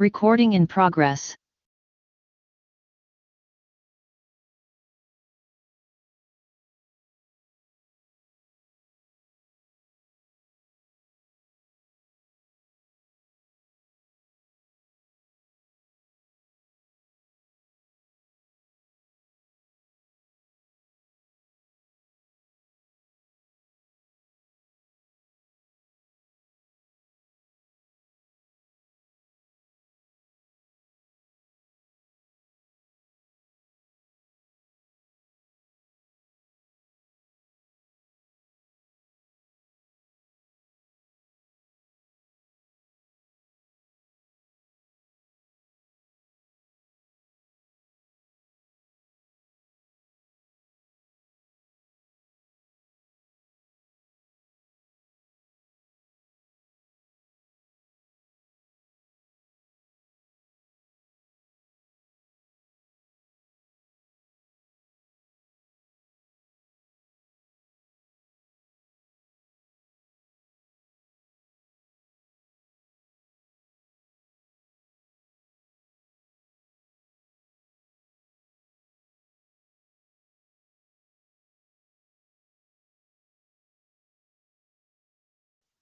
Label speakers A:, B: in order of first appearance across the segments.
A: Recording in progress.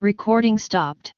A: Recording stopped.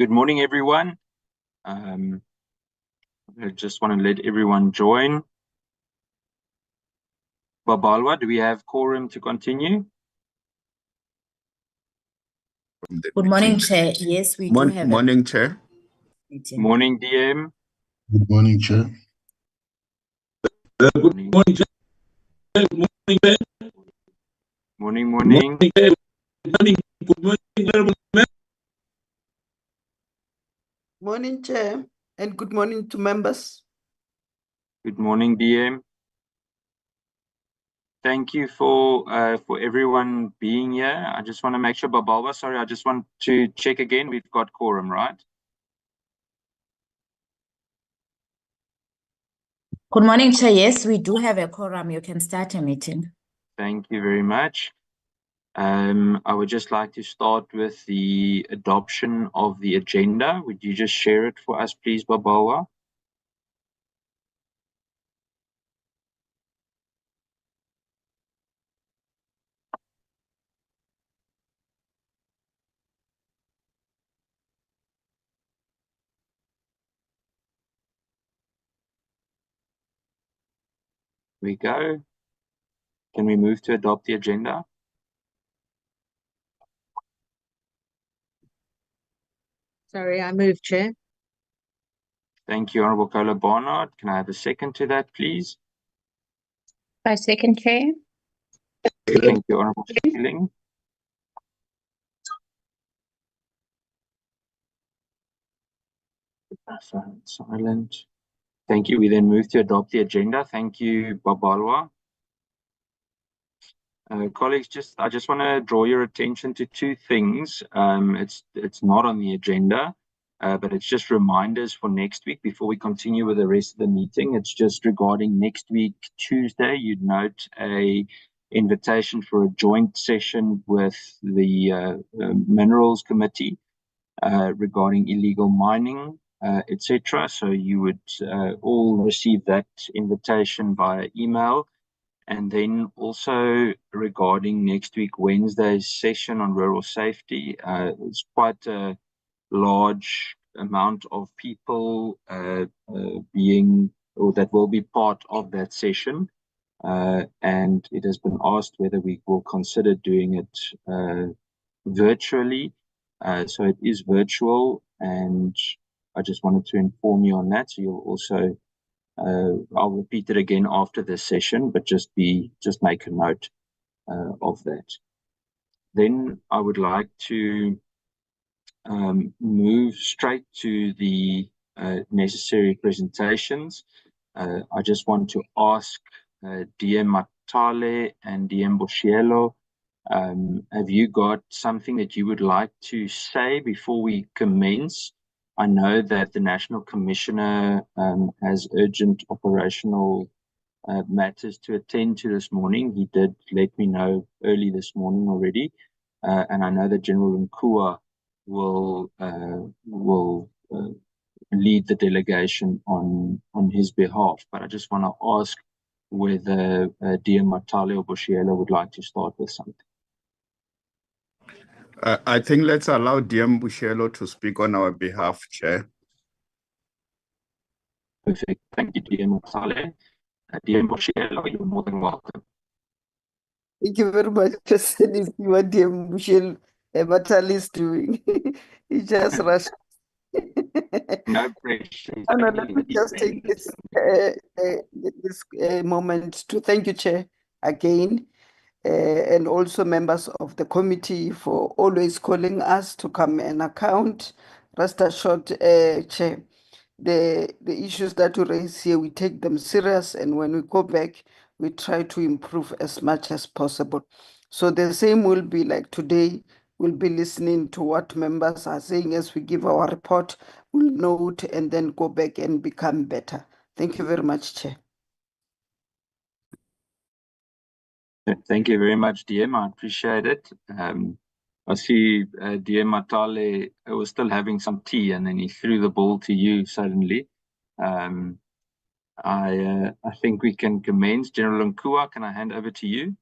B: Good morning, everyone. I just want to let everyone join. Babalwa, do we have quorum to continue?
C: Good morning, Chair. Yes, we do have
D: Morning, Chair.
C: meeting.
B: Morning, DM.
E: Good morning, Chair.
B: Good morning, Chair. Morning.
F: Morning, Chair, and good morning to members.
B: Good morning, DM. Thank you for everyone being here. I just want to make sure, Babalwa, sorry, I just want to check again. We've got quorum, right?
C: Good morning, Chair. Yes, we do have a quorum. You can start a meeting.
B: Thank you very much. I would just like to start with the adoption of the agenda. Would you just share it for us, please, Babalwa? We go. Can we move to adopt the agenda?
G: Sorry, I move, Chair.
B: Thank you, Honourable Kola Barnard. Can I have a second to that, please?
G: I second, Chair.
B: Thank you, Honourable Schilling. Silent. Thank you. We then move to adopt the agenda. Thank you, Babalwa. Colleagues, I just want to draw your attention to two things. It's not on the agenda, but it's just reminders for next week before we continue with the rest of the meeting. It's just regarding next week, Tuesday. You'd note a invitation for a joint session with the Minerals Committee regarding illegal mining, etc. So you would all receive that invitation via email. And then also regarding next week, Wednesday's session on rural safety, it's quite a large amount of people being, or that will be part of that session. And it has been asked whether we will consider doing it virtually. So it is virtual, and I just wanted to inform you on that. So you'll also I'll repeat it again after this session, but just make a note of that. Then I would like to move straight to the necessary presentations. I just want to ask DM Matale and DM Boshielo, have you got something that you would like to say before we commence? I know that the National Commissioner has urgent operational matters to attend to this morning. He did let me know early this morning already. And I know that General Nkua will lead the delegation on his behalf. But I just want to ask whether DM Matale or Boshielo would like to start with something.
D: I think let's allow DM Boshielo to speak on our behalf, Chair.
B: Perfect. Thank you, DM Matale. DM Boshielo, you're more than welcome.
F: Thank you very much for sending me what Michelle Matali is doing. He just rushed.
B: No pressure.
F: Let me just take this moment to thank you, Chair, again, and also members of the committee for always calling us to come and account. Rest assured, Chair, the issues that you raise here, we take them serious, and when we go back, we try to improve as much as possible. So the same will be like today. We'll be listening to what members are saying as we give our report. We'll note and then go back and become better. Thank you very much, Chair.
B: Thank you very much, DM. I appreciate it. I see DM Matale was still having some tea, and then he threw the ball to you suddenly. I think we can commence. General Nkua, can I hand over to you?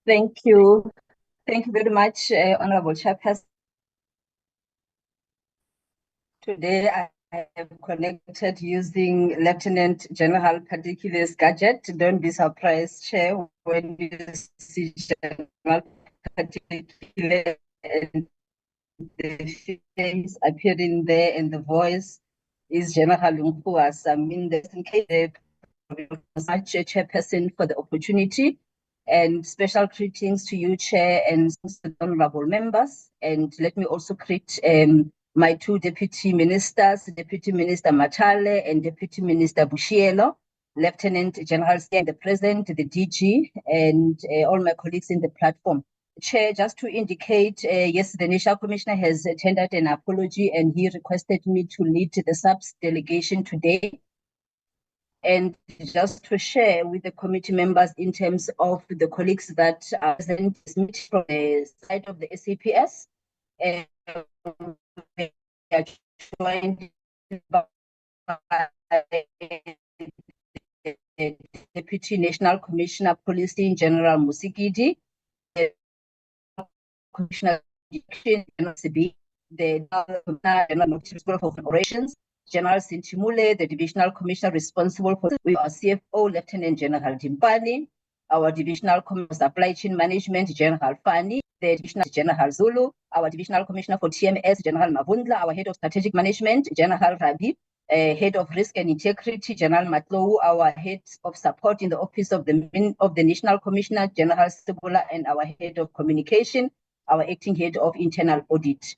G: Thank you,
E: Thank you very much, Honorable Chairperson. Today I have connected using Lieutenant General Particular's gadget. Don't be surprised, Chair, when you see General Particular and the face appearing there and the voice is General Nkuas. I mean, in case much Chairperson for the opportunity, and special greetings to you, Chair, and honorable members. And let me also greet my two deputy ministers, Deputy Minister Matale and Deputy Minister Bushielo, Lieutenant General and the President, the DG, and all my colleagues in the platform. Chair, just to indicate, yes, the National Commissioner has tendered an apology and he requested me to lead the SAPS delegation today. And just to share with the committee members in terms of the colleagues that are present from the side of the SAPS, they are joined by the Deputy National Commissioner Policing General Musigidi, the Commissioner CB, the General Responsible for Operations, General Sintimule, the Divisional Commissioner responsible for our CFO, Lieutenant General Dimpani, our Divisional Commissioner for Supply Chain Management, General Fani, the Divisional General Zulu, our Divisional Commissioner for TMS, General Mavundla, our Head of Strategic Management, General Rabi, Head of Risk and Integrity, General Matlou, our Head of Support in the Office of the National Commissioner, General Sibula, and our Head of Communication, our Acting Head of Internal Audit.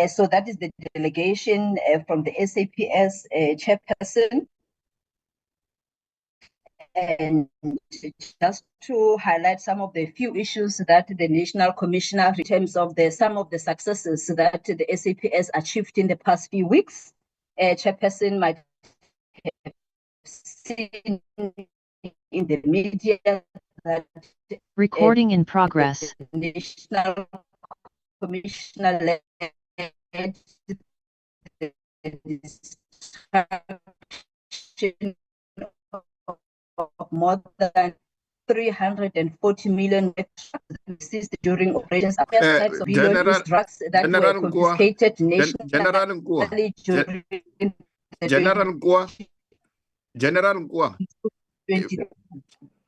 E: So that is the delegation from the SAPS chairperson. And just to highlight some of the few issues that the National Commissioner, in terms of some of the successes that the SAPS achieved in the past few weeks, chairperson might have seen in the media that
A: Recording in progress.
E: the National Commissioner led the destruction of more than 340 million seized during operations types of
D: General-
E: drugs that
D: General
E: were
D: Nkua,
E: confiscated nationally
D: General Nkua,
E: during the
D: General Nkua, General Nkua,
E: 2020.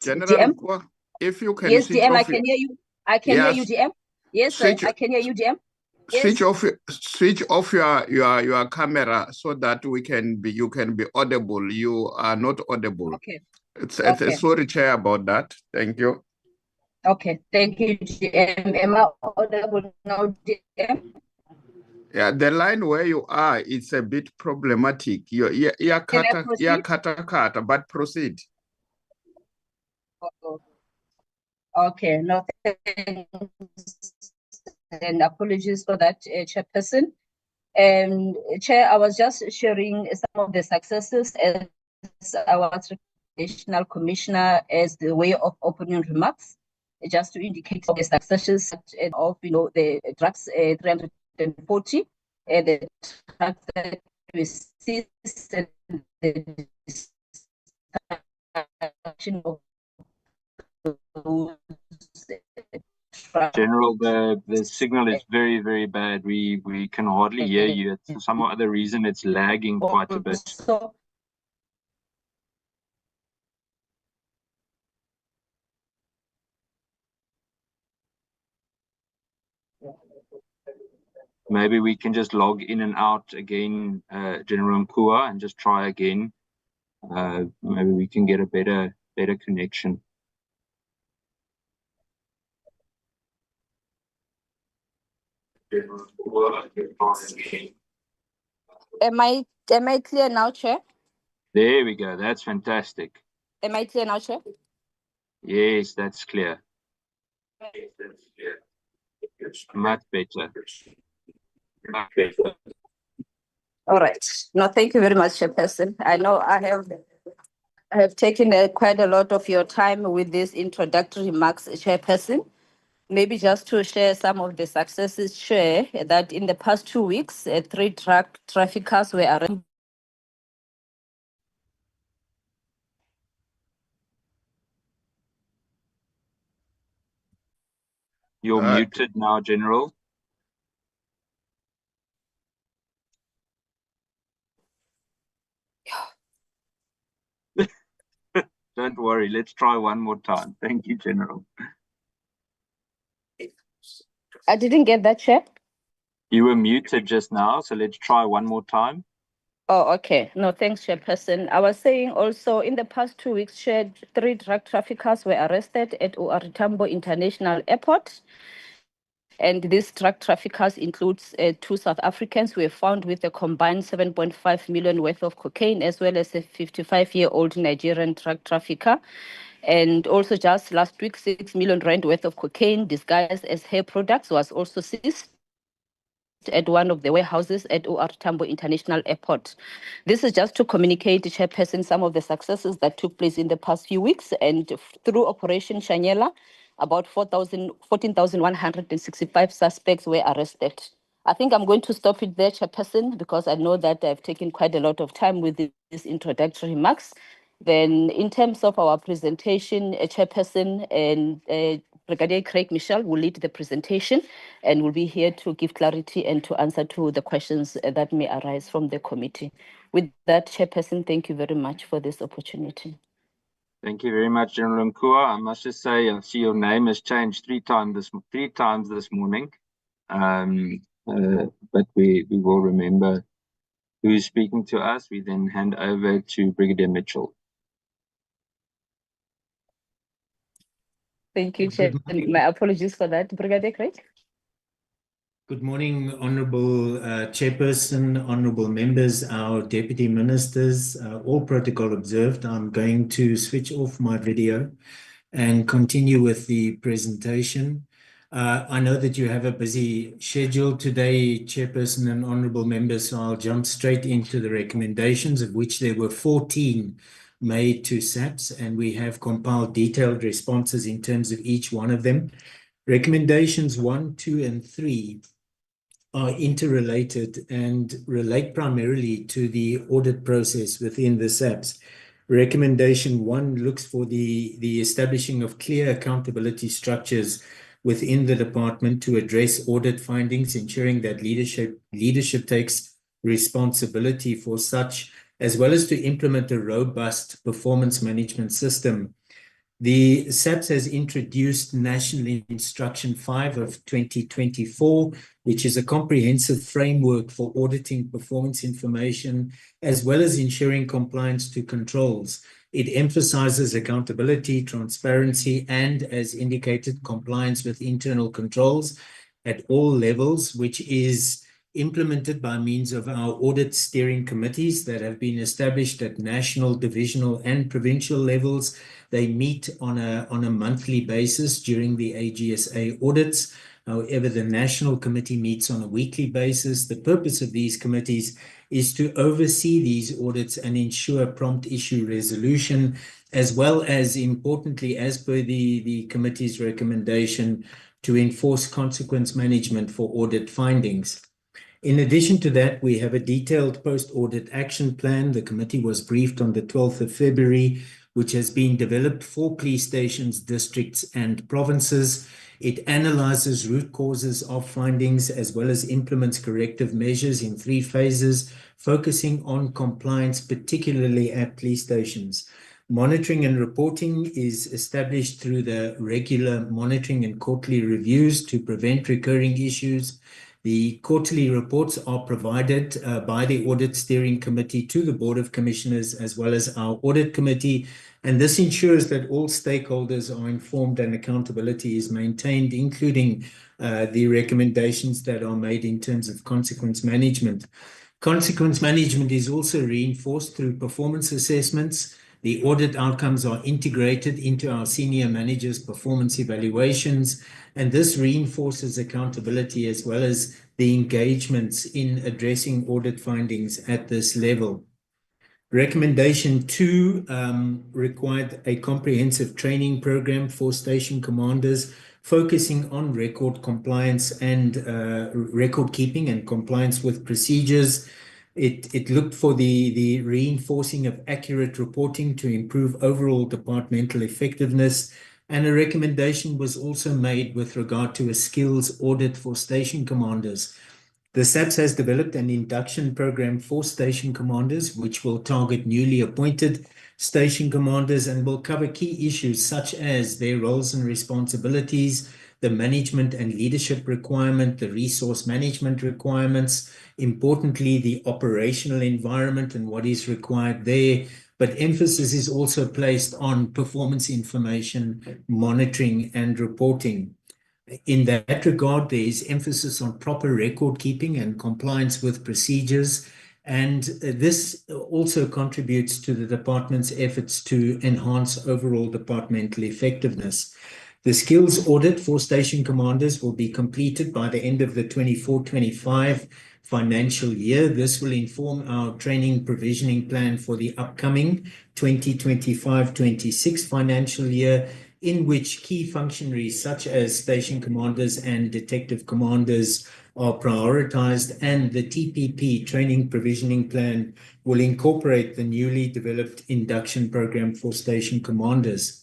D: General
E: DM?
D: Nkua, if you can
E: Yes,
D: switch
E: DM, I
D: off,
E: can hear you. I can hear you, DM. Yes, sir,
D: Switch-
E: I can hear you, DM. Yes.
D: switch off your camera so that you can be audible. You are not audible.
E: Okay.
D: It's sorry, Chair, about that. Thank you.
E: Okay, thank you, DM. Am I audible now, DM?
D: Yeah, the line where you are, it's a bit problematic.
E: Can I proceed?
D: Kata, but proceed.
E: Okay, no, thanks. And apologies for that, Chairperson. And Chair, I was just sharing some of the successes as our National Commissioner as the way of opening remarks, just to indicate the successes of the drugs 340, the drugs that we see, the destruction of those
B: General, the signal is very, very bad. We can hardly hear you. For some other reason, it's lagging quite a bit.
E: So,
B: Maybe we can just log in and out again, General Nkua, and just try again. Maybe we can get a better connection.
C: Am I clear now, Chair?
B: There we go. That's fantastic.
C: Am I clear now, Chair?
B: Yes, that's clear. Much better.
C: All right. No, thank you very much, Chairperson. I know I have taken quite a lot of your time with this introductory remarks, Chairperson. Maybe just to share some of the successes, Chair, that in the past 2 weeks, 3 drug traffickers were arrested.
B: You're muted now, General. Don't worry, let's try one more time. Thank you, General.
C: I didn't get that, Chair.
B: You were muted just now, so let's try one more time.
C: Oh, okay. No, thanks, Chairperson. I was saying also in the past 2 weeks, Chair, 3 drug traffickers were arrested at OR Tambo International Airport. And these drug traffickers includes 2 South Africans who were found with a combined 7.5 million worth of cocaine, as well as a 55-year-old Nigerian drug trafficker. And also just last week, 6 million rand worth of cocaine disguised as hair products was also seized at one of the warehouses at OR Tambo International Airport. This is just to communicate, Chairperson, some of the successes that took place in the past few weeks. And through Operation Shanyela, about 14,165 suspects were arrested. I think I'm going to stop it there, Chairperson, because I know that I've taken quite a lot of time with these introductory remarks. Then in terms of our presentation, Chairperson and Brigadier Craig Michelle will lead the presentation and will be here to give clarity and to answer to the questions that may arise from the committee. With that, Chairperson, thank you very much for this opportunity.
B: Thank you very much, General Nkua. I must just say, I see your name has changed three times this morning. But we will remember who is speaking to us. We then hand over to Brigadier Mitchell.
C: Thank you, Chair. My apologies for that. Brigadier Craig.
H: Good morning, Honourable Chairperson, Honourable Members, our Deputy Ministers, all protocol observed. I'm going to switch off my video and continue with the presentation. I know that you have a busy schedule today, Chairperson and Honourable Members, so I'll jump straight into the recommendations, of which there were 14 made to SAPS, and we have compiled detailed responses in terms of each one of them. Recommendations 1, 2, and 3 are interrelated and relate primarily to the audit process within the SAPS. Recommendation 1 looks for the establishing of clear accountability structures within the department to address audit findings, ensuring that leadership takes responsibility for such, as well as to implement a robust performance management system. The SAPS has introduced National Instruction 5 of 2024, which is a comprehensive framework for auditing performance information, as well as ensuring compliance to controls. It emphasizes accountability, transparency, and, as indicated, compliance with internal controls at all levels, which is implemented by means of our audit steering committees that have been established at national, divisional, and provincial levels. They meet on a monthly basis during the AGSA audits. However, the National Committee meets on a weekly basis. The purpose of these committees is to oversee these audits and ensure prompt issue resolution, as well as, importantly, as per the committee's recommendation, to enforce consequence management for audit findings. In addition to that, we have a detailed post-audit action plan. The committee was briefed on the 12th of February, which has been developed for police stations, districts, and provinces. It analyzes root causes of findings as well as implements corrective measures in 3 phases, focusing on compliance, particularly at police stations. Monitoring and reporting is established through the regular monitoring and quarterly reviews to prevent recurring issues. The quarterly reports are provided by the Audit Steering Committee to the Board of Commissioners as well as our Audit Committee, and this ensures that all stakeholders are informed and accountability is maintained, including the recommendations that are made in terms of consequence management. Consequence management is also reinforced through performance assessments. The audit outcomes are integrated into our senior managers' performance evaluations, and this reinforces accountability as well as the engagements in addressing audit findings at this level. Recommendation 2 required a comprehensive training program for station commanders, focusing on record compliance and record keeping and compliance with procedures. It looked for the reinforcing of accurate reporting to improve overall departmental effectiveness And a recommendation was also made with regard to a skills audit for station commanders. The SAPS has developed an induction program for station commanders, which will target newly appointed station commanders and will cover key issues such as their roles and responsibilities, the management and leadership requirement, the resource management requirements, importantly, the operational environment and what is required there. But emphasis is also placed on performance information, monitoring, and reporting. In that regard, there is emphasis on proper record keeping and compliance with procedures. And this also contributes to the department's efforts to enhance overall departmental effectiveness. The skills audit for station commanders will be completed by the end of the 24-25 financial year. This will inform our training provisioning plan for the upcoming 2025-26 financial year, in which key functionaries such as station commanders and detective commanders are prioritized, and the TPP training provisioning plan will incorporate the newly developed induction program for station commanders.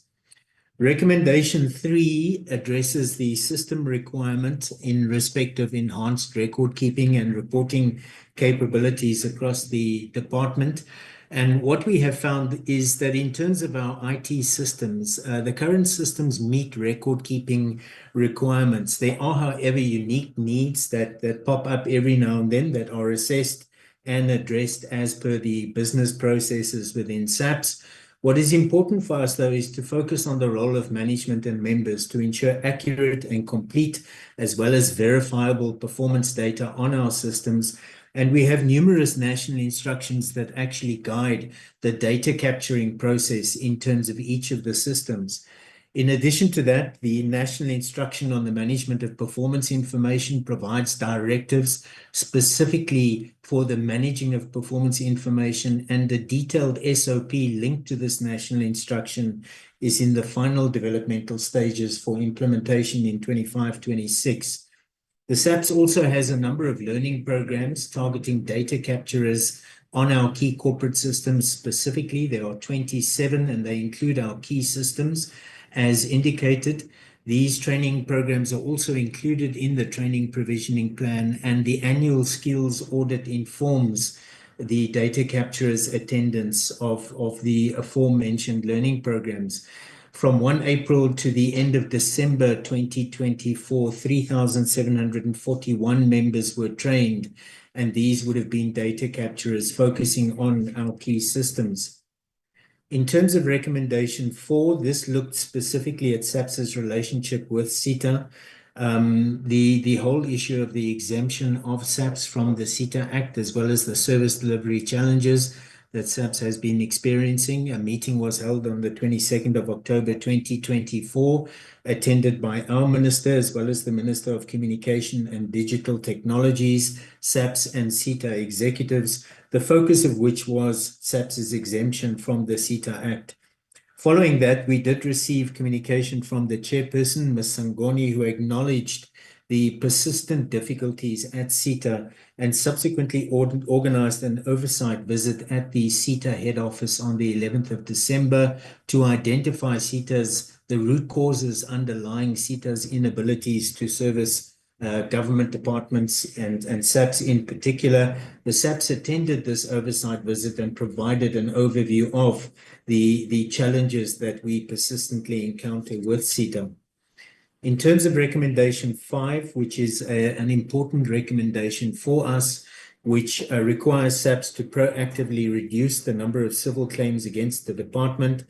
H: Recommendation 3 addresses the system requirement in respect of enhanced record keeping and reporting capabilities across the department. And what we have found is that in terms of our IT systems, the current systems meet record keeping requirements. There are, however, unique needs that pop up every now and then that are assessed and addressed as per the business processes within SAPS. What is important for us, though, is to focus on the role of management and members to ensure accurate and complete, as well as verifiable performance data on our systems. And we have numerous national instructions that actually guide the data capturing process in terms of each of the systems. In addition to that, the National Instruction on the Management of Performance Information provides directives specifically for the managing of performance information, and the detailed SOP linked to this national instruction is in the final developmental stages for implementation in 25-26. The SAPS also has a number of learning programs targeting data capturers on our key corporate systems. Specifically, there are 27, and they include our key systems. As indicated, these training programs are also included in the training provisioning plan, and the annual skills audit informs the data capturers' attendance of the aforementioned learning programs. From 1 April to the end of December 2024, 3,741 members were trained, and these would have been data capturers focusing on our key systems. In terms of recommendation 4, this looked specifically at SAPS's relationship with SITA. The whole issue of the exemption of SAPS from the SITA Act, as well as the service delivery challenges that SAPS has been experiencing. A meeting was held on the 22nd of October 2024, attended by our minister, as well as the Minister of Communication and Digital Technologies, SAPS and SITA executives, the focus of which was SAPS's exemption from the SITA Act. Following that, we did receive communication from the chairperson, Ms. Sangoni, who acknowledged the persistent difficulties at SITA and subsequently organized an oversight visit at the SITA head office on the 11th of December to identify the root causes underlying SITA's inabilities to service government departments and SAPS in particular. The SAPS attended this oversight visit and provided an overview of the challenges that we persistently encounter with SITA. In terms of recommendation 5, which is an important recommendation for us, which requires SAPS to proactively reduce the number of civil claims against the department,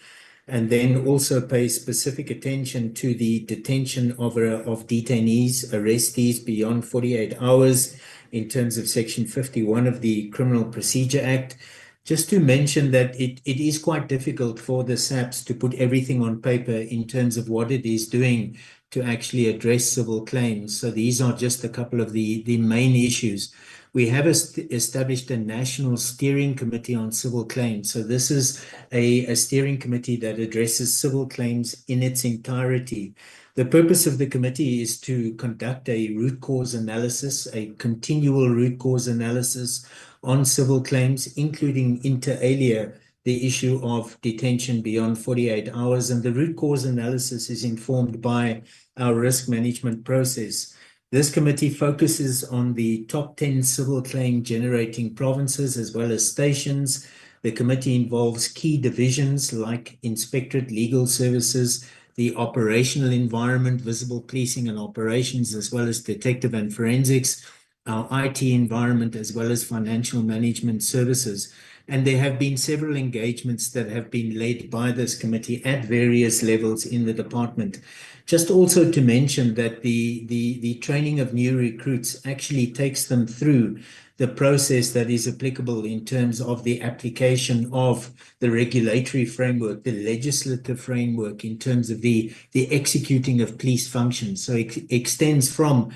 H: and then also pay specific attention to the detention of detainees, arrestees beyond 48 hours in terms of Section 51 of the Criminal Procedure Act. Just to mention that it is quite difficult for the SAPS to put everything on paper in terms of what it is doing to actually address civil claims. So these are just a couple of the main issues. We have established a National Steering Committee on Civil Claims. So this is a steering committee that addresses civil claims in its entirety. The purpose of the committee is to conduct a root cause analysis, a continual root cause analysis on civil claims, including inter alia the issue of detention beyond 48 hours, and the root cause analysis is informed by our risk management process. This committee focuses on the top 10 civil claim generating provinces as well as stations. The committee involves key divisions like Inspectorate, Legal Services, the operational environment, visible policing and operations, as well as detective and forensics, our IT environment, as well as financial management services. And there have been several engagements that have been led by this committee at various levels in the department. Just also to mention that the training of new recruits actually takes them through the process that is applicable in terms of the application of the regulatory framework, the legislative framework in terms of the executing of police functions. So it extends from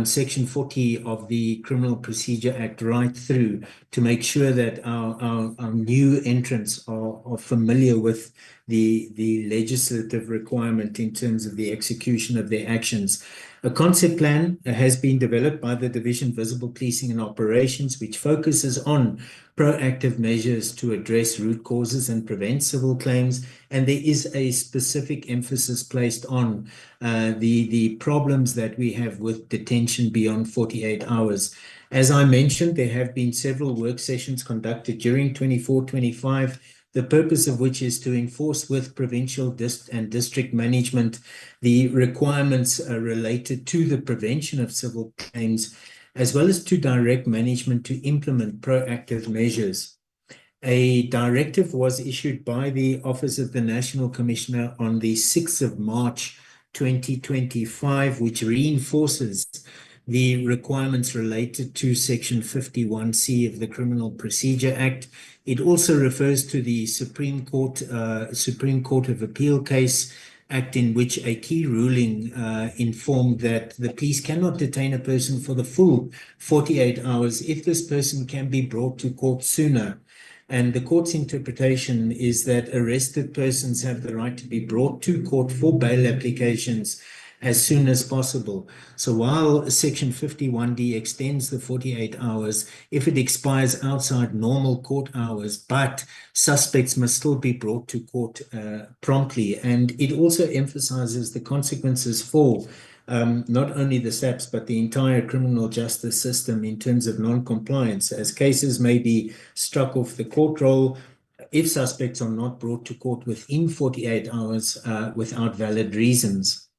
H: Section 40 of the Criminal Procedure Act right through to make sure that our new entrants are familiar with the legislative requirement in terms of the execution of their actions. A concept plan has been developed by the Division Visible Policing and Operations, which focuses on proactive measures to address root causes and prevent civil claims. And there is a specific emphasis placed on the problems that we have with detention beyond 48 hours. As I mentioned, there have been several work sessions conducted during 24-25, the purpose of which is to enforce with provincial and district management the requirements related to the prevention of civil claims, as well as to direct management to implement proactive measures. A directive was issued by the Office of the National Commissioner on the 6th of March 2025, which reinforces the requirements related to Section 51C of the Criminal Procedure Act. It also refers to the Supreme Court of Appeal case act, in which a key ruling informed that the police cannot detain a person for the full 48 hours if this person can be brought to court sooner. And the court's interpretation is that arrested persons have the right to be brought to court for bail applications as soon as possible. So while Section 51D extends the 48 hours, if it expires outside normal court hours, but suspects must still be brought to court promptly. And it also emphasizes the consequences for not only the SAPS, but the entire criminal justice system in terms of non-compliance, as cases may be struck off the court roll if suspects are not brought to court within 48 hours without valid reasons.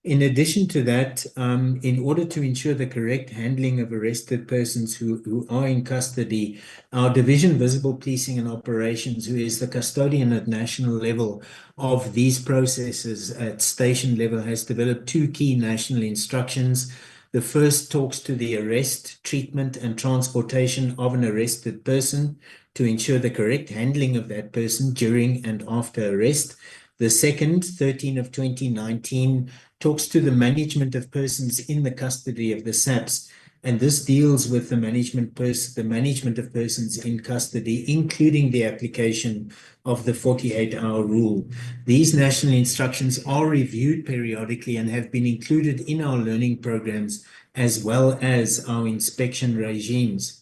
H: In addition to that, in order to ensure the correct handling of arrested persons who are in custody, our Division Visible Policing and Operations, who is the custodian at national level of these processes at station level, has developed two key national instructions. The first talks to the arrest, treatment, and transportation of an arrested person to ensure the correct handling of that person during and after arrest. The second, 13 of 2019, talks to the management of persons in the custody of the SAPS, and this deals with the management of persons in custody, including the application of the 48-hour rule. These national instructions are reviewed periodically and have been included in our learning programs as well as our inspection regimes.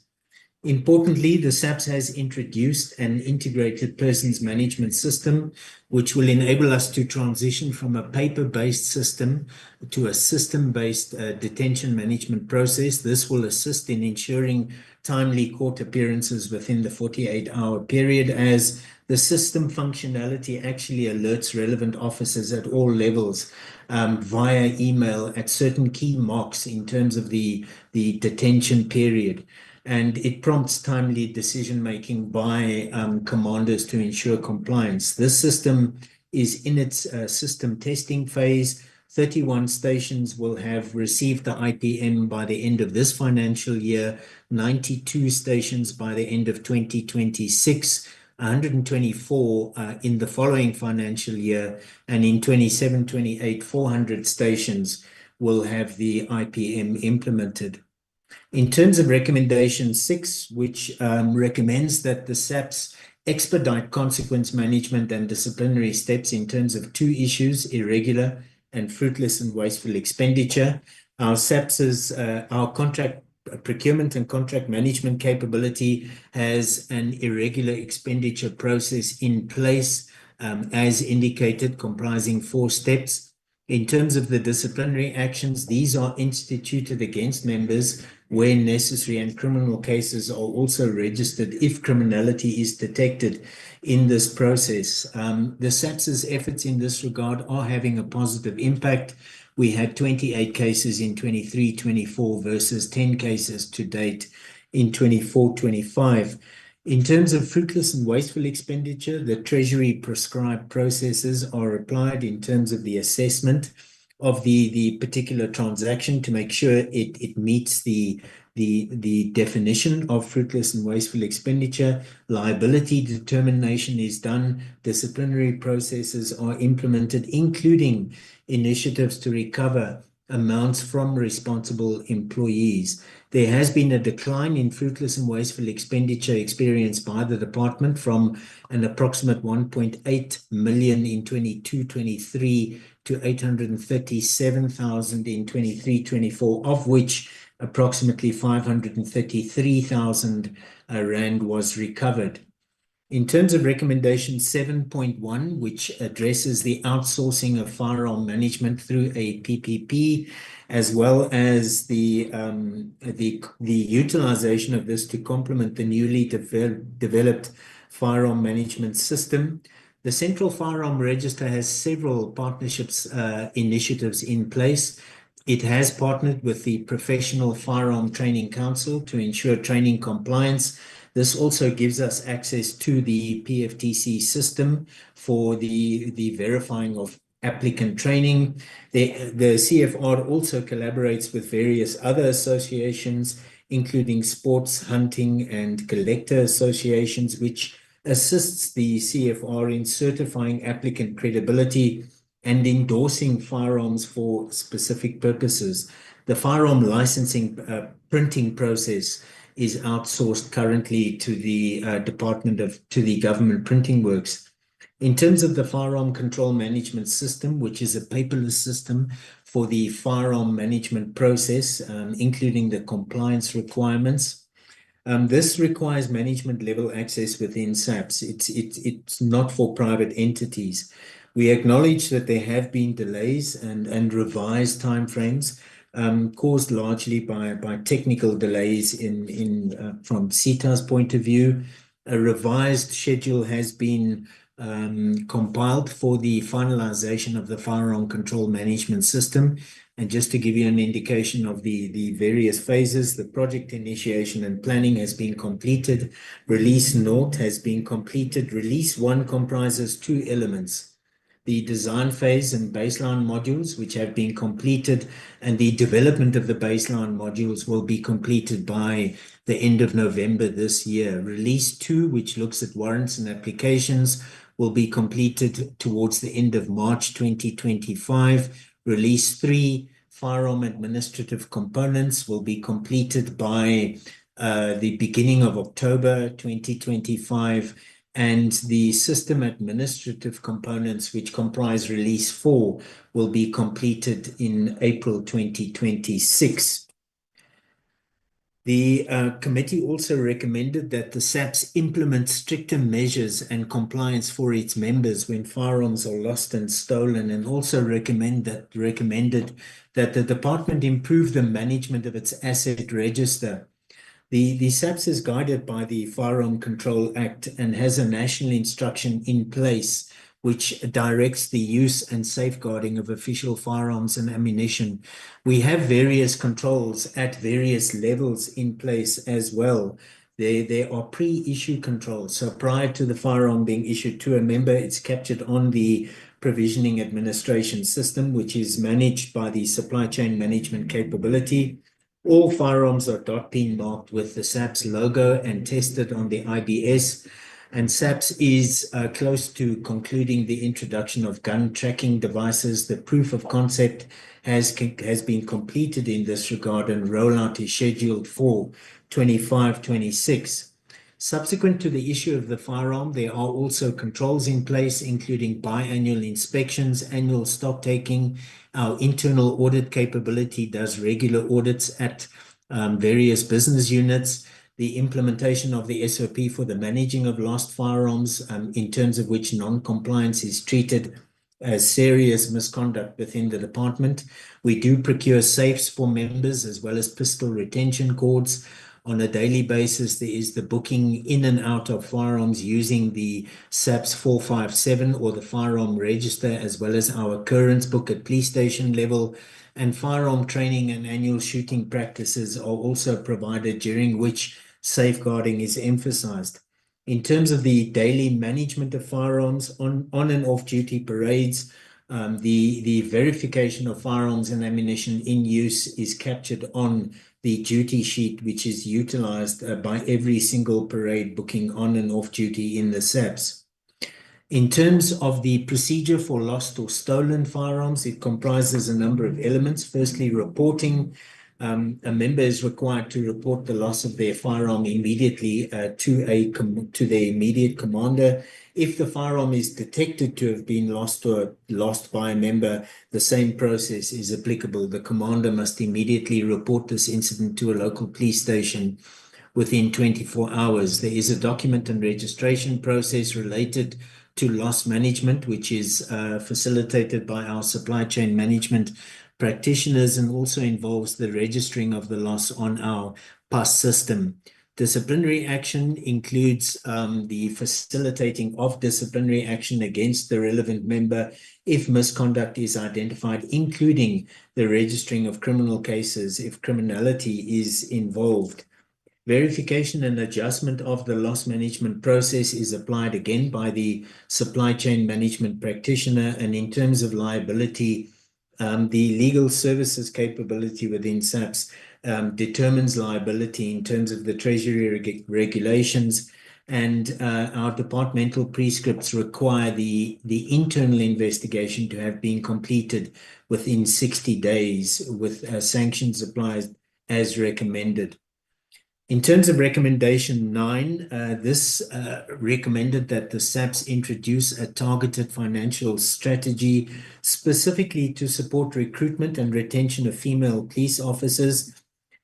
H: Importantly, the SAPS has introduced an integrated persons management system, which will enable us to transition from a paper-based system to a system-based detention management process. This will assist in ensuring timely court appearances within the 48-hour period, as the system functionality actually alerts relevant officers at all levels via email at certain key marks in terms of the detention period. And it prompts timely decision-making by commanders to ensure compliance. This system is in its system testing phase. 31 stations will have received the IPM by the end of this financial year, 92 stations by the end of 2026, 124 in the following financial year, and in 27-28, 400 stations will have the IPM implemented. In terms of recommendation 6, which recommends that the SAPS expedite consequence management and disciplinary steps in terms of two issues, irregular and fruitless and wasteful expenditure. Our SAPS's, our contract procurement and contract management capability has an irregular expenditure process in place, as indicated, comprising 4 steps. In terms of the disciplinary actions, these are instituted against members where necessary, and criminal cases are also registered if criminality is detected in this process. The SAPS's efforts in this regard are having a positive impact. We had 28 cases in 23-24 versus 10 cases to date in 24-25. In terms of fruitless and wasteful expenditure, the Treasury prescribed processes are applied in terms of the assessment of the particular transaction to make sure it meets the definition of fruitless and wasteful expenditure. Liability determination is done. Disciplinary processes are implemented, including initiatives to recover amounts from responsible employees. There has been a decline in fruitless and wasteful expenditure experienced by the department from an approximate 1.8 million in 22-23 to 837,000 in 23-24, of which approximately 533,000 rand was recovered. In terms of recommendation 7.1, which addresses the outsourcing of firearm management through a PPP, as well as the utilization of this to complement the newly developed firearm management system. The Central Firearm Register has several partnerships initiatives in place. It has partnered with the Professional Firearm Training Council to ensure training compliance. This also gives us access to the PFTC system for the verifying of applicant training. The CFR also collaborates with various other associations, including sports, hunting, and collector associations, which assists the CFR in certifying applicant credibility and endorsing firearms for specific purposes. The firearm licensing printing process is outsourced currently to the to the government printing works. In terms of the firearm control management system, which is a paperless system for the firearm management process, including the compliance requirements, this requires management level access within SAPS. It's not for private entities. We acknowledge that there have been delays and revised timeframes caused largely by technical delays from CETA's point of view. A revised schedule has been compiled for the finalization of the firearm control management system. And just to give you an indication of the various phases, the project initiation and planning has been completed. Release note has been completed. Release 1 comprises 2 elements: the design phase and baseline modules, which have been completed, and the development of the baseline modules will be completed by the end of November this year. Release 2, which looks at warrants and applications, will be completed towards the end of March 2025. Release 3, firearm administrative components, will be completed by the beginning of October 2025. And the system administrative components, which comprise release 4, will be completed in April 2026. The committee also recommended that the SAPS implement stricter measures and compliance for its members when firearms are lost and stolen, and also recommended that the department improve the management of its asset register. The SAPS is guided by the Firearm Control Act and has a national instruction in place which directs the use and safeguarding of official firearms and ammunition. We have various controls at various levels in place as well. There are pre-issue controls. So prior to the firearm being issued to a member, it's captured on the provisioning administration system, which is managed by the supply chain management capability. All firearms are .pin marked with the SAPS logo and tested on the IBS. And SAPS is close to concluding the introduction of gun tracking devices. The proof of concept has been completed in this regard, and rollout is scheduled for 25-26. Subsequent to the issue of the firearm, there are also controls in place, including biannual inspections, annual stock taking. Our internal audit capability does regular audits at various business units, the implementation of the SOP for the managing of lost firearms, in terms of which non-compliance is treated as serious misconduct within the department. We do procure safes for members as well as pistol retention cords. On a daily basis, there is the booking in and out of firearms using the SAPS 457 or the firearm register, as well as our occurrence book at police station level. And firearm training and annual shooting practices are also provided, during which safeguarding is emphasized. In terms of the daily management of firearms on and off duty parades, the verification of firearms and ammunition in use is captured on the duty sheet, which is utilized by every single parade booking on and off duty in the SAPS. In terms of the procedure for lost or stolen firearms, it comprises a number of elements. Firstly, reporting. A member is required to report the loss of their firearm immediately to the immediate commander. If the firearm is detected to have been lost or lost by a member, the same process is applicable. The commander must immediately report this incident to a local police station within 24 hours. There is a document and registration process related to loss management, which is facilitated by our supply chain management practitioners, and also involves the registering of the loss on our PAS system. Disciplinary action includes the facilitating of disciplinary action against the relevant member if misconduct is identified, including the registering of criminal cases if criminality is involved. Verification and adjustment of the loss management process is applied again by the supply chain management practitioner, and in terms of liability, the legal services capability within SAPS determines liability in terms of the Treasury regulations, and our departmental prescripts require the internal investigation to have been completed within 60 days with sanctions applied as recommended. In terms of recommendation 9, this recommended that the SAPS introduce a targeted financial strategy specifically to support recruitment and retention of female police officers.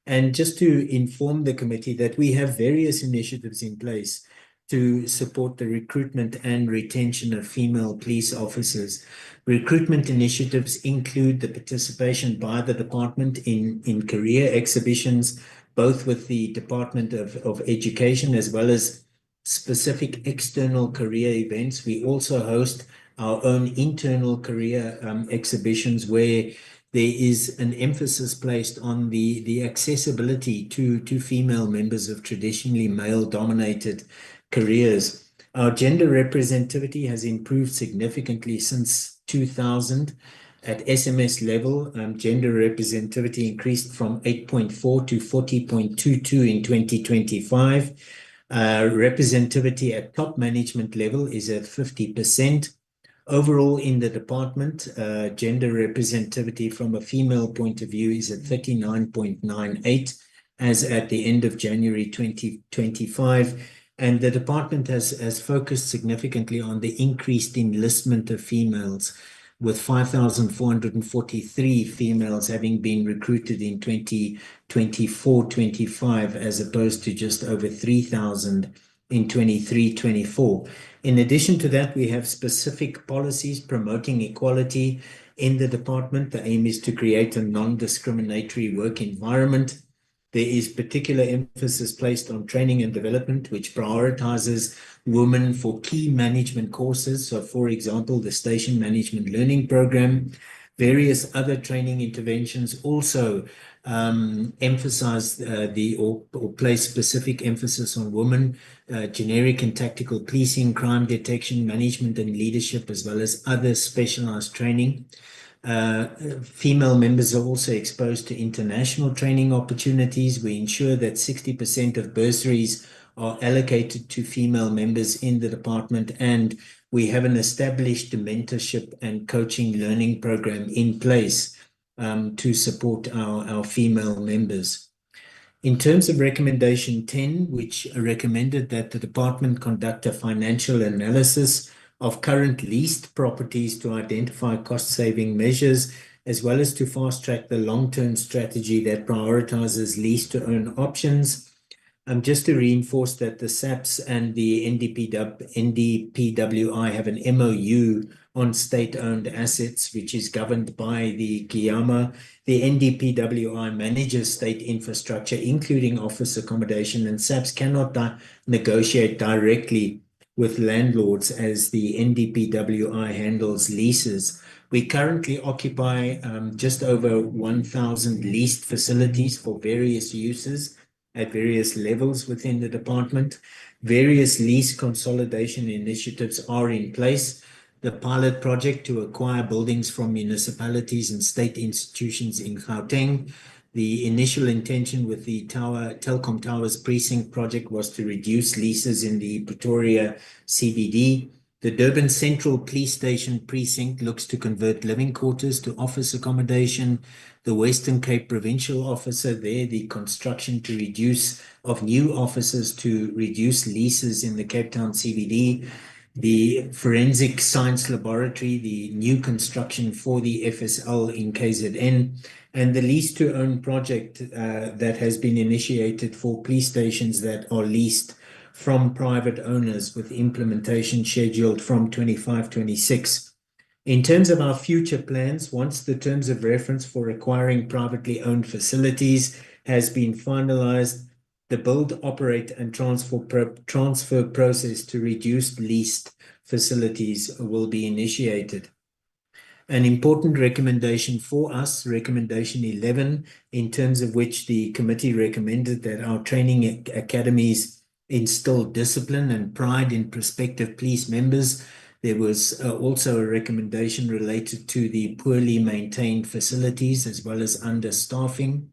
H: And just to inform the committee that we have various initiatives in place to support the recruitment and retention of female police officers. Recruitment initiatives include the participation by the department in career exhibitions, both with the Department of Education as well as specific external career events. We also host our own internal career exhibitions where there is an emphasis placed on the accessibility to female members of traditionally male-dominated careers. Our gender representativity has improved significantly since 2000. At SMS level, gender representativity increased from 8.4 to 40.22 in 2025. Representativity at top management level is at 50%. Overall in the department, gender representativity from a female point of view is at 39.98 as at the end of January 2025. And the department has focused significantly on the increased enlistment of females, with 5,443 females having been recruited in 2024-25, as opposed to just over 3,000 in 23-24. In addition to that, we have specific policies promoting equality in the department. The aim is to create a non-discriminatory work environment. There is particular emphasis placed on training and development, which prioritizes women for key management courses. So, for example, the Station Management Learning Program. Various other training interventions also emphasize or place specific emphasis on women, generic and tactical policing, crime detection, management and leadership, as well as other specialized training. Female members are also exposed to international training opportunities. We ensure that 60% of bursaries are allocated to female members in the department, and we have an established mentorship and coaching learning program in place to support our female members. In terms of recommendation 10, which recommended that the department conduct a financial analysis of current leased properties to identify cost-saving measures, as well as to fast-track the long-term strategy that prioritizes lease-to-own options. Just to reinforce that the SAPS and the NDPWI have an MOU on state-owned assets, which is governed by the GIAMA. The NDPWI manages state infrastructure, including office accommodation, and SAPS cannot negotiate directly with landlords as the NDPWI handles leases. We currently occupy just over 1,000 leased facilities for various uses at various levels within the department. Various lease consolidation initiatives are in place. The pilot project to acquire buildings from municipalities and state institutions in Gauteng. The initial intention with the Telkom Towers Precinct project was to reduce leases in the Pretoria CBD. The Durban Central Police Station Precinct looks to convert living quarters to office accommodation. The Western Cape Provincial Officer there, the construction to reduce of new offices to reduce leases in the Cape Town CBD. The Forensic Science Laboratory, the new construction for the FSL in KZN, and the lease to own project that has been initiated for police stations that are leased from private owners, with implementation scheduled from 25-26. In terms of our future plans, once the terms of reference for acquiring privately owned facilities has been finalized, the build, operate, and transfer process to reduced leased facilities will be initiated. An important recommendation for us, recommendation 11, in terms of which the committee recommended that our training academies instill discipline and pride in prospective police members. There was also a recommendation related to the poorly maintained facilities as well as understaffing.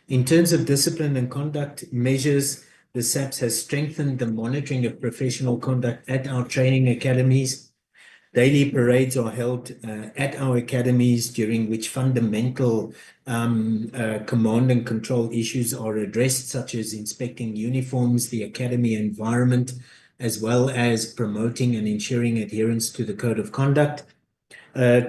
H: In terms of discipline and conduct measures, the SAPS has strengthened the monitoring of professional conduct at our training academies. Daily parades are held at our academies, during which fundamental command and control issues are addressed, such as inspecting uniforms, the academy environment, as well as promoting and ensuring adherence to the code of conduct.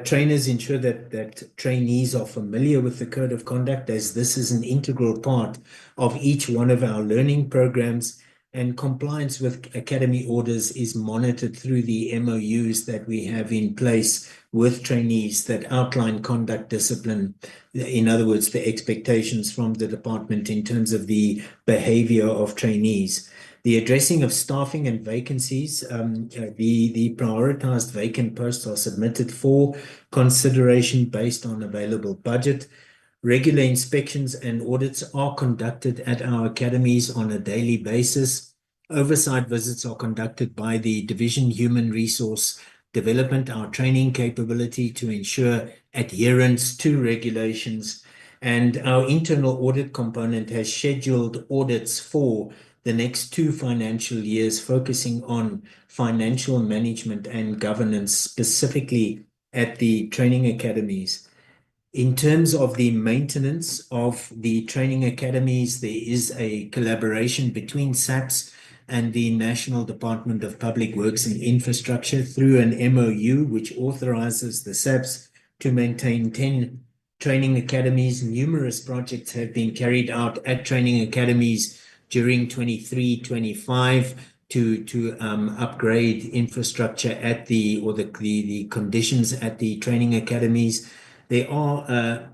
H: Trainers ensure that trainees are familiar with the code of conduct, as this is an integral part of each one of our learning programs, and compliance with academy orders is monitored through the MOUs that we have in place with trainees that outline conduct discipline. In other words, the expectations from the department in terms of the behavior of trainees. The addressing of staffing and vacancies, the prioritized vacant posts are submitted for consideration based on available budget. Regular inspections and audits are conducted at our academies on a daily basis. Oversight visits are conducted by the Division Human Resource Development, our training capability to ensure adherence to regulations. And our internal audit component has scheduled audits for the next 2 financial years, focusing on financial management and governance, specifically at the training academies. In terms of the maintenance of the training academies, there is a collaboration between SAPS and the National Department of Public Works and Infrastructure through an MOU, which authorizes the SAPS to maintain 10 training academies. Numerous projects have been carried out at training academies during 23-25 to upgrade infrastructure at the conditions at the training academies. There are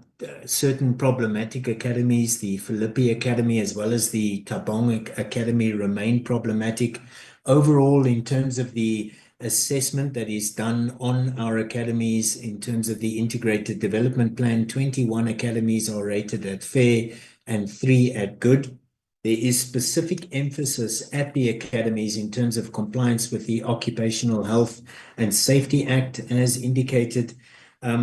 H: certain problematic academies. The Philippi Academy as well as the Tabong Academy remain problematic. Overall, in terms of the assessment that is done on our academies, in terms of the integrated development plan, 21 academies are rated at fair and 3 at good. There is specific emphasis at the academies in terms of compliance with the Occupational Health and Safety Act as indicated.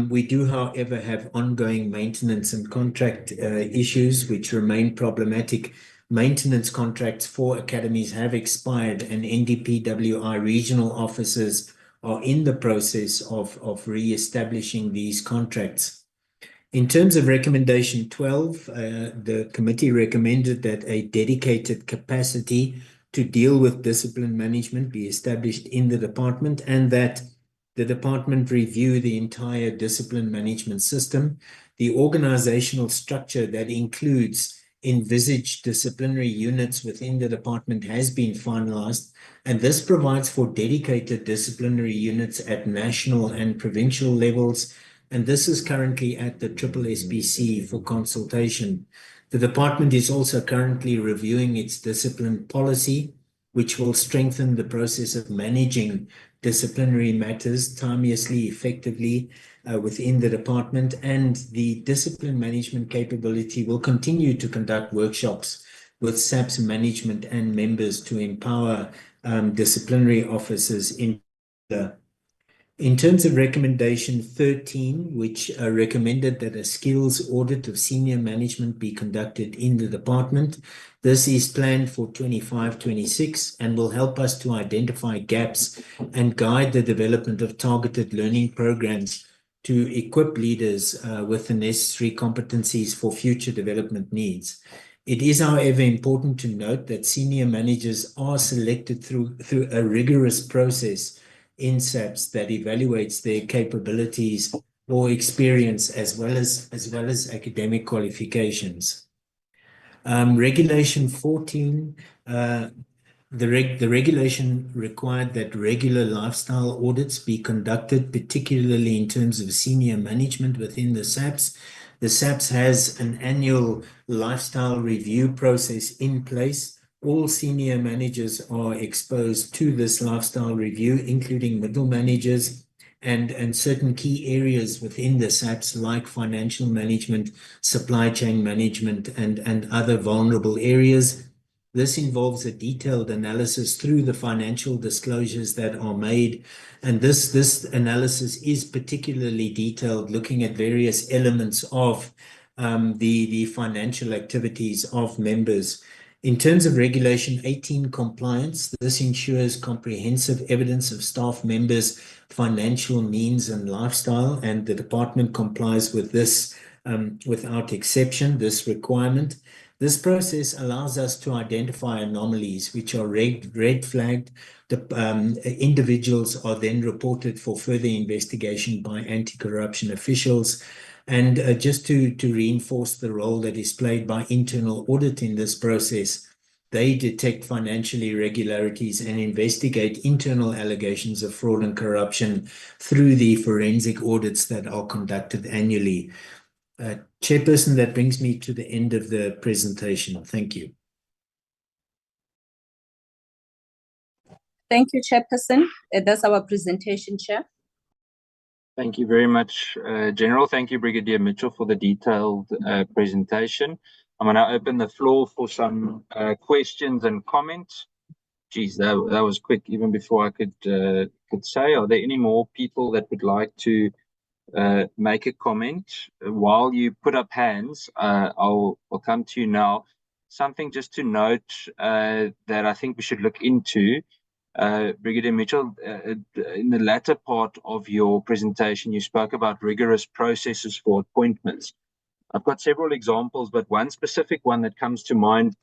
H: We do, however, have ongoing maintenance and contract issues which remain problematic. Maintenance contracts for academies have expired, and NDPWI regional officers are in the process of re-establishing these contracts. In terms of recommendation 12, the committee recommended that a dedicated capacity to deal with discipline management be established in the department, and that the department review the entire discipline management system. The organizational structure that includes envisaged disciplinary units within the department has been finalized, and this provides for dedicated disciplinary units at national and provincial levels, and this is currently at the SSPC for consultation. The department is also currently reviewing its discipline policy, which will strengthen the process of managing disciplinary matters timeously, effectively within the department, and the discipline management capability will continue to conduct workshops with SAPS management and members to empower disciplinary officers in the In terms of recommendation 13, which recommended that a skills audit of senior management be conducted in the department, this is planned for 25-26 and will help us to identify gaps and guide the development of targeted learning programs to equip leaders with the necessary competencies for future development needs. It is, however, important to note that senior managers are selected through a rigorous process in SAPS that evaluates their capabilities or experience as well as academic qualifications. Regulation 14, the regulation required that regular lifestyle audits be conducted, particularly in terms of senior management within the SAPS. The SAPS has an annual lifestyle review process in place. All senior managers are exposed to this lifestyle review, including middle managers and certain key areas within the SAPS like financial management, supply chain management, and other vulnerable areas. This involves a detailed analysis through the financial disclosures that are made. And this analysis is particularly detailed, looking at various elements of the financial activities of members. In terms of Regulation 18 compliance, this ensures comprehensive evidence of staff members' financial means and lifestyle, and the department complies with this without exception, this requirement. This process allows us to identify anomalies which are red flagged. The individuals are then reported for further investigation by anti-corruption officials. And just to reinforce the role that is played by internal audit in this process, they detect financial irregularities and investigate internal allegations of fraud and corruption through the forensic audits that are conducted annually. Chairperson, that brings me to the end of the presentation. Thank you.
C: Thank you, Chairperson. That's our presentation, Chair.
B: Thank you very much, General. Thank you, Brigadier Mitchell, for the detailed presentation. I'm going to open the floor for some questions and comments. Geez, that was quick, even before I could say. Are there any more people that would like to make a comment? While you put up hands, I'll come to you now. Something just to note that I think we should look into. Brigadier Mitchell, in the latter part of your presentation, you spoke about rigorous processes for appointments. I've got several examples, but one specific one that comes to mind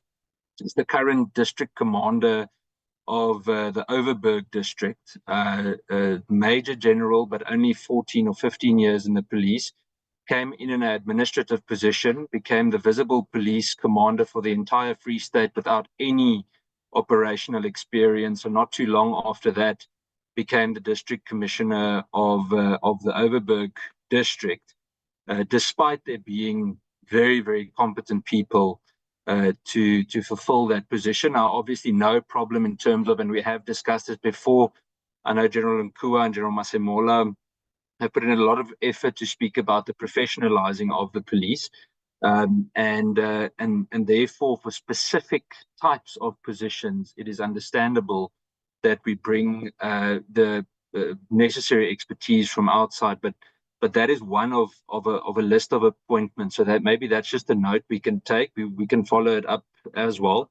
B: is the current district commander of the Overberg district, Major General, but only 14 or 15 years in the police, came in an administrative position, became the visible police commander for the entire Free State without any operational experience, and not too long after that became the district commissioner of the Overberg district, despite there being very, very competent people to fulfill that position. Now, obviously, no problem in terms of, and we have discussed this before, I know General Nkua and General Masemola have put in a lot of effort to speak about the professionalizing of the police. And therefore, for specific types of positions, it is understandable that we bring the necessary expertise from outside. But that is one of a list of appointments. So that maybe that's just a note we can take. We can follow it up as well.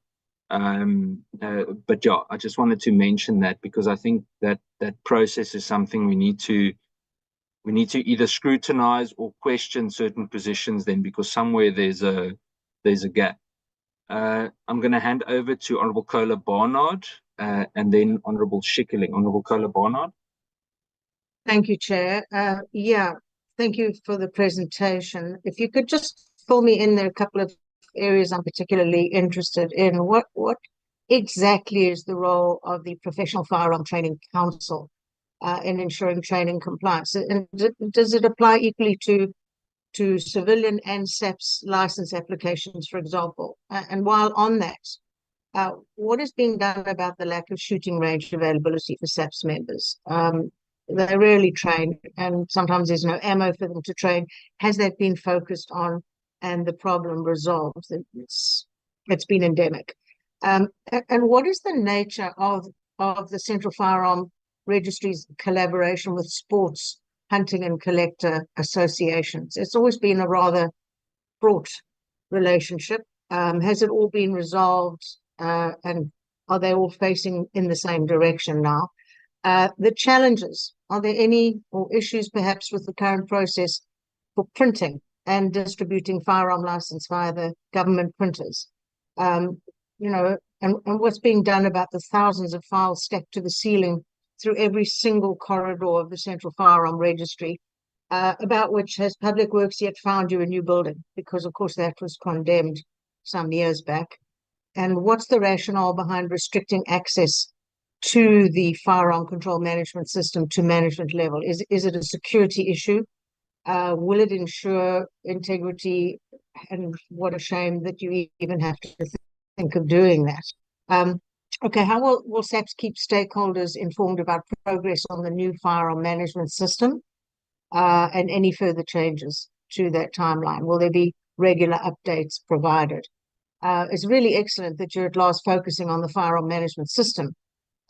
B: But yeah, I just wanted to mention that because I think that process is something we need to either scrutinize or question certain positions then, because somewhere there's a gap. I'm going to hand over to Honorable Kola Barnard and then Honorable Schikkeling. Honorable Kola Barnard.
G: Thank you, Chair. Yeah, thank you for the presentation. If you could just fill me in, there are a couple of areas I'm particularly interested in. What exactly is the role of the Professional Firearm Training Council in ensuring training compliance? And does it apply equally to civilian and SAPS license applications, for example? And while on that, what is being done about the lack of shooting range availability for SAPS members? They're rarely trained, and sometimes there's no ammo for them to train. Has that been focused on and the problem resolved? It's been endemic. And what is the nature of the Central Firearm Registry's collaboration with sports hunting and collector associations? It's always been a rather fraught relationship. Has it all been resolved, and are they all facing in the same direction now? The challenges, are there any or issues perhaps with the current process for printing and distributing firearm license via the government printers? You know, and what's being done about the thousands of files stacked to the ceiling through every single corridor of the Central Firearm Registry, about which has Public Works yet found you a new building? Because of course that was condemned some years back. And what's the rationale behind restricting access to the firearm control management system to management level? Is it a security issue? Will it ensure integrity? And what a shame that you even have to think of doing that. Okay, how will SAPS keep stakeholders informed about progress on the new firearm management system, and any further changes to that timeline? Will there be regular updates provided? It's really excellent that you're at last focusing on the firearm management system,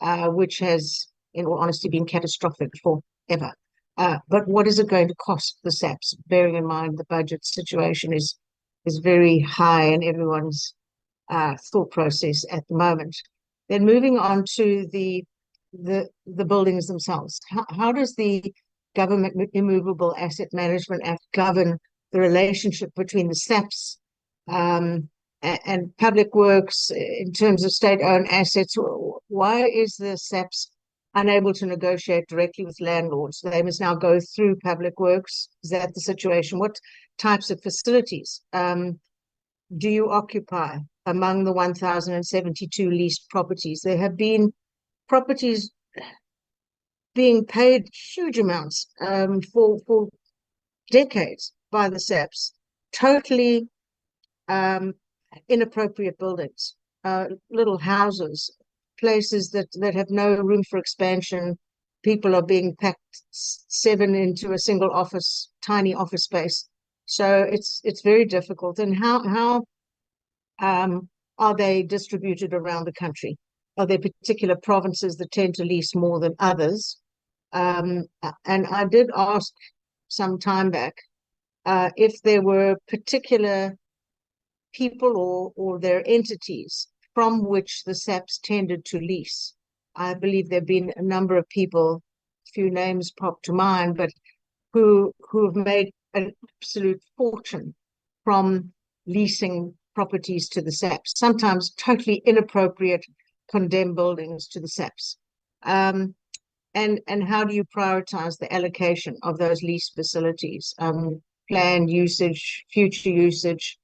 G: which has, in all honesty, been catastrophic forever. But what is it going to cost the SAPS, bearing in mind the budget situation is very high in everyone's thought process at the moment? Then moving on to the buildings themselves. How does the Government Immovable Asset Management Act govern the relationship between the SAPS and Public Works in terms of state-owned assets? Why is the SAPS unable to negotiate directly with landlords? They must now go through Public Works. Is that the situation? What types of facilities do you occupy among the 1,072 leased properties? There have been properties being paid huge amounts for decades by the SAPS, totally inappropriate buildings, little houses, places that have no room for expansion. People are being packed 7 into a single office, tiny office space. So it's very difficult. And how are they distributed around the country? Are there particular provinces that tend to lease more than others? And I did ask some time back if there were particular people or their entities from which the SAPS tended to lease. I believe there have been a number of people, few names pop to mind, but who have made an absolute fortune from leasing properties to the SAPS, sometimes totally inappropriate, condemned buildings to the SAPS. And how do you prioritize the allocation of those lease facilities, planned usage, future usage?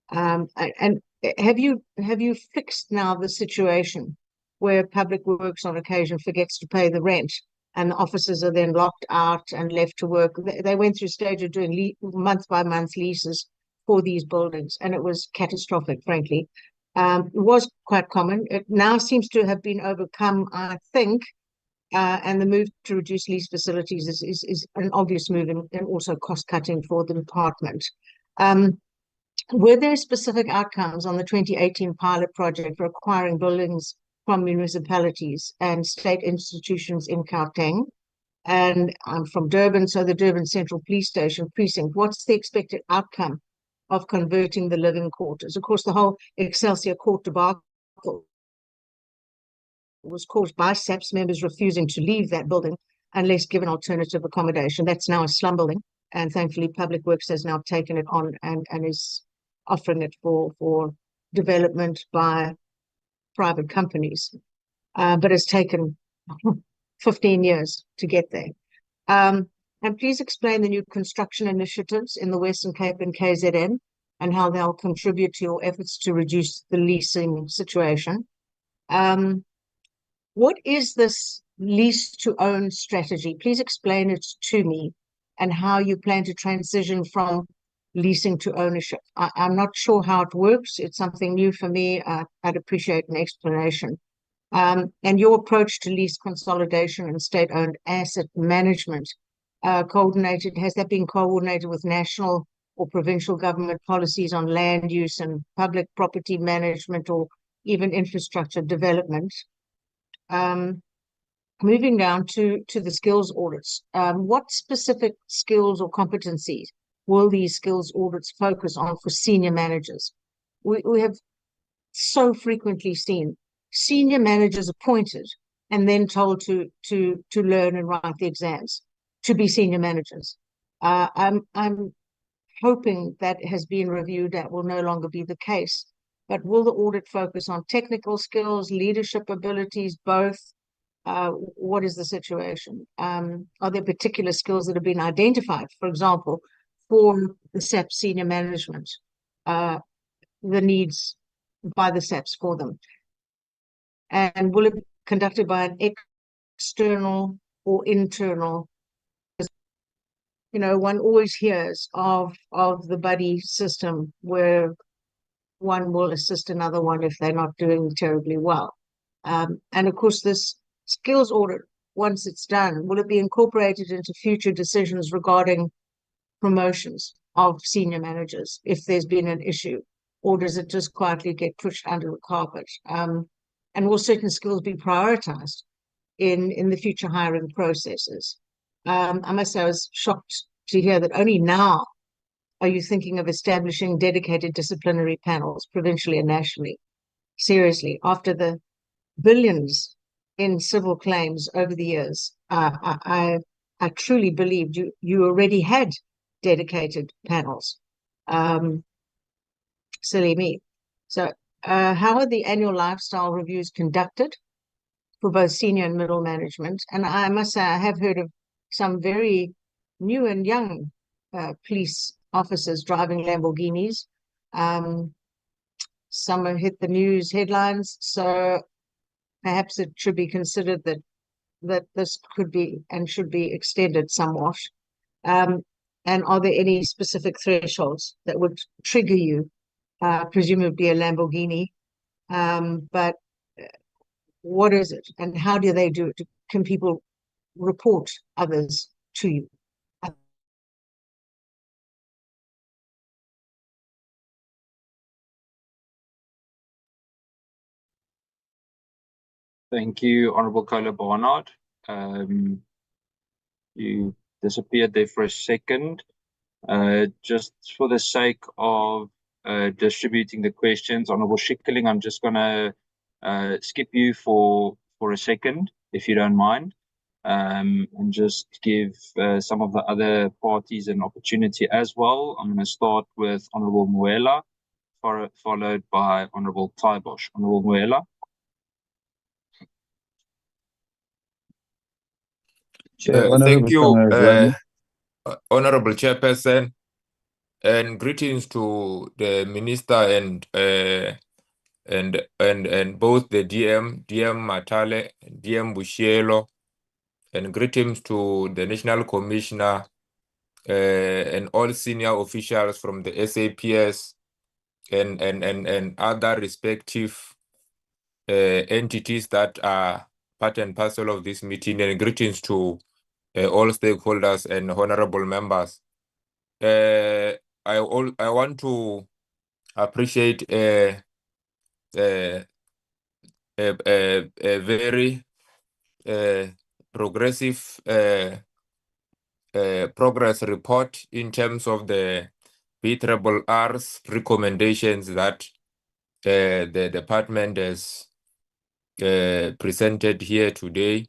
G: And have you fixed now the situation where Public Works on occasion forgets to pay the rent and the officers are then locked out and left to work? They went through a stage of doing month by month leases for these buildings, and it was catastrophic, frankly. It was quite common. It now seems to have been overcome, I think, and the move to reduce lease facilities is an obvious move and also cost-cutting for the department. Were there specific outcomes on the 2018 pilot project for acquiring buildings from municipalities and state institutions in Gauteng? And I'm from Durban, so the Durban Central Police Station precinct. What's the expected outcome of converting the living quarters? Of course, the whole Excelsior Court debacle was caused by SAPS members refusing to leave that building unless given alternative accommodation. That's now a slum building, and thankfully Public Works has now taken it on and is offering it for development by private companies. But it's taken 15 years to get there. And please explain the new construction initiatives in the Western Cape and KZN and how they'll contribute to your efforts to reduce the leasing situation. What is this lease to own strategy? Please explain it to me and how you plan to transition from leasing to ownership. I'm not sure how it works. It's something new for me. I'd appreciate an explanation. And your approach to lease consolidation and state-owned asset management, has that been coordinated with national or provincial government policies on land use and public property management or even infrastructure development? Moving down to the skills audits, what specific skills or competencies will these skills audits focus on for senior managers? We have so frequently seen senior managers appointed and then told to learn and write the exams to be senior managers. I'm hoping that has been reviewed. That will no longer be the case. But will the audit focus on technical skills, leadership abilities, both? What is the situation? Are there particular skills that have been identified, for example, for the SAPS senior management, the needs by the SAPS for them? And will it be conducted by an external or internal? You know, one always hears of the buddy system where one will assist another one if they're not doing terribly well. And of course, this skills audit, once it's done, will it be incorporated into future decisions regarding promotions of senior managers if there's been an issue, or does it just quietly get pushed under the carpet? And will certain skills be prioritized in the future hiring processes? I must say I was shocked to hear that only now are you thinking of establishing dedicated disciplinary panels provincially and nationally. Seriously, after the billions in civil claims over the years, I truly believed you already had dedicated panels. Silly me. So how are the annual lifestyle reviews conducted for both senior and middle management? And I must say, I have heard of some very new and young police officers driving Lamborghinis. Some have hit the news headlines, so perhaps it should be considered that this could be and should be extended somewhat. And are there any specific thresholds that would trigger you, presumably a Lamborghini? But what is it, and how do they do it? Can people report others to you?
B: Thank you, Honourable Kola Barnard. You disappeared there for a second. Just for the sake of distributing the questions, Honourable Schikkeling, I'm just going to skip you for a second, if you don't mind, and just give some of the other parties an opportunity as well. I'm going to start with Honourable Muela, followed by Honourable Taibosh. Honourable Muela.
I: Thank you, Honorable Chairperson, and greetings to the Minister and both the DM Matale, DM Bushielo, and greetings to the National Commissioner and all senior officials from the SAPS and other respective entities that are part and parcel of this meeting, and greetings to all stakeholders and honorable members. I want to appreciate a very progressive progress report in terms of the PSIRA's recommendations that the department has presented here today,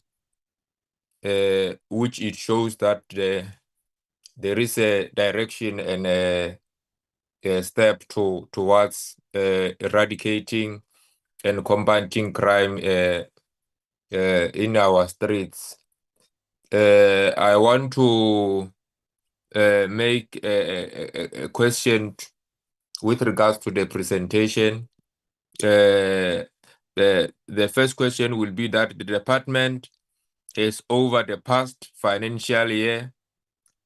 I: which it shows that there is a direction and a step towards eradicating and combating crime in our streets. I want to make a question with regards to the presentation. The first question will be that the department is over the past financial year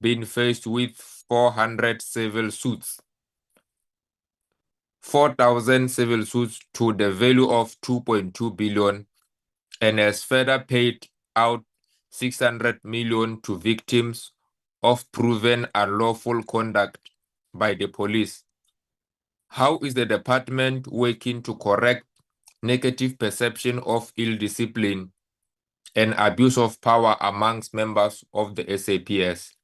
I: been faced with 400 civil suits, 4,000 civil suits to the value of 2.2 billion, and has further paid out 600 million to victims of proven unlawful conduct by the police. How is the department working to correct negative perception of ill discipline and abuse of power amongst members of the SAPS?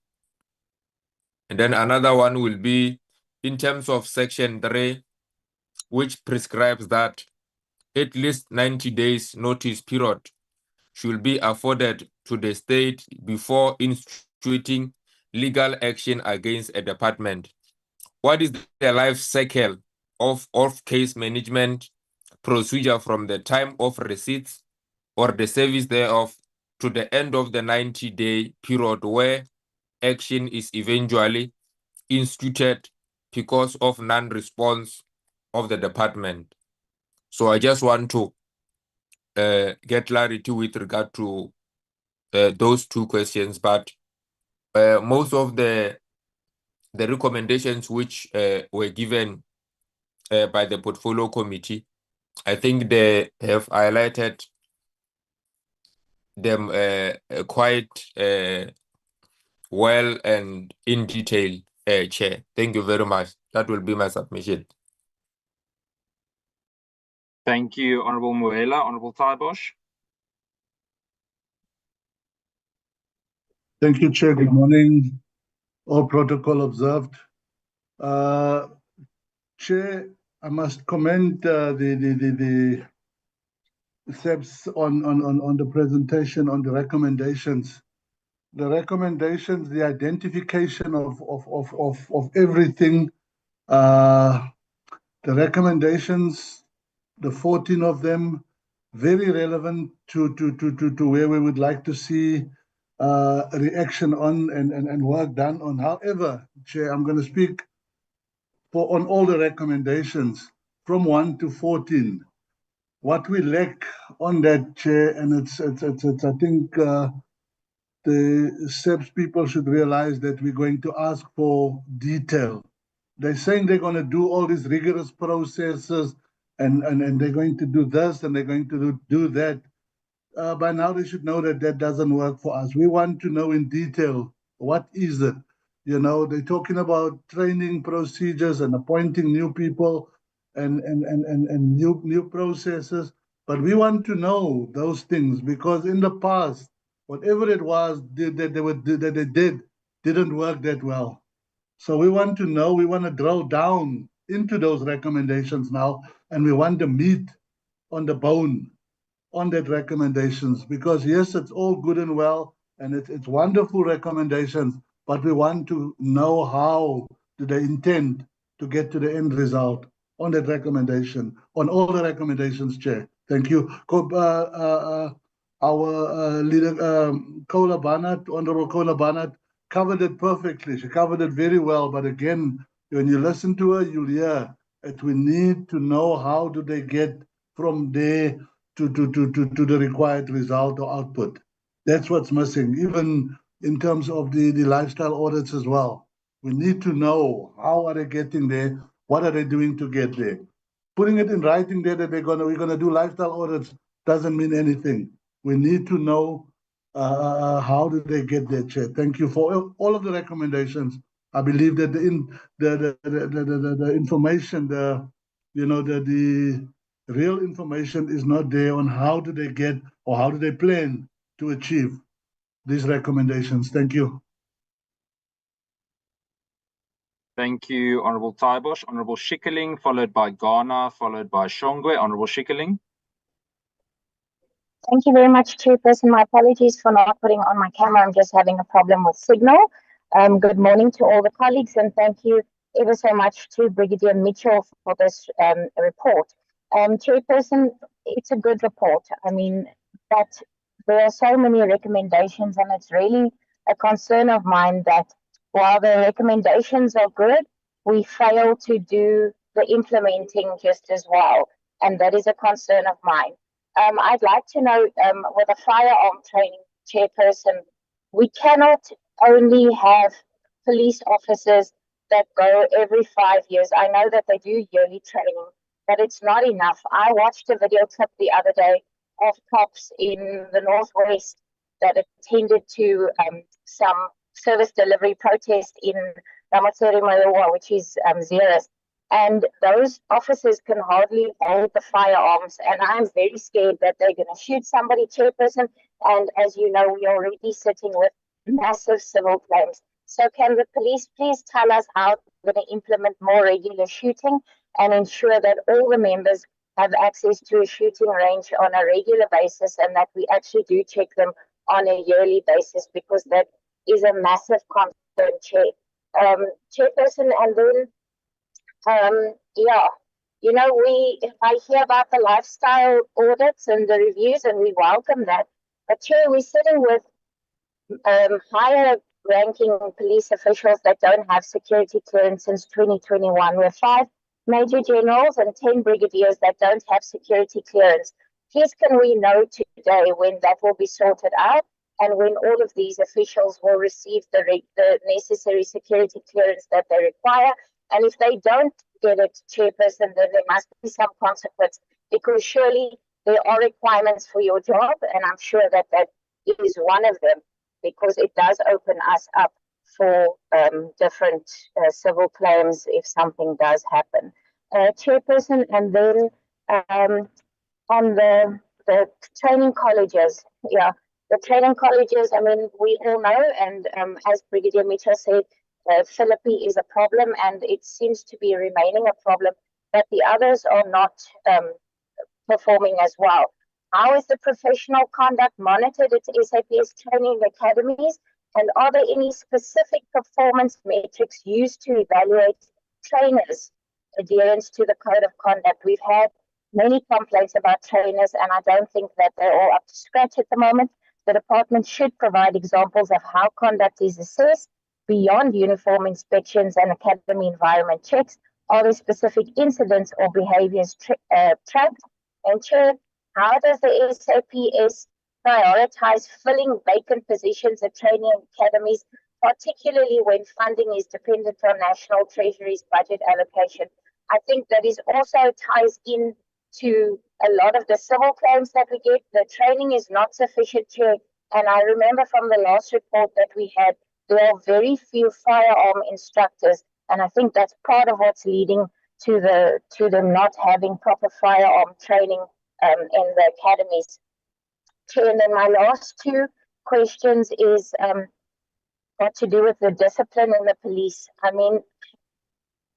I: And then another one will be in terms of Section 3, which prescribes that at least 90 days notice period should be afforded to the state before instituting legal action against a department. What is the life cycle of case management procedure from the time of receipts or the service thereof to the end of the 90-day period where action is eventually instituted because of non-response of the department? So I just want to get clarity with regard to those two questions, but most of the recommendations which were given by the portfolio committee, I think they have highlighted them quite well and in detail, Chair. Thank you very much. That will be my submission.
B: Thank you, Honourable Muela. Honourable Taibosh.
J: Thank you, Chair. Good morning. All protocol observed. Chair, I must commend the SAPS on the presentation, on the recommendations. The recommendations, the identification of everything, the recommendations, the 14 of them, very relevant to where we would like to see reaction on and work done on. However, Chair, I'm going to speak on all the recommendations from 1 to 14. What we lack on that, Chair, and it's I think the SAPS people should realize that we're going to ask for detail. They're saying they're going to do all these rigorous processes and they're going to do this and they're going to do that. By now they should know that that doesn't work for us. We want to know in detail, what is it? You know, they're talking about training procedures and appointing new people and new processes. But we want to know those things because in the past, whatever it was that they did didn't work that well. So we want to know, we want to drill down into those recommendations now, and we want the meat on the bone on that recommendations, because yes, it's all good and well, and it's wonderful recommendations, but we want to know how do they intend to get to the end result on that recommendation, on all the recommendations, Chair. Thank you. Our leader, Kola Barnett, Honorable Kola Barnett, covered it perfectly. She covered it very well. But again, when you listen to her, you'll hear that we need to know how do they get from there to the required result or output. That's what's missing, even in terms of the lifestyle audits as well. We need to know how are they getting there, what are they doing to get there. Putting it in writing there that we're gonna do lifestyle audits doesn't mean anything. We need to know how do they get there, Chair. Thank you for all of the recommendations. I believe that the information, the real information is not there on how do they get or how do they plan to achieve these recommendations. Thank you.
B: Thank you, Honourable Taibosh. Honourable Schikkeling, followed by Ghana, followed by Shongwe. Honourable Schikkeling.
K: Thank you very much, Chairperson. My apologies for not putting on my camera. I'm just having a problem with signal. Good morning to all the colleagues, and thank you ever so much to Brigadier Mitchell for this report. Chairperson, it's a good report. I mean, but there are so many recommendations, and it's really a concern of mine that while the recommendations are good, we fail to do the implementing just as well. And that is a concern of mine. I'd like to know, with a firearm training chairperson, we cannot only have police officers that go every 5 years. I know that they do yearly training, but it's not enough. I watched a video clip the other day of cops in the Northwest that attended to some service delivery protest in Ramotseri Mayowa, which is Zeerust. And those officers can hardly hold the firearms. And I'm very scared that they're going to shoot somebody, chairperson. And as you know, we're already sitting with massive civil claims. So can the police please tell us how they're going to implement more regular shooting and ensure that all the members have access to a shooting range on a regular basis, and that we actually do check them on a yearly basis, because that is a massive concern, chairperson. And then I hear about the lifestyle audits and the reviews, and we welcome that. But Chair, we're sitting with higher ranking police officials that don't have security clearance since 2021. We're 5 major generals and 10 brigadiers that don't have security clearance. Please, can we know today when that will be sorted out, and when all of these officials will receive the necessary security clearance that they require? And if they don't get it, chairperson, then there must be some consequence, because surely there are requirements for your job, and I'm sure that that is one of them, because it does open us up for different civil claims if something does happen. Chairperson, and then on the training colleges, the training colleges, I mean, we all know, and as Brigadier Mitchell said, Philippi is a problem, and it seems to be remaining a problem, but the others are not performing as well. How is the professional conduct monitored at SAPS training academies, and are there any specific performance metrics used to evaluate trainers' adherence to the code of conduct? We've had many complaints about trainers, and I don't think that they're all up to scratch at the moment. The department should provide examples of how conduct is assessed beyond uniform inspections and academy environment checks. Are there specific incidents or behaviors tracked? And Chair, how does the SAPS prioritize filling vacant positions at training academies, particularly when funding is dependent on National Treasury's budget allocation? I think that is also ties in to a lot of the civil claims that we get. The training is not sufficient, Chair. And I remember from the last report that we had, there are very few firearm instructors, and I think that's part of what's leading to them not having proper firearm training in the academies. Chair, and then my last 2 questions is got to do with the discipline in the police. I mean,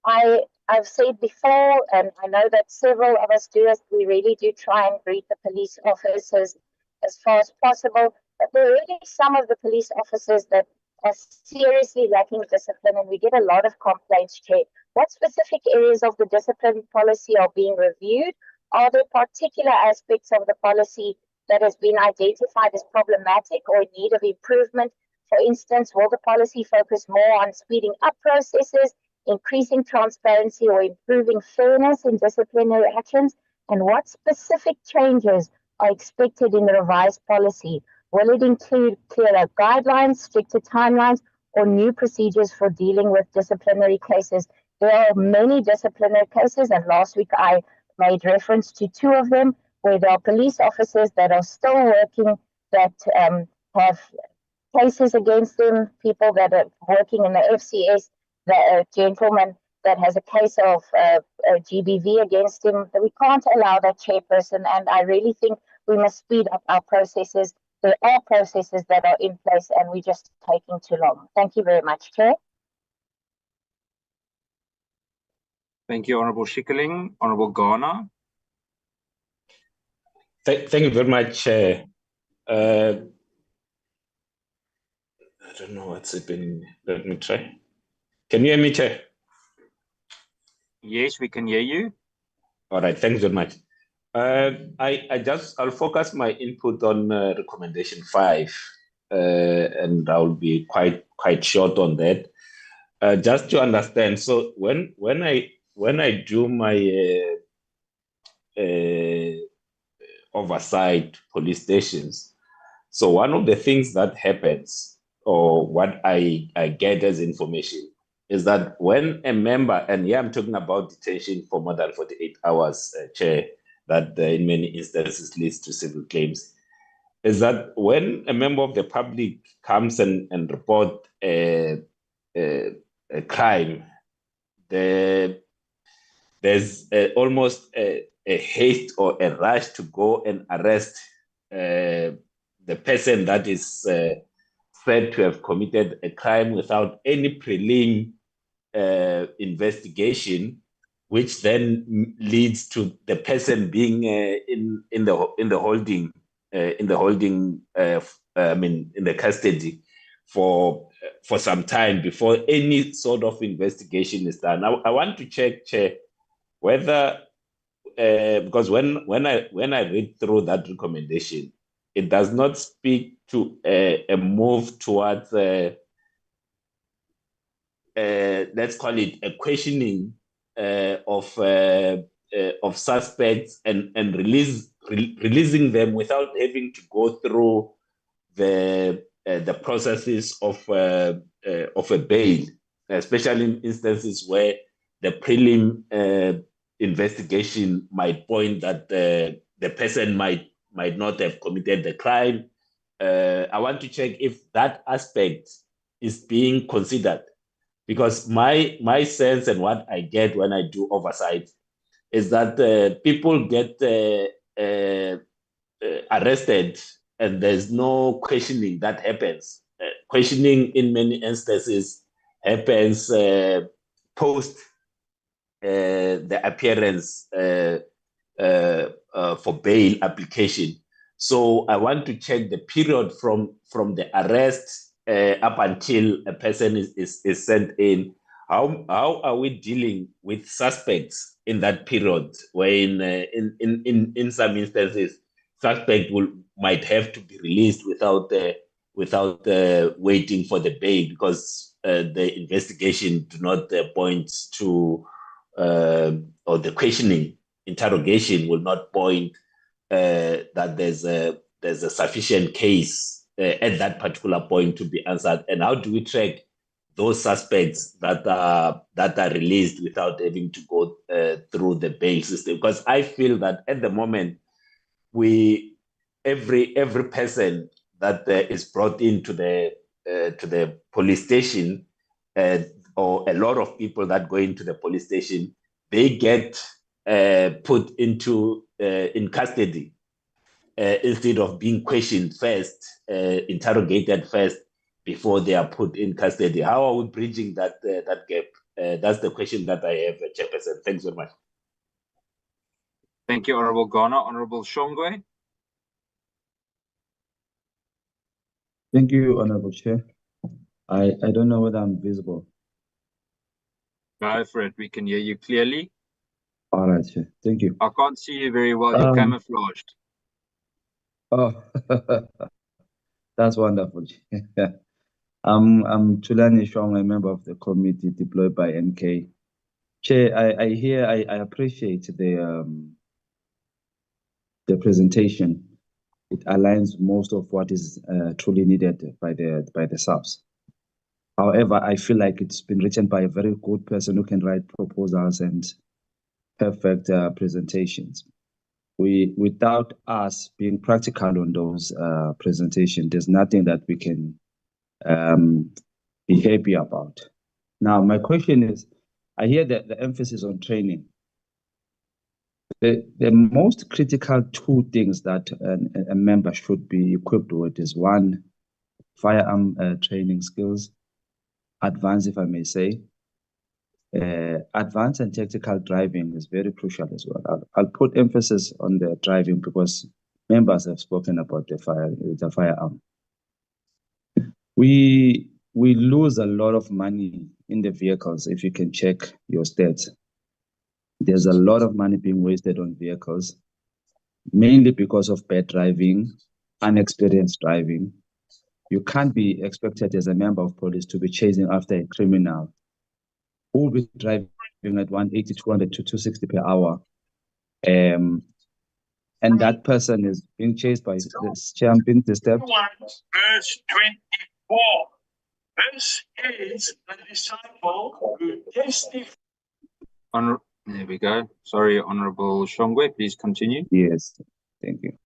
K: I've said before, and I know that several of us do, we really do try and greet the police officers as far as possible, but there are really some of the police officers that are seriously lacking discipline, and we get a lot of complaints, Chair. What specific areas of the discipline policy are being reviewed? Are there particular aspects of the policy that has been identified as problematic or in need of improvement? For instance, will the policy focus more on speeding up processes, increasing transparency, or improving fairness in disciplinary actions? And what specific changes are expected in the revised policy? Will it include clearer guidelines, stricter timelines, or new procedures for dealing with disciplinary cases? There are many disciplinary cases, and last week I made reference to 2 of them, where there are police officers that are still working that have cases against them, people that are working in the FCS, the gentleman that has a case of GBV against him. We can't allow that, chairperson, and I really think we must speed up our processes. There are processes that are in place, and we're just taking too long. Thank you very much, Chair.
B: Thank you, Honourable Schikkeling. Honourable Garner.
L: Thank you very much. I don't know what's it been. Let me try. Can you hear me, Chair?
B: Yes, we can hear you.
L: All right, thanks very much. I'll focus my input on recommendation 5, and I'll be quite short on that. Just to understand, so when I do my oversight police stations, so one of the things that happens, or what I get as information, is that when a member, and here I'm talking about detention for more than 48 hours, Chair, that in many instances leads to civil claims, is that when a member of the public comes and report a crime, there's almost a haste or a rush to go and arrest the person that is said to have committed a crime without any prelim investigation, which then leads to the person being in the custody for some time before any sort of investigation is done. I want to check, Chair, whether because when I read through that recommendation, it does not speak to a move towards let's call it a questioning of suspects and releasing them without having to go through the processes of a bail, especially in instances where the prelim investigation might point that the person might not have committed the crime. I want to check if that aspect is being considered, because my sense and what I get when I do oversight is that people get arrested and there's no questioning that happens. Questioning in many instances happens post the appearance for bail application. So I want to check the period from the arrest up until a person is sent in. How are we dealing with suspects in that period, where in some instances suspect might have to be released without waiting for the bail because the investigation do not point to or the questioning interrogation will not point that there's a sufficient case at that particular point to be answered. And how do we track those suspects that are released without having to go through the bail system? Because I feel that at the moment, every person that is brought into the police station, or a lot of people that go into the police station, they get put into in custody instead of being questioned first, interrogated first before they are put in custody. How are we bridging that gap? That's the question that I have, Chairperson. Thanks very much.
B: Thank you, Honorable Ghana. Honorable Shongwe.
M: Thank you, Honorable Chair. I don't know whether I'm visible.
B: Go for it. We can hear you clearly.
M: All right, Chair. Thank you.
B: I can't see you very well. You're camouflaged.
M: Oh, that's wonderful. I'm Tulani Shong, a member of the committee deployed by NK. Chair, I appreciate the presentation. It aligns most of what is truly needed by the SAPS. However, I feel like it's been written by a very good person who can write proposals and perfect presentations. Without us being practical on those presentations, there's nothing that we can be happy about. Now, my question is, I hear that the emphasis on training. The most critical two things that a member should be equipped with is one, firearm training skills, advanced, if I may say. Advanced and tactical driving is very crucial as well. I'll put emphasis on the driving because members have spoken about the firearm. We lose a lot of money in the vehicles. If you can check your stats, there's a lot of money being wasted on vehicles. mainly because of bad driving, unexperienced driving. You can't be expected as a member of police to be chasing after a criminal who will be driving at 180, 200 to 260 per hour. And that person is being chased by this champion disturbed.
N: Verse 24. This is the disciple who testifies.
B: There we go. Sorry, Honorable Shongwe, please continue.
M: Yes, thank you.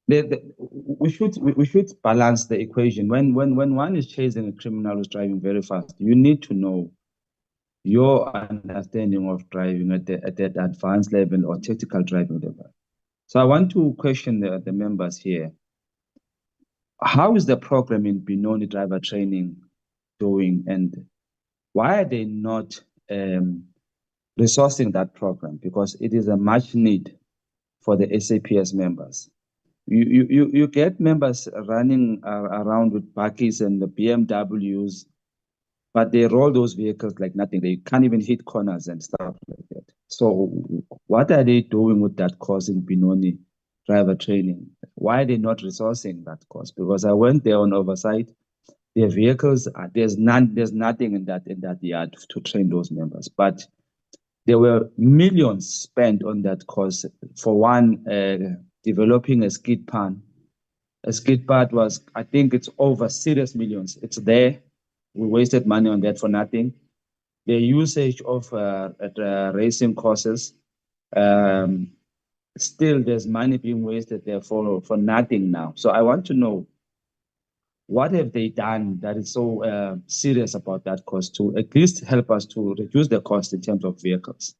M: We should balance the equation. When one is chasing a criminal who's driving very fast, you need to know your understanding of driving at that advanced level or technical driving level. So I want to question the members here. How is the program in Benoni driver training doing, and why are they not resourcing that program? Because it is a much need for the SAPS members. You get members running around with bakkies and the BMWs, but they roll those vehicles like nothing. They can't even hit corners and stuff like that. So what are they doing with that course in Benoni driver training? Why are they not resourcing that course? Because I went there on oversight. Their vehicles, there's nothing in that yard to train those members. But there were millions spent on that course. For one, developing a skid pan. A skid pad was, I think it's over serious millions. It's there. We wasted money on that for nothing. The usage of racing courses, still there's money being wasted there for nothing now. So I want to know, what have they done that is so serious about that cost to at least help us to reduce the cost in terms of vehicles?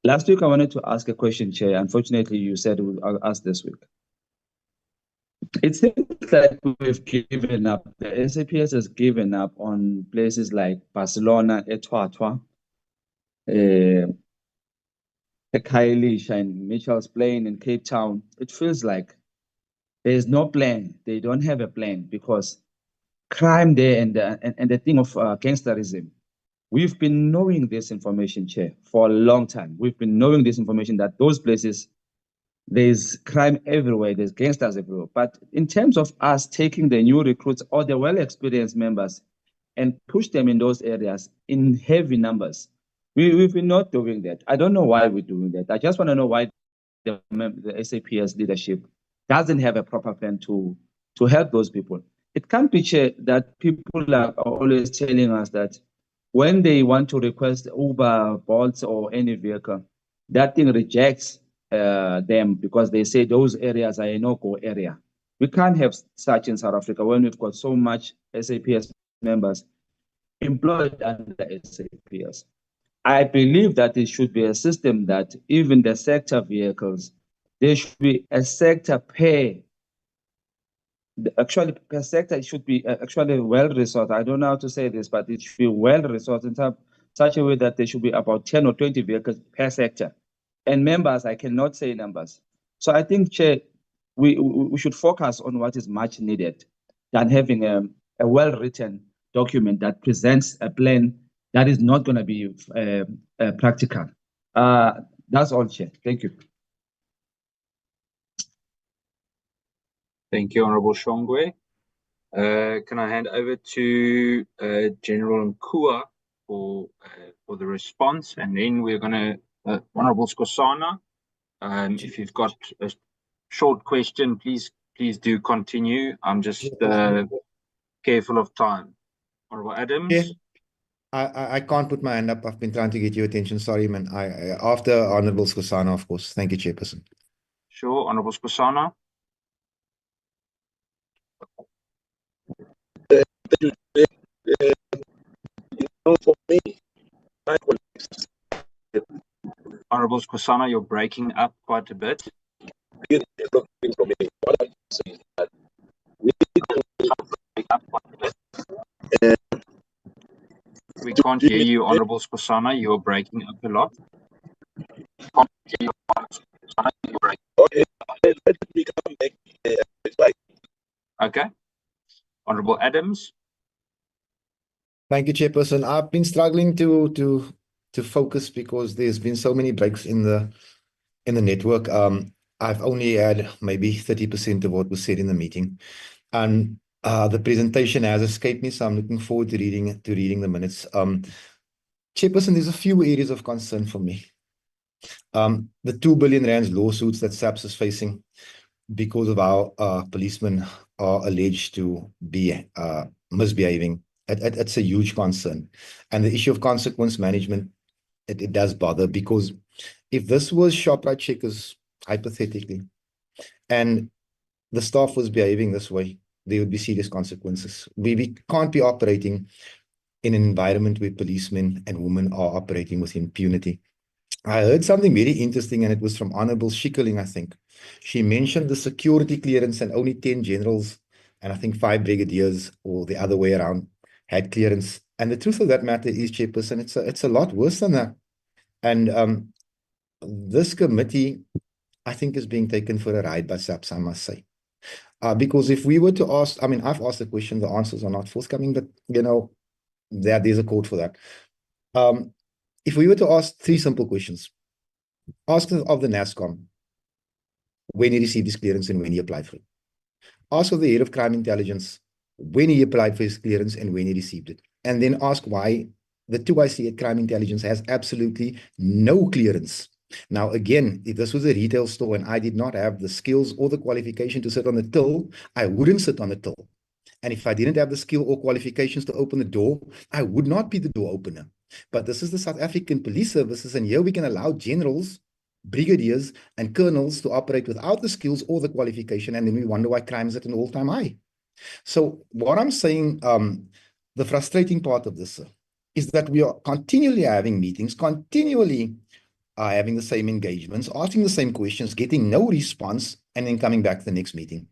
M: Last week, I wanted to ask a question, Chair. Unfortunately, you said we'll ask this week. It seems like we've given up. The SAPS has given up on places like Barcelona, Etwatwa, Khayelitsha and Mitchell's Plain in Cape Town. It feels like there is no plan. They don't have a plan because crime there and the thing of gangsterism. We've been knowing this information, Chair, for a long time. We've been knowing this information that those places, there's crime everywhere, there's gangsters everywhere. But in terms of us taking the new recruits or the well-experienced members and push them in those areas in heavy numbers, we've been not doing that. I don't know why we're doing that. I just want to know why the SAPS leadership doesn't have a proper plan to help those people. It can't be, Chair, that people are always telling us that when they want to request Uber, Bolt, or any vehicle, that thing rejects them because they say those areas are a no-go area. We can't have such in South Africa when we've got so much SAPS members employed under SAPS. I believe that it should be a system that even the sector vehicles, there should be a sector pay. Actually, per sector, it should be actually well-resourced. I don't know how to say this, but it should be well-resourced in such a way that there should be about 10 or 20 vehicles per sector. And members, I cannot say numbers. So I think, Chair, we should focus on what is much needed than having a well-written document that presents a plan that is not going to be practical. That's all, Chair. Thank you.
B: Thank you, Honorable Shongwe. Can I hand over to General Nkua for the response, and then we're going to Honorable Skosana. If you've got a short question, please do continue. I'm just careful of time. Honorable Adams.
O: Yeah. I can't put my hand up. I've been trying to get your attention. Sorry, man. After Honorable Skosana, of course. Thank you, Chairperson.
B: Sure, Honorable Skosana.
N: For me,
B: Honorable Skosana, you're breaking up quite a bit. We can't hear you, Honorable Skosana. You're breaking up a lot. Okay. Honorable Adams.
O: Thank you, Chairperson. I've been struggling to focus because there's been so many breaks in the in the network. I've only had maybe 30% of what was said in the meeting, and the presentation has escaped me, so I'm looking forward to reading the minutes. Chairperson, there's a few areas of concern for me. The 2 billion rands lawsuits that SAPS is facing because of how policemen are alleged to be misbehaving. It's a huge concern. And the issue of consequence management, it does bother, because if this was Shoprite checkers, hypothetically, and the staff was behaving this way, there would be serious consequences. We can't be operating in an environment where policemen and women are operating with impunity. I heard something very interesting, and it was from Honorable Schikkeling, I think. She mentioned the security clearance and only 10 generals and I think 5 brigadiers, or the other way around, had clearance. And the truth of that matter is, Chairperson, it's a lot worse than that. And this committee, I think, is being taken for a ride by SAPS, I must say. Because if we were to ask, I mean, I've asked the question, the answers are not forthcoming, but, you know, there's a code for that. If we were to ask 3 simple questions, ask of the NASCOM when he received his clearance and when he applied for it. Ask of the head of crime intelligence when he applied for his clearance and when he received it. And then ask why the 2IC at crime intelligence has absolutely no clearance. Now, again, if this was a retail store and I did not have the skills or the qualification to sit on the till, I wouldn't sit on the till. And if I didn't have the skill or qualifications to open the door, I would not be the door opener. But this is the South African Police Services, and here we can allow generals, brigadiers, and colonels to operate without the skills or the qualification, and then we wonder why crime is at an all-time high. So what I'm saying, the frustrating part of this is that we are continually having meetings, continually having the same engagements, asking the same questions, getting no response, and then coming back to the next meeting.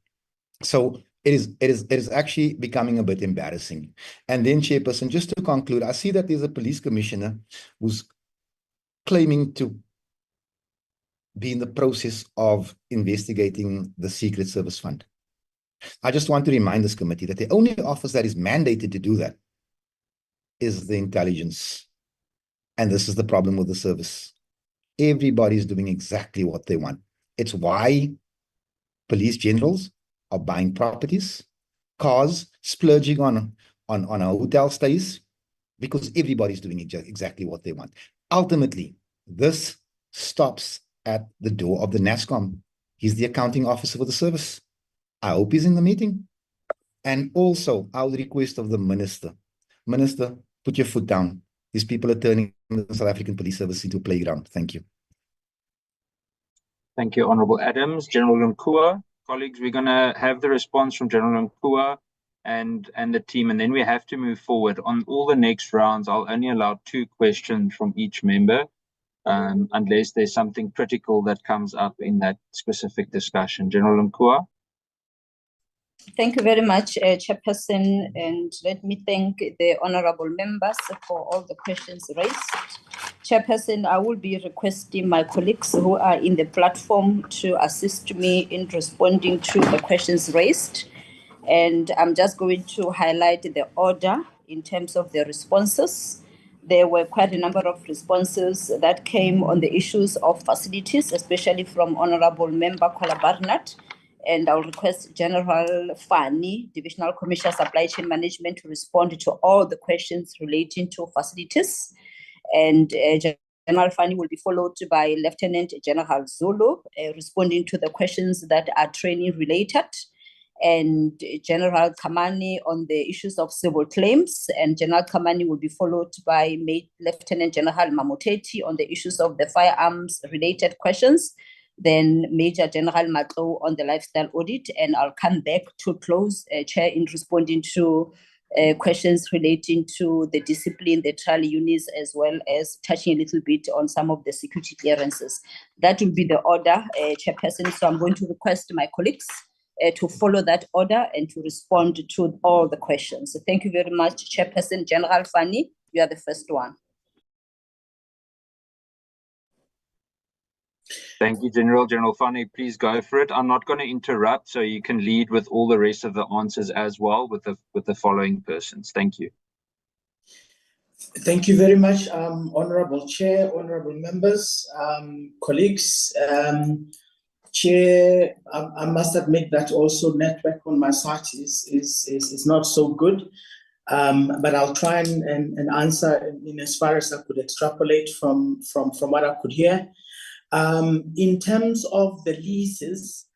O: So it is actually becoming a bit embarrassing. And then, Chairperson, just to conclude, I see that there's a police commissioner who's claiming to be in the process of investigating the Secret Service Fund. I just want to remind this committee that the only office that is mandated to do that is the intelligence. And this is the problem with the service. Everybody's doing exactly what they want. It's why police generals are buying properties, cars, splurging on hotel stays, because everybody's doing exactly what they want. Ultimately, this stops at the door of the NASCOM. He's the accounting officer for the service. I hope he's in the meeting. And also, I'll request of the minister, put your foot down. These people are turning the South African Police Service into a playground. Thank you.
B: Thank you, Honorable Adams. General Nkua. Colleagues, we're going to have the response from General Nkua and the team, and then we have to move forward. On all the next rounds, I'll only allow 2 questions from each member, unless there's something critical that comes up in that specific discussion. General Nkua.
C: Thank you very much, Chairperson, and let me thank the honorable members for all the questions raised. Chairperson, I will be requesting my colleagues who are in the platform to assist me in responding to the questions raised. And I'm just going to highlight the order in terms of the responses. There were quite a number of responses that came on the issues of facilities, especially from Honorable Member Kola Barnett. And I'll request General Fani, Divisional Commissioner Supply Chain Management, to respond to all the questions relating to facilities. And General Fani will be followed by Lieutenant General Zulu, responding to the questions that are training related, and General Kamani on the issues of civil claims. And General Kamani will be followed by Lieutenant General Mamoteti on the issues of the firearms related questions. Then Major General Matlo on the lifestyle audit, and I'll come back to close, Chair, in responding to questions relating to the discipline, the trial units, as well as touching a little bit on some of the security clearances. That will be the order, Chairperson. So I'm going to request my colleagues to follow that order and to respond to all the questions. So thank you very much, Chairperson. General Fani, you are the first one.
B: Thank you, General. General Fani, please go for it. I'm not going to interrupt, so you can lead with all the rest of the answers as well with the following persons. Thank you.
P: Thank you very much, Honorable Chair, honorable members, colleagues. Chair, I must admit that also network on my side is not so good, but I'll try and answer in as far as I could extrapolate from what I could hear. In terms of the leases,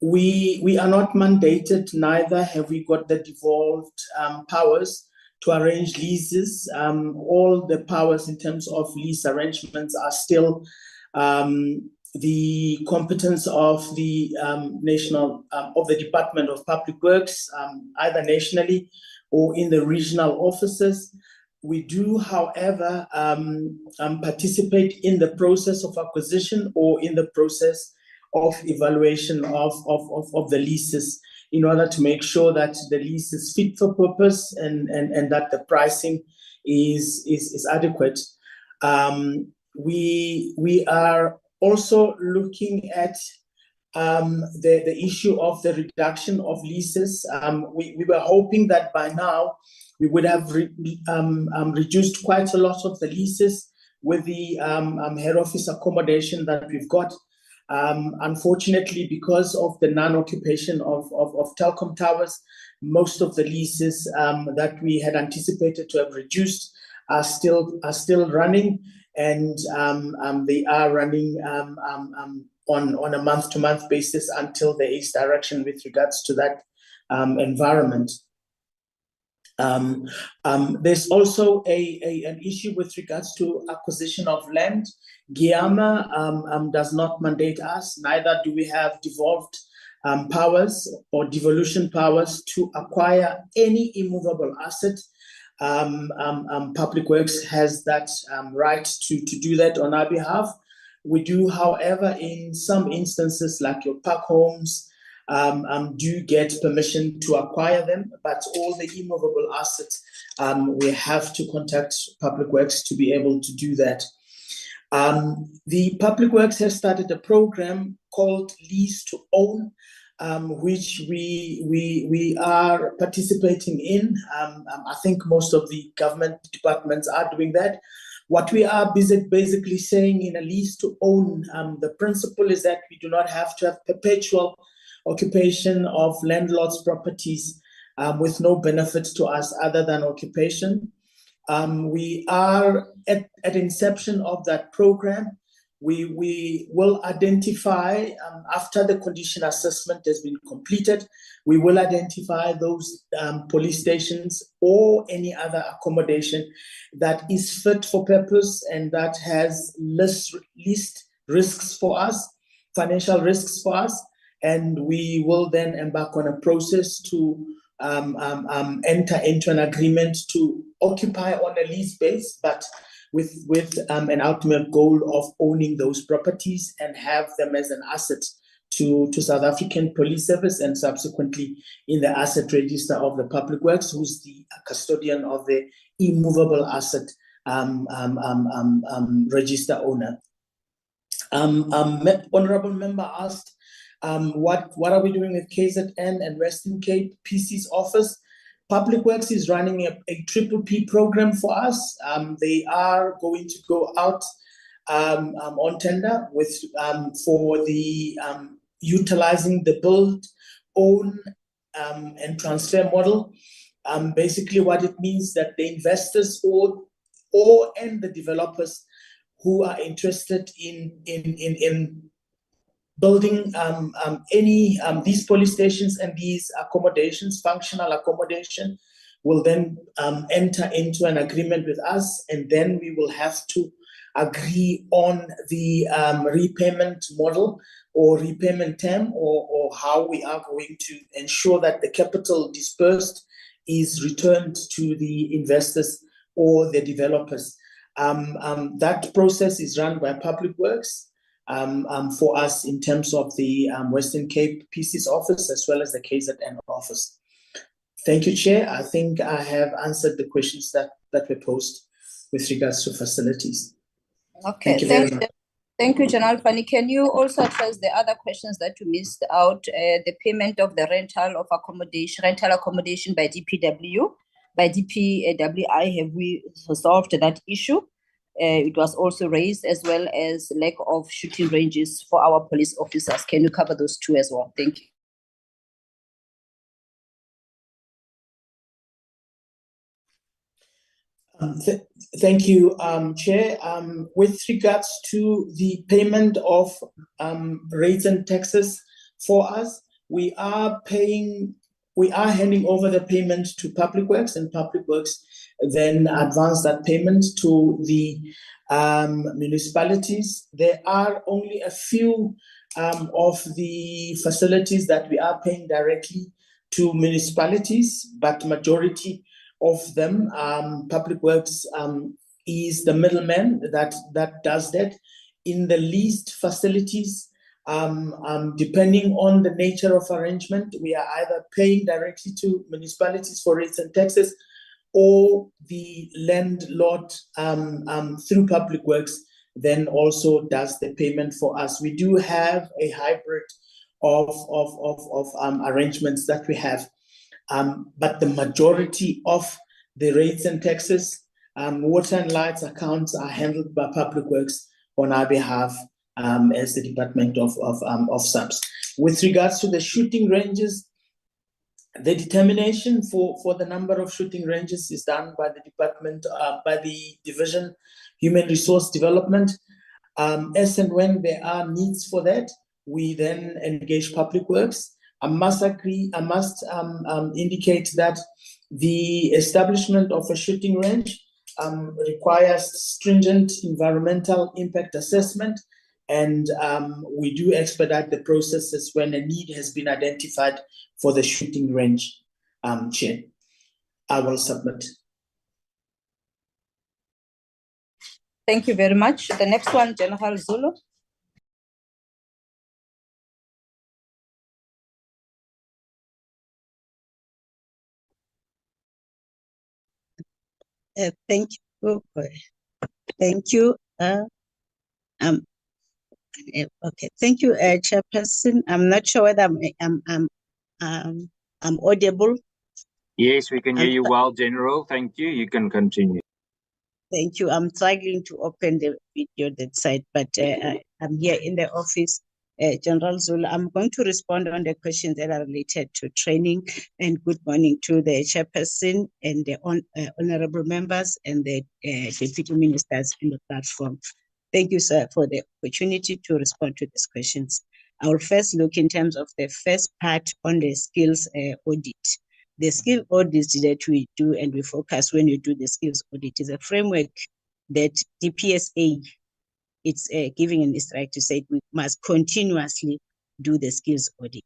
P: we are not mandated, neither have we got the devolved powers to arrange leases. All the powers in terms of lease arrangements are still the competence of the of the Department of Public Works, either nationally or in the regional offices. We do, however, participate in the process of acquisition or in the process of evaluation of the leases in order to make sure that the lease is fit for purpose and that the pricing is adequate. We are also looking at the issue of the reduction of leases. We were hoping that by now we would have reduced quite a lot of the leases with the head office accommodation that we've got. Unfortunately, because of the non-occupation of telecom towers, most of the leases that we had anticipated to have reduced are still running, and they are running on a month-to-month basis until there is direction with regards to that environment. There's also an issue with regards to acquisition of land. Guyama does not mandate us, neither do we have devolved powers or devolution powers to acquire any immovable asset. Public Works has that right to do that on our behalf. We do, however, in some instances, like your park homes, do get permission to acquire them, but all the immovable assets, we have to contact Public Works to be able to do that. The Public Works has started a program called Lease to Own, which we are participating in. I think most of the government departments are doing that. What we are basically saying in a lease to own, the principle is that we do not have to have perpetual occupation of landlords' properties with no benefits to us other than occupation. We are at inception of that program. We will identify, after the condition assessment has been completed, we will identify those police stations or any other accommodation that is fit for purpose and that has least risks for us, financial risks for us, and we will then embark on a process to enter into an agreement to occupy on a lease base, but with an ultimate goal of owning those properties and have them as an asset to South African Police Service and subsequently in the asset register of the Public Works, who's the custodian of the immovable asset register owner. Honorable member asked, what are we doing with KZN and Western Cape PC's office? Public Works is running a PPP program for us. They are going to go out on tender with for the utilizing the build, own, and transfer model. Basically, what it means that the investors and the developers who are interested in building any these police stations and these accommodations, functional accommodation, will then enter into an agreement with us, and then we will have to agree on the repayment model or repayment term, or how we are going to ensure that the capital dispersed is returned to the investors or the developers. That process is run by Public Works. For us in terms of the Western Cape PC's office as well as the KZN office. Thank you, Chair. I think I have answered the questions that were posed with regards to facilities.
C: Okay, thank you, General Fanny. Can you also address the other questions that you missed out? The payment of the rental accommodation by DPW, by DPWI, have we solved that issue? It was also raised, as well as lack of shooting ranges for our police officers. Can you cover those two as well? Thank you.
P: Thank you, Chair. With regards to the payment of rates and taxes for us, we are handing over the payment to Public Works, and Public Works then advance that payment to the municipalities. There are only a few of the facilities that we are paying directly to municipalities, but majority of them, Public Works is the middleman that does that. In the leased facilities, depending on the nature of arrangement, we are either paying directly to municipalities for rates and taxes, or the landlord through Public Works then also does the payment for us. We do have a hybrid of arrangements that we have. But the majority of the rates and taxes, water and lights accounts are handled by Public Works on our behalf as the Department of SAPS. With regards to the shooting ranges, the determination for the number of shooting ranges is done by the department, by the Division Human Resource Development. As and when there are needs for that, we then engage Public Works. I must indicate that the establishment of a shooting range requires stringent environmental impact assessment, and we do expedite the processes when a need has been identified for the shooting range. Chair, I will submit.
C: Thank you very much. The next one, General Zulu.
Q: Thank you. Thank you. Okay. Thank you, Chairperson. I'm not sure whether I'm audible.
B: Yes, we can hear you well, General. Thank you. You can continue.
Q: Thank you. I'm struggling to open the video that side, but I'm here in the office. General Zulu, I'm going to respond on the questions that are related to training, and good morning to the Chairperson and the honorable members and the Deputy Ministers in the platform. Thank you, sir, for the opportunity to respond to these questions. I will first look in terms of the first part on the skills audit. The skill audit that we do and we focus when we do the skills audit is a framework that DPSA, it's giving an instruct to say we must continuously do the skills audit.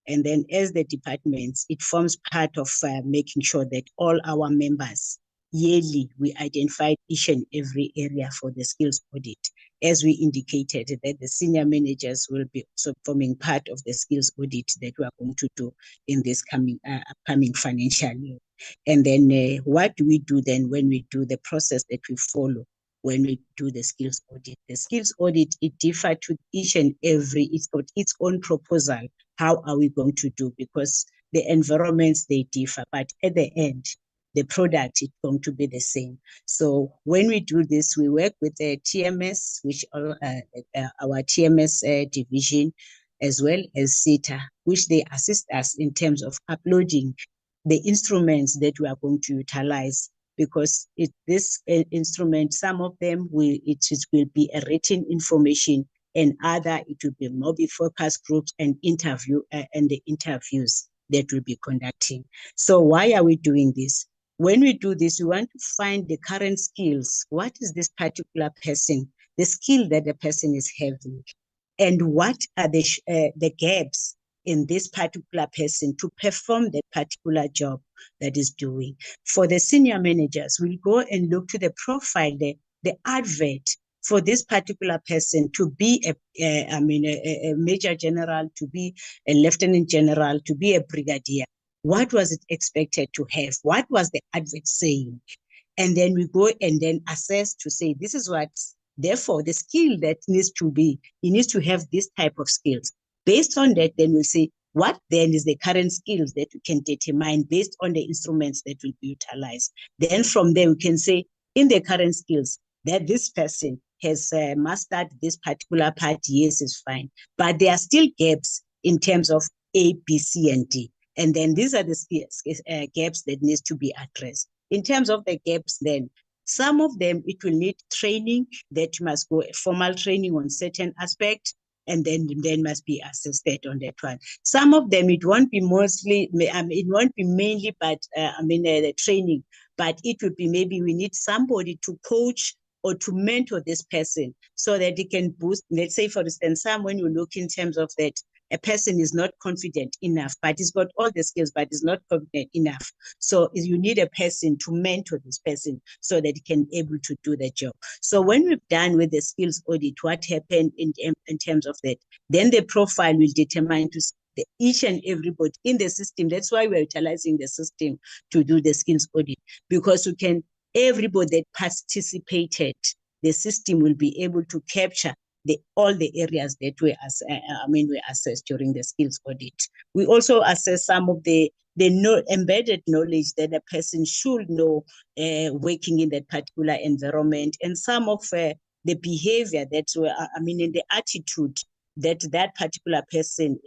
Q: And then as the departments, it forms part of making sure that all our members, yearly, we identify each and every area for the skills audit. As we indicated, that the senior managers will be also forming part of the skills audit that we are going to do in this upcoming financial year. And then what do we do then when we do the process that we follow when we do the skills audit? The skills audit, it differs to each and every, it's got its own proposal. How are we going to do? Because the environments, they differ, but at the end, the product is going to be the same. So when we do this, we work with the TMS, which are our TMS division, as well as CETA, which they assist us in terms of uploading the instruments that we are going to utilize. Because this instrument, some of them will be a written information, and other it will be more focus groups and interview and the interviews that we'll be conducting. So why are we doing this? When we do this, we want to find the current skills. What is this particular person, the skill that the person is having, and what are the gaps in this particular person to perform the particular job that is doing. For the senior managers, we'll go and look to the profile, the advert for this particular person to be a major general, to be a lieutenant general, to be a brigadier. What was it expected to have? What was the advert saying? And then we go and then assess to say, this is what, therefore, the skill that needs to be, he needs to have this type of skills. Based on that, then we'll say, What then is the current skills that we can determine based on the instruments that will be utilized? Then from there, we can say in the current skills that this person has mastered this particular part, yes, is fine. But there are still gaps in terms of A, B, C, and D. And then these are the gaps that needs to be addressed. In terms of the gaps then, some of them, it will need training that you must go formal training on certain aspects, and then must be assisted on that one. Some of them, it won't be mostly, it won't be mainly, but the training, but it would be maybe we need somebody to coach or to mentor this person so that it can boost. Let's say, for instance, when you look in terms of that, a person is not confident enough, but he's got all the skills, but is not confident enough. So you need a person to mentor this person so that he can be able to do the job. So when we've done with the skills audit, what happened in terms of that, then the profile will determine to each and everybody in the system. That's why we're utilizing the system to do the skills audit, because you can, everybody that participated, the system will be able to capture all the areas that we assessed during the skills audit. We also assess some of the embedded knowledge that a person should know working in that particular environment, and some of the behavior that in the attitude that particular person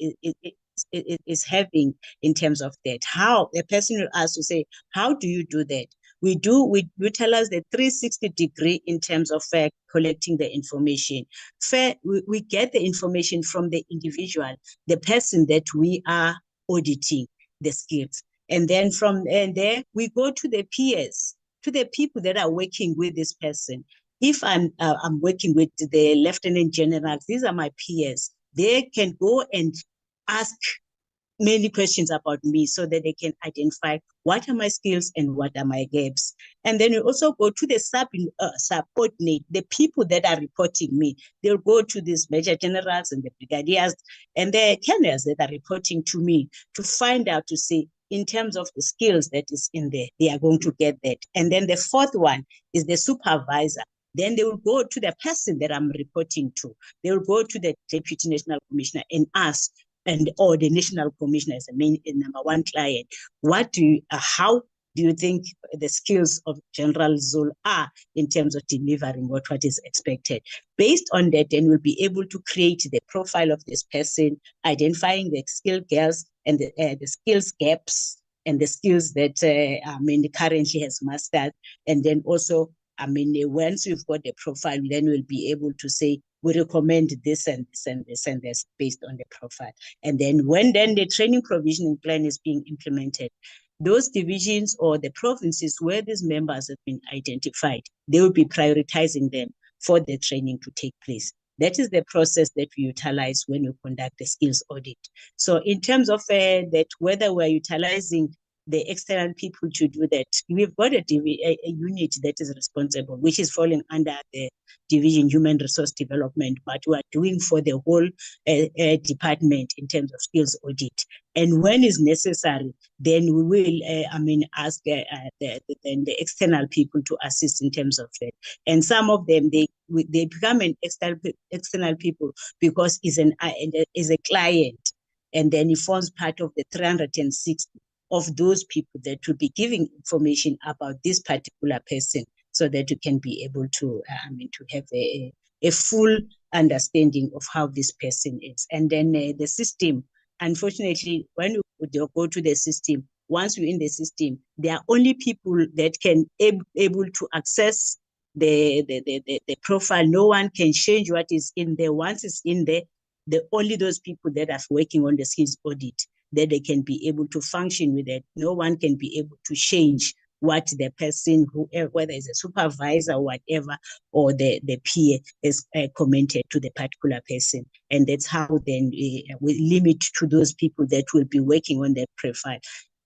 Q: is having in terms of that. How the person will ask to say, how do you do that? We utilize the 360-degree in terms of collecting the information. We get the information from the individual, the person that we are auditing the skills. And then from there, we go to the peers, to the people that are working with this person. If I'm working with the lieutenant generals, these are my peers. They can go and ask many questions about me so that they can identify what are my skills and what are my gaps. And then we also go to the subordinate, the people that are reporting me. They'll go to these major generals and the brigadiers and the colonels that are reporting to me to find out, to see in terms of the skills that is in there, they are going to get that. And then the fourth one is the supervisor. Then they will go to the person that I'm reporting to. They will go to the Deputy National Commissioner and ask, or the National Commissioner as the main number one client, how do you think the skills of General Zul are in terms of delivering what is expected? Based on that, then we'll be able to create the profile of this person, identifying the skill gaps and the skills gaps and the skills that currently has mastered. And then also, once we've got the profile, then we'll be able to say, we recommend this and this and this and this based on the profile. And then when the training provisioning plan is being implemented, those divisions or the provinces where these members have been identified, they will be prioritizing them for the training to take place. That is the process that we utilize when we conduct the skills audit. So in terms of that, whether we're utilizing the external people to do that, we've got a unit that is responsible, which is falling under the division human resource development, but we are doing for the whole department in terms of skills audit. And when is necessary, then we will ask the external people to assist in terms of that. And some of them, they become an external people because is a client, and then it forms part of the 360 of those people that will be giving information about this particular person, so that you can be able to to have a full understanding of how this person is. And then the system, unfortunately, when you go to the system, once you're in the system, there are only people that can able to access the profile. No one can change what is in there. Once it's in there, only those people that are working on the skills audit, that they can be able to function with it. No one can be able to change what the person, whether it's a supervisor or whatever, or the peer is commented to the particular person. And that's how then we limit to those people that will be working on their profile.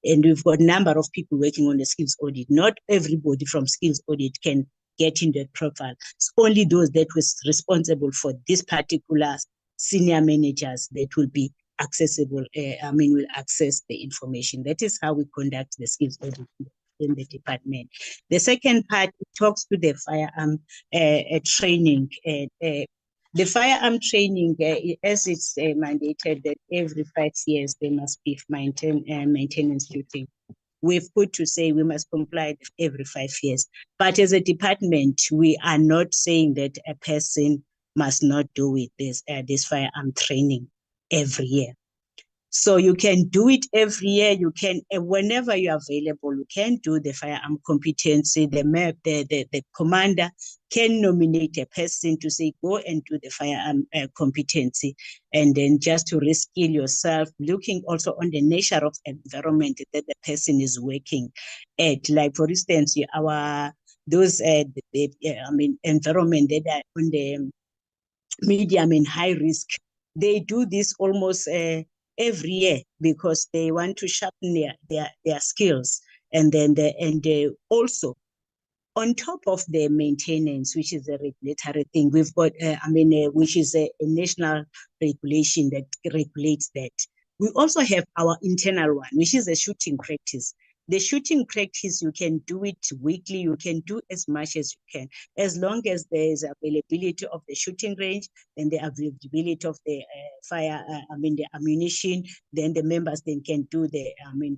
Q: And we've got a number of people working on the skills audit. Not everybody from skills audit can get in that profile. It's only those that was responsible for this particular senior managers that will be accessible, will access the information. That is how we conduct the skills audit in the department. The second part, it talks to the firearm training. The firearm training, as it's mandated that every 5 years there must be maintenance shooting. We've put to say we must comply every 5 years. But as a department, we are not saying that a person must not do it, this firearm training every year. So you can do it every year. You can, whenever you're available, you can do the firearm competency. The commander can nominate a person to say, go and do the firearm competency. And then just to reskill yourself, looking also on the nature of environment that the person is working at. Like, for instance, environment that are on the medium and high risk, they do this almost every year because they want to sharpen their skills. And then they also, on top of the maintenance, which is a regulatory thing, we've got, which is a national regulation that regulates that. We also have our internal one, which is a shooting practice. The shooting practice, you can do it weekly, you can do as much as you can, as long as there is availability of the shooting range and the availability of the the ammunition, then the members then can do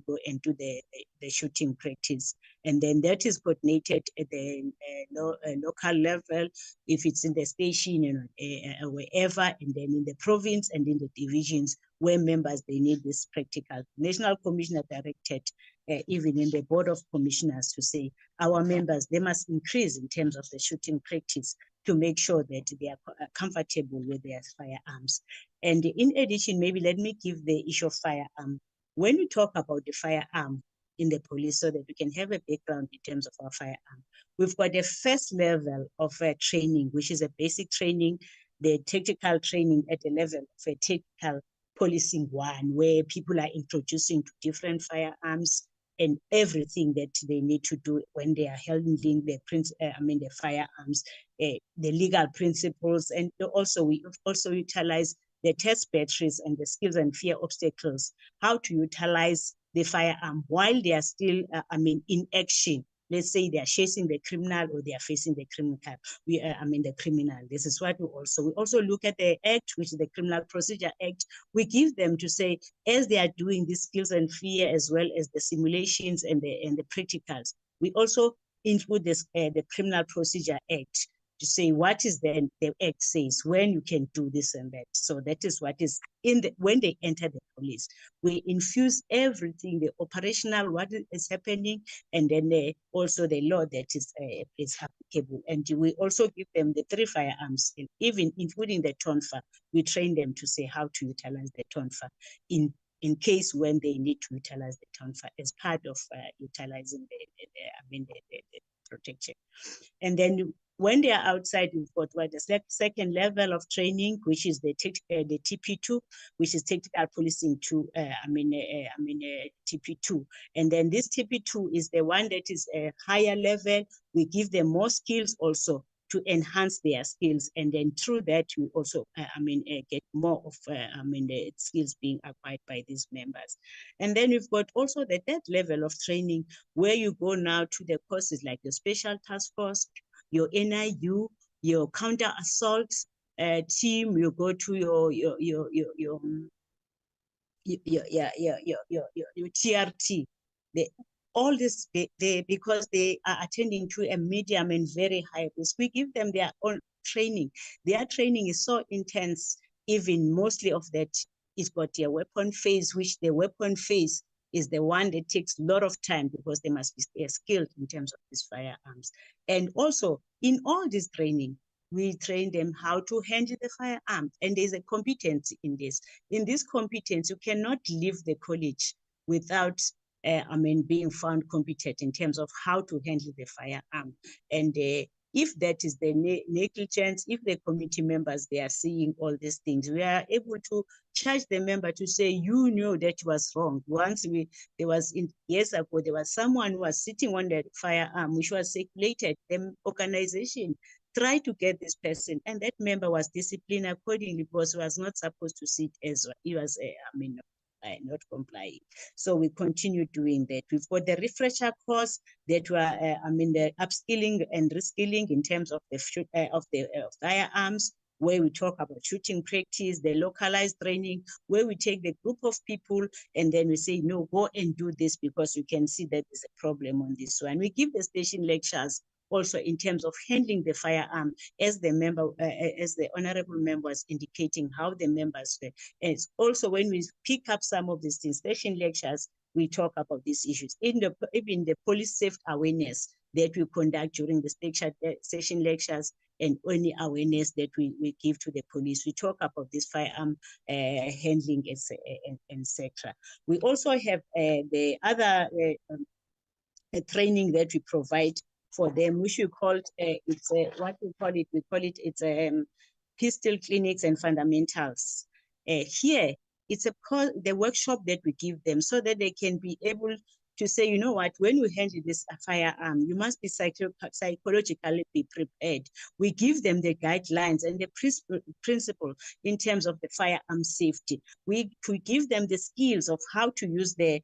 Q: go and do the shooting practice. And then that is coordinated at the local level, if it's in the station, wherever, and then in the province and in the divisions where members, they need this practical. National Commissioner directed even in the Board of Commissioners to say our members, they must increase in terms of the shooting practice to make sure that they are comfortable with their firearms. And in addition, maybe let me give the issue of firearm. When we talk about the firearm in the police, so that we can have a background in terms of our firearm, we've got the first level of training, which is a basic training, the tactical training at the level of a tactical policing one, where people are introducing to different firearms and everything that they need to do when they are handling the firearms, the legal principles, and also we also utilize the test batteries and the skills and fear obstacles, how to utilize the firearm while they are still, in action. Let's say they are chasing the criminal or they are facing the criminal. The criminal. This is what we also look at the act, which is the Criminal Procedure Act. We give them to say, as they are doing these skills and fear, as well as the simulations and the practicals, we also include this the Criminal Procedure Act to say what is the act says when you can do this and that. So that is what is when they enter the police. We infuse everything, the operational, what is happening, and then also the law that is applicable. And we also give them the 3 firearms, and even including the tonfa. We train them to say how to utilize the tonfa in case when they need to utilize the tonfa as part of utilizing the protection. And then when they are outside, we've got the second level of training, which is the TP2, which is Tactical Policing 2, TP2. And then this TP2 is the one that is a higher level. We give them more skills also to enhance their skills. And then through that, we also, get more of, the skills being acquired by these members. And then we've got also the third level of training, where you go now to the courses like the Special Task Force, your NIU, your counter assault team, you go to your TRT. All this, because they are attending to a medium and very high risk, we give them their own training. Their training is so intense, even mostly of that it's got their weapon phase, which the weapon phase is the one that takes a lot of time because they must be skilled in terms of these firearms. And also in all this training, we train them how to handle the firearm. And there's a competency in this. In this competence, you cannot leave the college without being found competent in terms of how to handle the firearm. And if that is the negligence, if the committee members, they are seeing all these things, we are able to charge the member to say, you knew that was wrong. Once years ago, there was someone who was sitting on the firearm, which was circulated. The organization tried to get this person, and that member was disciplined accordingly because he was not supposed to sit as well. He was, not complying. So we continue doing that. We've got the refresher course that were, the upskilling and reskilling in terms of the firearms. where we talk about shooting practice, the localized training, where we take the group of people and then we say, no, go and do this because you can see that there's a problem on this one. We give the station lectures also in terms of handling the firearm, as the honorable member was indicating how the members were. And also when we pick up some of these station lectures, we talk about these issues. Even the police safety awareness that we conduct during the station lectures and any awareness that we give to the police, we talk about this firearm handling, etc. We also have the other training that we provide for them, which we call it's pistol clinics and fundamentals. Here, it's the workshop that we give them so that they can be able to say, you know what, when you handle this firearm, you must be psychologically be prepared. We give them the guidelines and the principle in terms of the firearm safety. We give them the skills of how to use the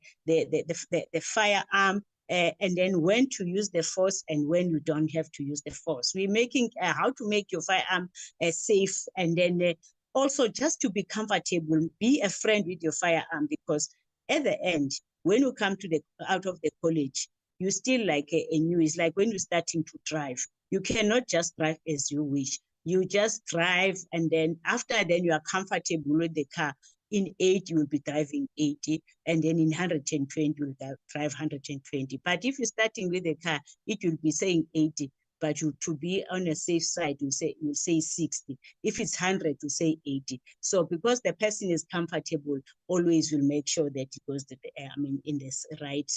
Q: firearm, and then when to use the force and when you don't have to use the force. We're making how to make your firearm safe, and then also just to be comfortable, be a friend with your firearm, because at the end, when you come to out of the college, you still like a new. It's like when you're starting to drive, you cannot just drive as you wish. You just drive, and then after then you are comfortable with the car. In 80, you will be driving 80, and then in 120, you will drive 120. But if you're starting with a car, it will be saying 80. But to be on a safe side, you say 60. If it's 100, you say 80. So because the person is comfortable, always will make sure that it goes to in this right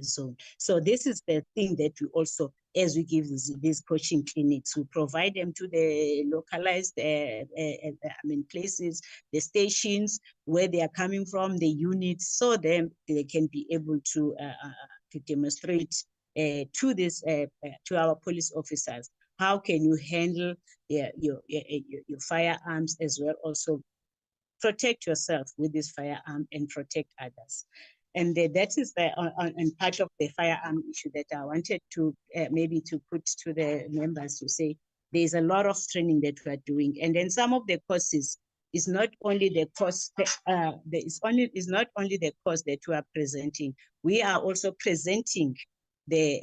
Q: zone. So this is the thing that we also, as we give these coaching clinics, we provide them to the localized places, the stations where they are coming from, the units, so they can be able to demonstrate to our police officers, how can you handle your firearms, as well also protect yourself with this firearm and protect others. And that is on part of the firearm issue that I wanted to maybe to put to the members to say there's a lot of training that we are doing, and then some of the courses is not only the course is not only the course that we are presenting. We are also presenting the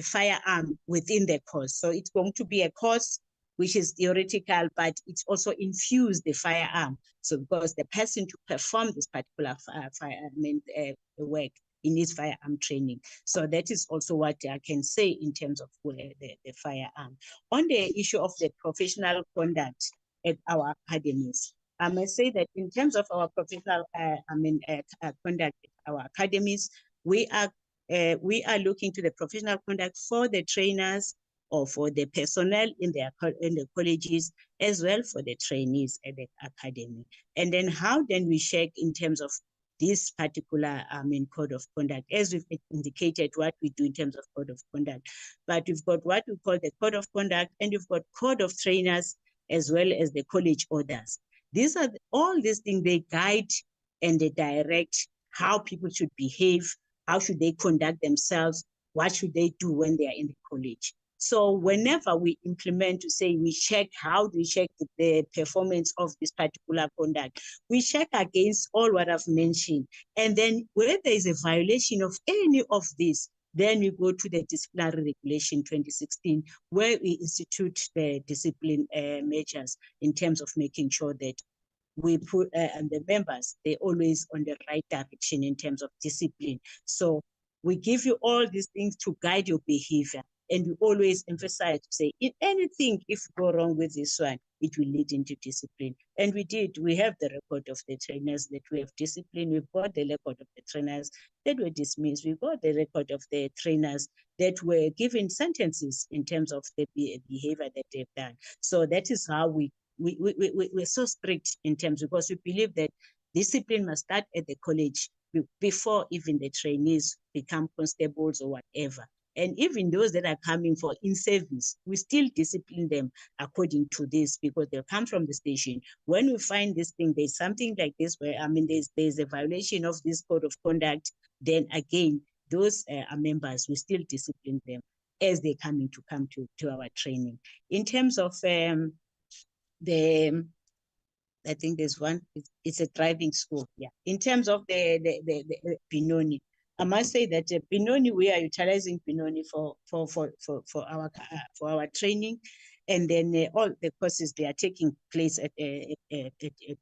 Q: firearm within the course. So it's going to be a course which is theoretical, but it's also infused the firearm. So because the person to perform this particular work in his firearm training. So that is also what I can say in terms of the firearm. On the issue of the professional conduct at our academies, I must say that in terms of our professional conduct at our academies, we are looking to the professional conduct for the trainers or for the personnel in the colleges, as well for the trainees at the academy. And then how then we check in terms of this particular code of conduct, as we've indicated what we do in terms of code of conduct. But we've got what we call the code of conduct, and we've got code of trainers, as well as the college orders. These are all these things, they guide and they direct how people should behave, how should they conduct themselves, what should they do when they are in the college. So whenever we implement to say we check, how do we check the performance of this particular conduct? We check against all what I've mentioned. And then where there is a violation of any of this, then we go to the disciplinary regulation 2016, where we institute the discipline measures in terms of making sure that we put and the members, they're always on the right direction in terms of discipline. So we give you all these things to guide your behavior. And we always emphasize to say, if anything, if you go wrong with this one, it will lead into discipline. And we did. We have the record of the trainers that we have disciplined. We've got the record of the trainers that were dismissed. We've got the record of the trainers that were given sentences in terms of the behavior that they've done. So that is how we're so strict in terms, because we believe that discipline must start at the college before even the trainees become constables or whatever. And even those that are coming for in-service, we still discipline them according to this, because they'll come from the station. When we find this thing, there's something like this where, there's a violation of this code of conduct, then again, those members, we still discipline them. as they come to our training. In terms of I think there's one, it's a driving school. Yeah. In terms of the Benoni, I must say that Benoni, we are utilizing Benoni for our training, and then all the courses they are taking place at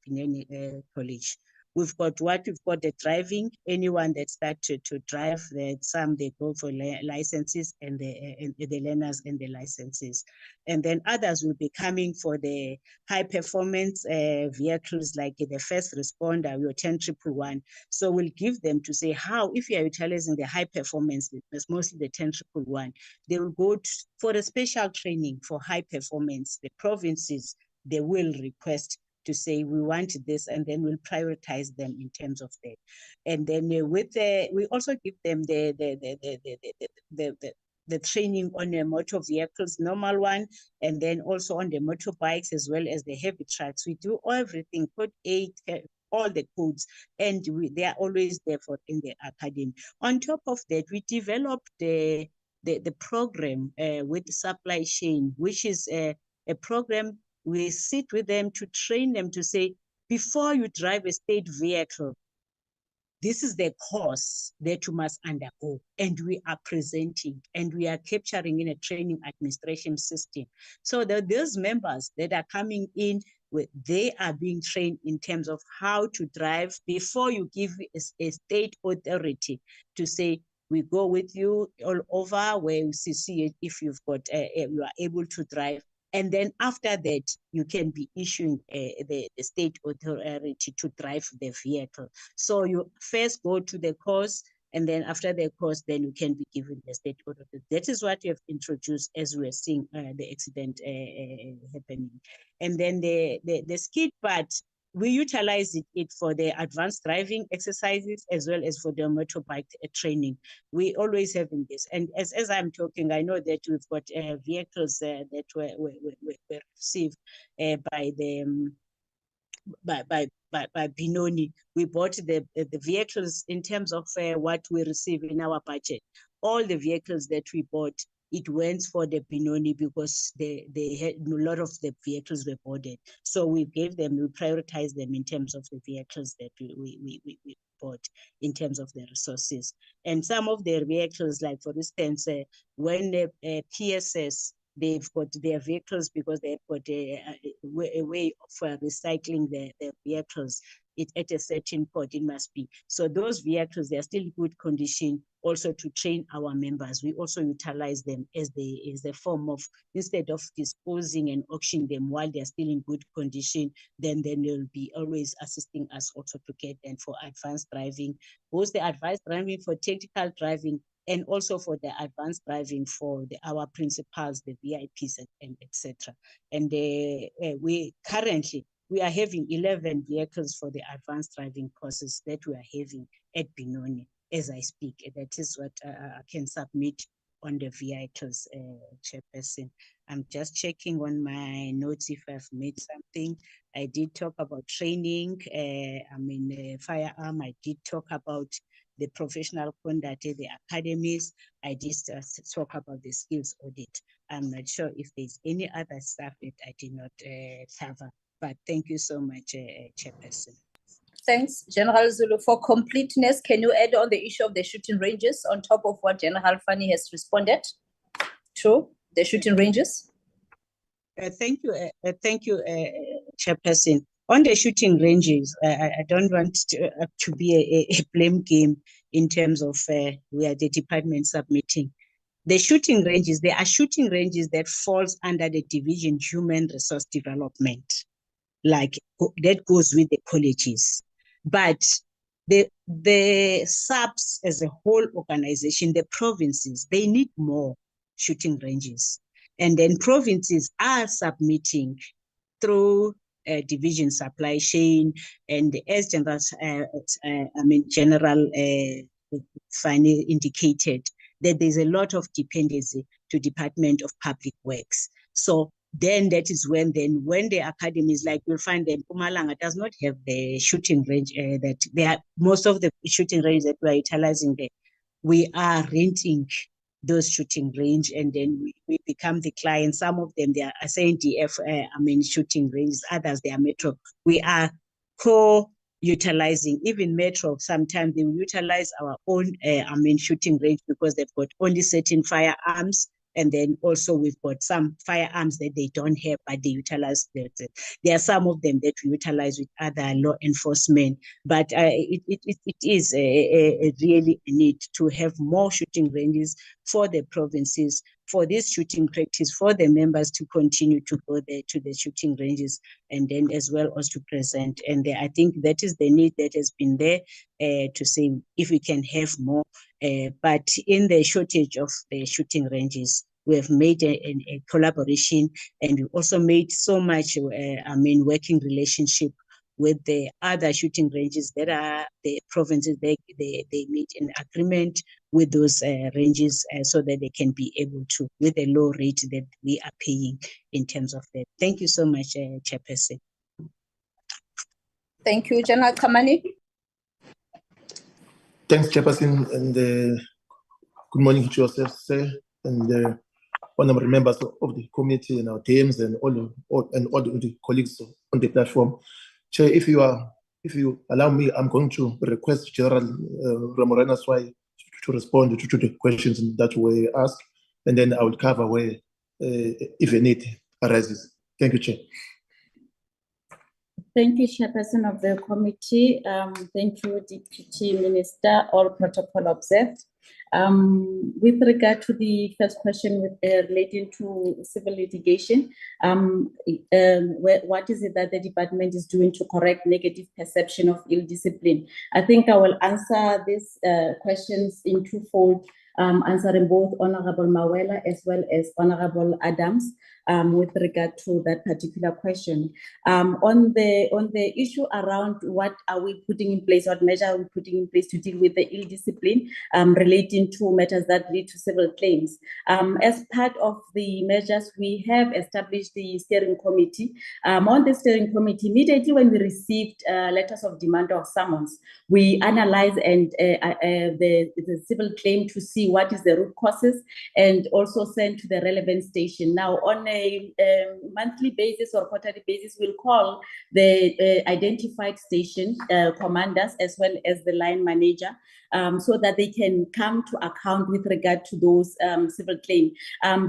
Q: Benoni College. We've got the driving. Anyone that started to drive, some they go for licenses and the learners and the licenses, and then others will be coming for the high performance vehicles like the first responder, your 10111. So we'll give them to say how, if you are utilizing the high performance, it's mostly the 10111, they will go for a special training for high performance. The provinces, they will request to say we want this, and then we'll prioritize them in terms of that. And then we also give them the training on the motor vehicles, normal one, and then also on the motorbikes as well as the heavy trucks. We do everything, code 8, all the codes, and they are always there in the academy. On top of that, we developed the program with supply chain, which is a program. We sit with them to train them to say, before you drive a state vehicle, this is the course that you must undergo, and we are presenting and we are capturing in a training administration system. So those members that are coming in, they are being trained in terms of how to drive before you give a state authority to say, we go with you all over where you see if you've got, you are able to drive. And then after that, you can be issuing the state authority to drive the vehicle. So you first go to the course, and then after the course, then you can be given the state authority. That is what we have introduced as we are seeing the accident happening. And then the skid part, we utilize it for the advanced driving exercises as well as for the motorbike training. We always having this. And as I'm talking, I know that we've got vehicles that were received by Benoni. We bought the vehicles in terms of what we receive in our budget. All the vehicles that we bought, it went for the Benoni because they had a lot of the vehicles were boarded. So we prioritized them in terms of the vehicles that we bought in terms of the resources. And some of their vehicles, like for instance, when PSS, they've got their vehicles because they've got a way of recycling their vehicles. At a certain point, it must be. So those vehicles, they're still in good condition. Also to train our members, we also utilize them as a form of, instead of disposing and auctioning them while they're still in good condition, then they'll be always assisting us also to get them for advanced driving, both the advanced driving for technical driving and also for the advanced driving for our principals, the VIPs, and etc. And we are having 11 vehicles for the advanced driving courses that we are having at Benoni as I speak. That is what I can submit on the vehicles, Chairperson. I'm just checking on my notes if I've made something. I did talk about training. Firearm. I did talk about the professional conduct at the academies. I did talk about the skills audit. I'm not sure if there's any other stuff that I did not cover, but thank you so much, Chairperson.
C: Thanks, General Zulu. For completeness, can you add on the issue of the shooting ranges on top of what General Fani has responded to, the shooting ranges?
Q: Thank you, Chairperson. On the shooting ranges, I don't want to be a blame game in terms of we are the department submitting. The shooting ranges, there are shooting ranges that falls under the division human resource development, like that goes with the colleges. But the SAPS as a whole organization, the provinces, they need more shooting ranges. And then provinces are submitting through division supply chain, and as General Fani indicated, that there's a lot of dependency to Department of Public Works. So then that is when the academies, like you'll find that Mpumalanga does not have the shooting range, that they are most of the shooting range that we are utilizing there, we are renting those shooting range, and then we become the client. Some of them, they are SANDF, shooting ranges, others they are Metro. We are utilizing even Metro. Sometimes they will utilize our own shooting range because they've got only certain firearms, and then also we've got some firearms that they don't have, but they utilize that. There are some of them that we utilize with other law enforcement, but it is a really a need to have more shooting ranges for the provinces, for this shooting practice, for the members to continue to go there to the shooting ranges, and then as well as to present. And I think that is the need that has been there to say if we can have more. But in the shortage of the shooting ranges, we have made a collaboration, and we also made so much, working relationship with the other shooting ranges that are the provinces. They meet an agreement with those ranges so that they can be able to, with a low rate that we are paying in terms of that. Thank you so much, Chairperson.
C: Thank you, General Kamani.
R: Thanks, Chairperson, and good morning to yourself, sir, and honorable members of the committee and our teams and all the colleagues on the platform. Chair, if you allow me, I'm going to request General Ramorena Swai to respond to the questions that were asked, and then I will cover where, if a need arises. Thank you, Chair.
S: Thank you, Chairperson of the committee. Thank you, Deputy Minister. All protocol observed. With regard to the first question relating to civil litigation, what is it that the department is doing to correct negative perception of ill discipline? I think I will answer these questions in twofold, answering both Honorable Mawela as well as Honorable Adams with regard to that particular question. On the issue around what are we putting in place, what measure are we putting in place to deal with the ill discipline relating to matters that lead to civil claims. As part of the measures, we have established the steering committee. On the steering committee, immediately when we received letters of demand or summons, we analyze and the civil claim to see what is the root causes, and also send to the relevant station. Now, on a monthly basis or quarterly basis, we'll call the identified station commanders as well as the line manager so that they can come to account with regard to those civil claims.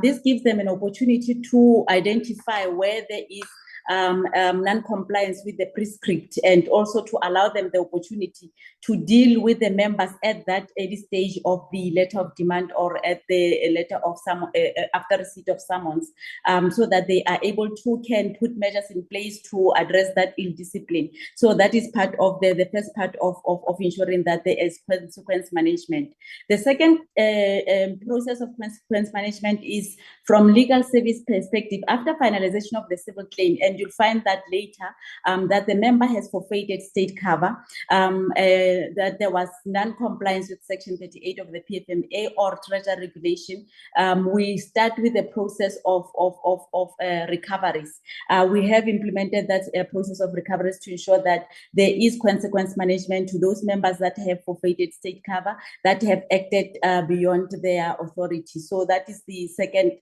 S: This gives them an opportunity to identify where there is non-compliance with the prescript, and also to allow them the opportunity to deal with the members at that early stage of the letter of demand or at the letter of after receipt of summons, so that they are able to can put measures in place to address that ill discipline. So that is part of the first part of ensuring that there is consequence management. The second process of consequence management is from legal service perspective. After finalization of the civil claim, and you'll find that later that the member has forfeited state cover, that there was non-compliance with Section 38 of the PFMA or Treasury regulation, we start with the process of recoveries. We have implemented that process of recoveries to ensure that there is consequence management to those members that have forfeited state cover, that have acted beyond their authority. So that is the second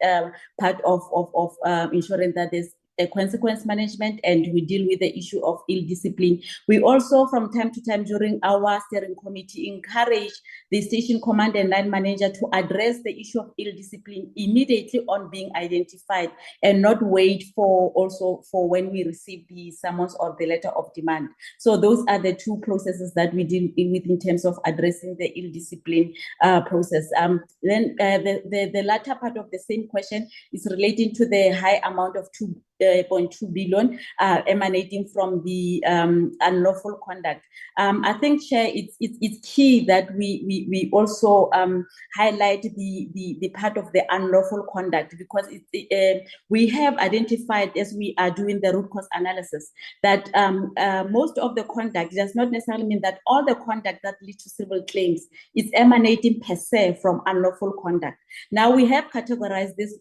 S: part of ensuring that there's a consequence management, and we deal with the issue of ill discipline. We also, from time to time during our steering committee, encourage the station commander and line manager to address the issue of ill discipline immediately on being identified, and not wait for when we receive the summons or the letter of demand. So those are the two processes that we deal with in terms of addressing the ill discipline process. Then the latter part of the same question is relating to the high amount of 2.2 billion emanating from the unlawful conduct. I think, Chair, it's key that we also highlight the part of the unlawful conduct, because we have identified, as we are doing the root cause analysis, that most of the conduct does not necessarily mean that all the conduct that leads to civil claims is emanating per se from unlawful conduct. Now, we have categorized this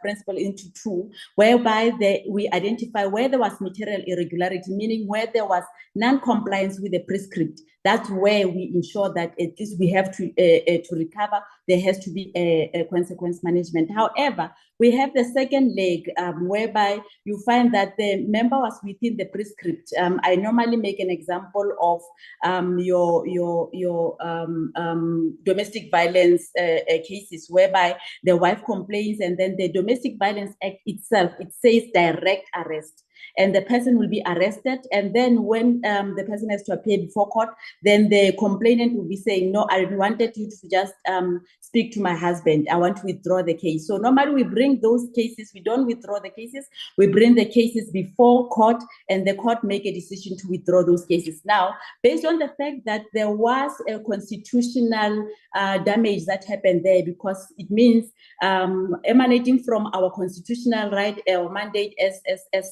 S: principle into into two, whereby we identify where there was material irregularity, meaning where there was non-compliance with the prescript. That's where we ensure that at least we have to recover. There has to be a consequence management. However, we have the second leg whereby you find that the member was within the prescript. I normally make an example of your domestic violence cases whereby the wife complains, and then the Domestic Violence Act itself, it says direct arrest. And the person will be arrested. And then when the person has to appear before court, then the complainant will be saying, no, I wanted you to just speak to my husband. I want to withdraw the case. So normally we bring those cases, we don't withdraw the cases, we bring the cases before court, and the court make a decision to withdraw those cases. Now, based on the fact that there was a constitutional damage that happened there, because it means emanating from our constitutional right or mandate as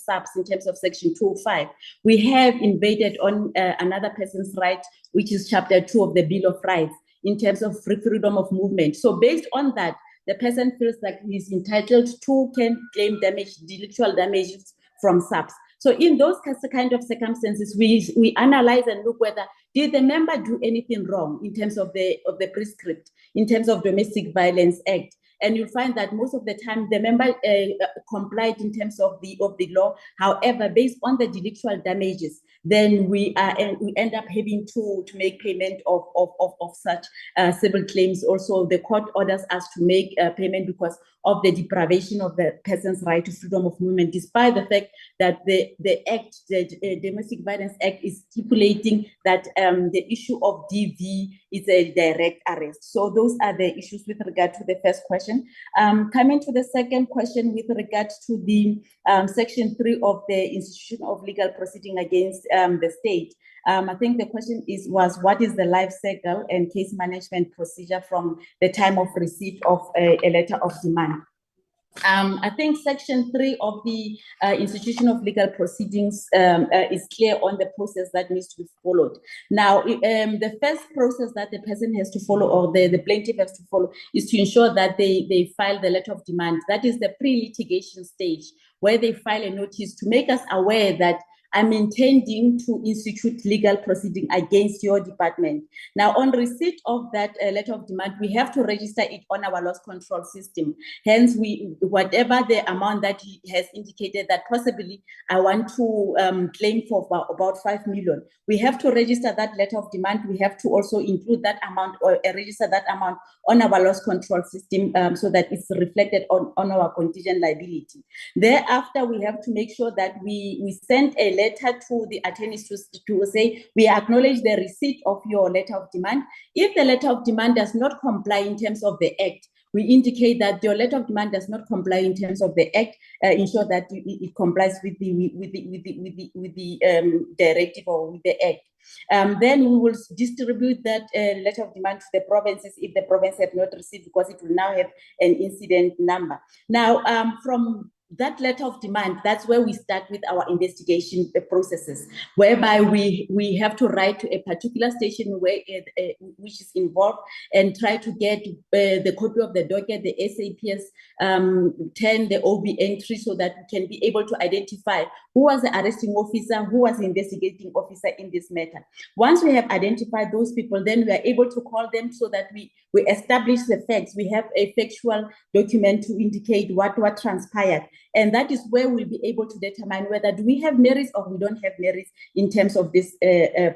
S: SAPS in terms of Section 205, we have invaded on another person's right, which is Chapter 2 of the Bill of Rights, in terms of freedom of movement. So based on that, the person feels like he's entitled to claim damage, intellectual damages from SAPS. So in those kind of circumstances, we analyze and look whether did the member do anything wrong in terms of the prescript, in terms of Domestic Violence Act. And you'll find that most of the time the member complied in terms of the law. However, based on the delictual damages, then we end up having to make payment of such civil claims. Also, the court orders us to make payment because of the deprivation of the person's right to freedom of movement, despite the fact that the Domestic Violence Act is stipulating that the issue of DV is a direct arrest. So those are the issues with regard to the first question. Coming to the second question with regard to the Section 3 of the Institution of Legal Proceeding against the state. I think the question was what is the life cycle and case management procedure from the time of receipt of a letter of demand? I think Section 3 of the Institution of Legal Proceedings is clear on the process that needs to be followed. Now, the first process that the person has to follow, or the plaintiff has to follow, is to ensure that they file the letter of demand. That is the pre-litigation stage, where they file a notice to make us aware that I'm intending to institute legal proceeding against your department. Now, on receipt of that letter of demand, we have to register it on our loss control system. Hence, whatever the amount that he has indicated that possibly I want to claim for about 5 million, we have to register that letter of demand. We have to also include that amount or register that amount on our loss control system so that it's reflected on our contingent liability. Thereafter, we have to make sure that we send a letter to the attorneys to say, we acknowledge the receipt of your letter of demand. If the letter of demand does not comply in terms of the Act, we indicate that your letter of demand does not comply in terms of the Act, ensure that it complies with the directive or with the Act. Then we will distribute that letter of demand to the provinces if the province have not received, because it will now have an incident number. Now, from that letter of demand, that's where we start with our investigation processes, whereby we have to write to a particular station which is involved and try to get the copy of the docket, the SAPS 10, the OB entry, so that we can be able to identify who was the arresting officer, who was the investigating officer in this matter. Once we have identified those people, then we are able to call them so that we establish the facts. We have a factual document to indicate what transpired. And that is where we'll be able to determine whether do we have merits or we don't have merits in terms of these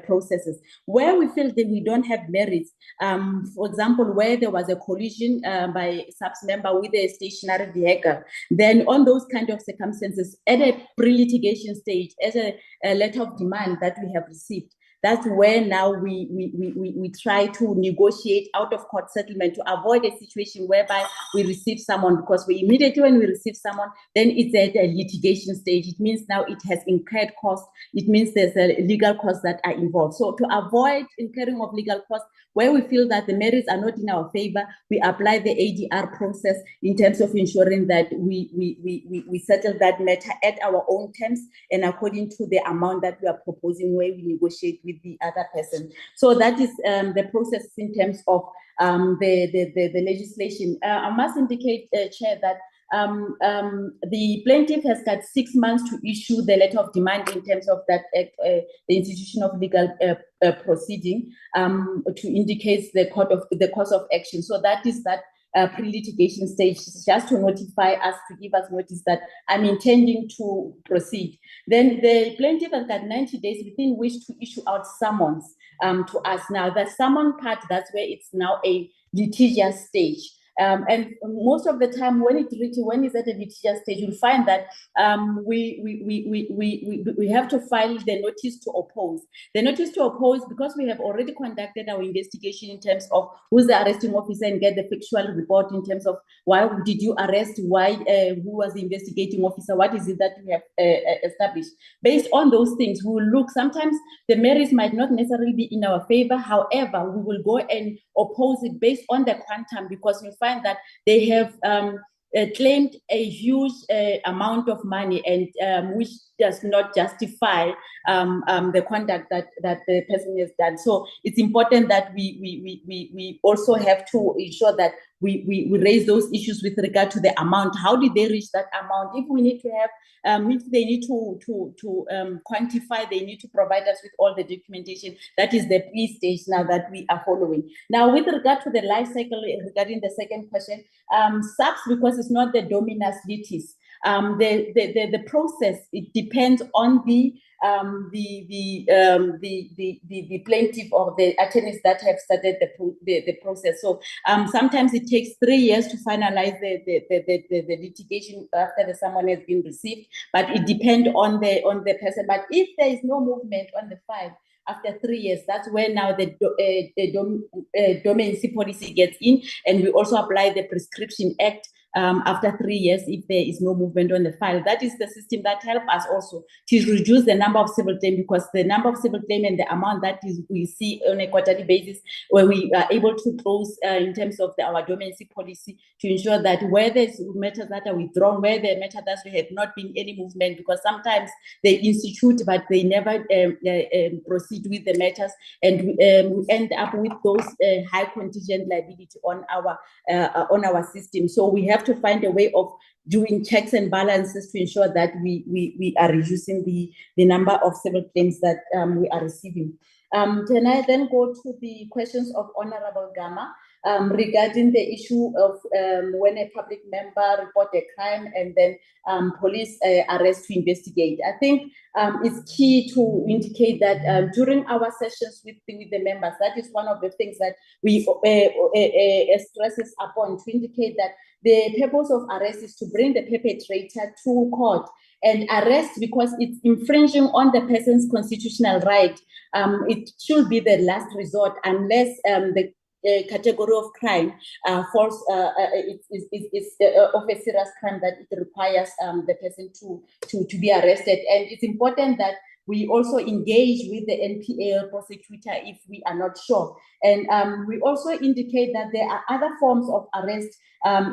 S: processes. Where we feel that we don't have merits, for example, where there was a collision by a SAPS member with a stationary vehicle, then on those kind of circumstances, at a pre-litigation stage, as a letter of demand that we have received, that's where now we try to negotiate out-of-court settlement to avoid a situation whereby we receive someone, because immediately when we receive someone, then it's at a litigation stage. It means now it has incurred costs. It means there's a legal costs that are involved. So to avoid incurring of legal costs, where we feel that the merits are not in our favor, we apply the ADR process in terms of ensuring that we settle that matter at our own terms and according to the amount that we are proposing, where we negotiate with the other person. So that is the process in terms of the legislation. I must indicate, Chair, that the plaintiff has got 6 months to issue the letter of demand in terms of that the institution of legal proceeding to indicate the course of action. So that is that pre-litigation stage, just to notify us, to give us notice that I'm intending to proceed. Then the plaintiff has got 90 days within which to issue out summons to us. Now, the summon part, that's where it's now a litigious stage. And most of the time, when it's at a litigious stage, you'll find that we have to file the notice to oppose. The notice to oppose, because we have already conducted our investigation in terms of who's the arresting officer and get the factual report in terms of why did you arrest, why, who was the investigating officer, what is it that we have established. Based on those things, we will look. Sometimes the merits might not necessarily be in our favor. However, we will go and oppose it based on the quantum, because we find that they have claimed a huge amount of money, and which does not justify the conduct that the person has done. So it's important that we also have to ensure that we raise those issues with regard to the amount. How did they reach that amount? If we need to have, if they need to quantify, they need to provide us with all the documentation. That is the pre-stage now that we are following. Now, with regard to the life cycle, regarding the second question, SAPS, because it's not the dominus litis, the process, it depends on the plaintiff or the attorneys that have started the process. So sometimes it takes 3 years to finalize the litigation after the summons has been received, but it depends on the person. But if there is no movement on the file after 3 years, that's where now the dormancy policy gets in, and we also apply the Prescription Act after 3 years if there is no movement on the file. That is the system that helps us also to reduce the number of civil claims, because the number of civil claims and the amount that we see on a quarterly basis, where we are able to close in terms of our dormancy policy, to ensure that where there's matters that are withdrawn, where the matter that we have not been any movement, because sometimes they institute but they never proceed with the matters, and we end up with those high contingent liability on our system. So we have to find a way of doing checks and balances to ensure that we are reducing the number of civil claims that we are receiving. Can I then go to the questions of Honorable Gama regarding the issue of when a public member report a crime and then police arrest to investigate? I think it's key to indicate that during our sessions with the members, that is one of the things that we stresses upon, to indicate that the purpose of arrest is to bring the perpetrator to court and arrest because it's infringing on the person's constitutional right. It should be the last resort unless the category of crime falls is of a serious crime that it requires the person to be arrested. And it's important that we also engage with the NPA prosecutor if we are not sure. And we also indicate that there are other forms of arrest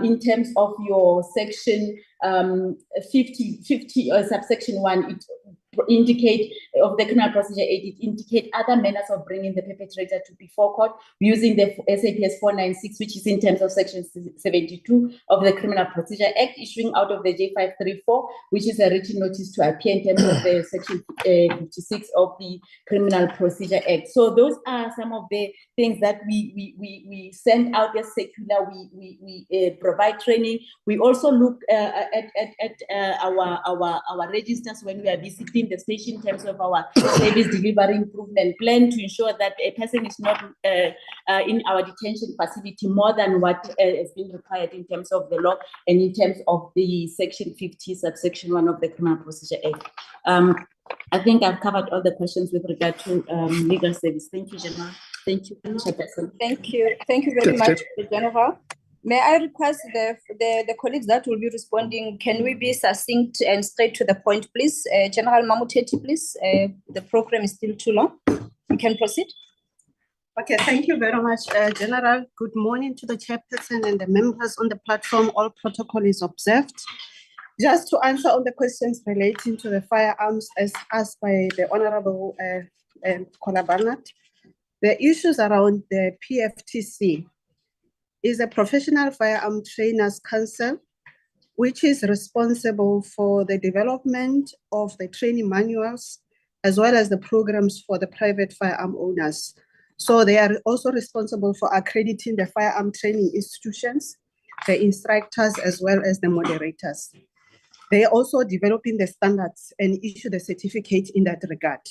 S: in terms of your section 50 or subsection 1. It indicate of the Criminal Procedure Act, it indicate other manners of bringing the perpetrator to before court using the SAPS 496, which is in terms of section 72 of the Criminal Procedure Act, issuing out of the J534, which is a written notice to appear in terms of the section 56 of the Criminal Procedure Act. So those are some of the things that we send out as circular. We provide training. We also look at our registers when we are visiting the station in terms of our service delivery improvement plan, to ensure that a person is not in our detention facility more than what has been required in terms of the law and in terms of the section 50 subsection 1 of the Criminal Procedure Act. I think I've covered all the questions with regard to legal service. Thank you, General. Thank you, Chairperson.
C: Thank you. Thank you very much, General. May I request the colleagues that will be responding, can we be succinct and straight to the point, please? General Mamuteti, please. The program is still too long. You can proceed.
T: Okay, thank you very much, General. Good morning to the chairperson and the members on the platform. All protocol is observed. Just to answer all the questions relating to the firearms as asked by the Honorable Kola Barnett, the issues around the PFTC is a Professional Firearm Trainers Council which is responsible for the development of the training manuals, as well as the programs for the private firearm owners. So they are also responsible for accrediting the firearm training institutions, the instructors, as well as the moderators. They are also developing the standards and issue the certificate in that regard.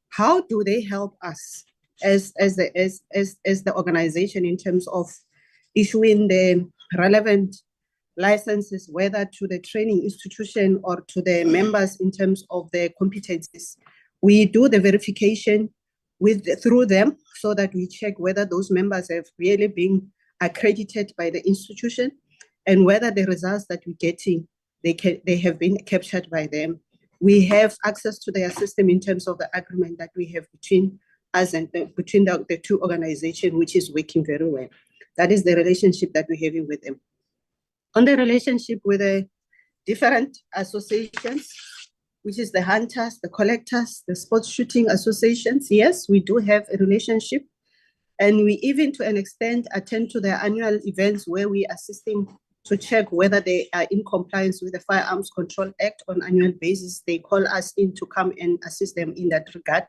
T: How do they help us as the organization in terms of issuing the relevant licenses, whether to the training institution or to the members in terms of their competencies? We do the verification through them so that we check whether those members have really been accredited by the institution and whether the results that we're getting, they have been captured by them. We have access to their system in terms of the agreement that we have between us and between the two organizations, which is working very well. That is the relationship that we're having with them. On the relationship with the different associations, which is the hunters, the collectors, the sports shooting associations, yes, we do have a relationship. And we even to an extent attend to their annual events where we assist them to check whether they are in compliance with the Firearms Control Act on an annual basis. They call us in to come and assist them in that regard.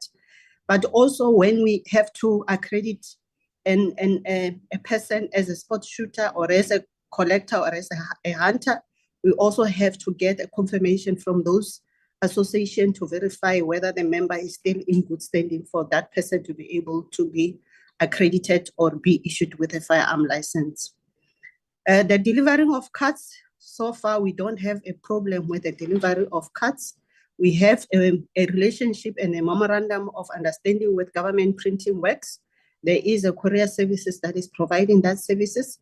T: But also when we have to accredit a person as a sports shooter or as a collector or as a hunter, we also have to get a confirmation from those associations to verify whether the member is still in good standing for that person to be able to be accredited or be issued with a firearm license. The delivering of cards, so far we don't have a problem with the delivery of cards. We have a relationship and a memorandum of understanding with Government Printing Works. There is a courier services that is providing that services,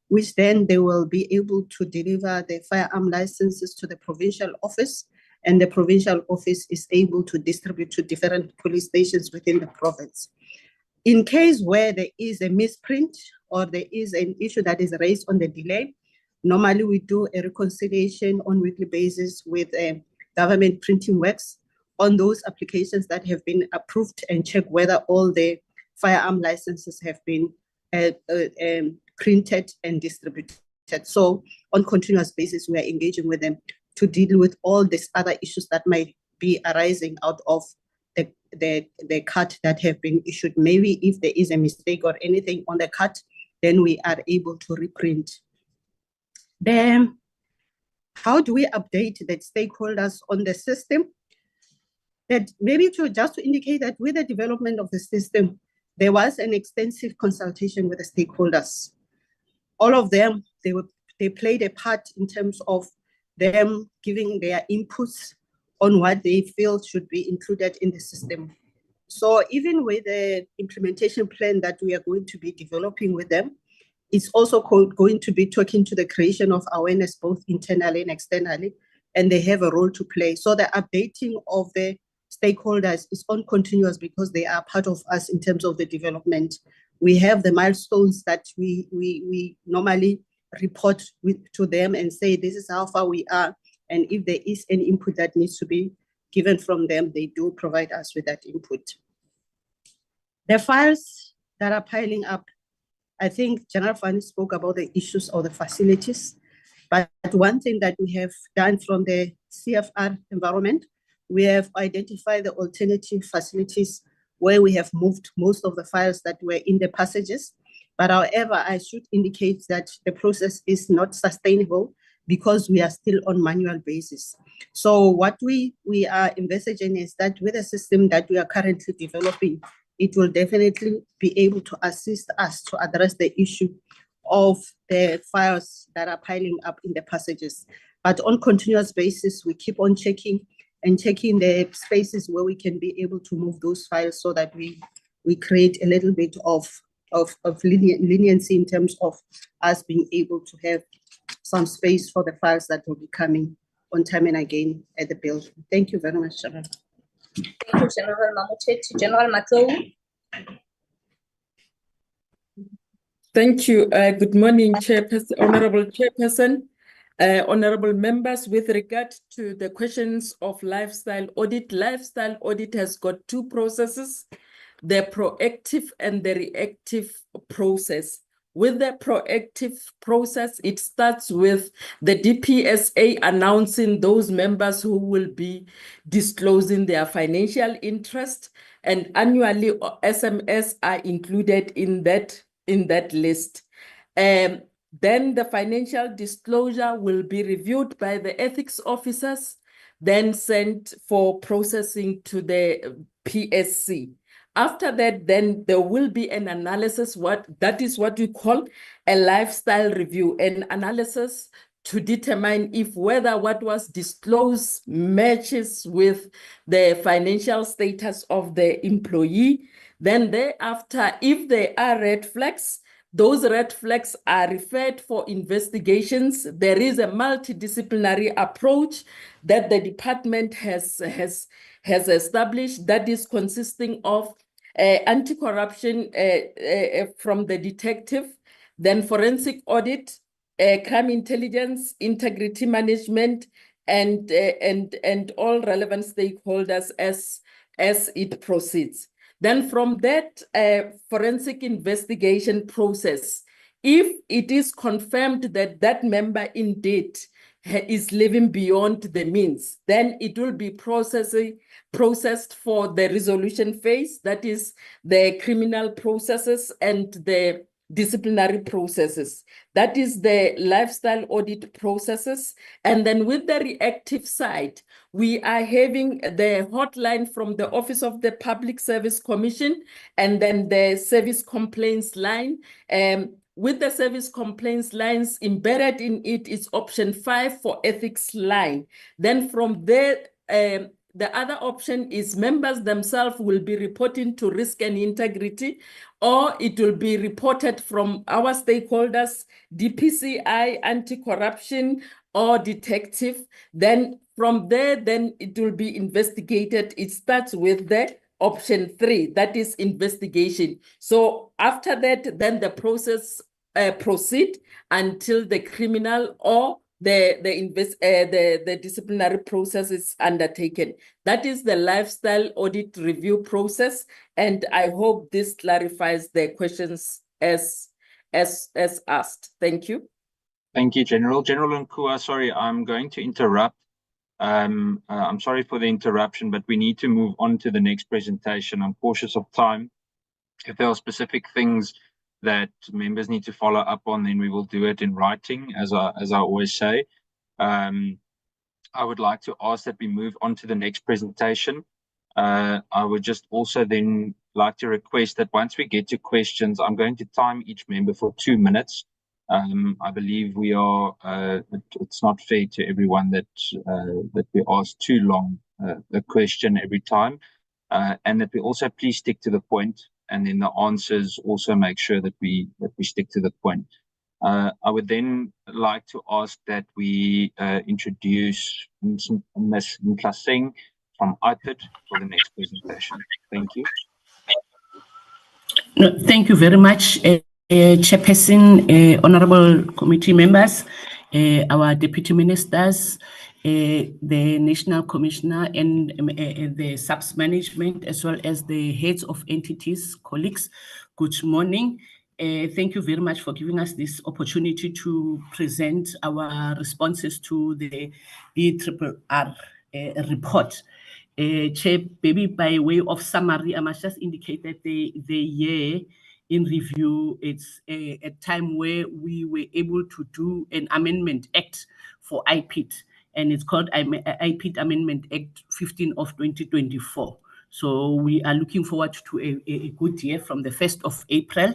T: which then they will be able to deliver the firearm licenses to the provincial office, and the provincial office is able to distribute to different police stations within the province. In case where there is a misprint or there is an issue that is raised on the delay, normally we do a reconciliation on weekly basis with Government Printing Works on those applications that have been approved and check whether all the firearm licenses have been printed and distributed. So on continuous basis, we are engaging with them to deal with all these other issues that might be arising out of the card that have been issued. Maybe if there is a mistake or anything on the card, then we are able to reprint. Then, how do we update the stakeholders on the system? That maybe just to indicate that with the development of the system, there was an extensive consultation with the stakeholders. All of them, they played a part in terms of them giving their inputs on what they feel should be included in the system. So even with the implementation plan that we are going to be developing with them, it's also going to be talking to the creation of awareness both internally and externally, and they have a role to play. So the updating of the stakeholders is on continuous because they are part of us in terms of the development. We have the milestones that we normally report to them and say, this is how far we are. And if there is any input that needs to be given from them, they do provide us with that input. The files that are piling up, I think General Fani spoke about the issues of the facilities, but one thing that we have done from the CFR environment, we have identified the alternative facilities where we have moved most of the files that were in the passages. But however, I should indicate that the process is not sustainable because we are still on manual basis. So what we are envisaging is that with the system that we are currently developing, it will definitely be able to assist us to address the issue of the files that are piling up in the passages. But on continuous basis, we keep on checking the spaces where we can be able to move those files so that we create a little bit of leniency in terms of us being able to have some space for the files that will be coming on time and again at the building. Thank you very much, General.
C: Thank you, General Mamuteti. General Matou.
U: Thank you. Good morning, Chairperson, Honorable Chairperson, honorable members. With regard to the questions of lifestyle audit has got two processes, the proactive and the reactive process. with the proactive process, it starts with the DPSA announcing those members who will be disclosing their financial interest, and annually SMS are included in that list. Then the financial disclosure will be reviewed by the ethics officers, then sent for processing to the PSC. After that, then there will be an analysis, that is what we call a lifestyle review, an analysis to determine if whether what was disclosed matches with the financial status of the employee. Then thereafter, if there are red flags, those red flags are referred for investigations. There is a multidisciplinary approach that the department has established that is consisting of anti-corruption from the detective, then forensic audit, crime intelligence, integrity management, and all relevant stakeholders as it proceeds. Then from that forensic investigation process, if it is confirmed that that member indeed is living beyond the means, then it will be processed for the resolution phase, that is the criminal processes and the disciplinary processes. That is the lifestyle audit processes. And then with the reactive side, we are having the hotline from the Office of the Public Service Commission, and then the service complaints line. With the service complaints lines embedded in it is option 5 for ethics line. Then from there, the other option is members themselves will be reporting to risk and integrity, or it will be reported from our stakeholders, DPCI, anti-corruption, or detective. Then from there, then it will be investigated. It starts with the option 3, that is investigation. So after that, then the process proceed until the criminal or the disciplinary process is undertaken. That is the lifestyle audit review process, and I hope this clarifies the questions as asked. Thank you.
B: Thank you, General. General Nkua, sorry, I'm going to interrupt. I'm sorry for the interruption, but we need to move on to the next presentation. I'm cautious of time. If there are specific things that members need to follow up on, then we will do it in writing, as I always say. I would like to ask that we move on to the next presentation. I would just also then like to request that once we get to questions, I'm going to time each member for 2 minutes. I believe we are, it's not fair to everyone that we ask too long a question every time, and that we also please stick to the point, and then the answers also make sure that we stick to the point. I would then like to ask that we introduce Ms. Nkla Singh from IPID for the next presentation. Thank you.
F: No, thank you very much, Chairperson, honorable committee members, our deputy ministers, the National Commissioner, and the SAPS management, as well as the heads of entities, colleagues. Good morning. Thank you very much for giving us this opportunity to present our responses to the PSIRA report. Chair, maybe by way of summary, I must just indicate that the year in review, it's a time where we were able to do an amendment act for IPID, and it's called IPID Amendment Act 15 of 2024. So we are looking forward to a good year from the 1st of April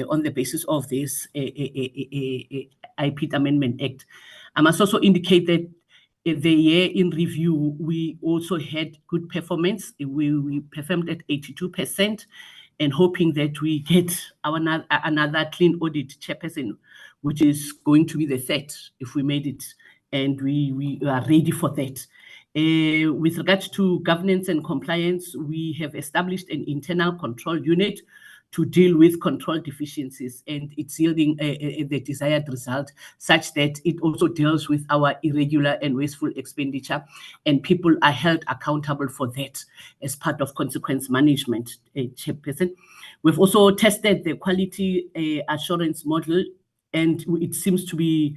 F: on the basis of this IPID Amendment Act. I must also indicate that the year in review, we also had good performance. We performed at 82%, and hoping that we get another clean audit, Chairperson, which is going to be the third if we made it, and we are ready for that. With regards to governance and compliance, we have established an internal control unit to deal with control deficiencies, and it's yielding the desired result, such that it also deals with our irregular and wasteful expenditure, and people are held accountable for that as part of consequence management, Chairperson. We've also tested the quality assurance model, and it seems to be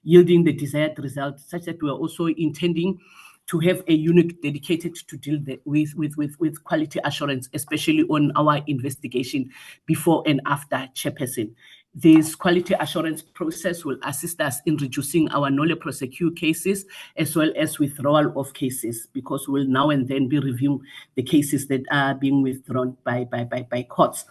F: yielding the desired result, such that we are also intending to have a unit dedicated to deal with quality assurance, especially on our investigation before and after, Chairperson. This quality assurance process will assist us in reducing our nolle prosecute cases, as well as withdrawal of cases, because we'll now and then be reviewing the cases that are being withdrawn by courts.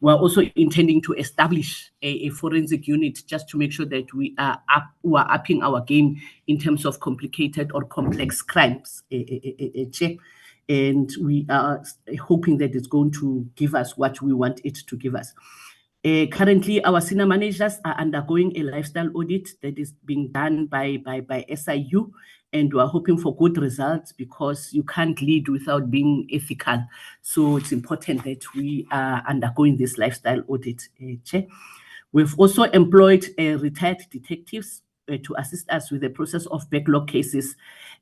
F: We're also intending to establish a forensic unit just to make sure that we are upping our game in terms of complicated or complex crimes. And we are hoping that it's going to give us what we want it to give us. Currently, our senior managers are undergoing a lifestyle audit that is being done by SIU, and we're hoping for good results, because you can't lead without being ethical. So it's important that we are undergoing this lifestyle audit, Chair. We've also employed retired detectives to assist us with the process of backlog cases,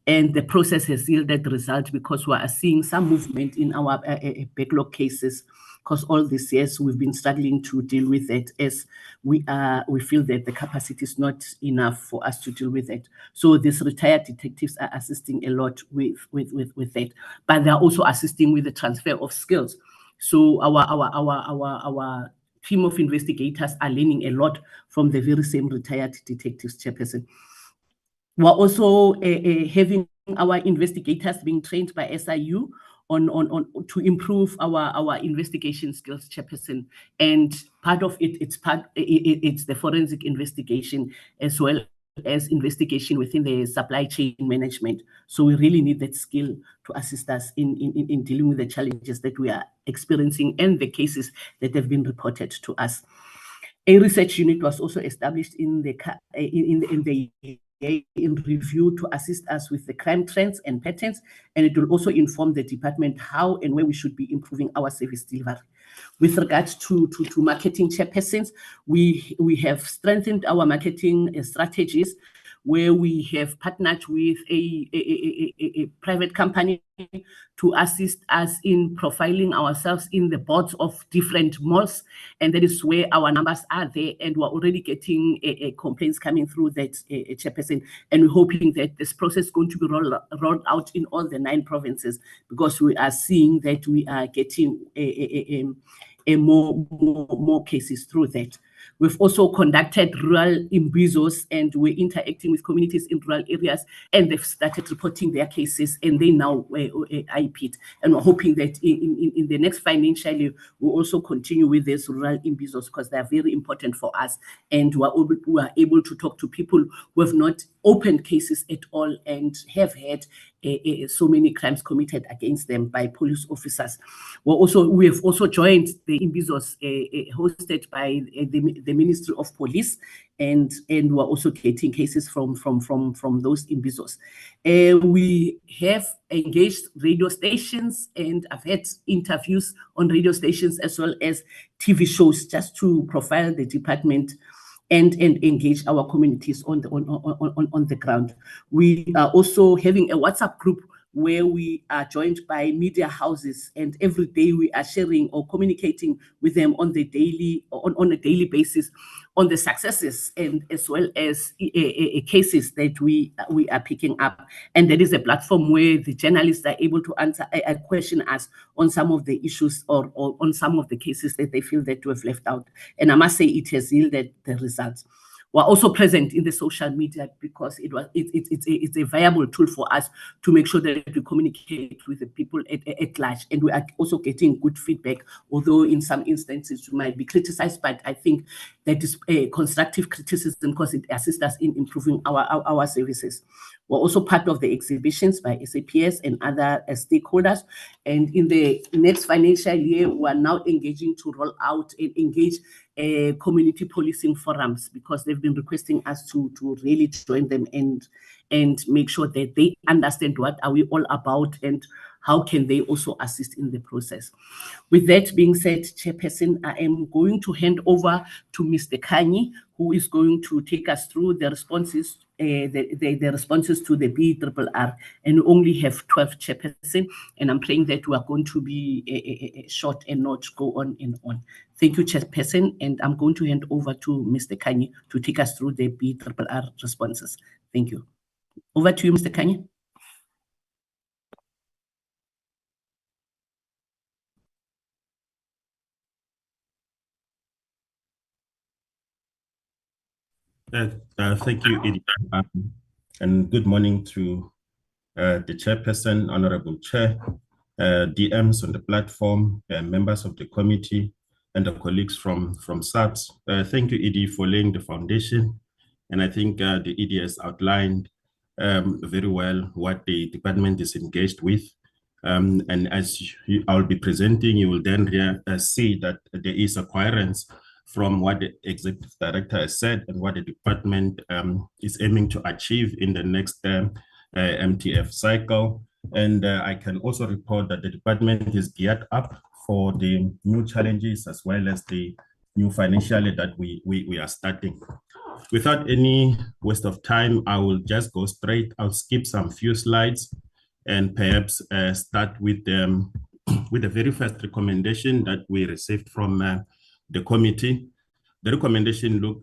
F: and the process has yielded results, because we are seeing some movement in our backlog cases, because all these years we've been struggling to deal with it, as we feel that the capacity is not enough for us to deal with it. So these retired detectives are assisting a lot with that, but they're also assisting with the transfer of skills. So our team of investigators are learning a lot from the very same retired detectives, Chairperson. We're also having our investigators being trained by SIU on to improve our investigation skills, Chairperson. And part of it, it's the forensic investigation, as well as investigation within the supply chain management. So we really need that skill to assist us in dealing with the challenges that we are experiencing and the cases that have been reported to us. A research unit was also established in review to assist us with the crime trends and patterns, and it will also inform the department how and where we should be improving our service delivery. With regards to marketing, Chairpersons, we have strengthened our marketing strategies, where we have partnered with a private company to assist us in profiling ourselves in the boards of different malls, and that is where our numbers are there, and we're already getting complaints coming through that, Chairperson, and we're hoping that this process is going to be rolled out in all the 9 provinces, because we are seeing that we are getting more cases through that. We've also conducted rural imbizos, and we're interacting with communities in rural areas, and they've started reporting their cases, and they now IPID. And we're hoping that in the next financial year, we'll also continue with these rural imbizos, because they're very important for us. And we are able to talk to people who have not opened cases at all and have had so many crimes committed against them by police officers. We have also joined the imbizos hosted by the Ministry of Police, and we're also getting cases from those imbizos. We have engaged radio stations, and I've had interviews on radio stations as well as TV shows, just to profile the department and engage our communities on the ground. We are also having a WhatsApp group where we are joined by media houses, and every day we are sharing or communicating with them on a daily basis on the successes, and as well as cases that we are picking up. And that is a platform where the journalists are able to answer question us on some of the issues or on some of the cases that they feel that we have left out. And I must say it has yielded the results. We're also present in the social media, because it's a viable tool for us to make sure that we communicate with the people at large, and we are also getting good feedback, although in some instances we might be criticized, but I think that is a constructive criticism, because it assists us in improving our services. We're also part of the exhibitions by SAPS and other stakeholders, and in the next financial year, we are now engaging to roll out and engage community policing forums, because they've been requesting us to really join them and and make sure that they understand what are we all about and how can they also assist in the process. With that being said, Chairperson, I am going to hand over to Mr. Khanyi, who is going to take us through the responses, the responses to the BRRR, and we only have 12 Chairperson, and I'm praying that we are going to be short and not go on and on. Thank you, Chairperson, and I'm going to hand over to Mr. Khanyi to take us through the BRRR responses. Thank you. Over to you, Mr. Khanyi.
A: Thank you, Edith, and good morning to the Chairperson, Honorable Chair, DMs on the platform, members of the committee, and the colleagues from SAPS. Thank you, Edie, for laying the foundation. And I think the Edie has outlined very well what the department is engaged with. And as I'll be presenting, you will then see that there is a coherence from what the executive director has said and what the department is aiming to achieve in the next MTF cycle. And I can also report that the department is geared up for the new challenges as well as the new financial year that we are starting. Without any waste of time, I will just go straight. I'll skip some few slides and perhaps start with the very first recommendation that we received from the committee. The recommendation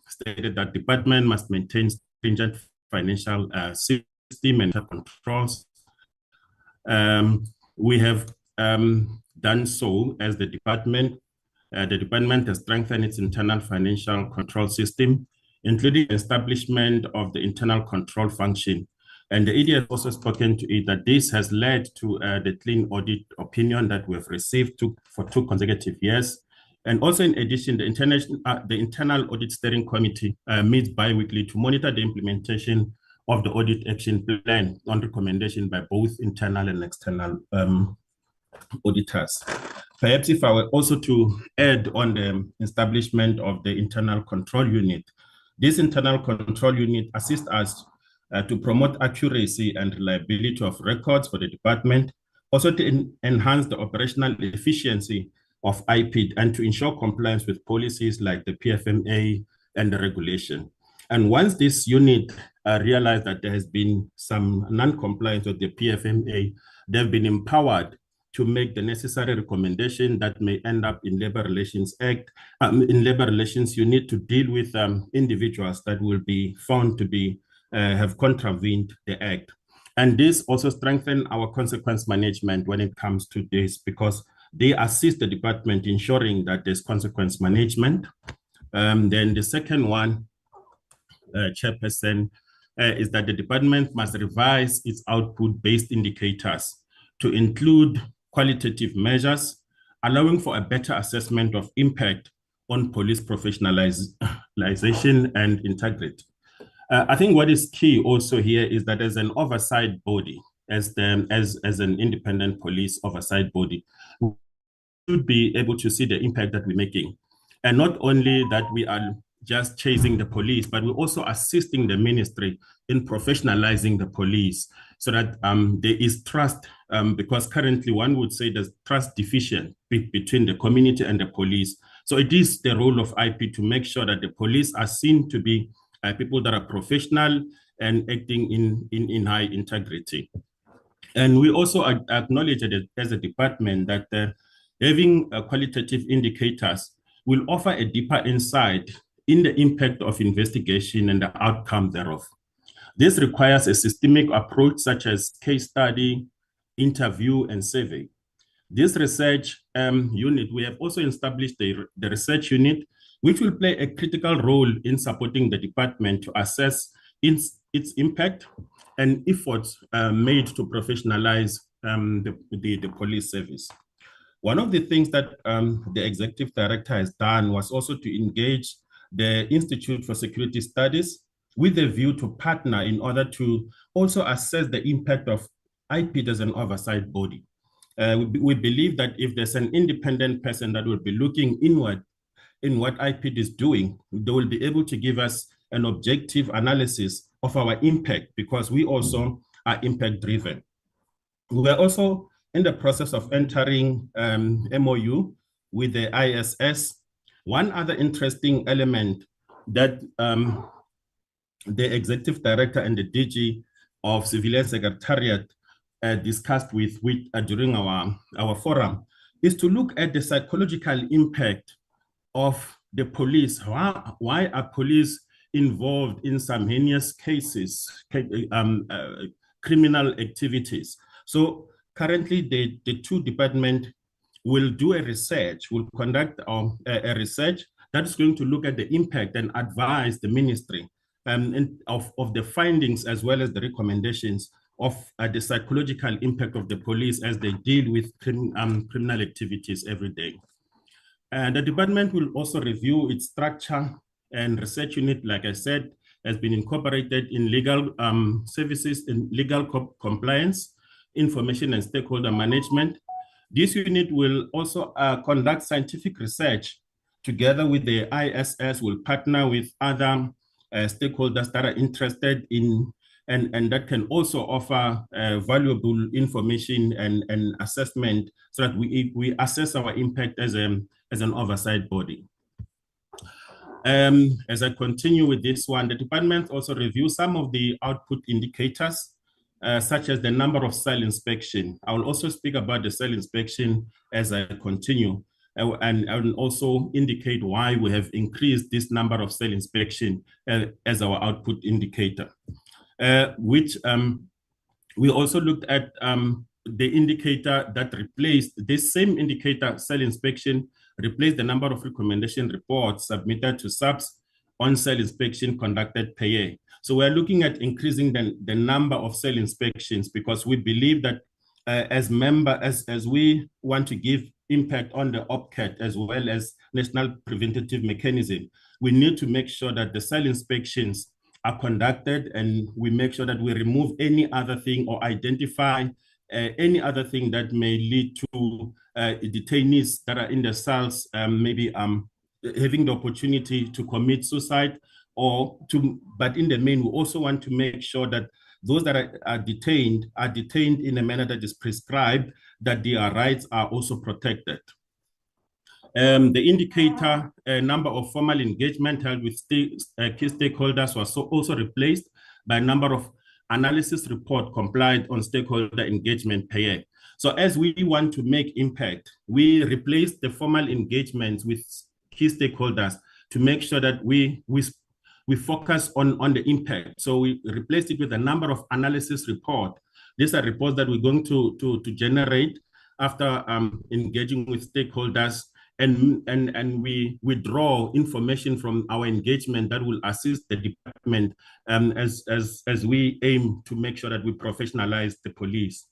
A: stated that department must maintain stringent financial system and controls. We have done so as the department. The department has strengthened its internal financial control system, including establishment of the internal control function. And the ED has also spoken to it that this has led to the clean audit opinion that we have received for 2 consecutive years. And also, in addition, the internal audit steering committee meets bi-weekly to monitor the implementation of the audit action plan on recommendation by both internal and external auditors. Perhaps if I were also to add on the establishment of the internal control unit, this internal control unit assists us to promote accuracy and reliability of records for the department, also to enhance the operational efficiency of IPID and to ensure compliance with policies like the PFMA and the regulation. And once this unit realized that there has been some non-compliance with the PFMA, they've been empowered to make the necessary recommendation that may end up in Labor Relations Act, in Labor Relations Unit to deal with individuals that will be found to be have contravened the Act. And this also strengthens our consequence management when it comes to this, because they assist the department ensuring that there's consequence management. Then the second one, Chairperson, is that the department must revise its output-based indicators to include qualitative measures, allowing for a better assessment of impact on police professionalization and integrity. I think what is key also here is that as an oversight body, as an independent police oversight body, we should be able to see the impact that we're making. And not only that we are just chasing the police, but we're also assisting the ministry in professionalizing the police so that there is trust, because currently one would say there's trust deficient between the community and the police. So it is the role of IP to make sure that the police are seen to be people that are professional and acting in high integrity. And we also acknowledge that as a department that having qualitative indicators will offer a deeper insight in the impact of investigation and the outcome thereof. This requires a systemic approach such as case study, interview, and survey. This research unit, we have also established the research unit, which will play a critical role in supporting the department to assess its impact and efforts made to professionalize the police service. One of the things that the executive director has done was also to engage the Institute for Security Studies with a view to partner in order to also assess the impact of IPID as an oversight body. We believe that if there's an independent person that will be looking inward in what IPID is doing, they will be able to give us an objective analysis of our impact, because we also are impact driven. We are also in the process of entering MOU with the ISS. One other interesting element that the Executive Director and the DG of Civilian Secretariat discussed during our forum is to look at the psychological impact of the police. Why are police involved in some heinous cases, criminal activities? So currently the two departments will do a research, will conduct a research that is going to look at the impact and advise the ministry of the findings as well as the recommendations of the psychological impact of the police as they deal with criminal activities every day. And the department will also review its structure and research unit, like I said, has been incorporated in legal services, in legal compliance, information and stakeholder management. This unit will also conduct scientific research together with the ISS, will partner with other stakeholders that are interested in and that can also offer valuable information and assessment so that we assess our impact as an oversight body. As I continue with this one, the department also reviews some of the output indicators, such as the number of cell inspection. I will also speak about the cell inspection as I continue, and I will also indicate why we have increased this number of cell inspection as our output indicator. Which we also looked at the indicator that replaced this same indicator, cell inspection, replaced the number of recommendation reports submitted to SAPS on cell inspection conducted per year. So we're looking at increasing the number of cell inspections because we believe that as we want to give impact on the OPCAT as well as National Preventative Mechanism, we need to make sure that the cell inspections are conducted and we make sure that we remove any other thing or identify any other thing that may lead to detainees that are in the cells maybe having the opportunity to commit suicide but in the main, we also want to make sure that those that are detained in a manner that is prescribed, that their rights are also protected. The indicator number of formal engagement held with key stakeholders was also replaced by a number of analysis report complied on stakeholder engagement per year. So as we want to make impact, we replace the formal engagements with key stakeholders to make sure that we focus on the impact. So we replaced it with a number of analysis report. These are reports that we're going to generate after engaging with stakeholders, and we withdraw information from our engagement that will assist the department as we aim to make sure that we professionalize the police.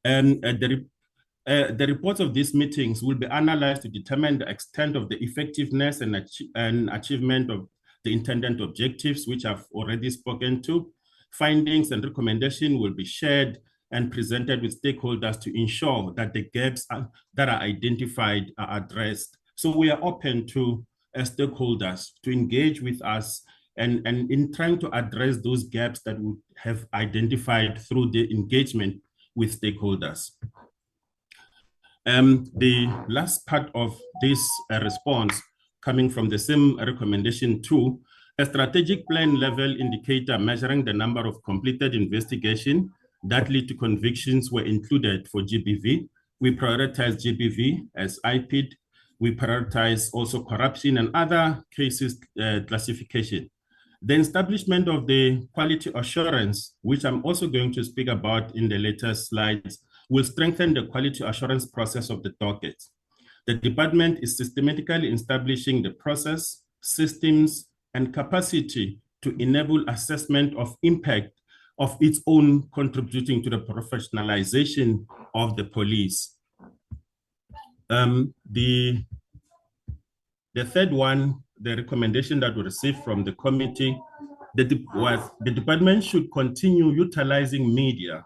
A: And the reports of these meetings will be analyzed to determine the extent of the effectiveness and achievement of the intended objectives, which I've already spoken to. Findings and recommendations will be shared and presented with stakeholders to ensure that the gaps that are identified are addressed. So we are open to stakeholders to engage with us and in trying to address those gaps that we have identified through the engagement with stakeholders. The last part of this response coming from the same recommendation 2, a strategic plan level indicator measuring the number of completed investigation that lead to convictions were included for GBV. We prioritize GBV as IPID. We prioritize also corruption and other cases classification. The establishment of the quality assurance, which I'm also going to speak about in the later slides, will strengthen the quality assurance process of the docket. The department is systematically establishing the process, systems, and capacity to enable assessment of impact of its own contributing to the professionalization of the police. The third one, the recommendation that we received from the committee, the department should continue utilizing media,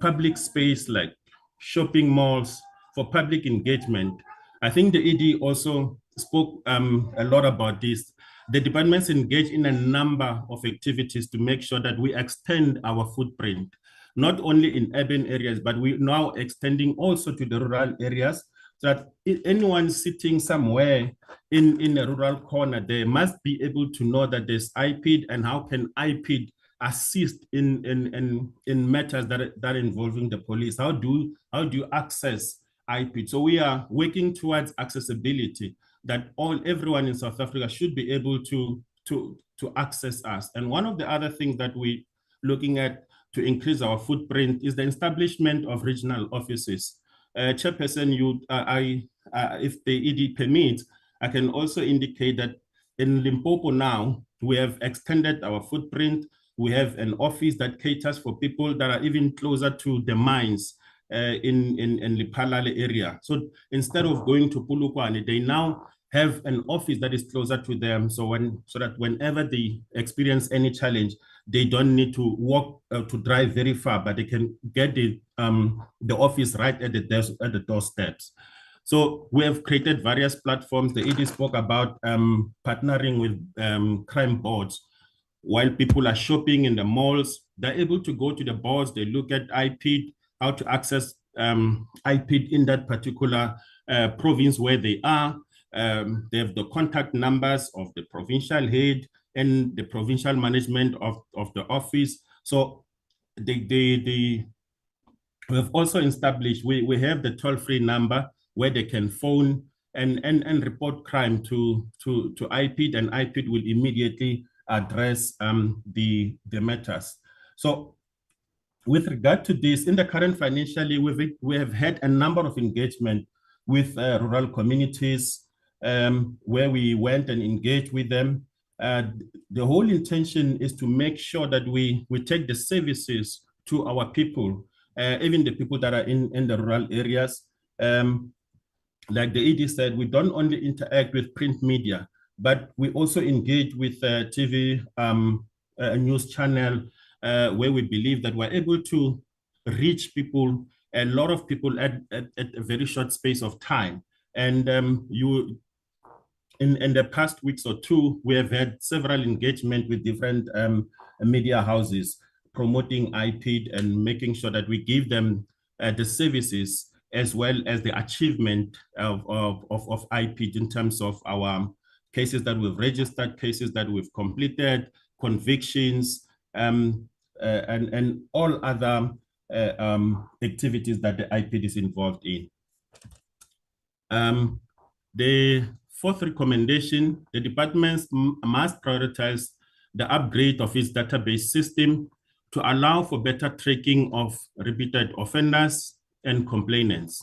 A: public space like shopping malls for public engagement. I think the ED also spoke a lot about this. The departments engage in a number of activities to make sure that we extend our footprint, not only in urban areas, but we're now extending also to the rural areas, so that anyone sitting somewhere in a rural corner, they must be able to know that there's IPID and how can IPID assist in matters that are involving the police. How do you access IPID? So we are working towards accessibility, that everyone in South Africa should be able to access us. And one of the other things that we're looking at to increase our footprint is the establishment of regional offices. Chairperson, if the ED permits, I can also indicate that in Limpopo now, we have extended our footprint. We have an office that caters for people that are even closer to the mines in Lephalale area. So instead of going to Polokwane, they now have an office that is closer to them, so that whenever they experience any challenge, they don't need to walk to drive very far, but they can get the office right at the doorsteps. So we have created various platforms. The ED spoke about partnering with crime boards. While people are shopping in the malls, they're able to go to the boards, they look at IPID, how to access IPID in that particular province where they are. They have the contact numbers of the provincial head and the provincial management of the office. So we have also established, we have the toll-free number where they can phone and report crime to IPID, and IPID will immediately address the matters. So with regard to this, in the current financial year, we have had a number of engagement with rural communities where we went and engaged with them. The whole intention is to make sure that we take the services to our people, even the people that are in the rural areas. Like the ED said, we don't only interact with print media, but we also engage with TV news channel where we believe that we're able to reach people, a lot of people at a very short space of time. And in the past weeks or two, we have had several engagement with different media houses promoting IPID and making sure that we give them the services as well as the achievement of IPID in terms of our cases that we've registered, cases that we've completed, convictions, and all other activities that the IPID is involved in. The fourth recommendation, the departments must prioritize the upgrade of its database system to allow for better tracking of repeated offenders and complainants.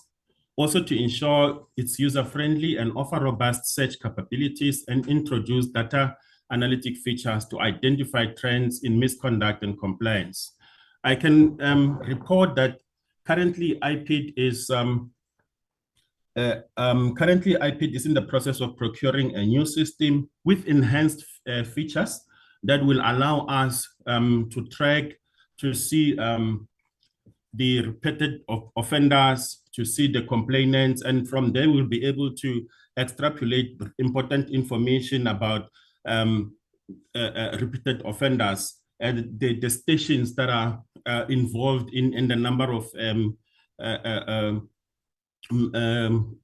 A: Also to ensure it's user-friendly and offer robust search capabilities and introduce data analytic features to identify trends in misconduct and compliance. I can report that currently IPID is in the process of procuring a new system with enhanced features that will allow us to track, to see the repeated offenders, to see the complainants, and from there we'll be able to extrapolate important information about repeated offenders and the stations that are involved in the number of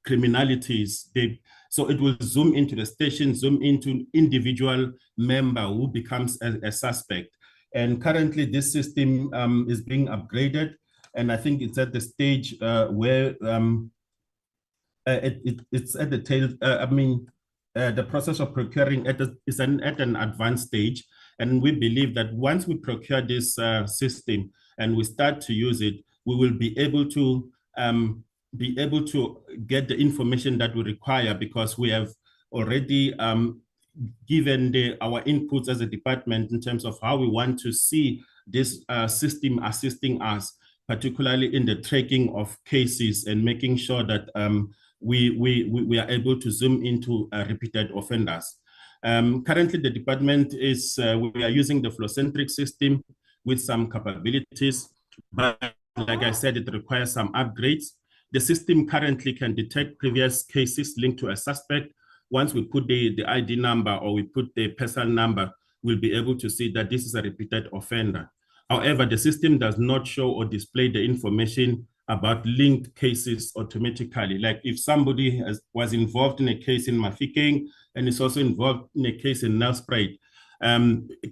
A: criminalities. So it will zoom into the station, zoom into individual member who becomes a suspect. And currently this system is being upgraded, and I think it's at the stage where it's at the tail, the process of procuring is at an advanced stage. And we believe that once we procure this system and we start to use it, we will be able to get the information that we require, because we have already given our inputs as a department in terms of how we want to see this system assisting us, particularly in the tracking of cases and making sure that we are able to zoom into repeated offenders. Currently, the department we are using the flow-centric system with some capabilities, but like I said, it requires some upgrades. The system currently can detect previous cases linked to a suspect, once we put the ID number or we put the person number, we'll be able to see that this is a repeated offender. However, the system does not show or display the information about linked cases automatically. Like if somebody was involved in a case in Mafikeng and is also involved in a case in Nelspruit,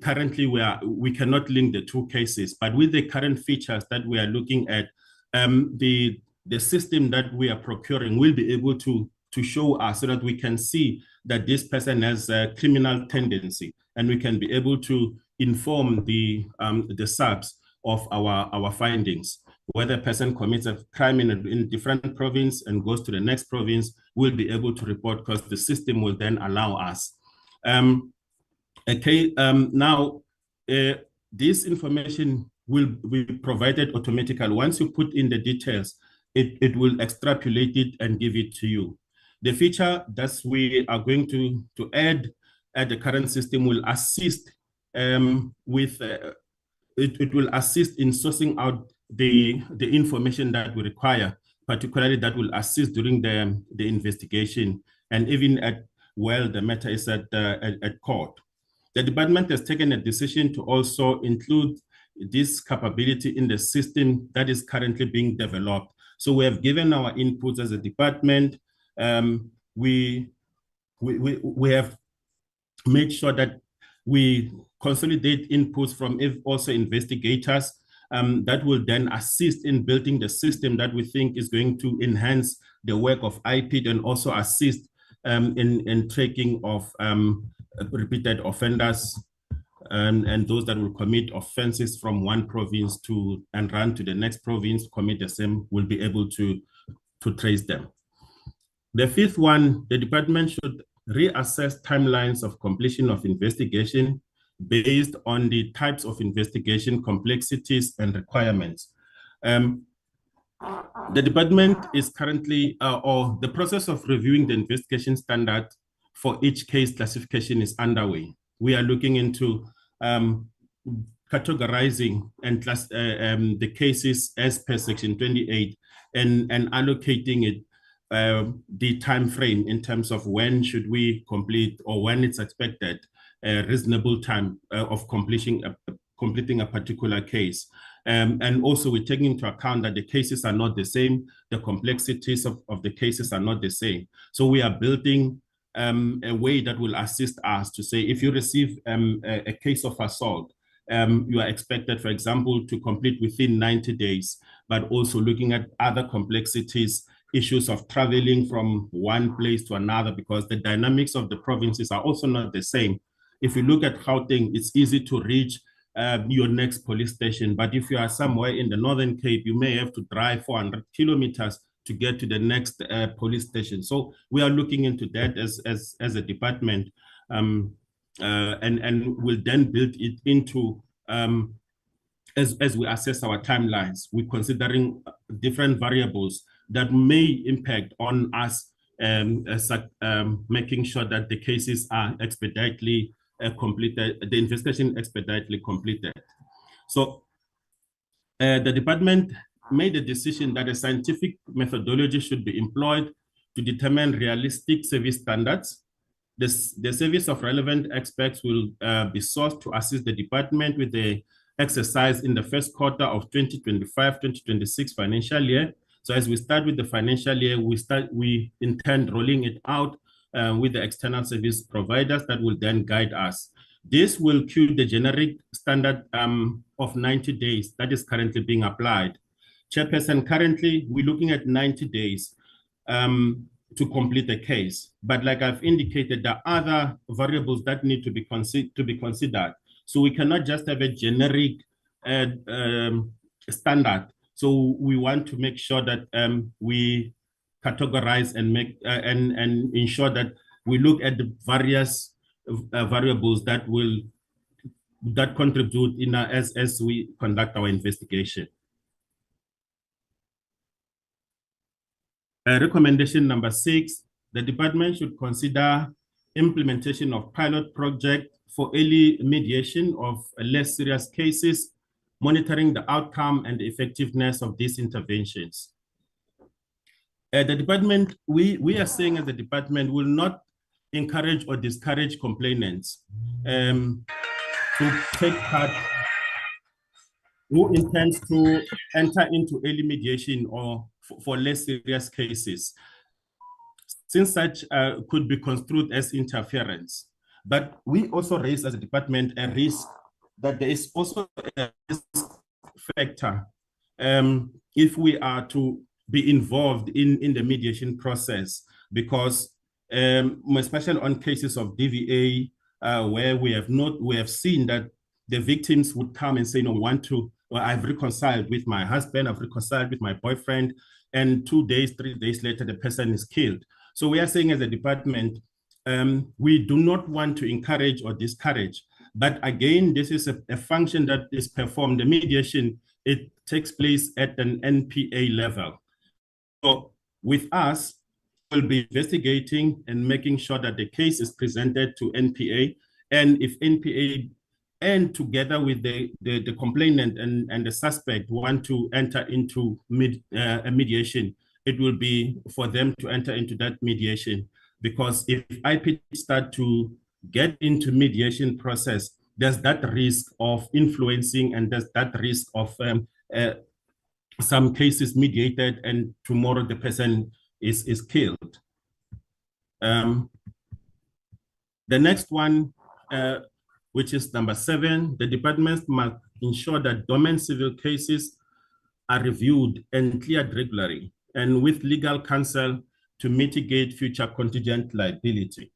A: currently we cannot link the two cases. But with the current features that we are looking at, the system that we are procuring will be able to show us so that we can see that this person has a criminal tendency, and we can be able to inform the SAPS of our findings. Whether a person commits a crime in a different province and goes to the next province, we'll be able to report because the system will then allow us. This information will be provided automatically. Once you put in the details, it will extrapolate it and give it to you. The feature that we are going to add at the current system will assist it will assist in sourcing out the information that we require, particularly that will assist during the investigation and even while the matter is at court. The department has taken a decision to also include this capability in the system that is currently being developed. So we have given our inputs as a department. We have made sure that we consolidate inputs from also investigators that will then assist in building the system that we think is going to enhance the work of IPID and also assist in tracking of repeated offenders and those that will commit offenses from one province and run to the next province, commit the same, will be able to trace them. The fifth one, the department should reassess timelines of completion of investigation based on the types of investigation, complexities, and requirements. The department is currently, or the process of reviewing the investigation standard for each case classification is underway. We are looking into categorizing and the cases as per Section 28 and allocating it the time frame in terms of when should we complete or when it's expected a reasonable time of completing a particular case. And also we're taking into account that the cases are not the same, the complexities of the cases are not the same. So we are building a way that will assist us to say, if you receive a case of assault, you are expected, for example, to complete within 90 days, but also looking at other complexities, issues of traveling from one place to another, because the dynamics of the provinces are also not the same. If you look at Gauteng, it's easy to reach your next police station, but if you are somewhere in the Northern Cape, you may have to drive 400 kilometers to get to the next police station. So we are looking into that as a department, and we'll then build it into, as we assess our timelines, we're considering different variables that may impact on us making sure that the cases are expeditiously completed, the investigation expeditiously completed. So the department made a decision that a scientific methodology should be employed to determine realistic service standards. The service of relevant experts will be sourced to assist the department with the exercise in the first quarter of 2025-2026 financial year. So as we start with the financial year, we intend rolling it out with the external service providers that will then guide us. This will cue the generic standard of 90 days that is currently being applied. Chairperson, currently we're looking at 90 days to complete the case. But like I've indicated, there are other variables that need to be considered. So we cannot just have a generic standard. So we want to make sure that we categorize and make and ensure that we look at the various variables that contribute in as we conduct our investigation. Recommendation number 6, the department should consider implementation of pilot project for early mediation of less serious cases, monitoring the outcome and the effectiveness of these interventions. The department, we are saying as the department will not encourage or discourage complainants to take part, who intends to enter into early mediation or for less serious cases, since such could be construed as interference. But we also raise as a department a risk that there is also a risk factor if we are to be involved in the mediation process, because especially on cases of DVA, where we have seen that the victims would come and say, no, I've reconciled with my husband, I've reconciled with my boyfriend, and 2 days, 3 days later, the person is killed. So we are saying as a department, we do not want to encourage or discourage, but again, this is a function that is performed. The mediation, it takes place at an NPA level. So with us, we'll be investigating and making sure that the case is presented to NPA, and if NPA and together with the complainant and the suspect want to enter into a mediation, it will be for them to enter into that mediation. Because if IPID start to get into mediation process, there's that risk of influencing, and there's that risk of some cases mediated and tomorrow the person is killed. The next one, which is number 7, the departments must ensure that dormant civil cases are reviewed and cleared regularly and with legal counsel to mitigate future contingent liability.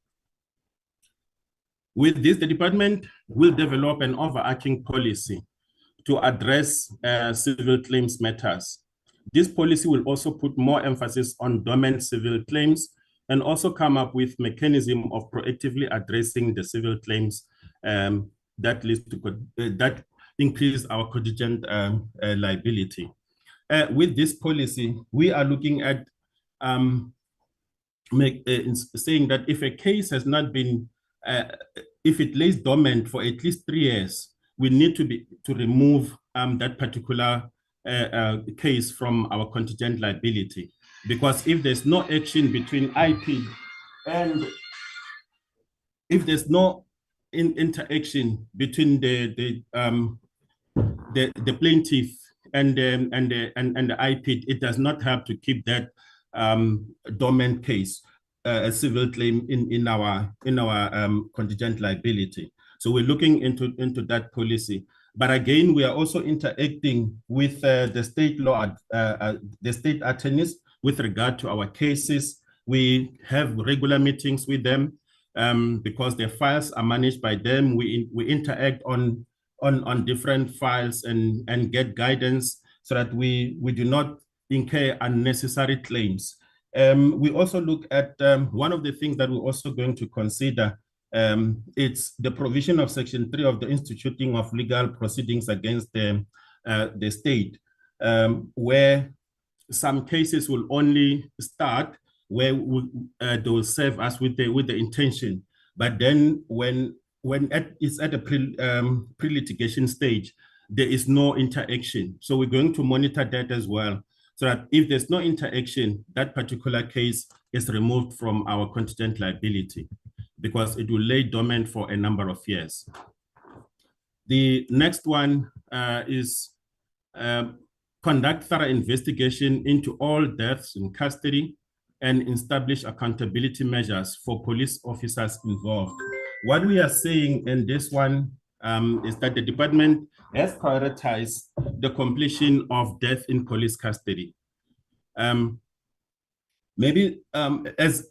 A: With this, the department will develop an overarching policy to address civil claims matters. This policy will also put more emphasis on dormant civil claims and also come up with mechanism of proactively addressing the civil claims that leads to that increase our contingent liability. With this policy, we are looking at saying that if a case has not been, if it lays dormant for at least 3 years, we need to remove that particular case from our contingent liability. Because if there's no action between IPID and if there's no interaction between the plaintiff and the IPID, it does not have to keep that dormant case, a civil claim in our contingent liability. So we're looking into that policy. But again, we are also interacting with the state law, the state attorneys with regard to our cases. We have regular meetings with them because their files are managed by them. We interact on different files and get guidance so that we do not incur unnecessary claims. We also look at one of the things that we're also going to consider. It's the provision of Section 3 of the Instituting of Legal Proceedings against the state, where some cases will only start where they will serve us with the intention. But then when it's at a pre-litigation stage, there is no interaction. So we're going to monitor that as well, so that if there's no interaction, that particular case is removed from our contingent liability, because it will lay dormant for a number of years. The next one is conduct thorough investigation into all deaths in custody and establish accountability measures for police officers involved. What we are saying in this one is that the department has prioritized the completion of death in police custody. Maybe as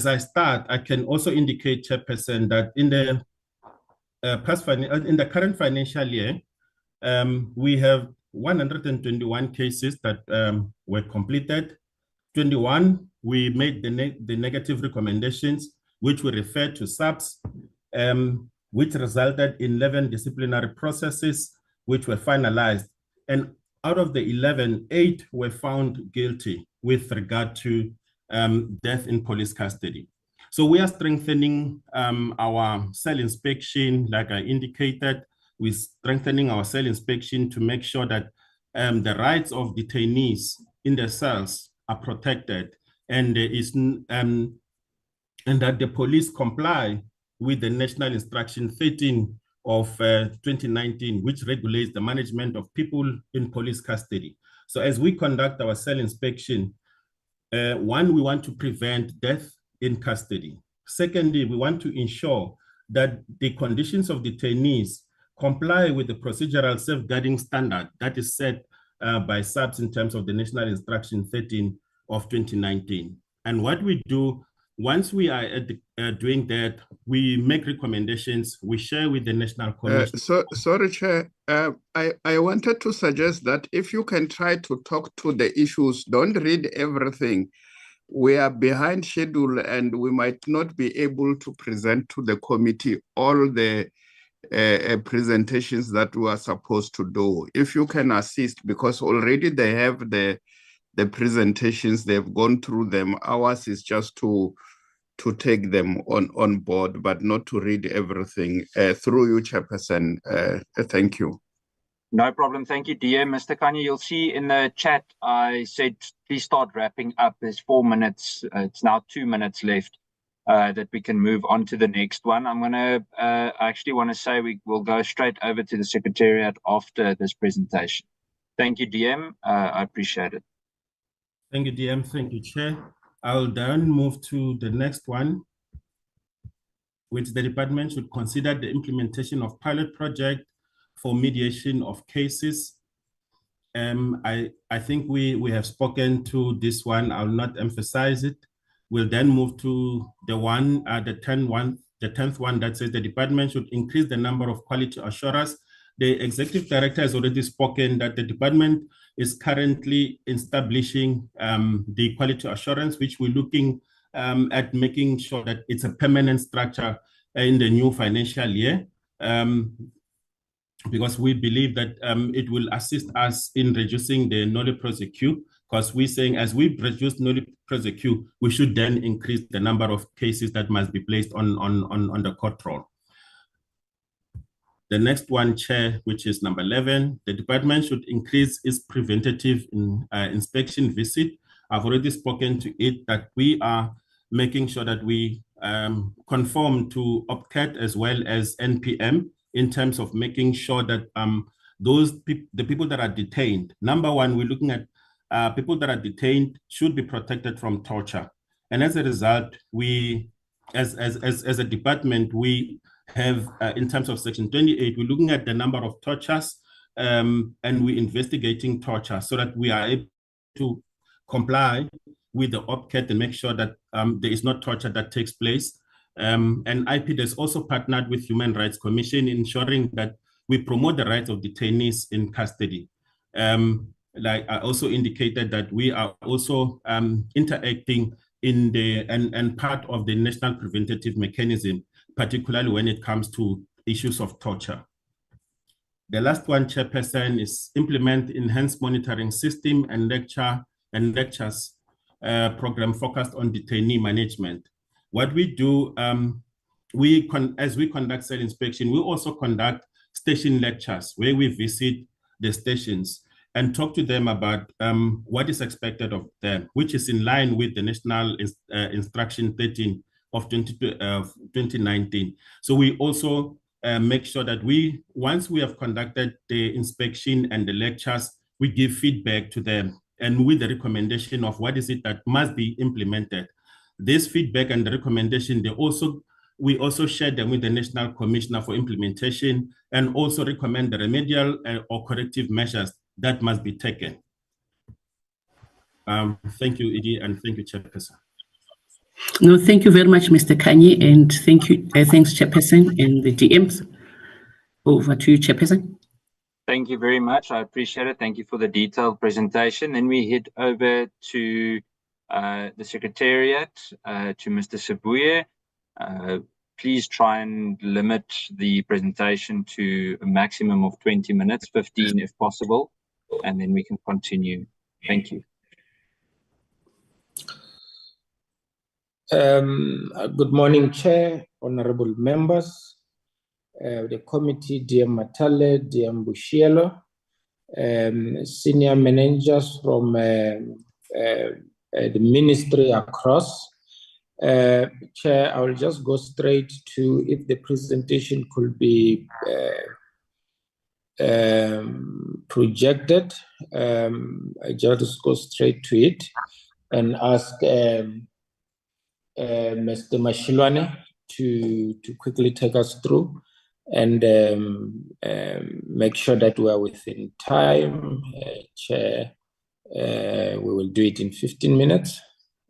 A: I start, I can also indicate, Chairperson, that in the current financial year, we have 121 cases that were completed. 21, we made the negative recommendations, which we referred to SAPS, which resulted in 11 disciplinary processes, which were finalized. And out of the 11, 8 were found guilty with regard to death in police custody. So we are strengthening our cell inspection, like I indicated. We're strengthening our cell inspection to make sure that the rights of detainees in the cells are protected, and there is and that the police comply with the National Instruction 13 of 2019, which regulates the management of people in police custody. So as we conduct our cell inspection, one, we want to prevent death in custody. Secondly, we want to ensure that the conditions of detainees comply with the procedural safeguarding standard that is set by SAPS in terms of the National Instruction 13 of 2019. And what we do, once we are doing that, we make recommendations, we share with the National Commission.
D: Sorry, Chair. I wanted to suggest that if you can try to talk to the issues, don't read everything. We are behind schedule and we might not be able to present to the committee all the presentations that we are supposed to do. If you can assist, because already they have the presentations, they've gone through them. Ours is just to take them on board, but not to read everything. Through you, Chairperson. Thank you.
B: No problem. Thank you, DM. Mr. Kanye, you'll see in the chat, I said, please start wrapping up. There's 4 minutes. It's now 2 minutes left that we can move on to the next one. I'm going to, I actually want to say we will go straight over to the Secretariat after this presentation. Thank you, DM. I appreciate it.
A: Thank you, DM. Thank you, Chair. I'll then move to the next one, which the department should consider the implementation of pilot project for mediation of cases. I think we have spoken to this one. I'll not emphasize it. We'll then move to the 10th one that says the department should increase the number of quality assurers. The executive director has already spoken that the department is currently establishing the quality assurance, which we're looking at making sure that it's a permanent structure in the new financial year. Because we believe that it will assist us in reducing the nolle prosequi, because we're saying as we reduce nolle prosequi, we should then increase the number of cases that must be placed on the court roll. The next one, Chair, which is number 11, the department should increase its preventative inspection visit. I've already spoken to it that we are making sure that we conform to OPCAT as well as NPM in terms of making sure that the people that are detained, number one, we're looking at people that are detained should be protected from torture. And as a result, we, as a department, we have, in terms of Section 28, we're looking at the number of tortures and we're investigating torture so that we are able to comply with the OPCAT and make sure that there is not torture that takes place. And IPID has also partnered with Human Rights Commission, ensuring that we promote the rights of detainees in custody. Like I also indicated that we are also interacting in the and part of the national preventative mechanism, particularly when it comes to issues of torture. The last one, Chairperson, is implement enhanced monitoring system and lectures program focused on detainee management. What we do, as we conduct cell inspection, we also conduct station lectures where we visit the stations and talk to them about what is expected of them, which is in line with the National Instruction 13 of 2019. So we also make sure that once we have conducted the inspection and the lectures, we give feedback to them and with the recommendation of what is it that must be implemented. This feedback and the recommendation, we also share them with the National Commissioner for Implementation and also recommend the remedial or corrective measures that must be taken. Thank you, Edie, and thank you, Chairperson.
F: No, thank you very much, Mr. Kanye, and thank you, thanks, Chairperson and the DMs. Over to you, Chairperson.
B: Thank you very much. I appreciate it. Thank you for the detailed presentation. Then we head over to the Secretariat, to Mr. Sibuye. Please try and limit the presentation to a maximum of 20 minutes, 15 if possible, and then we can continue. Thank you.
V: Good morning, Chair, honorable members, the committee, DM Matale, DM Bushielo, senior managers from the ministry across, Chair, I will just go straight to if the presentation could be projected. I just go straight to it and ask Mr. Mashilwane to quickly take us through and make sure that we are within time. Chair, we will do it in 15 minutes.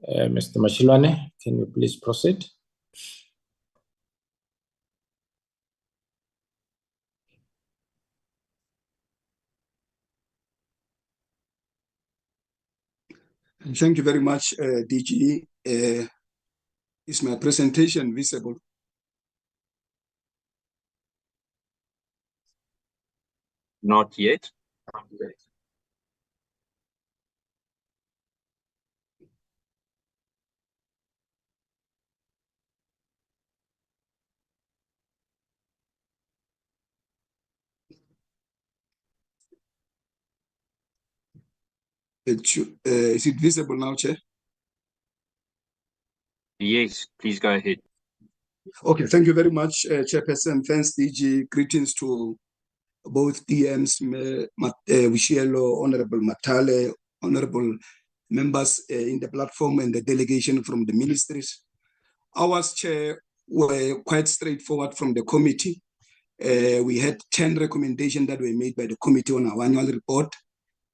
V: Mr. Mashilwane, can you please proceed?
E: Thank you very much, DG. Is my presentation visible?
B: Not yet.
E: Is it visible now, Chair?
B: Yes, please go ahead.
E: Okay, thank you very much, Chairperson. Thanks, DG. Greetings to both DMs, Wishielo, Honorable Matale, Honorable members in the platform and the delegation from the ministries. Ours, Chair, were quite straightforward from the committee. We had 10 recommendations that were made by the committee on our annual report.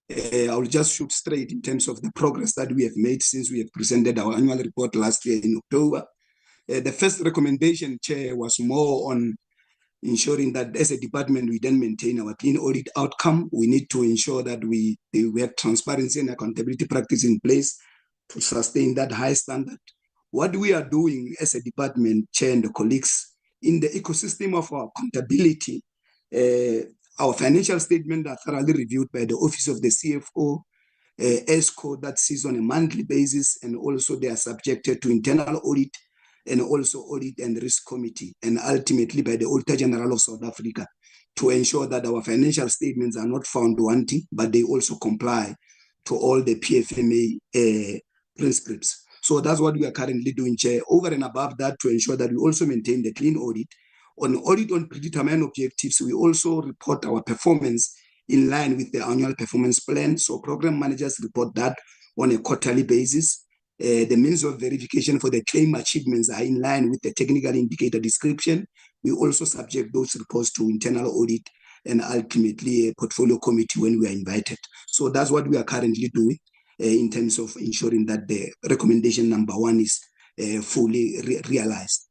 E: I will just shoot straight in terms of the progress that we have made since we have presented our annual report last year in October. The first recommendation, Chair, was more on ensuring that as a department, we then maintain our clean audit outcome. We need to ensure that we have transparency and accountability practice in place to sustain that high standard. What we are doing as a department, Chair and the colleagues, in the ecosystem of our accountability, our financial statements are thoroughly reviewed by the Office of the CFO, ESCO, that sees on a monthly basis, and also they are subjected to internal audit and also audit and risk committee, and ultimately by the Auditor General of South Africa, to ensure that our financial statements are not found wanting, but they also comply to all the PFMA prescripts. So that's what we are currently doing, Chair. Over and above that, to ensure that we also maintain the clean audit. On audit on predetermined objectives, we also report our performance in line with the annual performance plan. So program managers report that on a quarterly basis. The means of verification for the claim achievements are in line with the technical indicator description. We also subject those reports to internal audit and ultimately a portfolio committee when we are invited. So that's what we are currently doing in terms of ensuring that the recommendation number 1 is fully realized.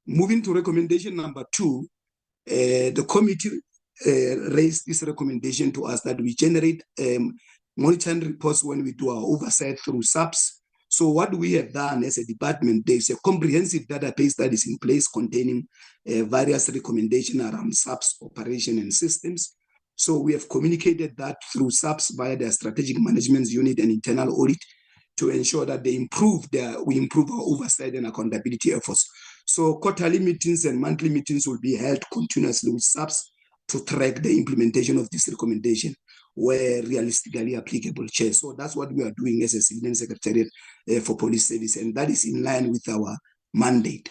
E: Moving to recommendation number 2, the committee raised this recommendation to us that we generate monitoring reports when we do our oversight through SAPS. So what we have done as a department, there's a comprehensive database that is in place containing various recommendations around SAPS operation and systems. So we have communicated that through SAPS via their strategic management unit and internal audit to ensure that we improve our oversight and accountability efforts. So quarterly meetings and monthly meetings will be held continuously with SAPS to track the implementation of this recommendation where realistically applicable, Chair. So that's what we are doing as a civilian secretariat for police service, and that is in line with our mandate.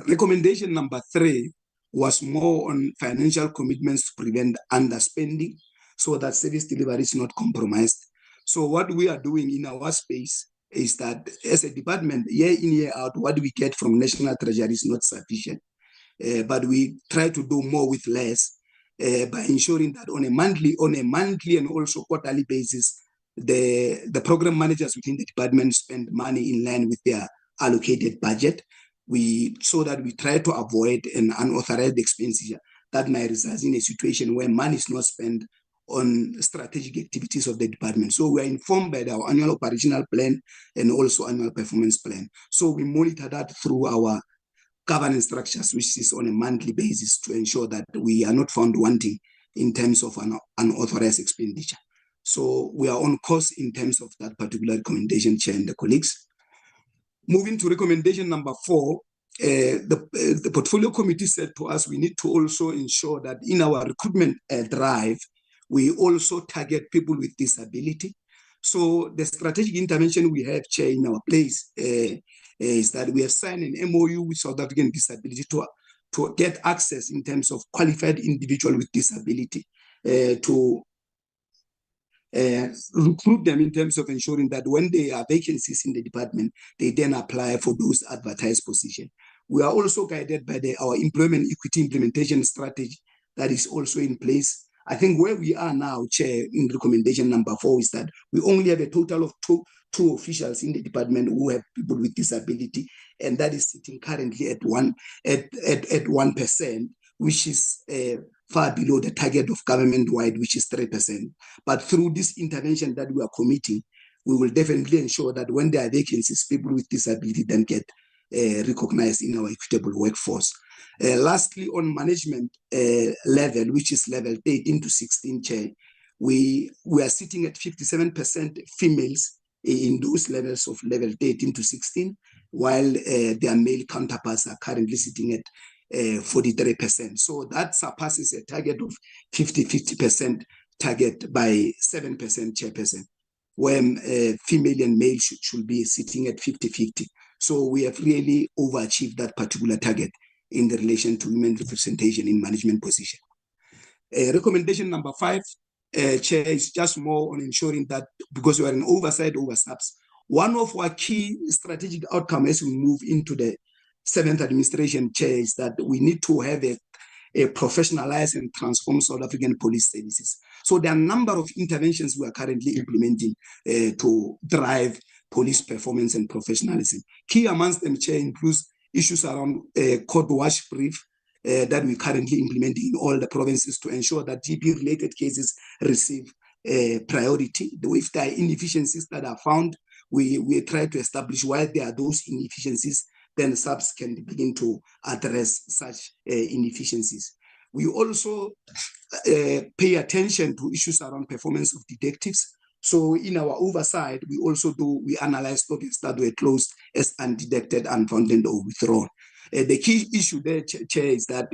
E: Recommendation number 3 was more on financial commitments to prevent underspending so that service delivery is not compromised. So what we are doing in our space is that as a department, year in, year out, what we get from National Treasury is not sufficient. But we try to do more with less by ensuring that on a monthly and also quarterly basis, the program managers within the department spend money in line with their allocated budget. So that we try to avoid an unauthorized expenditure that might result in a situation where money is not spent on strategic activities of the department. So we are informed by our annual operational plan and also annual performance plan. So we monitor that through our governance structures, which is on a monthly basis, to ensure that we are not found wanting in terms of an unauthorized expenditure. So we are on course in terms of that particular recommendation, Chair and the colleagues. Moving to recommendation number 4, the portfolio committee said to us, we need to also ensure that in our recruitment drive, we also target people with disability. So the strategic intervention we have, Chair, in our place is that we have signed an MOU with South African Disability to get access in terms of qualified individual with disability to recruit them in terms of ensuring that when there are vacancies in the department, they then apply for those advertised positions. We are also guided by our employment equity implementation strategy that is also in place. I think where we are now, Chair, in recommendation number 4 is that we only have a total of two officials in the department who have people with disability, and that is sitting currently at 1%, which is far below the target of government-wide, which is 3%. But through this intervention that we are committing, we will definitely ensure that when there are vacancies, people with disability then get recognized in our equitable workforce. Lastly, on management level, which is level 13 to 16, Chair, we are sitting at 57% females in those levels of level 13 to 16, while their male counterparts are currently sitting at 43%. So that surpasses a target of 50% target by 7%, Chairperson, when female and male should be sitting at 50-50. So we have really overachieved that particular target in the relation to women representation in management position. Recommendation number 5, Chair, is just more on ensuring that because we are an oversight over SAPS, one of our key strategic outcomes as we move into the 7th administration, Chair, is that we need to have a professionalized and transform South African police services. So there are a number of interventions we are currently implementing to drive police performance and professionalism. Key amongst them, Chair, includes issues around court watch brief that we currently implementing in all the provinces to ensure that GP-related cases receive priority. If there are inefficiencies that are found, we try to establish why there are those inefficiencies, then SAPS can begin to address such inefficiencies. We also pay attention to issues around performance of detectives. So in our oversight, we analyze topics that were closed as undetected, unfounded, or withdrawn. The key issue there, Chair, is that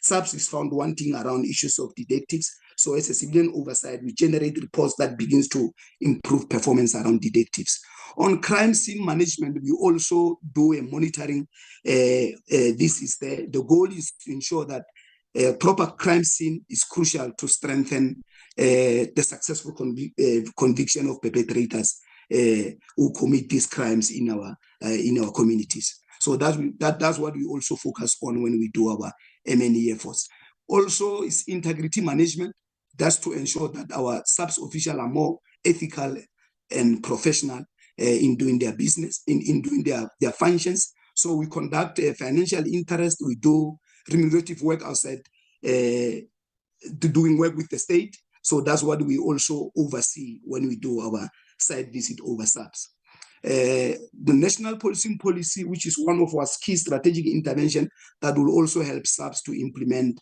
E: SAPS is found wanting around issues of detectives. So as a civilian oversight, we generate reports that begins to improve performance around detectives. On crime scene management, we also do a monitoring. The goal is to ensure that proper crime scene is crucial to strengthen the successful conviction of perpetrators who commit these crimes in our communities. So that's what we also focus on when we do our M&E efforts. Also, is integrity management. That's to ensure that our SAPS officials are more ethical and professional in doing their business, in doing their functions. So we conduct financial interest, we do remunerative work outside doing work with the state. So that's what we also oversee when we do our site visit over SAPS. The national policing policy, which is one of our key strategic intervention that will also help SAPS to implement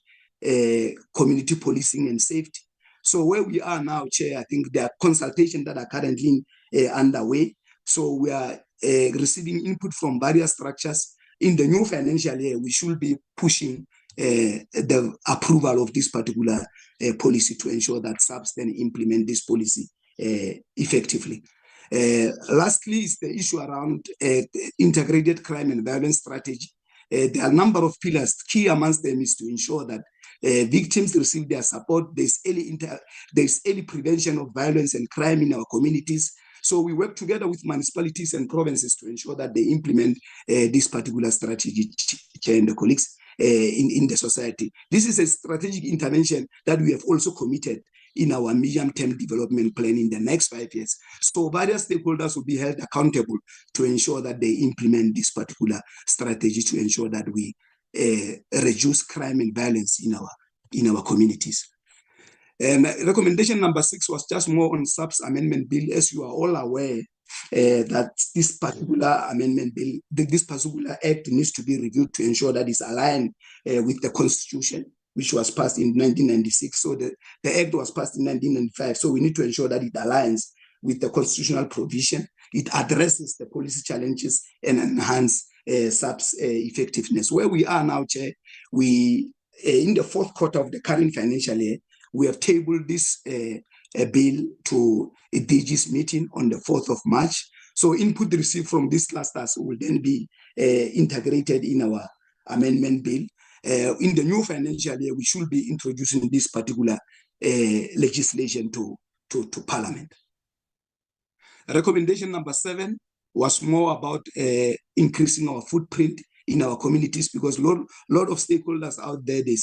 E: community policing and safety. So where we are now, Chair, I think there are consultations that are currently underway. So we are receiving input from various structures. In the new financial year, we should be pushing the approval of this particular policy to ensure that SAPS then implement this policy effectively. Lastly is the issue around integrated crime and violence strategy. There are a number of pillars. Key amongst them is to ensure that victims receive their support. There's early prevention of violence and crime in our communities. So we work together with municipalities and provinces to ensure that they implement this particular strategy, Chair and the colleagues, in the society. This is a strategic intervention that we have also committed in our medium-term development plan in the next 5 years. So various stakeholders will be held accountable to ensure that they implement this particular strategy to ensure that we reduce crime and violence in our communities. And recommendation number 6 was just more on SAPS amendment bill. As you are all aware, that this particular amendment bill, this particular act needs to be reviewed to ensure that it's aligned with the Constitution, which was passed in 1996. So the act was passed in 1995. So we need to ensure that it aligns with the constitutional provision. It addresses the policy challenges and enhance SAPS effectiveness. Where we are now, Chair, we in the 4th quarter of the current financial year, we have tabled this bill to a DG's meeting on the 4th of March. So input received from these clusters will then be integrated in our amendment bill. In the new financial year, we should be introducing this particular legislation to Parliament. Recommendation number 7 was more about increasing our footprint in our communities, because a lot of stakeholders out there, they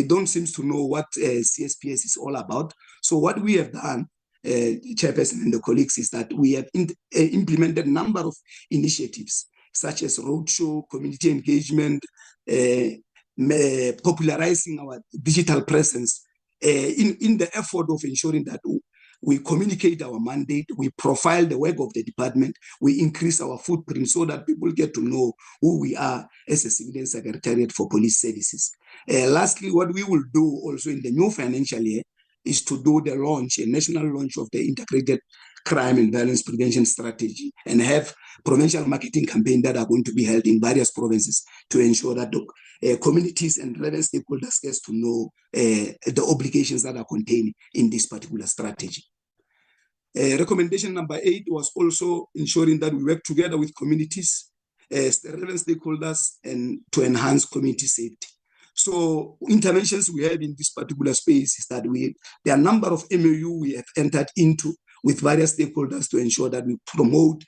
E: don't seem to know what CSPS is all about. So what we have done, Chairperson and the colleagues, is that we have implemented a number of initiatives such as roadshow, community engagement, popularizing our digital presence in the effort of ensuring that we communicate our mandate, we profile the work of the department, we increase our footprint so that people get to know who we are as a civilian secretariat for police services. Lastly, what we will do also in the new financial year is to do the launch, a national launch of the integrated crime and violence prevention strategy, and have provincial marketing campaigns that are going to be held in various provinces to ensure that the communities and relevant stakeholders get to know the obligations that are contained in this particular strategy. Recommendation number 8 was also ensuring that we work together with communities, relevant stakeholders, and to enhance community safety. So interventions we have in this particular space is that there are a number of MOU we have entered into with various stakeholders to ensure that we promote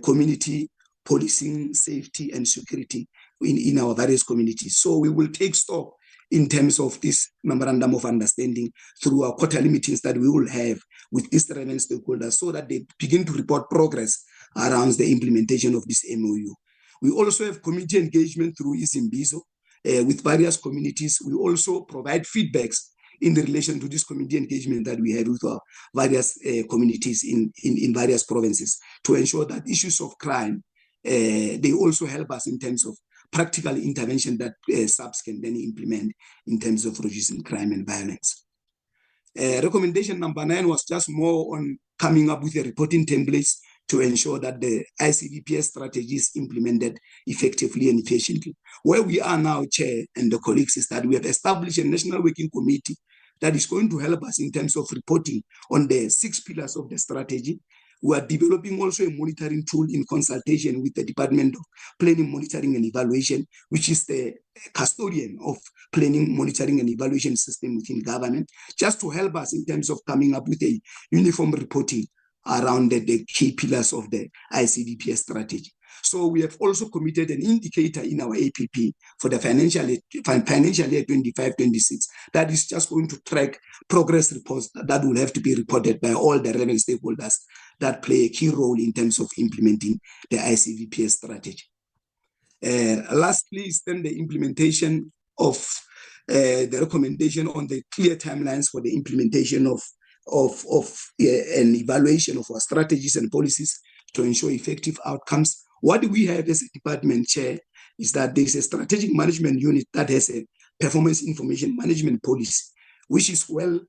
E: community policing, safety, and security in our various communities. So we will take stock in terms of this memorandum of understanding through our quarterly meetings that we will have with these relevant stakeholders so that they begin to report progress around the implementation of this MOU. We also have community engagement through Isimbizo with various communities. We also provide feedbacks in relation to this community engagement that we have with our various communities in various provinces to ensure that issues of crime, they also help us in terms of practical intervention that SAPS can then implement in terms of reducing crime and violence. Recommendation number 9 was just more on coming up with a reporting templates to ensure that the ICVPS strategy is implemented effectively and efficiently. Where we are now, Chair and the colleagues, is that we have established a national working committee that is going to help us in terms of reporting on the 6 pillars of the strategy. We are developing also a monitoring tool in consultation with the Department of Planning, Monitoring and Evaluation, which is the custodian of planning, monitoring and evaluation system within government, just to help us in terms of coming up with a uniform reporting around the key pillars of the ICVPS strategy. So we have also committed an indicator in our APP for the financial year 25-26 that is just going to track progress reports that will have to be reported by all the relevant stakeholders that play a key role in terms of implementing the ICVPS strategy. Lastly is then the implementation of the recommendation on the clear timelines for the implementation of an evaluation of our strategies and policies to ensure effective outcomes. What we have as a department, Chair, is that there's a strategic management unit that has a performance information management policy, which is well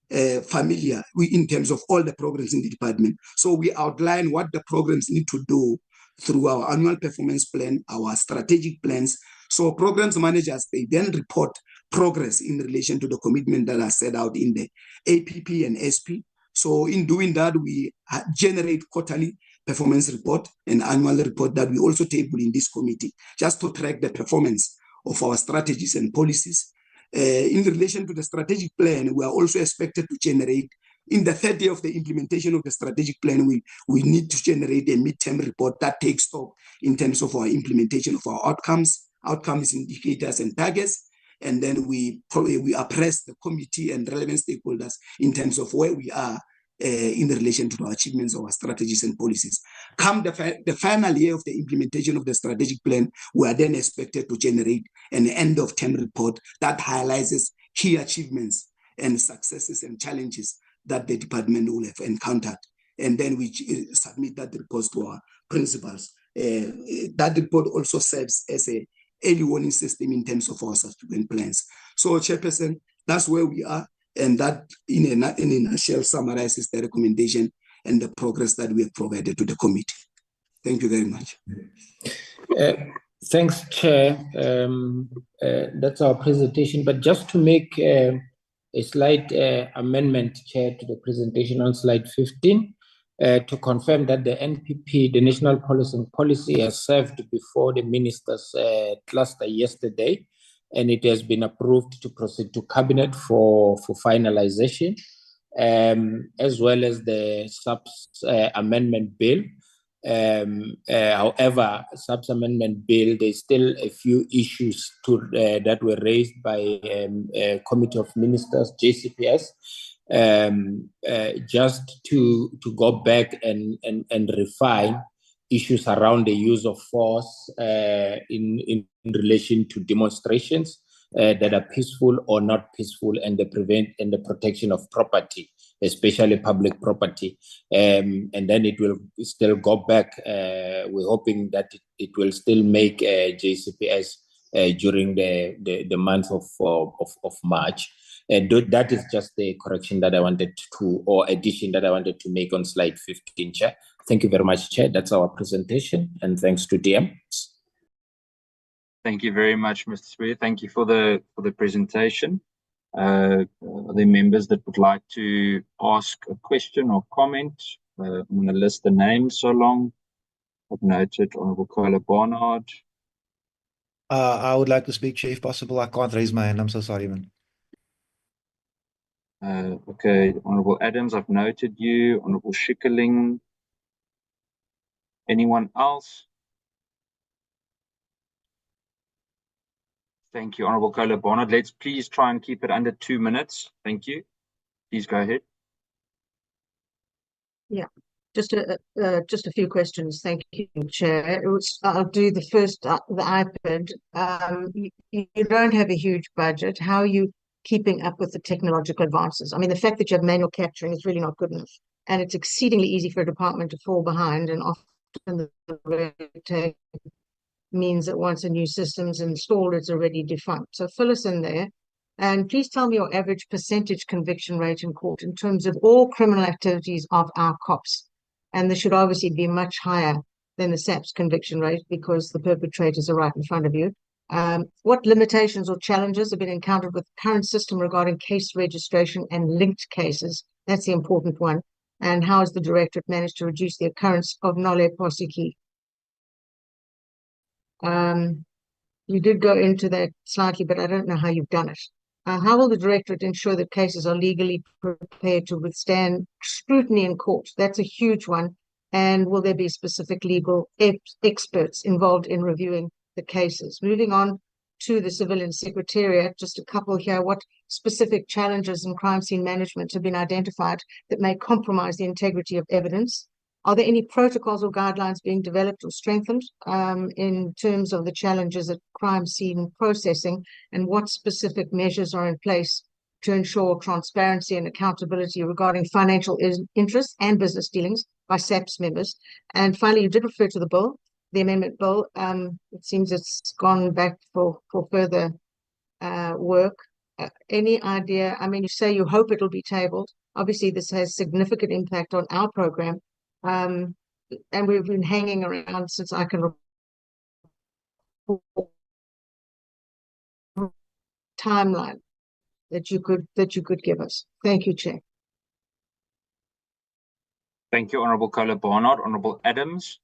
E: familiar in terms of all the programs in the department. So we outline what the programs need to do through our annual performance plan, our strategic plans. So programs managers, they then report progress in relation to the commitment that are set out in the APP and SP. So in doing that, we generate quarterly performance report and annual report that we also table in this committee, just to track the performance of our strategies and policies. In relation to the strategic plan, we are also expected to generate, in the third year of the implementation of the strategic plan, we need to generate a midterm report that takes stock in terms of our implementation of our outcomes, indicators and targets. And then we appraise the committee and relevant stakeholders in terms of where we are in relation to our achievements of our strategies and policies. Come the final year of the implementation of the strategic plan, we are then expected to generate an end-of-term report that highlights key achievements and successes and challenges that the department will have encountered. And then we submit that report to our principals. That report also serves as a early warning system in terms of our subsequent plans. So, Chairperson, that's where we are. And that, in a nutshell, summarizes the recommendation and the progress that we have provided to the committee. Thank you very much.
V: Thanks, Chair. That's our presentation. But just to make a slight amendment, Chair, to the presentation on slide 15, to confirm that the NPP, the National Policing Policy, has served before the ministers' cluster yesterday, and it has been approved to proceed to cabinet for finalization, as well as the SAPS amendment bill. However, SAPS amendment bill, there's still a few issues that were raised by a Committee of Ministers, JCPS, just to go back and refine issues around the use of force in relation to demonstrations that are peaceful or not peaceful, and the protection of property, especially public property. And then it will still go back. We're hoping that it will still make JCPS during the month of March. And that is just the correction that I wanted to, or addition that I wanted to make on slide 15, Chair. Thank you very much, Chair. That's our presentation, and thanks to DM.
B: Thank you very much, Mr. Spear. Thank you for the presentation. Are there members that would like to ask a question or comment? I'm going to list the names so long. I've noted Honorable Kola Barnard.
O: I would like to speak, Chair, if possible. I can't raise my hand. I'm so sorry, man.
B: Okay, Honorable Adams, I've noted you. Honorable Schikkerling. Anyone else? Thank you, Honorable Kola Barnard. Let's please try and keep it under 2 minutes. Thank you. Please go ahead.
G: Yeah, just a few questions. Thank you, Chair. I'll do the first, the IPID. You don't have a huge budget. How are you keeping up with the technological advances? I mean, the fact that you have manual capturing is really not good enough. And it's exceedingly easy for a department to fall behind, and often the red tape means that once a new system's installed, it's already defunct. So fill us in there. And please tell me your average percentage conviction rate in court in terms of all criminal activities of our cops. And this should obviously be much higher than the SAPS conviction rate, because the perpetrators are right in front of you. What limitations or challenges have been encountered with the current system regarding case registration and linked cases? That's the important one. And how has the Directorate managed to reduce the occurrence of nolle prosequi? You did go into that slightly, but I don't know how you've done it. How will the Directorate ensure that cases are legally prepared to withstand scrutiny in court? That's a huge one. And will there be specific legal experts involved in reviewing the cases? Moving on to the Civilian Secretariat, just a couple here. What specific challenges in crime scene management have been identified that may compromise the integrity of evidence? Are there any protocols or guidelines being developed or strengthened in terms of the challenges at crime scene processing, and what specific measures are in place to ensure transparency and accountability regarding financial interests and business dealings by SAPS members? And finally, you did refer to the bill, the amendment bill. It seems it's gone back for further work. Any idea? I mean, you say you hope it'll be tabled. Obviously, this has significant impact on our program. And we've been hanging around since I can report timeline that you could give us. Thank you, Chair.
B: Thank you, Honorable Kola Barnard. Honorable Adams.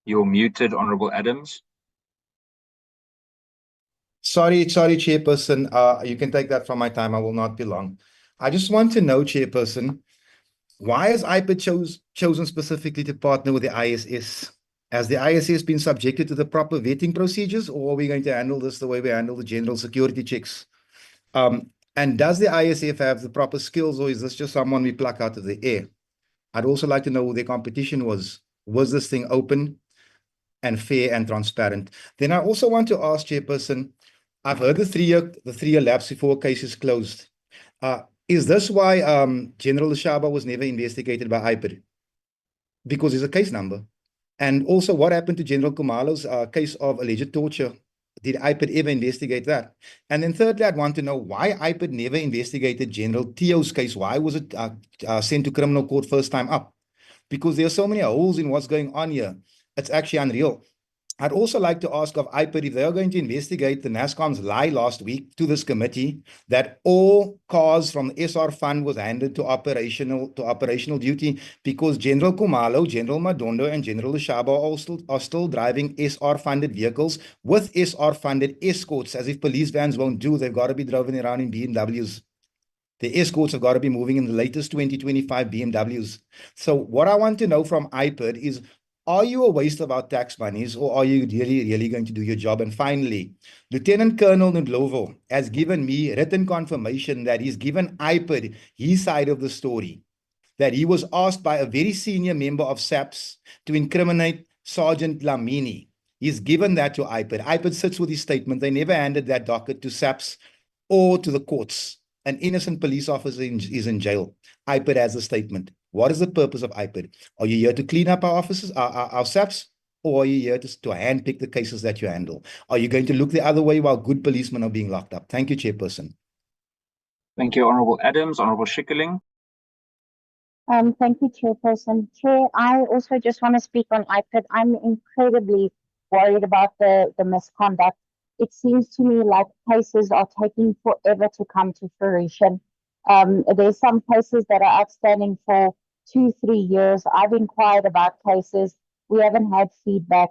B: You're muted, Honorable Adams.
O: Sorry, Chairperson. You can take that from my time. I will not be long. I just want to know, Chairperson, why has IPID chosen specifically to partner with the ISS? Has the ISS been subjected to the proper vetting procedures, or are we going to handle this the way we handle the general security checks? And does the ISF have the proper skills, or is this just someone we pluck out of the air? I'd also like to know who their competition was. Was this thing open and fair and transparent? Then I also want to ask, Chairperson, I've heard the three-year lapse before case is closed. Is this why General Shaba was never investigated by IPID? Because there's a case number. And also, what happened to General Kumalo's case of alleged torture? Did IPID ever investigate that? And then thirdly, I'd want to know why IPID never investigated General Tio's case. Why was it sent to criminal court first time up? Because there are so many holes in what's going on here. It's actually unreal. I'd also like to ask of IPID if they are going to investigate the NASCOM's lie last week to this committee that all cars from the SR fund was handed to operational duty because General Kumalo, General Madondo, and General Leshaba are still driving SR funded vehicles with SR funded escorts, as if police vans won't do. They've got to be driven around in BMWs. The escorts have got to be moving in the latest 2025 BMWs. So what I want to know from IPID is, are you a waste of our tax monies, or are you really going to do your job? And finally, Lieutenant Colonel Ndlovu has given me written confirmation that he's given IPID his side of the story, that he was asked by a very senior member of SAPS to incriminate Sergeant Lamini. He's given that to IPID. IPID sits with his statement. They never handed that docket to SAPS or to the courts. An innocent police officer is in jail. IPID has a statement. What is the purpose of IPID? Are you here to clean up our offices, our SAPS, or are you here to handpick the cases that you handle? Are you going to look the other way while good policemen are being locked up? Thank you, Chairperson.
B: Thank you, Honourable Adams. Honourable Schikkeling.
K: Thank you, Chairperson. Chair, I also just want to speak on IPID. I'm incredibly worried about the misconduct. It seems to me like cases are taking forever to come to fruition. There's some cases that are outstanding for 2-3 years. I've inquired about cases. We haven't had feedback.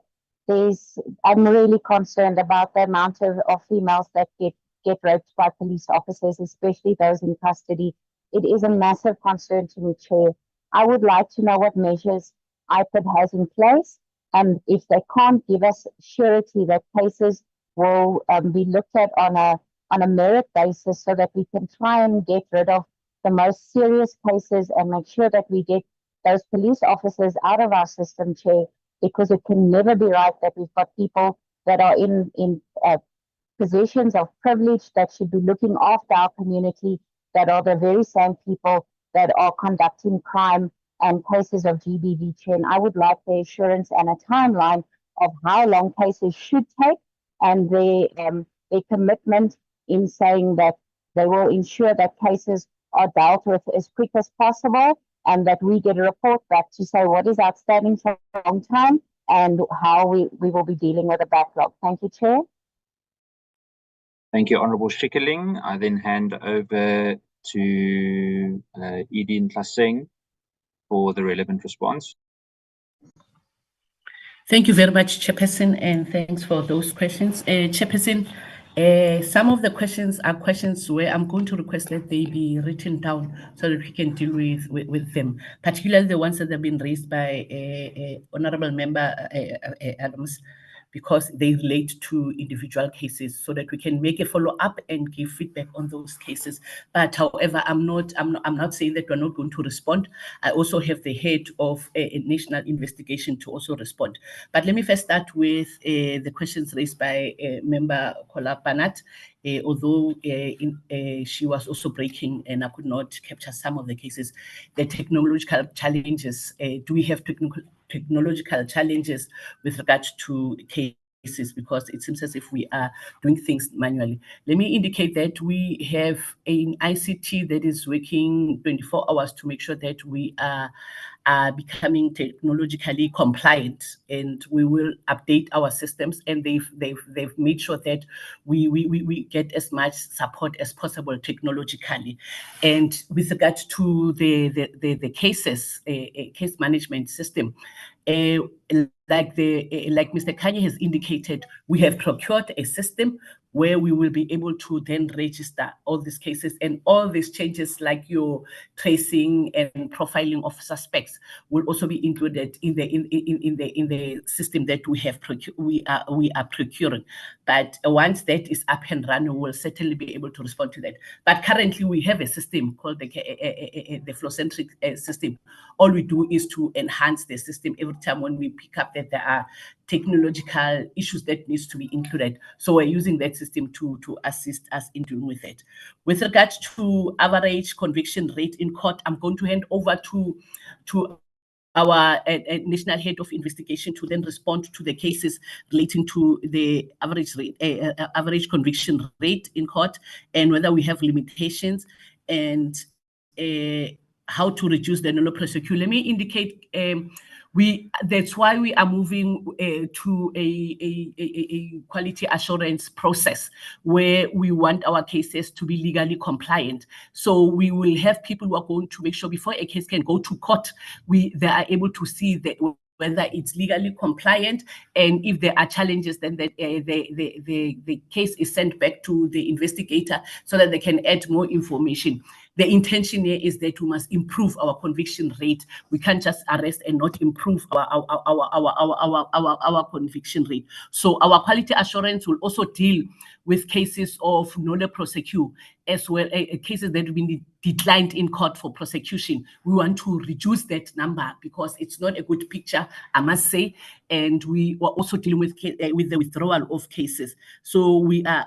K: I'm really concerned about the amount of females that get raped by police officers, especially those in custody. It is a massive concern to me, Chair. I would like to know what measures IPID has in place, and if they can't give us surety that cases will be looked at on a merit basis so that we can try and get rid of the most serious cases and make sure that we get those police officers out of our system, Chair, because it can never be right that we've got people that are in positions of privilege that should be looking after our community, that are the very same people that are conducting crime and cases of GBV, Chair. And I would like the assurance and a timeline of how long cases should take, and their commitment in saying that they will ensure that cases are dealt with as quick as possible, and that we get a report back to say what is outstanding for a long time and how we will be dealing with the backlog. Thank you, Chair.
B: Thank you, Honourable Schikkeling. I then hand over to Edie Ntlasing for the relevant response.
F: Thank you very much, Chairperson, and thanks for those questions. Chairperson, some of the questions are questions where I'm going to request that they be written down so that we can deal with them, particularly the ones that have been raised by Honourable Member Adams, because they relate to individual cases, so that we can make a follow-up and give feedback on those cases. But however, I'm not saying that we're not going to respond. I also have the head of a national investigation to also respond. But let me first start with the questions raised by Member Kola Banat. Although she was also breaking and I could not capture some of the cases, the technological challenges. Do we have technological challenges with regards to cases? Because it seems as if we are doing things manually. Let me indicate that we have an ICT that is working 24 hours to make sure that we are becoming technologically compliant, and we will update our systems, and they've made sure that we get as much support as possible technologically. And with regard to the cases, case management system, like Mr. Kanye has indicated, we have procured a system where we will be able to then register all these cases, and all these changes like your tracing and profiling of suspects will also be included in the system that we are procuring. But once that is up and running, we'll certainly be able to respond to that. But currently we have a system called the flow-centric system. All we do is to enhance the system every time when we pick up that there are technological issues that needs to be included. So we're using that system to assist us in dealing with it. With regards to average conviction rate in court, I'm going to hand over to our national head of investigation to then respond to the cases relating to the average conviction rate in court, and whether we have limitations, and how to reduce the nolle prosequi. Let me indicate that's why we are moving to a quality assurance process where we want our cases to be legally compliant. So we will have people who are going to make sure before a case can go to court, they are able to see that whether it's legally compliant, and if there are challenges, then the case is sent back to the investigator so that they can add more information. The intention here is that we must improve our conviction rate. We can't just arrest and not improve our conviction rate. So our quality assurance will also deal with cases of nolle prosequi, as well cases that have been declined in court for prosecution. We want to reduce that number because it's not a good picture, I must say, and we are also dealing with the withdrawal of cases. So we are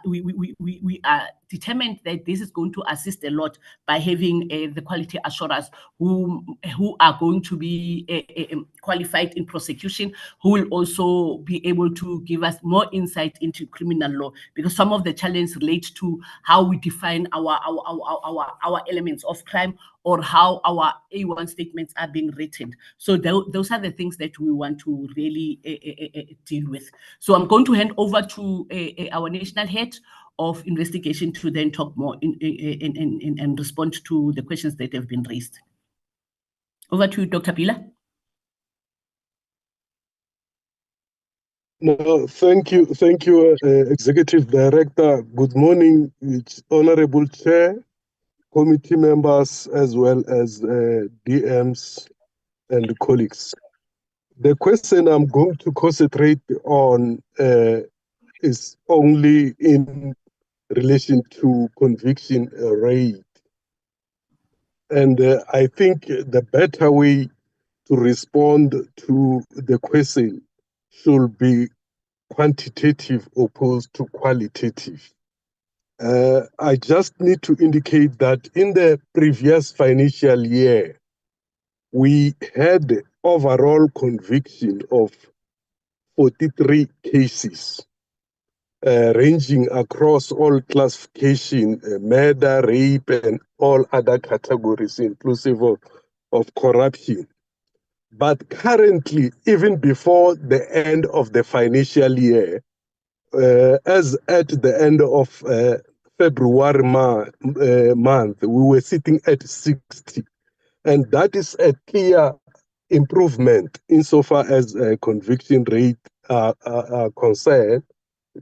F: determined that this is going to assist a lot by having the quality assurers who are going to be qualified in prosecution, who will also be able to give us more insight into criminal law, because some of the challenges relate to how we define our elements of crime or how our A1 statements are being written. So those are the things that we want to really deal with. So I'm going to hand over to our national head of investigation to then talk more and respond to the questions that have been raised. Over to you, Dr. Pila.
N: No, thank you, Executive Director. Good morning, Honorable Chair, committee members, as well as DMs and colleagues. The question I'm going to concentrate on is only in relation to conviction rate. And I think the better way to respond to the question should be quantitative opposed to qualitative. I just need to indicate that in the previous financial year, we had overall conviction of 43 cases, ranging across all classification, murder, rape, and all other categories, inclusive of corruption. But currently, even before the end of the financial year, as at the end of February month, we were sitting at 60. And that is a clear improvement insofar as conviction rate are concerned,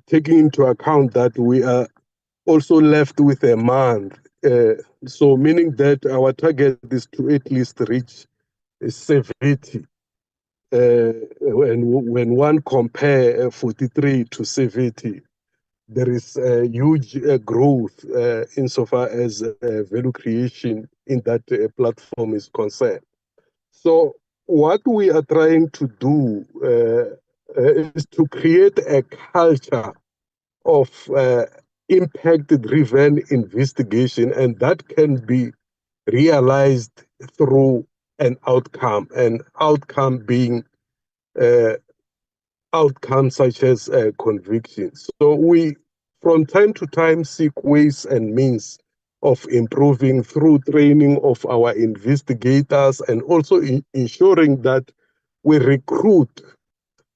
N: taking into account that we are also left with a month. So meaning that our target is to at least reach 70. When one compare 43 to 70, there is a huge growth insofar as value creation in that platform is concerned. So what we are trying to do is to create a culture of impact-driven investigation, and that can be realized through an outcome being outcomes such as convictions. So we, from time to time, seek ways and means of improving through training of our investigators and also ensuring that we recruit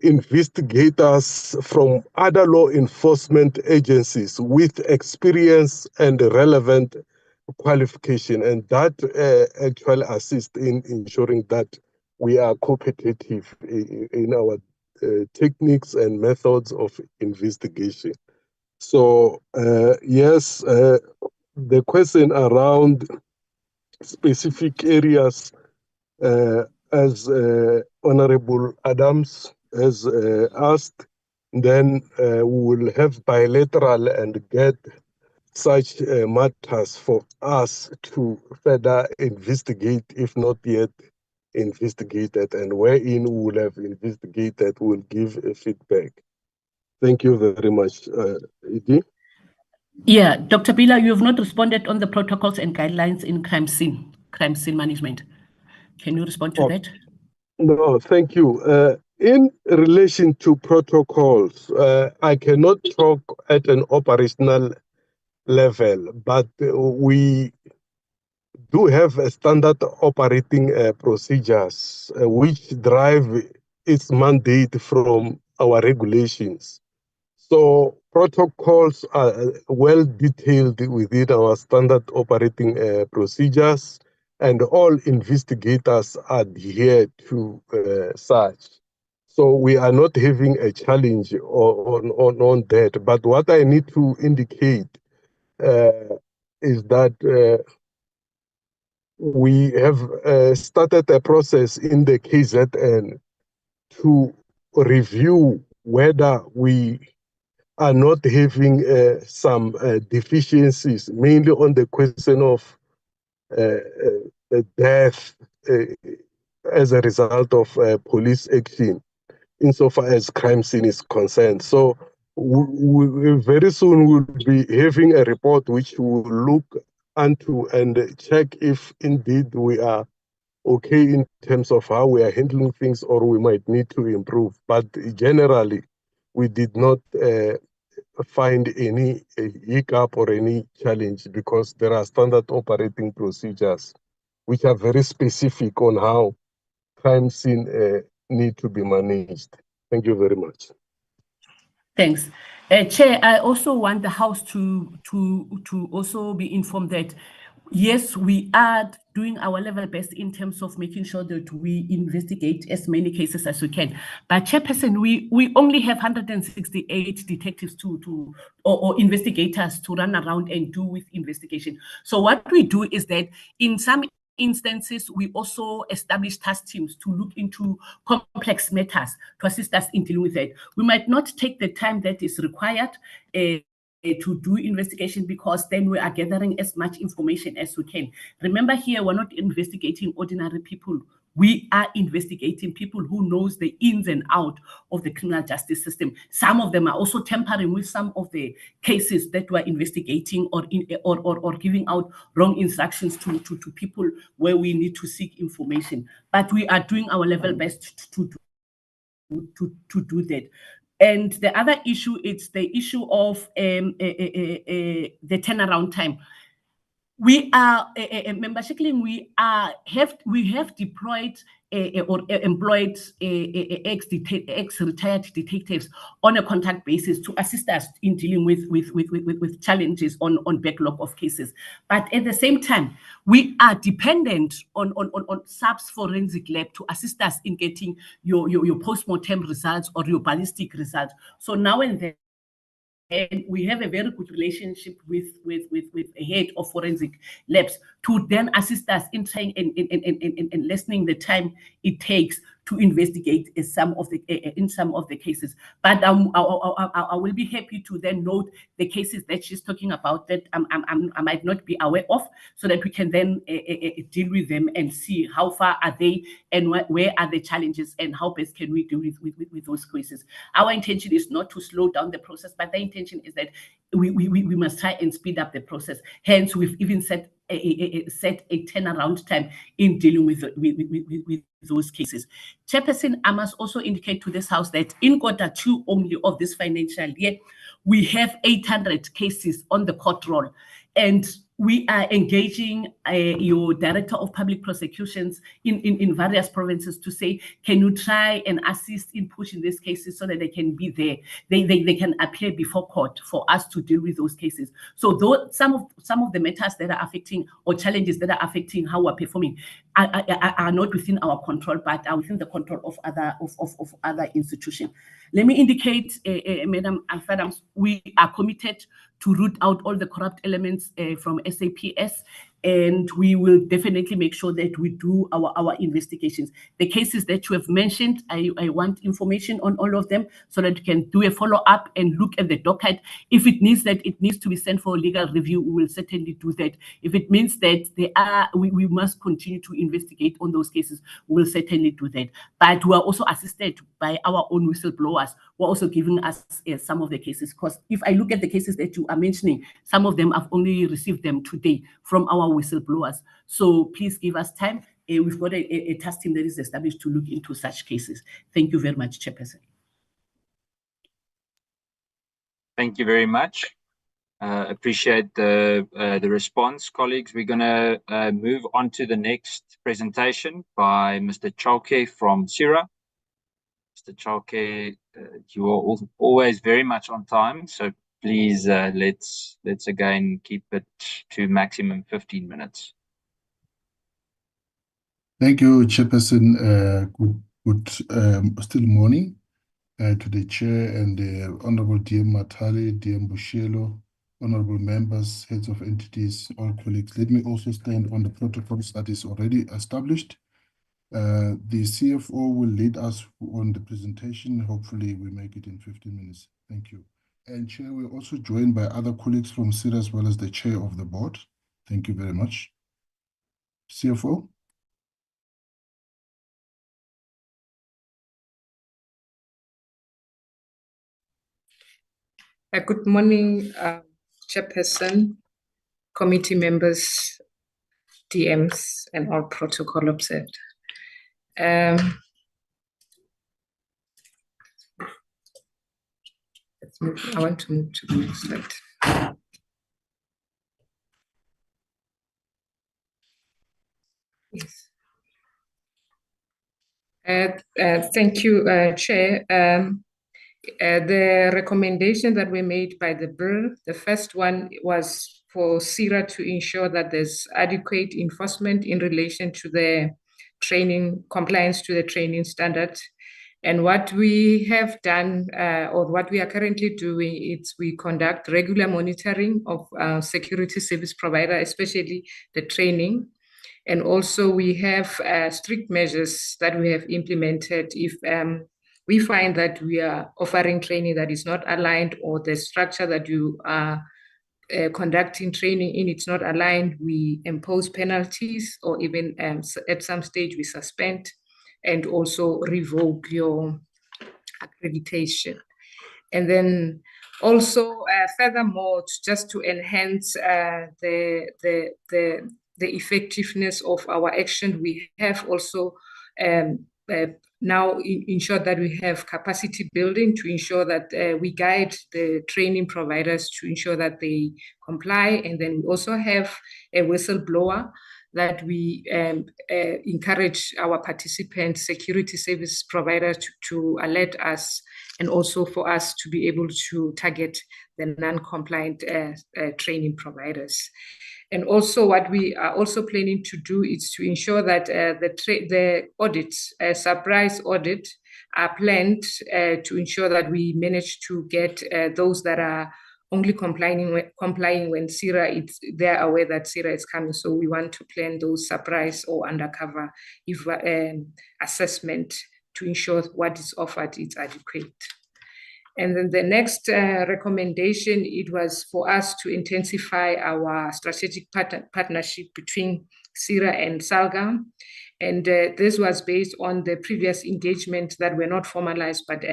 N: investigators from other law enforcement agencies with experience and relevant qualification, and that actually assists in ensuring that we are competitive in our techniques and methods of investigation. So yes, the question around specific areas, as Honorable Adams has asked, then we will have bilateral and get such matters for us to further investigate, if not yet investigated, and wherein we will have investigated, we will give a feedback. Thank you very much, Edie.
F: Yeah, Dr. Bila, you have not responded on the protocols and guidelines in crime scene management. Can you respond to that?
N: No, thank you. In relation to protocols, I cannot talk at an operational level, but we do have a standard operating procedures which drive its mandate from our regulations. So protocols are well detailed within our standard operating procedures, and all investigators adhere to such. So we are not having a challenge on that. But what I need to indicate is that we have started a process in the KZN to review whether we are not having some deficiencies, mainly on the question of death as a result of police action, insofar as crime scene is concerned. So we very soon will be having a report which will look into and check if indeed we are okay in terms of how we are handling things, or we might need to improve. But generally, we did not find any hiccup or any challenge, because there are standard operating procedures which are very specific on how crime scene need to be managed. Thank you very much.
F: Thanks. Chair, I also want the House to also be informed that, yes, we are doing our level best in terms of making sure that we investigate as many cases as we can. But Chairperson, we only have 168 detectives or investigators to run around and do with investigation. So what we do is that in some instances, we also establish task teams to look into complex matters to assist us in dealing with that. We might not take the time that is required to do investigation, because then we are gathering as much information as we can. Remember, here we're not investigating ordinary people. We are investigating people who knows the ins and out of the criminal justice system. Some of them are also tampering with some of the cases that we're investigating, or giving out wrong instructions to people where we need to seek information. But we are doing our level best to do that. And the other issue, it's the issue of the turnaround time. We are Member Shackling, we have deployed or employed ex-retired detectives on a contact basis to assist us in dealing with challenges on backlog of cases. But at the same time, we are dependent on SAPS forensic lab to assist us in getting your post-mortem results or your ballistic results. So now and then, and we have a very good relationship with a head of forensic labs to then assist us in trying and lessening the time it takes to investigate in some of the cases. But I will be happy to then note the cases that she's talking about that I might not be aware of, so that we can then deal with them and see how far are they and where are the challenges and how best can we deal with those cases. Our intention is not to slow down the process, but the intention is that we must try and speed up the process. Hence, we've even set a turnaround time in dealing with those cases. Chairperson, I must also indicate to this House that in Q2 only of this financial year, we have 800 cases on the court roll, and we are engaging your Director of Public Prosecutions in various provinces to say, can you try and assist in pushing these cases so that they can be there, they can appear before court for us to deal with those cases. So though some of the matters that are affecting, or challenges that are affecting how we're performing, are not within our control, but are within the control of other institutions. Let me indicate, Madam Alfadams, we are committed to root out all the corrupt elements from SAPS, and we will definitely make sure that we do our investigations. The cases that you have mentioned, I want information on all of them so that you can do a follow-up and look at the docket. If it needs to be sent for legal review, we will certainly do that. If it means that we must continue to investigate on those cases, we will certainly do that. But we are also assisted by our own whistleblowers, who are also giving us some of the cases. Because if I look at the cases that you are mentioning, some of them I've only received them today from our whistleblowers. So please give us time. We've got a task team that is established to look into such cases. Thank you very much, Chairperson.
B: Thank you very much. Appreciate the response, colleagues. We're going to move on to the next presentation by Mr. Chalke from PSIRA. Mr. Chalke, you are always very much on time, so please let's again keep it to maximum 15 minutes.
H: Thank you, Chairperson. Good still morning to the Chair and the Honorable DM Matale, DM Bushielo, honorable members, heads of entities, all colleagues. Let me also stand on the protocols that is already established. The CFO will lead us on the presentation. Hopefully we make it in 15 minutes. Thank you. And Chair, we're also joined by other colleagues from PSIRA as well as the Chair of the board. Thank you very much. CFO.
I: Good morning, Chairperson, committee members, DMs, and all protocol observed. I want to move to the next slide. Yes. Thank you, Chair. The recommendation that were made by the bill, the first one was for PSIRA to ensure that there's adequate enforcement in relation to the training, compliance to the training standards. And what we have done, or what we are currently doing, is we conduct regular monitoring of security service provider, especially the training. And also we have strict measures that we have implemented if we find that we are offering training that is not aligned, or the structure that you are conducting training in, it's not aligned, we impose penalties, or even at some stage we suspend and also revoke your accreditation. And then also furthermore, just to enhance the effectiveness of our action, we have also now ensure that we have capacity building to ensure that we guide the training providers to ensure that they comply. And then we also have a whistleblower that we encourage our participants, security service providers to alert us, and also for us to be able to target the non-compliant training providers. And also what we are also planning to do is to ensure that the audits, surprise audit, are planned to ensure that we manage to get those that are only complying when PSIRA they're aware that PSIRA is coming. So we want to plan those surprise or undercover assessment to ensure what is offered is adequate. And then the next recommendation, it was for us to intensify our strategic partnership between PSIRA and SALGA. And this was based on the previous engagement that were not formalized, but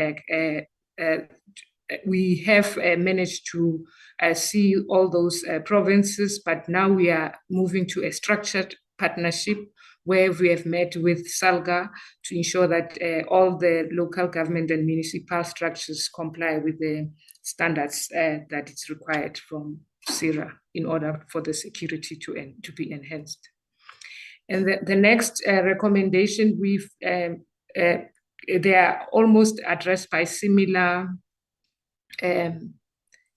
I: we have managed to see all those provinces, but now we are moving to a structured partnership where we have met with SALGA to ensure that all the local government and municipal structures comply with the standards that is required from PSIRA in order for the security to be enhanced. And the next recommendation, they are almost addressed by similar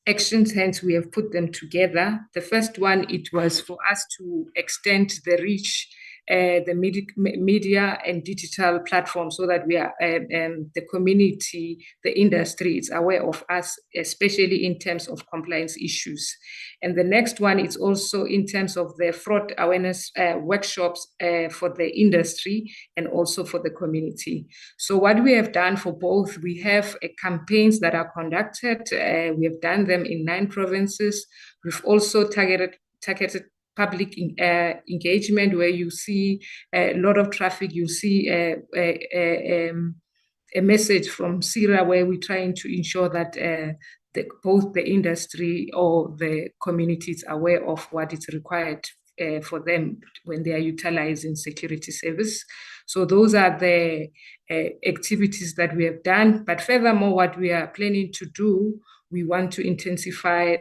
I: actions, hence we have put them together. The first one, it was for us to extend the reach, the media and digital platforms, so that we are the community, the industry is aware of us, especially in terms of compliance issues. And the next one is also in terms of the fraud awareness workshops for the industry and also for the community. So what we have done for both, we have campaigns that are conducted. We have done them in 9 provinces. We've also targeted public engagement, where you see a lot of traffic. You see a message from PSIRA where we're trying to ensure that both the industry or the communities are aware of what is required for them when they are utilizing security service. So those are the activities that we have done. But furthermore, what we are planning to do, we want to intensify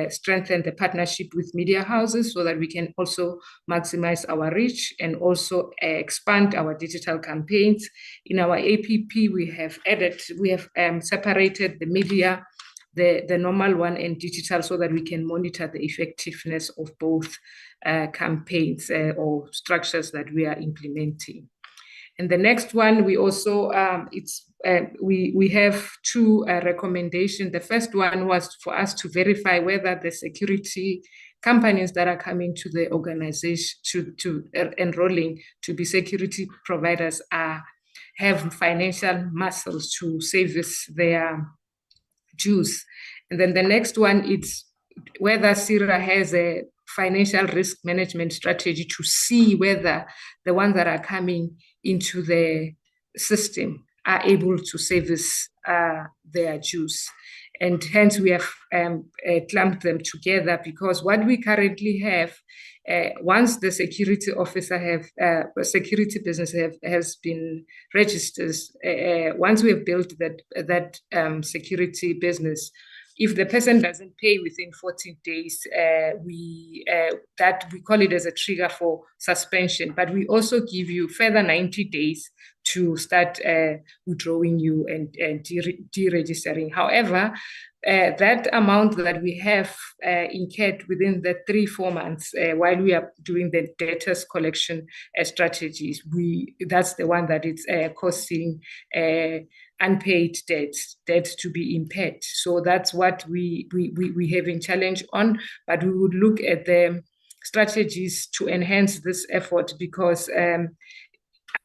I: strengthen the partnership with media houses so that we can also maximize our reach and also expand our digital campaigns. In our APP, we have separated the media, the normal one and digital, so that we can monitor the effectiveness of both campaigns or structures that we are implementing. And the next one, we also we have two recommendations. The first one was for us to verify whether the security companies that are coming to the organization to enrolling to be security providers have financial muscles to service their dues. And then the next one is whether PSIRA has a financial risk management strategy to see whether the ones that are coming into the system are able to service their dues. And hence we have clumped them together, because what we currently have, once the security officer security business has been registered, once we have built that security business, if the person doesn't pay within 14 days, we call it as a trigger for suspension. But we also give you further 90 days to start withdrawing you and deregistering. However, that amount that we have incurred within the 3-4 months while we are doing the debtors collection strategies, that's the one that is causing unpaid debt to be impaired. So that's what we having challenge on, but we would look at the strategies to enhance this effort, because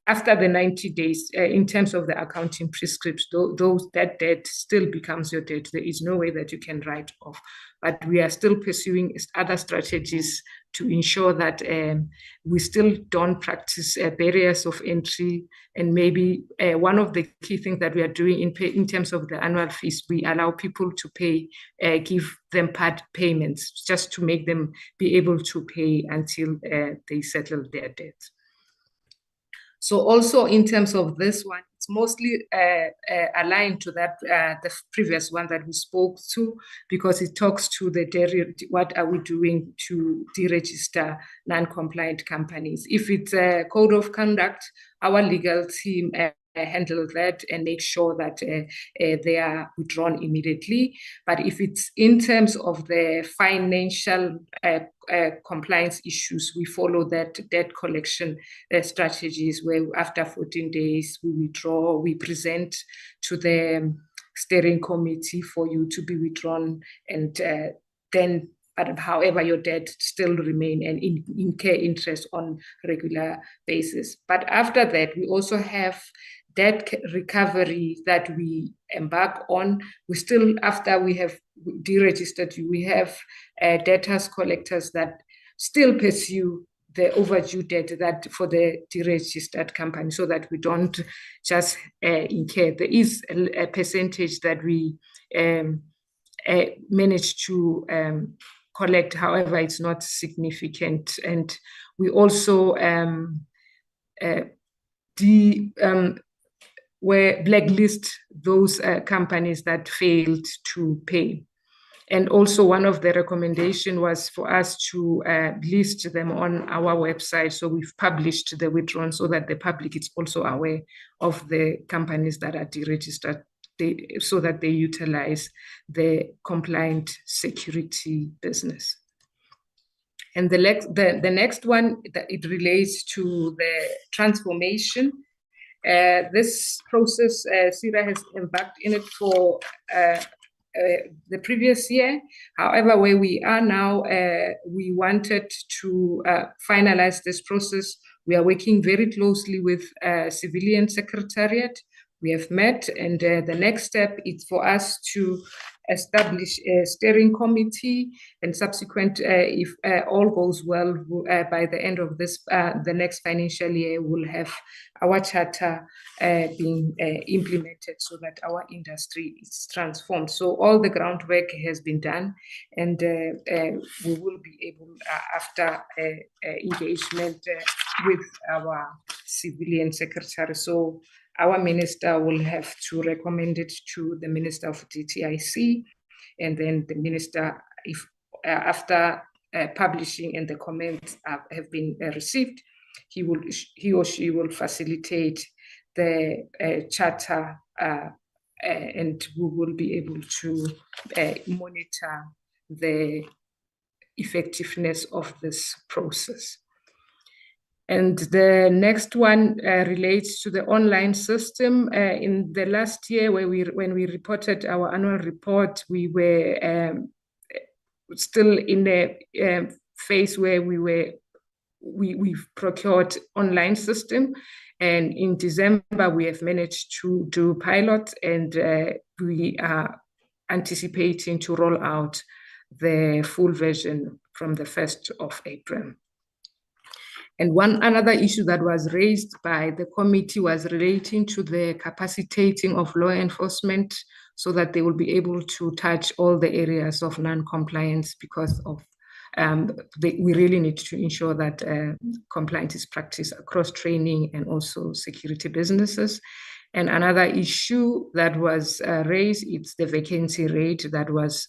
I: after the 90 days, in terms of the accounting prescripts, that debt still becomes your debt. There is no way that you can write off. But we are still pursuing other strategies to ensure that we still don't practice barriers of entry. And maybe one of the key things that we are doing in terms of the annual fees, we allow people to pay, give them part payments, just to make them be able to pay until they settle their debts. So also in terms of this one, it's mostly aligned to that the previous one that we spoke to, because it talks to what are we doing to deregister non-compliant companies. If it's a code of conduct, our legal team handle that and make sure that they are withdrawn immediately. But if it's in terms of the financial compliance issues, we follow that debt collection strategies, where after 14 days we withdraw, we present to the steering committee for you to be withdrawn, and then however your debt still remain and incur interest on regular basis. But after that, we also have debt recovery that we embark on. We still, after we have deregistered you, we have debtors collectors that still pursue the overdue debt that for the deregistered company, so that we don't just incur. There is a percentage that we manage to collect, however, it's not significant. And we also blacklist those companies that failed to pay. And also one of the recommendations was for us to list them on our website. So we've published the withdrawn so that the public is also aware of the companies that are deregistered, so that they utilize the compliant security business. And the next one, it relates to the transformation. This process, PSIRA has embarked in it for the previous year. However, where we are now, we wanted to finalize this process. We are working very closely with Civilian Secretariat. We have met, and the next step is for us to establish a steering committee, and subsequent, if all goes well, by the end of this, the next financial year, we'll have our charter being implemented, so that our industry is transformed. So all the groundwork has been done, and we will be able, after engagement with our civilian secretary. So our minister will have to recommend it to the Minister of DTIC, and then the minister, if after publishing and the comments have been received, he or she will facilitate the charter, and we will be able to monitor the effectiveness of this process. And the next one relates to the online system. In the last year, when we reported our annual report, we were still in a phase where we've procured online system. And in December, we have managed to do pilot, and we are anticipating to roll out the full version from the 1st of April. And one another issue that was raised by the committee was relating to the capacitating of law enforcement so that they will be able to touch all the areas of non-compliance, because of we really need to ensure that compliance is practiced across training and also security businesses. And another issue that was raised, it's the vacancy rate that was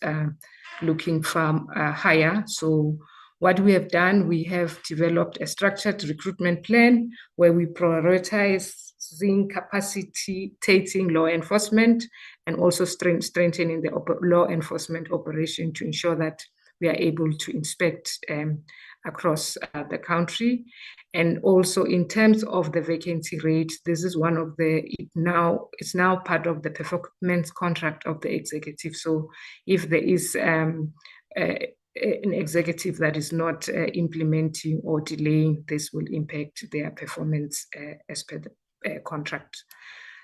I: looking from higher. So what we have done, we have developed a structured recruitment plan where we prioritizing capacitating law enforcement and also strengthening the law enforcement operation to ensure that we are able to inspect across the country. And also in terms of the vacancy rate, this is one of the, it's now part of the performance contract of the executive. So if there is an executive that is not implementing or delaying, this will impact their performance as per the contract.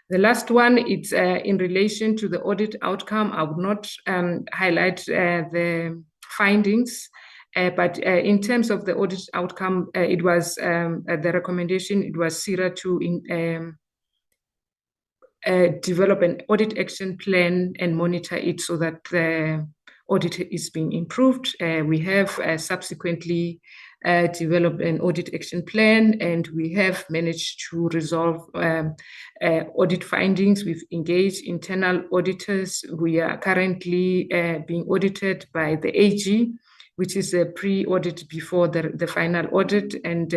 I: The last one, it's in relation to the audit outcome. I would not highlight the findings, but in terms of the audit outcome, it was the recommendation, it was PSIRA to develop an audit action plan and monitor it so that the audit is being improved. We have subsequently developed an audit action plan, and we have managed to resolve audit findings. We've engaged internal auditors. We are currently being audited by the AG, which is a pre-audit before the final audit, and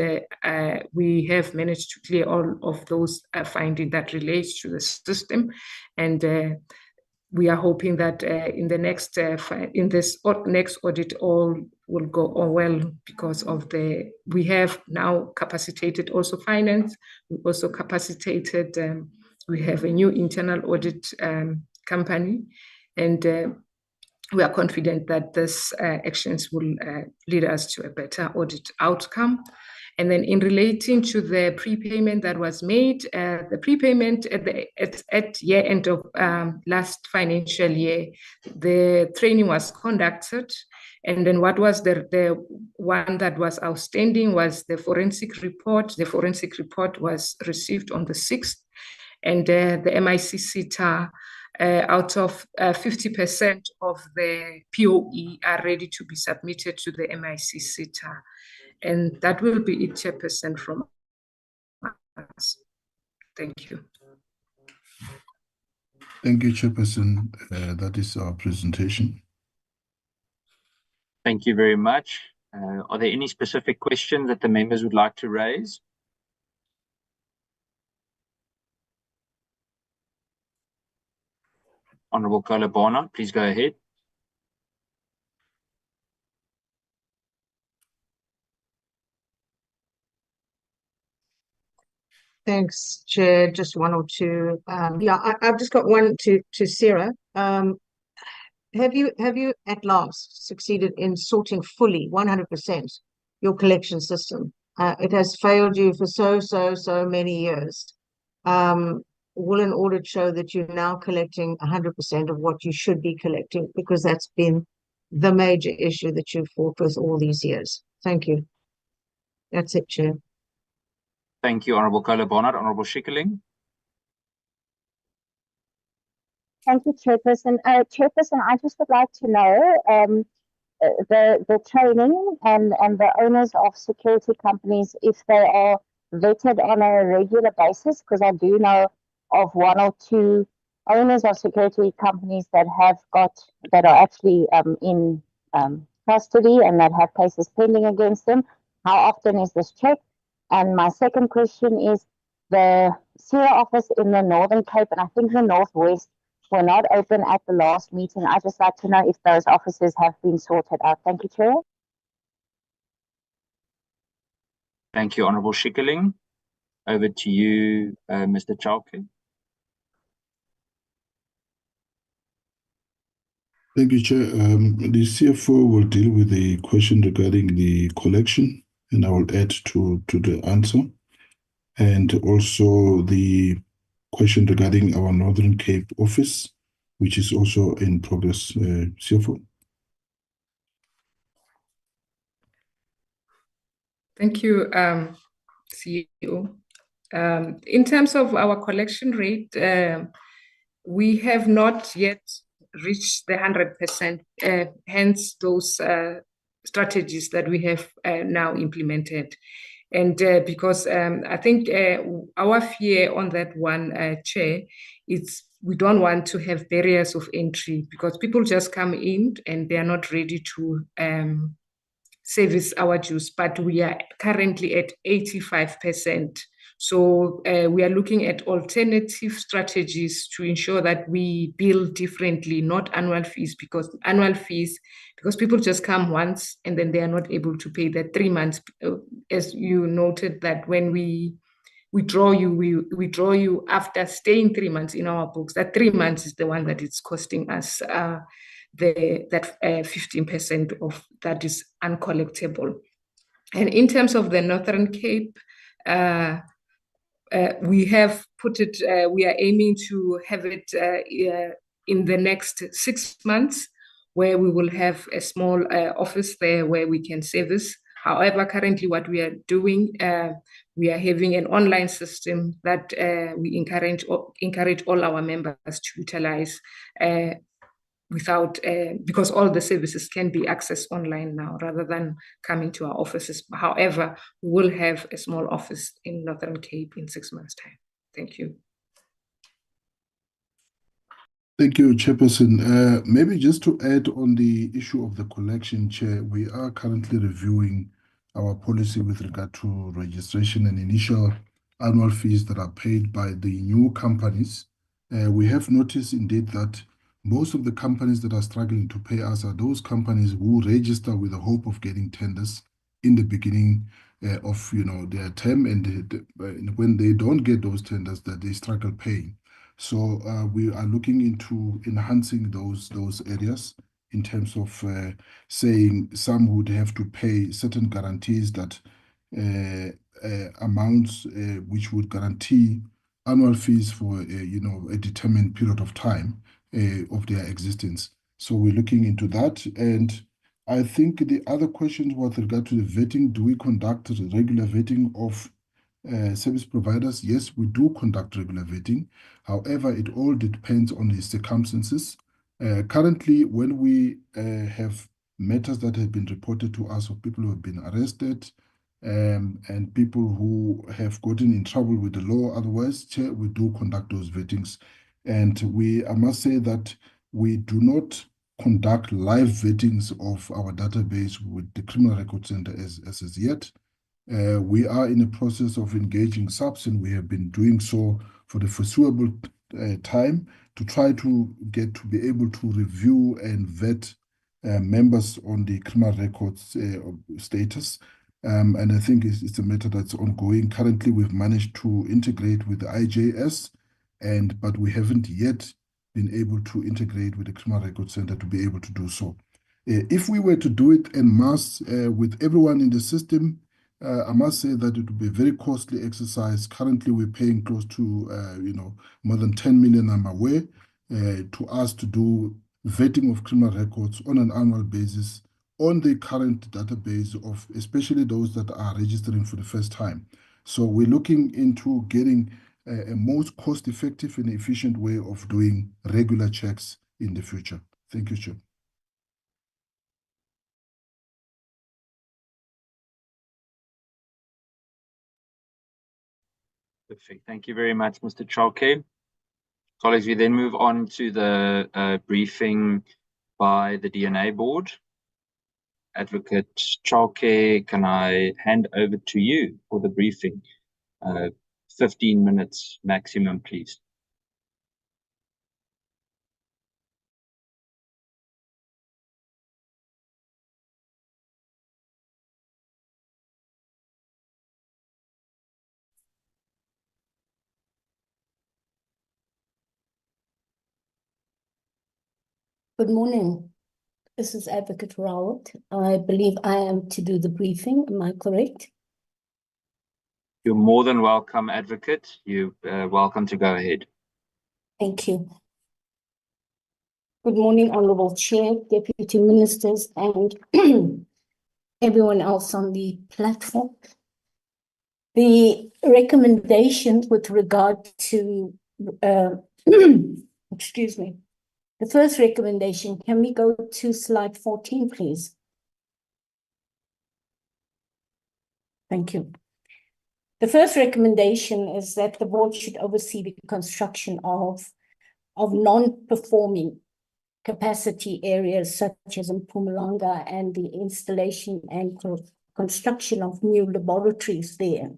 I: we have managed to clear all of those findings that relates to the system. And we are hoping that in the next next audit, all will go well, because of we have now capacitated also finance. We also capacitated. We have a new internal audit company, and we are confident that these actions will lead us to a better audit outcome. And then in relating to the prepayment that was made, the prepayment at year end of last financial year, the training was conducted. And then what was the one that was outstanding was the forensic report. The forensic report was received on the 6th, and the MIC-SITA, out of 50% of the POE are ready to be submitted to the MIC-SITA. And that will be it, Chairperson, from us. Thank you.
H: Thank you, Chairperson. That is our presentation.
B: Thank you very much. Are there any specific questions that the members would like to raise? Honourable Kolobana, please go ahead.
G: Thanks, Chair. Just one or two. I've just got one to PSIRA. Have you at last succeeded in sorting fully 100% your collection system? It has failed you for so many years. Will an audit show that you're now collecting 100% of what you should be collecting? Because that's been the major issue that you've fought with all these years. Thank you. That's it, Chair.
B: Thank you, Honourable Kolobana. Honourable Schikkerling.
K: Thank you, Chairperson. Chairperson, I just would like to know the training and the owners of security companies, if they are vetted on a regular basis, because I do know of one or two owners of security companies that are actually in custody and that have cases pending against them? How often is this checked? And my second question is the CSPS office in the Northern Cape and I think the Northwest were not open at the last meeting. I'd just like to know if those offices have been sorted out. Thank you, Chair.
B: Thank you, Honourable Schikkerling. Over to you, Mr. Chauke.
H: Thank you, Chair. The CFO will deal with the question regarding the collection, and I will add to the answer. And also the question regarding our Northern Cape office, which is also in progress, CFO.
I: Thank you, CEO. In terms of our collection rate, we have not yet reached the 100%, hence those strategies that we have now implemented. And because I think our fear on that one, Chair, is we don't want to have barriers of entry because people just come in and they are not ready to service our dues, but we are currently at 85%. So we are looking at alternative strategies to ensure that we bill differently, not annual fees, because people just come once and then they are not able to pay that 3 months. As you noted that when we draw you after staying 3 months in our books, that 3 months is the one that is costing us that 15% of that is uncollectible. And in terms of the Northern Cape, we have put it, we are aiming to have it in the next 6 months, where we will have a small office there where we can service. However, currently what we are doing, we are having an online system that we encourage all our members to utilize because all the services can be accessed online now rather than coming to our offices. However, we will have a small office in Northern Cape in 6 months' time. Thank you.
H: Thank you, Chairperson. Maybe just to add on the issue of the collection, Chair, we are currently reviewing our policy with regard to registration and initial annual fees that are paid by the new companies. We have noticed indeed that most of the companies that are struggling to pay us are those companies who register with the hope of getting tenders in the beginning of their term, and when they don't get those tenders, that they struggle paying. So we are looking into enhancing those areas in terms of saying some would have to pay certain guarantees that amounts which would guarantee annual fees for a determined period of time of their existence. So we're looking into that. And I think the other questions with regard to the vetting, do we conduct regular vetting of service providers? Yes, we do conduct regular vetting. However, it all depends on the circumstances. Currently, when we have matters that have been reported to us of people who have been arrested and people who have gotten in trouble with the law, otherwise, Chair, we do conduct those vettings. And I must say that we do not conduct live vettings of our database with the Criminal Record Center as yet. We are in a process of engaging SAPS, and we have been doing so for the foreseeable time to try to be able to review and vet members on the criminal records status. And I think it's a matter that's ongoing. Currently, we've managed to integrate with the IJS, but we haven't yet been able to integrate with the Criminal Record Center to be able to do so. If we were to do it en masse with everyone in the system, I must say that it would be a very costly exercise. Currently, we're paying close to more than 10 million, I'm aware, to us to do vetting of criminal records on an annual basis on the current database of especially those that are registering for the first time. So we're looking into getting a most cost-effective and efficient way of doing regular checks in the future. Thank you, Chair.
B: Perfect. Thank you very much, Mr. Chauke. Colleagues, we then move on to the briefing by the DNA board. Advocate Chalke, can I hand over to you for the briefing? 15 minutes maximum, please.
J: Good morning. This is Advocate Rawat. I believe I am to do the briefing. Am I correct?
B: You're more than welcome, Advocate. You're welcome to go ahead.
J: Thank you. Good morning, Honourable Chair, Deputy Ministers, and everyone else on the platform. The recommendations with regard to, excuse me, the first recommendation, can we go to slide 14, please? Thank you. The first recommendation is that the board should oversee the construction of non-performing capacity areas such as in Mpumalanga and the installation and construction of new laboratories there.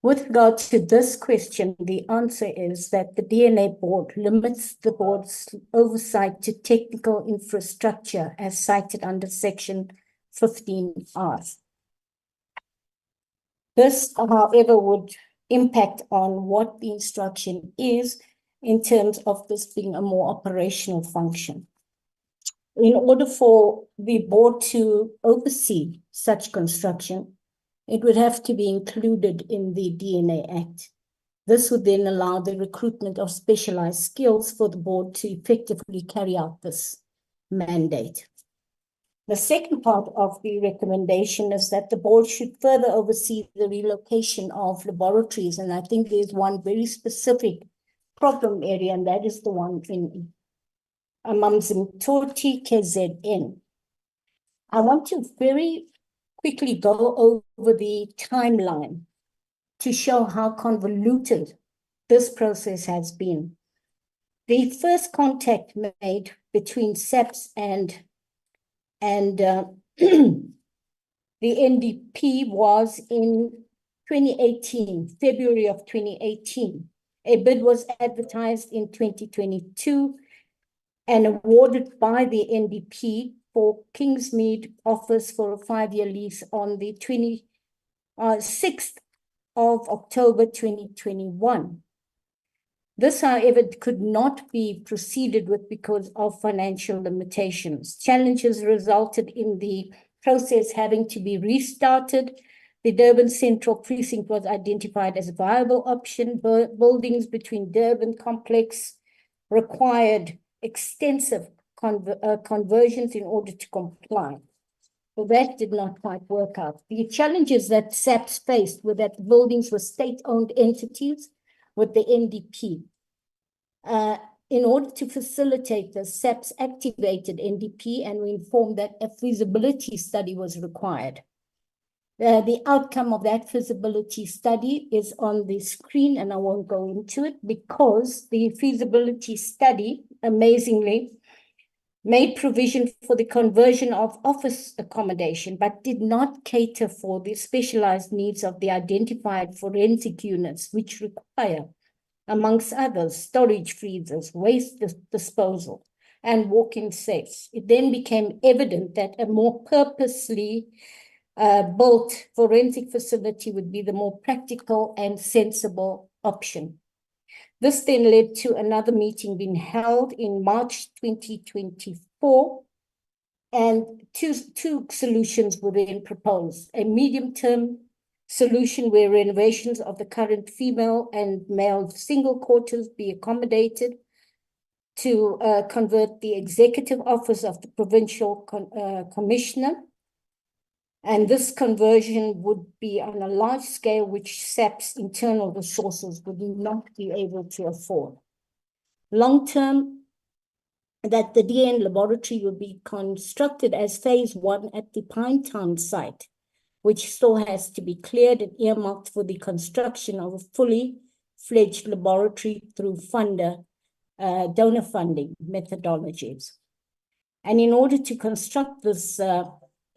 J: With regard to this question, the answer is that the DNA board limits the board's oversight to technical infrastructure as cited under section 15R. This, however, would impact on what the instruction is in terms of this being a more operational function. In order for the board to oversee such construction, it would have to be included in the DNA Act. This would then allow the recruitment of specialized skills for the board to effectively carry out this mandate. The second part of the recommendation is that the board should further oversee the relocation of laboratories, and I think there's one very specific problem area, and that is the one in Amamzimtoti, KZN. I want to very quickly go over the timeline to show how convoluted this process has been. The first contact made between SAPS and the NDP was in 2018, February of 2018. A bid was advertised in 2022 and awarded by the NDP for Kingsmead office for a 5-year lease on the 26th of October 2021. This, however, could not be proceeded with because of financial limitations. Challenges resulted in the process having to be restarted. The Durban Central Precinct was identified as a viable option. Buildings between Durban complex required extensive conversions in order to comply. So that did not quite work out. The challenges that SAPS faced were that buildings were state-owned entities with the NDP. In order to facilitate this, SAPS activated NDP and we informed that a feasibility study was required. The outcome of that feasibility study is on the screen and I won't go into it because the feasibility study, amazingly, made provision for the conversion of office accommodation, but did not cater for the specialized needs of the identified forensic units, which require, amongst others, storage freezers, waste disposal, and walk-in safes. It then became evident that a more purposely built forensic facility would be the more practical and sensible option. This then led to another meeting being held in March 2024, and two solutions were then proposed. A medium-term solution where renovations of the current female and male single quarters be accommodated to convert the executive office of the provincial commissioner. And this conversion would be on a large scale, which SAP's internal resources would not be able to afford. Long-term, that the DN laboratory would be constructed as phase 1 at the Pinetown site, which still has to be cleared and earmarked for the construction of a fully fledged laboratory through funder donor funding methodologies. And in order to construct this,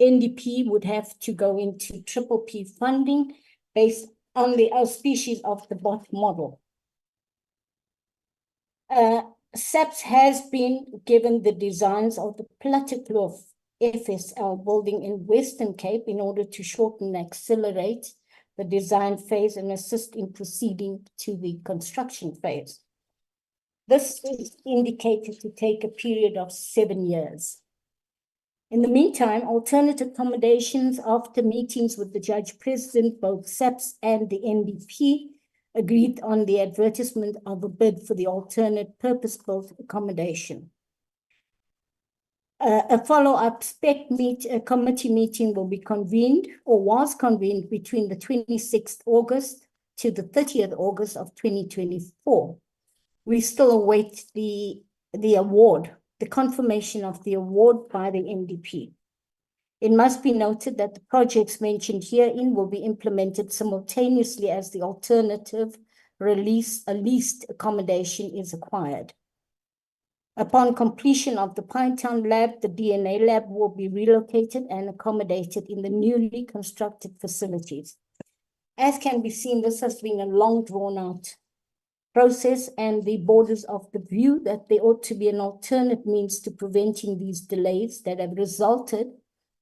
J: NDP would have to go into PPP funding based on the auspices of the BOT model. SAPS has been given the designs of the Plattekloof FSL building in Western Cape in order to shorten and accelerate the design phase and assist in proceeding to the construction phase. This is indicated to take a period of 7 years. In the meantime, alternate accommodations after meetings with the Judge President, both SAPS and the NDP, agreed on the advertisement of a bid for the alternate purpose-built accommodation. A follow-up committee meeting will be convened or was convened between the 26th August to the 30th August of 2024. We still await the award, the confirmation of the award by the NDP. It must be noted that the projects mentioned herein will be implemented simultaneously as the alternative leased accommodation is acquired. Upon completion of the Pinetown lab, the DNA lab will be relocated and accommodated in the newly constructed facilities. As can be seen, this has been a long drawn-out process, and the board is of the view that there ought to be an alternate means to preventing these delays that have resulted.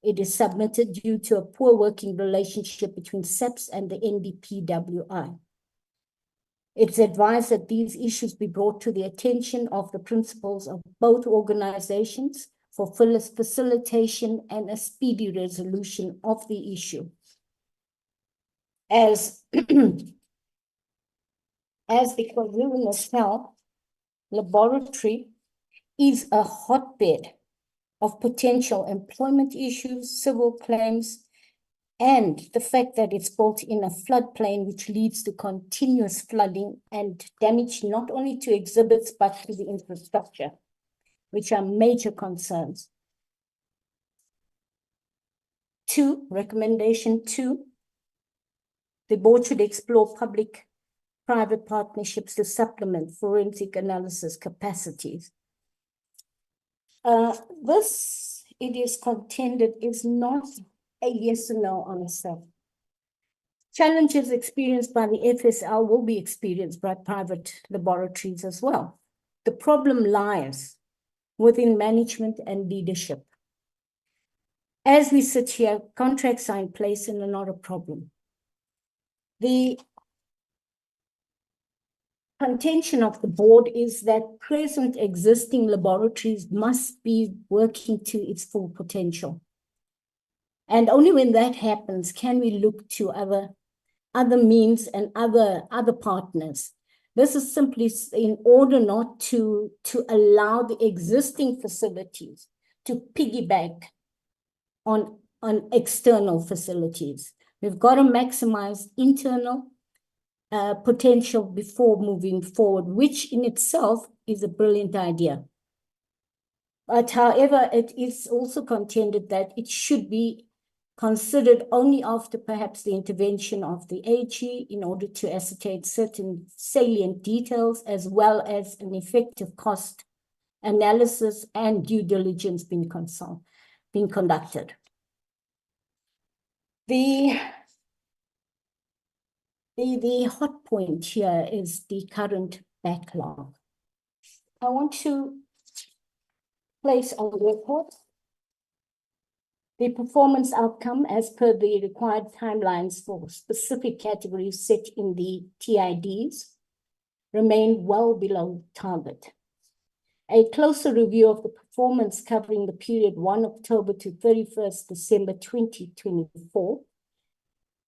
J: It is submitted due to a poor working relationship between SAPS and the NDPWI. It's advised that these issues be brought to the attention of the principals of both organizations for facilitation and a speedy resolution of the issue. As the KwaZulu-Natal laboratory is a hotbed of potential employment issues, civil claims, and the fact that it's built in a floodplain which leads to continuous flooding and damage not only to exhibits but to the infrastructure, which are major concerns. Recommendation 2, the board should explore public-private partnerships to supplement forensic analysis capacities. This, it is contended, is not a yes or no answer. Challenges experienced by the FSL will be experienced by private laboratories as well. The problem lies within management and leadership. As we sit here, contracts are in place and are not a problem. The contention of the board is that present existing laboratories must be working to its full potential. And only when that happens can we look to other means and other partners. This is simply in order not to allow the existing facilities to piggyback on external facilities. We've got to maximize internal potential before moving forward, which in itself is a brilliant idea. But however, it is also contended that it should be considered only after perhaps the intervention of the AG in order to ascertain certain salient details, as well as an effective cost analysis and due diligence being conducted. The hot point here is the current backlog. I want to place on record the performance outcome as per the required timelines for specific categories set in the TIDs remain well below target. A closer review of the performance covering the period 1 October to 31st December 2024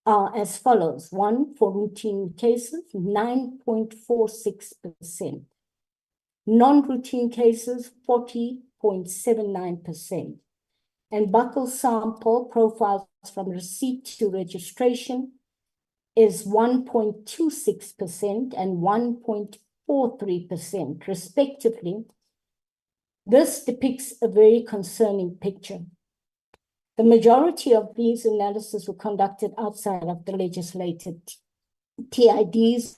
J: are as follows. 1, for routine cases, 9.46%. Non-routine cases, 40.79%. And buccal sample profiles from receipt to registration is 1.26% and 1.43%, respectively. This depicts a very concerning picture. The majority of these analyses were conducted outside of the legislated TIDs,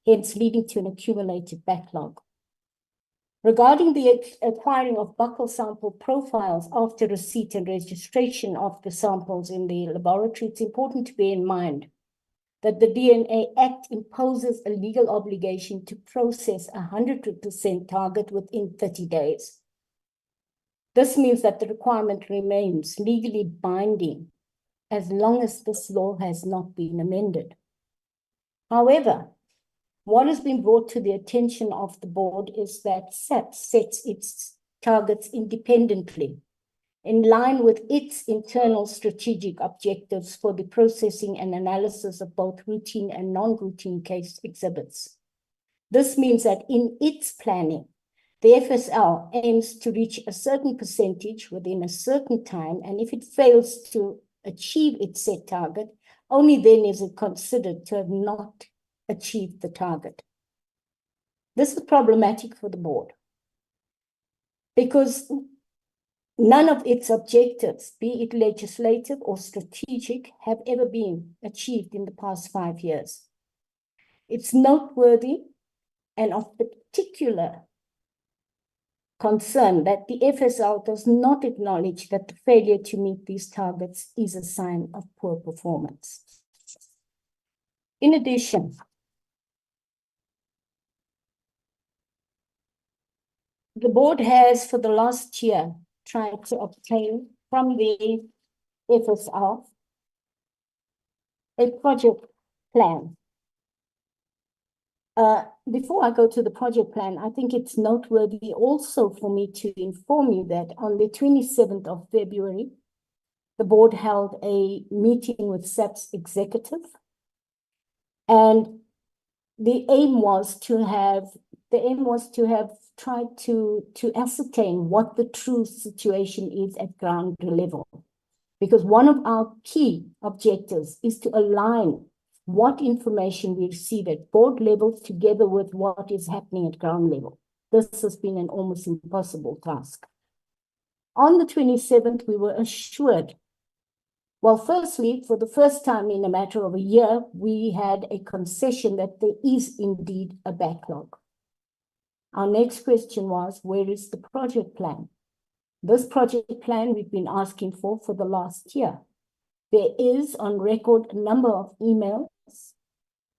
J: hence leading to an accumulated backlog. Regarding the acquiring of buccal sample profiles after receipt and registration of the samples in the laboratory, it's important to bear in mind that the DNA Act imposes a legal obligation to process 100% target within 30 days. This means that the requirement remains legally binding as long as this law has not been amended. However, what has been brought to the attention of the board is that SAPS sets its targets independently, in line with its internal strategic objectives for the processing and analysis of both routine and non-routine case exhibits. This means that in its planning, the FSL aims to reach a certain percentage within a certain time, and if it fails to achieve its set target, only then is it considered to have not achieved the target. This is problematic for the board because none of its objectives, be it legislative or strategic, have ever been achieved in the past 5 years. It's noteworthy and of particular concern that the FSL does not acknowledge that the failure to meet these targets is a sign of poor performance. In addition, the board has for the last year tried to obtain from the FSL a project plan. Before I go to the project plan, I think it's noteworthy also for me to inform you that on the 27th of February, the board held a meeting with SAPS executive, and the aim was to have tried to ascertain what the true situation is at ground level. Because one of our key objectives is to align what information we receive at board level together with what is happening at ground level. This has been an almost impossible task. On the 27th, we were assured, well, firstly, for the first time in a matter of a year, we had a concession that there is indeed a backlog. Our next question was, where is the project plan? This project plan we've been asking for the last year. There is on record a number of emails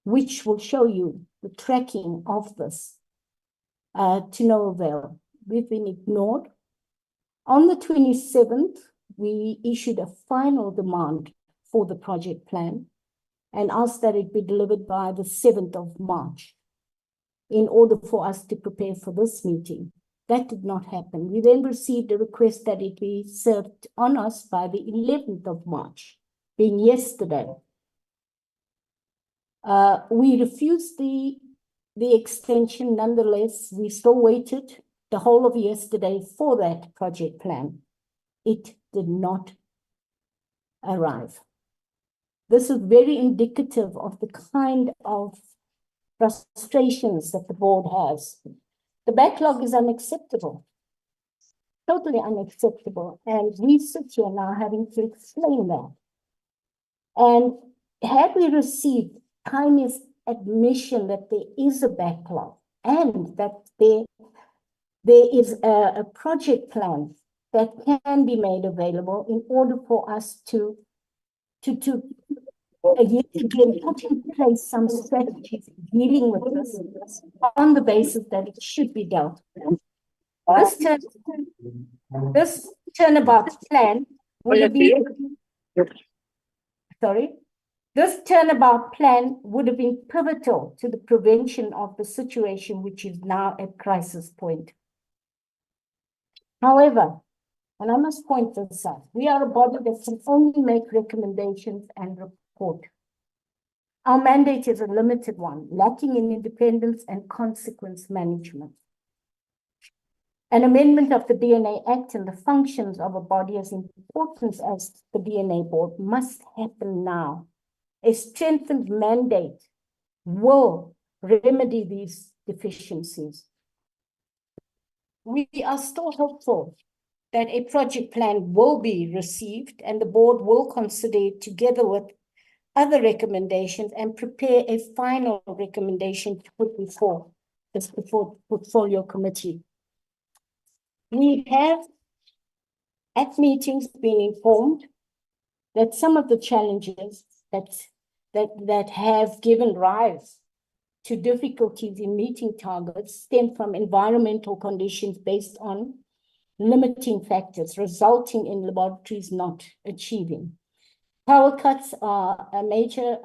J: which will show you the tracking of this to no avail. We've been ignored. On the 27th, we issued a final demand for the project plan and asked that it be delivered by the 7th of March in order for us to prepare for this meeting. That did not happen. We then received a request that it be served on us by the 11th of March, being yesterday. We refused the extension. Nonetheless, we still waited the whole of yesterday for that project plan. It did not arrive. This is very indicative of the kind of frustrations that the board has. The backlog is unacceptable, totally unacceptable. And we sit here now having to explain that. And had we received Tiny's admission that there is a backlog and that there is a project plan that can be made available in order for us to yet again put in place some strategies dealing with this on the basis that it should be dealt with. This turnabout plan would have been, this turnabout plan would have been pivotal to the prevention of the situation which is now at crisis point. However, and I must point this out, we are a body that can only make recommendations and report. Our mandate is a limited one, lacking in independence and consequence management. An amendment of the DNA Act and the functions of a body as important as the DNA Board must happen now. A strengthened mandate will remedy these deficiencies. We are still hopeful that a project plan will be received and the board will consider it together with other recommendations and prepare a final recommendation to put before this portfolio committee. We have at meetings been informed that some of the challenges that have given rise to difficulties in meeting targets stem from environmental conditions based on limiting factors, resulting in laboratories not achieving. Power cuts are a major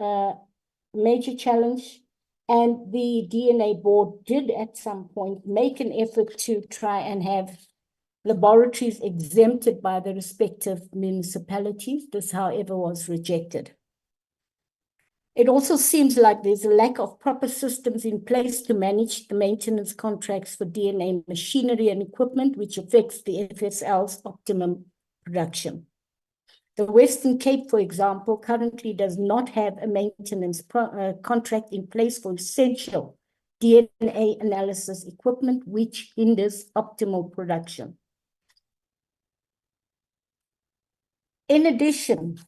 J: challenge, and the DNA board did at some point make an effort to try and have laboratories exempted by the respective municipalities. This, however, was rejected. It also seems like there's a lack of proper systems in place to manage the maintenance contracts for DNA machinery and equipment, which affects the FSL's optimum production. The Western Cape, for example, currently does not have a maintenance contract in place for essential DNA analysis equipment, which hinders optimal production. In addition,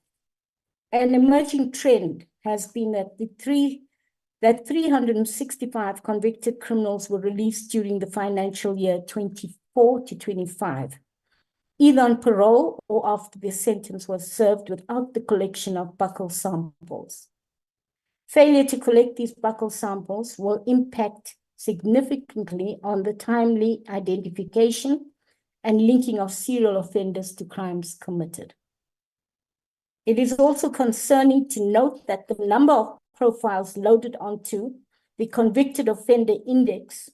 J: an emerging trend has been that 365 convicted criminals were released during the financial year 24 to 25, either on parole or after their sentence was served without the collection of buccal samples. Failure to collect these buccal samples will impact significantly on the timely identification and linking of serial offenders to crimes committed. It is also concerning to note that the number of profiles loaded onto the convicted offender index,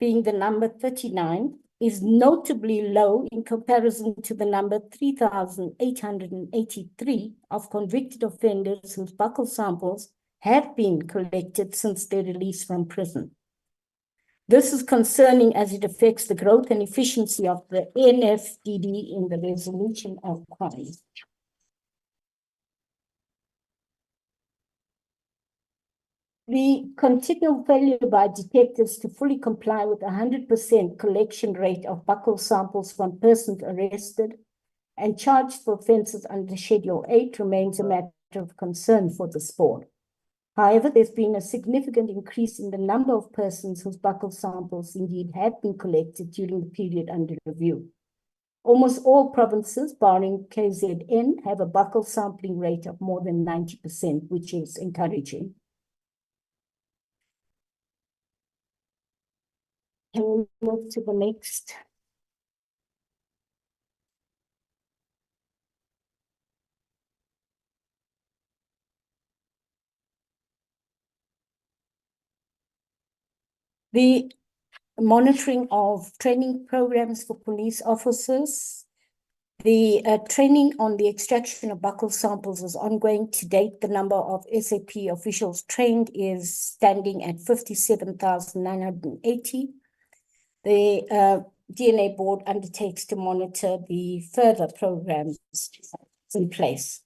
J: being the number 39, is notably low in comparison to the number 3,883 of convicted offenders whose buccal samples have been collected since their release from prison. This is concerning as it affects the growth and efficiency of the NFDD in the resolution of crimes. The continual failure by detectives to fully comply with 100% collection rate of buccal samples from persons arrested and charged for offences under Schedule 8 remains a matter of concern for this board. However, there's been a significant increase in the number of persons whose buccal samples indeed have been collected during the period under review. Almost all provinces, barring KZN, have a buccal sampling rate of more than 90%, which is encouraging. Can we move to the next? The monitoring of training programs for police officers. The training on the extraction of buccal samples is ongoing. To date, the number of SAP officials trained is standing at 57,980. The DNA board undertakes to monitor the further programs in place.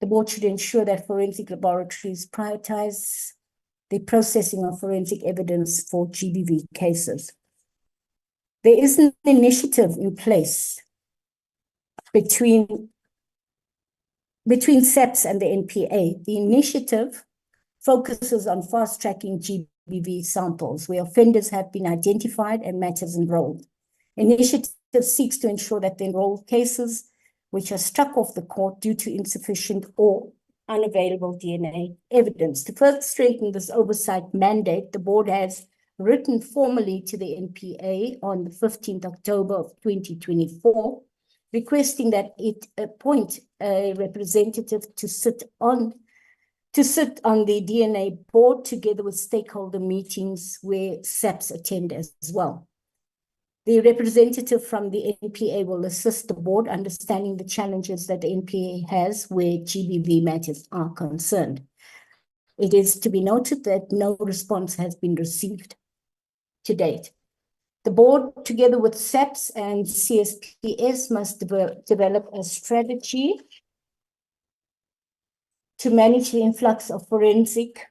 J: The board should ensure that forensic laboratories prioritize the processing of forensic evidence for GBV cases. There is an initiative in place between SAPS and the NPA. The initiative focuses on fast-tracking GBV samples where offenders have been identified and matters enrolled. Initiative seeks to ensure that the enrolled cases which are struck off the court due to insufficient or unavailable DNA evidence. To further strengthen this oversight mandate, the board has written formally to the NPA on the 15th October of 2024, requesting that it appoint a representative to sit on the DNA board together with stakeholder meetings where SAPS attend as well. The representative from the NPA will assist the board understanding the challenges that the NPA has where GBV matters are concerned. It is to be noted that no response has been received to date. The board, together with SAPS and CSPS, must develop a strategy to manage the influx of forensic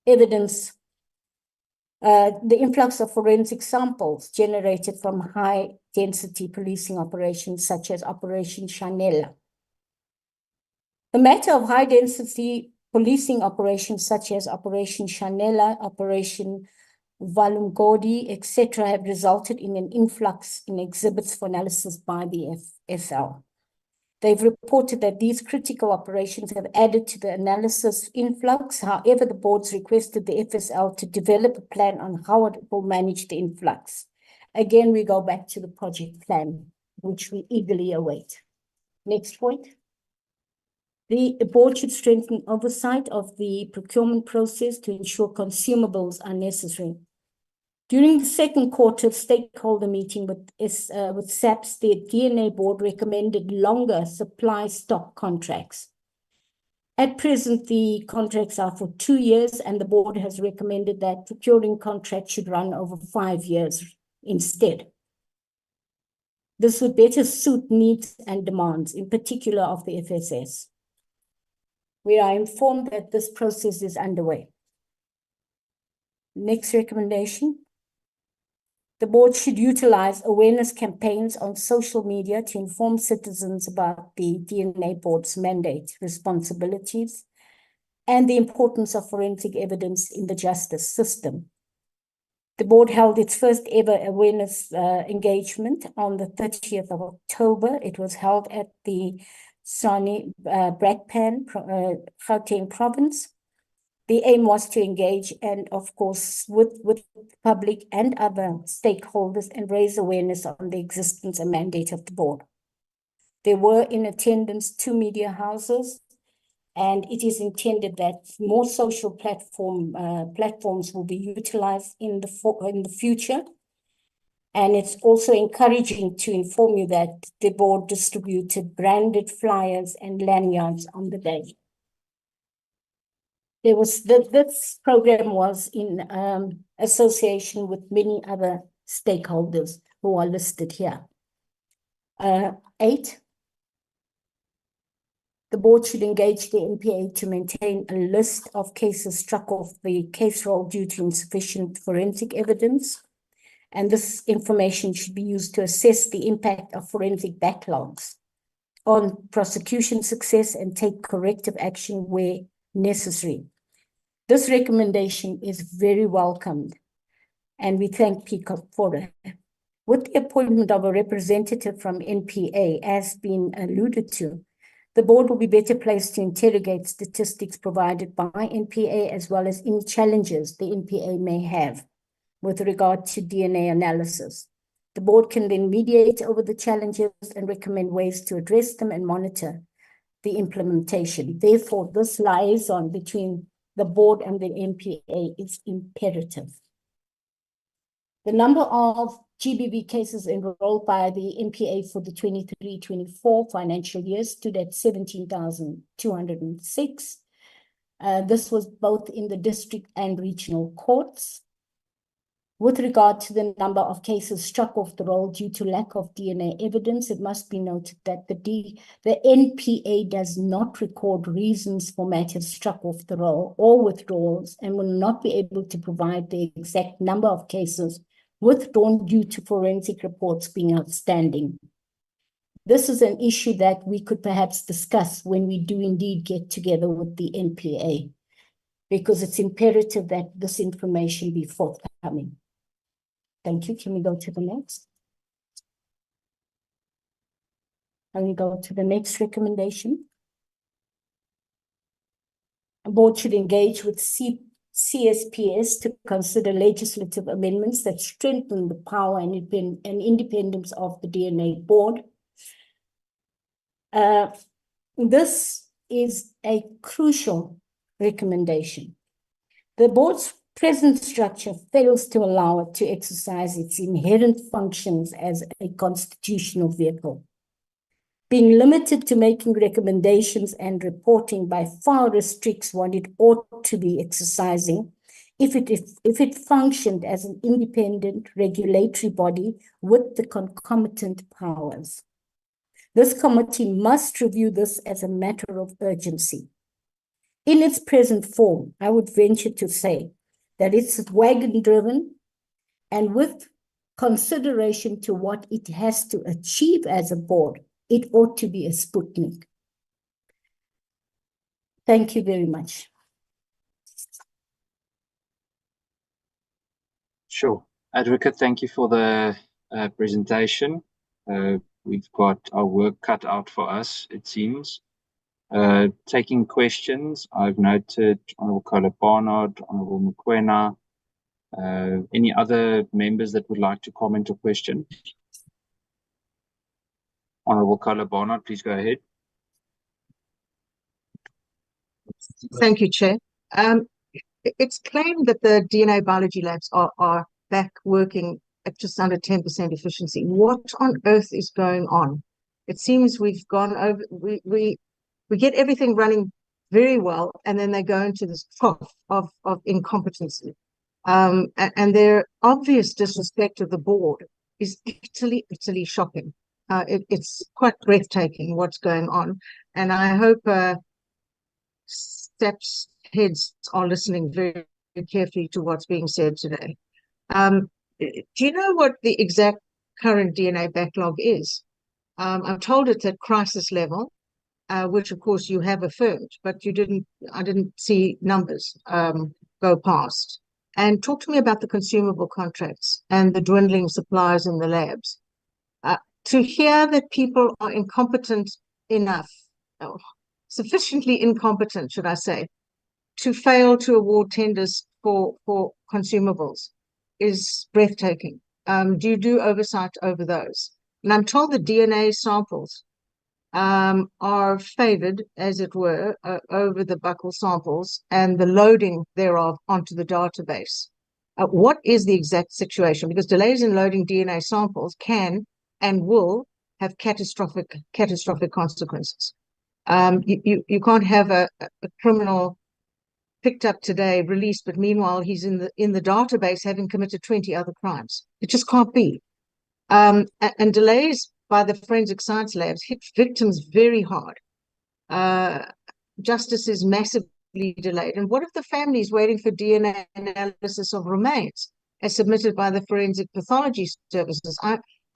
J: evidence, the influx of forensic samples generated from high-density policing operations such as Operation Chanela. The matter of high-density policing operations such as Operation Chanela, Operation Valungodi, etc., have resulted in an influx in exhibits for analysis by the FSL. They've reported that these critical operations have added to the analysis influx. However, the board's requested the FSL to develop a plan on how it will manage the influx. Again, we go back to the project plan, which we eagerly await. Next point. The board should strengthen oversight of the procurement process to ensure consumables are necessary. During the second quarter stakeholder meeting with SAPS, the DNA board recommended longer supply stock contracts. At present, the contracts are for 2 years, and the board has recommended that procuring contracts should run over 5 years instead. This would better suit needs and demands, in particular of the FSS. We are informed that this process is underway. Next recommendation. The board should utilize awareness campaigns on social media to inform citizens about the DNA board's mandate, responsibilities, and the importance of forensic evidence in the justice system. The board held its first ever awareness engagement on the 30th of October. It was held at the Sani Brakpan, Gauteng province. The aim was to engage and, of course, with the public and other stakeholders and raise awareness on the existence and mandate of the board. There were in attendance 2 media houses, and it is intended that more social platforms will be utilized in the future. And it's also encouraging to inform you that the board distributed branded flyers and lanyards on the day. This program was in association with many other stakeholders who are listed here. 8, the board should engage the NPA to maintain a list of cases struck off the case roll due to insufficient forensic evidence. And this information should be used to assess the impact of forensic backlogs on prosecution success and take corrective action where necessary. This recommendation is very welcomed, and we thank PCOP for it. With the appointment of a representative from NPA, as been alluded to, the board will be better placed to interrogate statistics provided by NPA, as well as any challenges the NPA may have with regard to DNA analysis. The board can then mediate over the challenges and recommend ways to address them and monitor the implementation. Therefore, this liaison between the board and the NPA is imperative. The number of GBV cases enrolled by the NPA for the 23-24 financial year stood at 17,206. This was both in the district and regional courts. With regard to the number of cases struck off the roll due to lack of DNA evidence, it must be noted that the NPA does not record reasons for matters struck off the roll or withdrawals, and will not be able to provide the exact number of cases withdrawn due to forensic reports being outstanding. This is an issue that we could perhaps discuss when we do indeed get together with the NPA, because it's imperative that this information be forthcoming. Thank you. Can we go to the next? Can we go to the next recommendation? The board should engage with CSPS to consider legislative amendments that strengthen the power and independence of the DNA board. This is a crucial recommendation. The board's present structure fails to allow it to exercise its inherent functions as a constitutional vehicle. Being limited to making recommendations and reporting by far restricts what it ought to be exercising if it functioned as an independent regulatory body with the concomitant powers. This committee must review this as a matter of urgency. In its present form, I would venture to say that it's wagon-driven, and with consideration to what it has to achieve as a board, it ought to be a Sputnik. Thank you very much.
B: Sure. Advocate, thank you for the presentation. We've got our work cut out for us, it seems. Taking questions, I've noted Honourable Carla Barnard, Honourable Mokoena. Any other members that would like to comment or question? Honourable Carla Barnard, please go ahead.
G: Thank you, Chair. It's claimed that the DNA biology labs are back working at just under 10% efficiency. What on earth is going on? It seems we've gone over, we get everything running very well, and then they go into this trough of incompetency. And their obvious disrespect of the board is utterly shocking. It's quite breathtaking what's going on. And I hope SAPS heads are listening very carefully to what's being said today. Do you know what the exact current DNA backlog is? I'm told it's at crisis level, which of course you have affirmed, but I didn't see numbers go past. And talk to me about the consumable contracts and the dwindling supplies in the labs. To hear that people are incompetent enough, sufficiently incompetent, should I say, to fail to award tenders for consumables is breathtaking. Do you do oversight over those? And I'm told the DNA samples are favored, as it were, over the buccal samples and the loading thereof onto the database. What is the exact situation? Because delays in loading DNA samples can and will have catastrophic consequences. You can't have a criminal picked up today, released, but meanwhile he's in the database having committed 20 other crimes. It just can't be. And delays by the forensic science labs hit victims very hard. Justice is massively delayed. And what if the family is waiting for DNA analysis of remains as submitted by the forensic pathology services?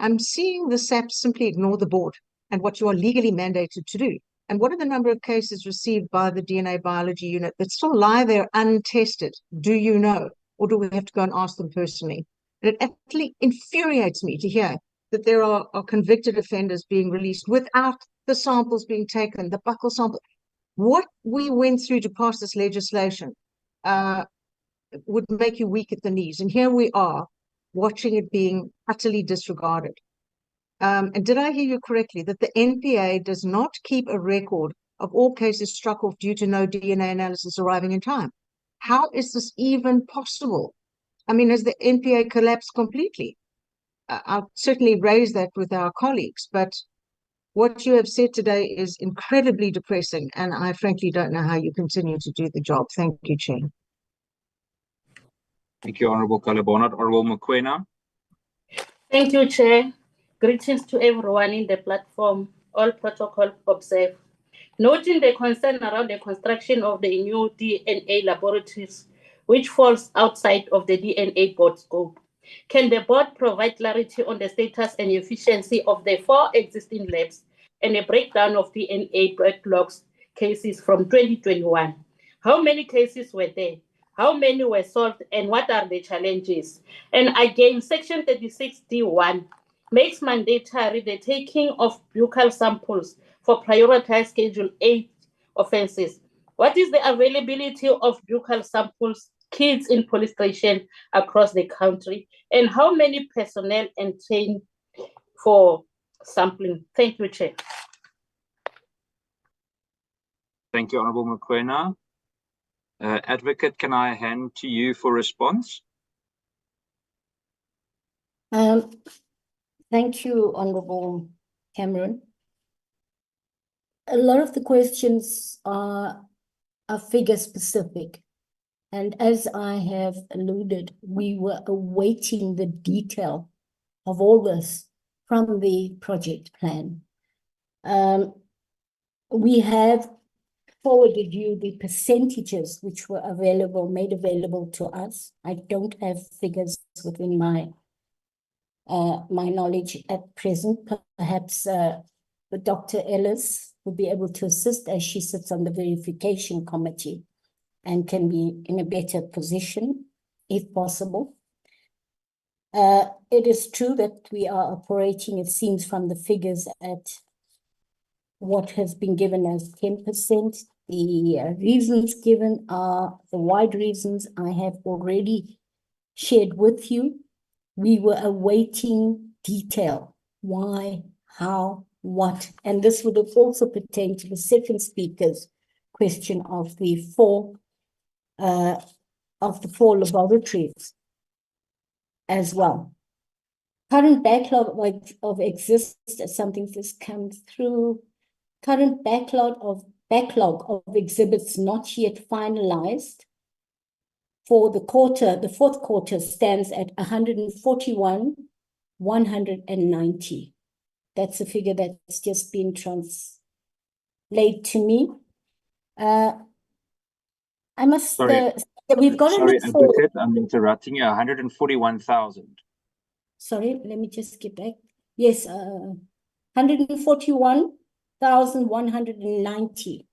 G: I'm seeing the SAPS simply ignore the board and what you are legally mandated to do. And what are the number of cases received by the DNA biology unit that still lie there untested? Do you know? Or do we have to go and ask them personally? And it actually infuriates me to hear that there are convicted offenders being released without the samples being taken, the buccal sample. What we went through to pass this legislation would make you weak at the knees. And here we are watching it being utterly disregarded. And did I hear you correctly that the NPA does not keep a record of all cases struck off due to no DNA analysis arriving in time? How is this even possible? I mean, has the NPA collapsed completely? I'll certainly raise that with our colleagues, but what you have said today is incredibly depressing, and I frankly don't know how you continue to do the job. Thank you, Chair.
B: Thank you, Honourable Carla Barnard. Honourable Mokoena.
L: Thank you, Chair. Greetings to everyone in the platform, all protocol observed. Noting the concern around the construction of the new DNA laboratories, which falls outside of the DNA board scope, can the board provide clarity on the status and efficiency of the 4 existing labs and a breakdown of DNA backlogs cases from 2021? How many cases were there? How many were solved, and what are the challenges? And again, Section 36D1 makes mandatory the taking of buccal samples for prioritized Schedule 8 offences. What is the availability of buccal samples kits in police station across the country, and how many personnel and trained for sampling? Thank you, Chair.
B: Thank you, Honourable Mokoena. Advocate, can I hand to you for response?
J: Thank you, Honourable Cameron. A lot of the questions are figure specific. And as I have alluded, we were awaiting the detail of all this from the project plan. We have forwarded you the percentages which were made available to us. I don't have figures within my knowledge at present. Perhaps the Dr. Ellis would be able to assist, as she sits on the verification committee and can be in a better position if possible. It is true that we are operating, it seems from the figures, at what has been given as 10%. The reasons given are the wide reasons I have already shared with you. We were awaiting detail. Why, how, what? And this would have also pertained to the second speaker's question of the four laboratories as well. Current backlog of exists, something that's come through. Current backlog of exhibits not yet finalized for the fourth quarter stands at 141,190. That's a figure that's just been translated to me. I must
B: Sorry.
J: we've got
B: Sorry,
J: to look for.
B: Advocate, I'm interrupting you. 141,000.
J: Sorry, let me just get back. Yes, 141,190.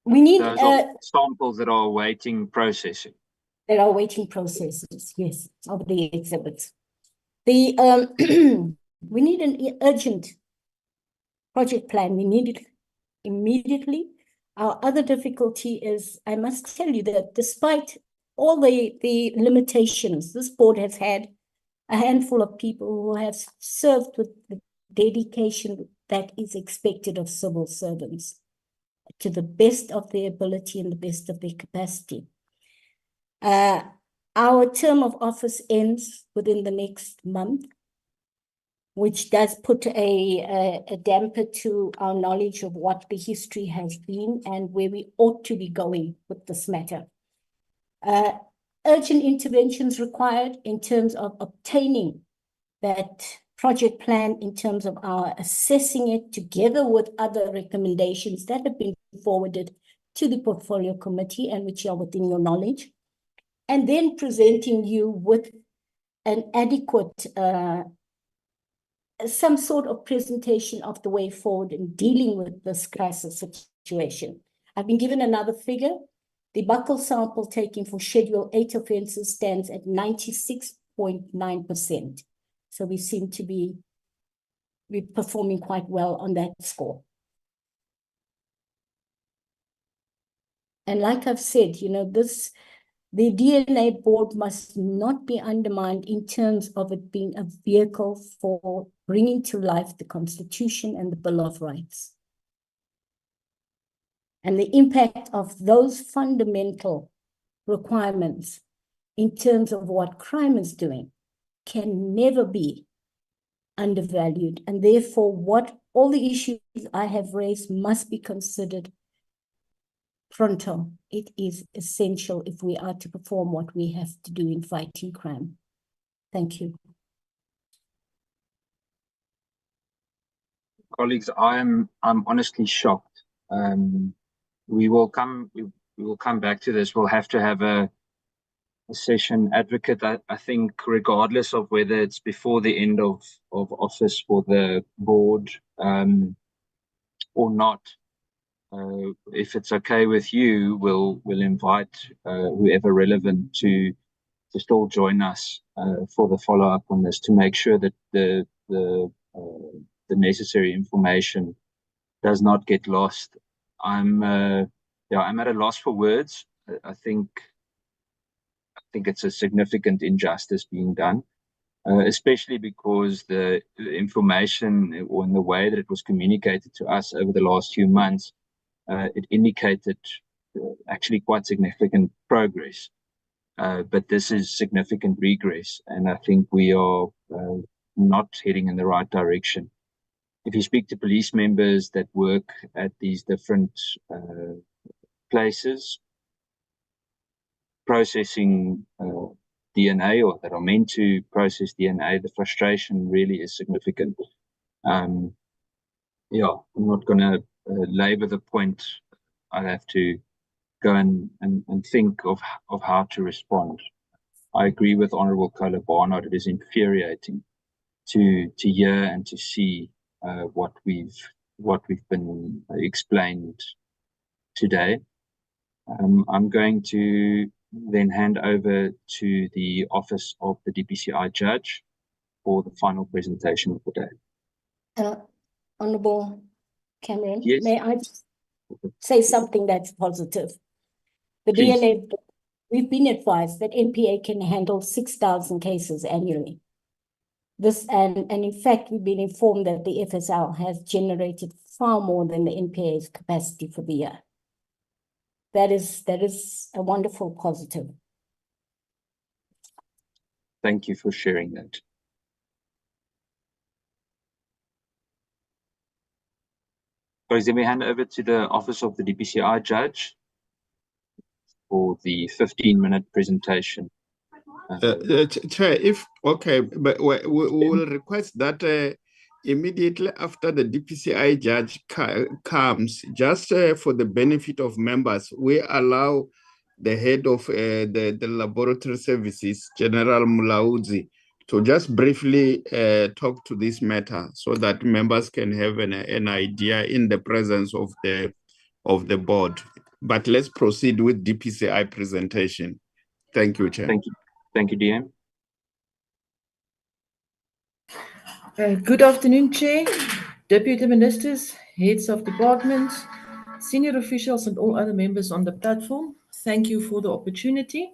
J: We need
B: Those are samples that are awaiting processing.
J: There are waiting processes, yes, of the exhibits. The we need an urgent project plan. We need it immediately. Our other difficulty is, I must tell you that despite all the limitations, this board has had a handful of people who have served with the dedication that is expected of civil servants to the best of their ability and the best of their capacity. Our term of office ends within the next month, which does put a damper to our knowledge of what the history has been and where we ought to be going with this matter. Urgent interventions required in terms of obtaining that project plan, in terms of our assessing it together with other recommendations that have been forwarded to the portfolio committee and which are within your knowledge, and then presenting you with an adequate, some sort of presentation of the way forward in dealing with this crisis situation. I've been given another figure. The buccal sample taken for Schedule 8 offences stands at 96.9%. So we seem to be performing quite well on that score. And like I've said, you know, the DNA board must not be undermined in terms of it being a vehicle for bringing to life the Constitution and the Bill of Rights. And the impact of those fundamental requirements in terms of what crime is doing can never be undervalued. And therefore, all the issues I have raised must be considered pronto. It is essential if we are to perform what we have to do in fighting crime. Thank you.
B: Colleagues, I'm honestly shocked. We will come back to this. We'll have to have a session. Advocate, I think regardless of whether it's before the end of office for the board or not, if it's okay with you, we'll invite whoever relevant to still join us for the follow-up on this, to make sure that the necessary information does not get lost. I'm at a loss for words. I think it's a significant injustice being done, especially because the information or in the way that it was communicated to us over the last few months, it indicated actually quite significant progress. But this is significant regress, and I think we are not heading in the right direction. If you speak to police members that work at these different places processing DNA, or that are meant to process DNA, the frustration really is significant. I'm not going to labor the point. I have to go and think of how to respond. I agree with Honourable Kola Barnard. It is infuriating to hear and to see what we've been explained today. I'm going to then hand over to the office of the DPCI judge for the final presentation of the day.
J: Honorable Cameron,
B: Yes.
J: may I just say something that's positive? The
B: Please.
J: DNA, we've been advised that NPA can handle 6,000 cases annually. And in fact, we've been informed that the FSL has generated far more than the NPA's capacity for the year. That is a wonderful positive.
B: Thank you for sharing that. Guys, let me hand over to the office of the DPCI judge for the 15-minute presentation.
D: Chair, if okay, but we will request that immediately after the DPCI judge comes, just for the benefit of members, we allow the head of the laboratory services, General Mulaudzi, to just briefly talk to this matter so that members can have an idea in the presence of the board. But let's proceed with DPCI presentation. Thank you, Chair.
B: Thank you. Thank you, DM.
M: Good afternoon, Chair, Deputy Ministers, heads of departments, senior officials, and all other members on the platform. Thank you for the opportunity.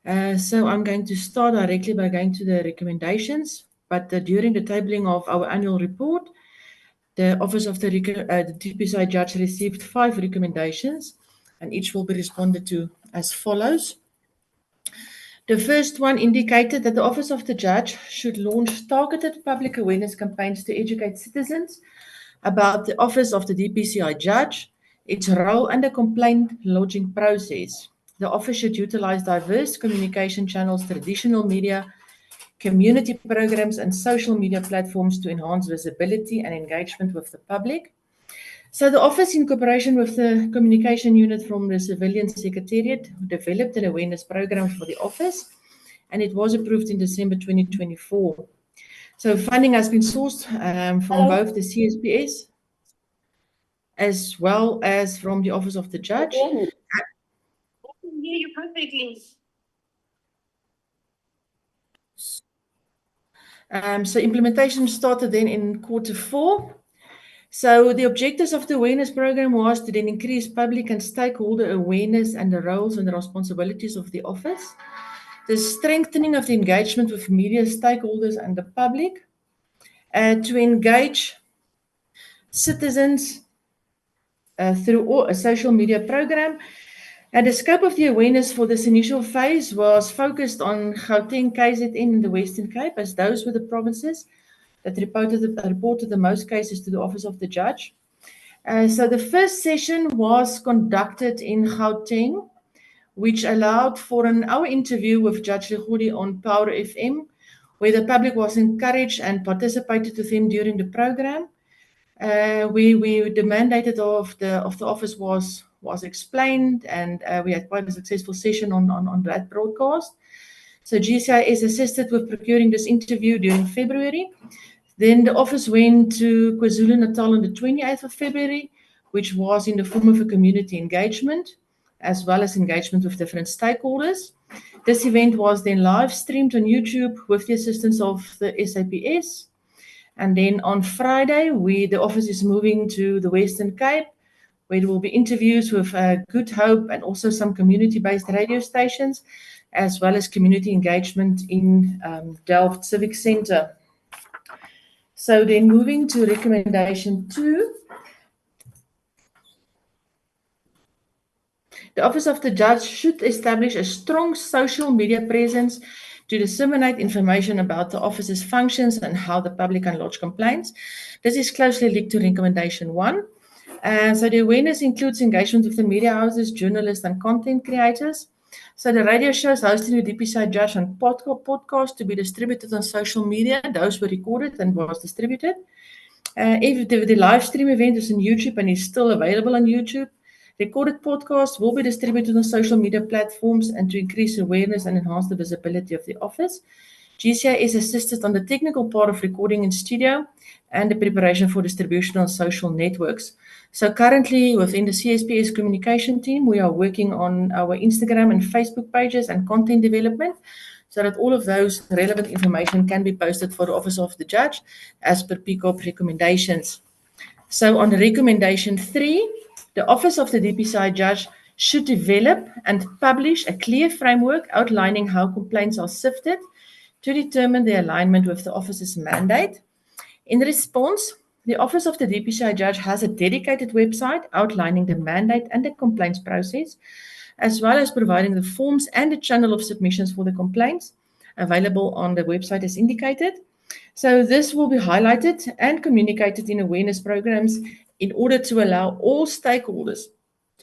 M: So I'm going to start directly by going to the recommendations, but during the tabling of our annual report, the Office of the DPCI Judge received 5 recommendations, and each will be responded to as follows. The first one indicated that the Office of the Judge should launch targeted public awareness campaigns to educate citizens about the Office of the DPCI Judge, its role and the complaint lodging process. The Office should utilize diverse communication channels, traditional media, community programs, and social media platforms to enhance visibility and engagement with the public. So the Office, in cooperation with the communication unit from the Civilian Secretariat, developed an awareness program for the Office, and it was approved in December 2024. So funding has been sourced from both the CSPS as well as from the Office of the Judge.
J: I can hear you perfectly.
M: So implementation started then in Q4. So the objectives of the awareness program was to then increase public and stakeholder awareness and the roles and the responsibilities of the Office, the strengthening of the engagement with media stakeholders and the public, to engage citizens through a social media program. And the scope of the awareness for this initial phase was focused on Gauteng, KZN, and the Western Cape, as those were the provinces that reported the most cases to the Office of the Judge. So the first session was conducted in Gauteng, which allowed for an hour interview with Judge Legudi on Power FM, where the public was encouraged and participated with him during the program. The mandate of the Office was explained, and we had quite a successful session on that broadcast. So GCIS assisted with procuring this interview during February. Then the Office went to KwaZulu-Natal on the 28th of February, which was in the form of a community engagement, as well as engagement with different stakeholders. This event was then live streamed on YouTube with the assistance of the SAPS. And then on Friday, the Office is moving to the Western Cape, where there will be interviews with Good Hope and also some community-based radio stations, as well as community engagement in Delft Civic Centre. So then moving to recommendation 2. The Office of the Judge should establish a strong social media presence to disseminate information about the Office's functions and how the public can lodge complaints. This is closely linked to recommendation 1. So the awareness includes engagement with the media houses, journalists, and content creators. So the radio shows hosted with DPCI Judge and podcast to be distributed on social media. Those were recorded and was distributed. If the live stream event is on YouTube and is still available on YouTube, recorded podcasts will be distributed on social media platforms and to increase awareness and enhance the visibility of the Office. GCIS assisted on the technical part of recording in studio and the preparation for distribution on social networks. So currently within the CSPS communication team, we are working on our Instagram and Facebook pages and content development so that all of those relevant information can be posted for the Office of the Judge as per PCOP recommendations. So on recommendation 3, the Office of the DPCI Judge should develop and publish a clear framework outlining how complaints are sifted to determine the alignment with the Office's mandate. In response, the Office of the DPCI Judge has a dedicated website outlining the mandate and the complaints process, as well as providing the forms and the channel of submissions for the complaints available on the website as indicated. So this will be highlighted and communicated in awareness programs in order to allow all stakeholders,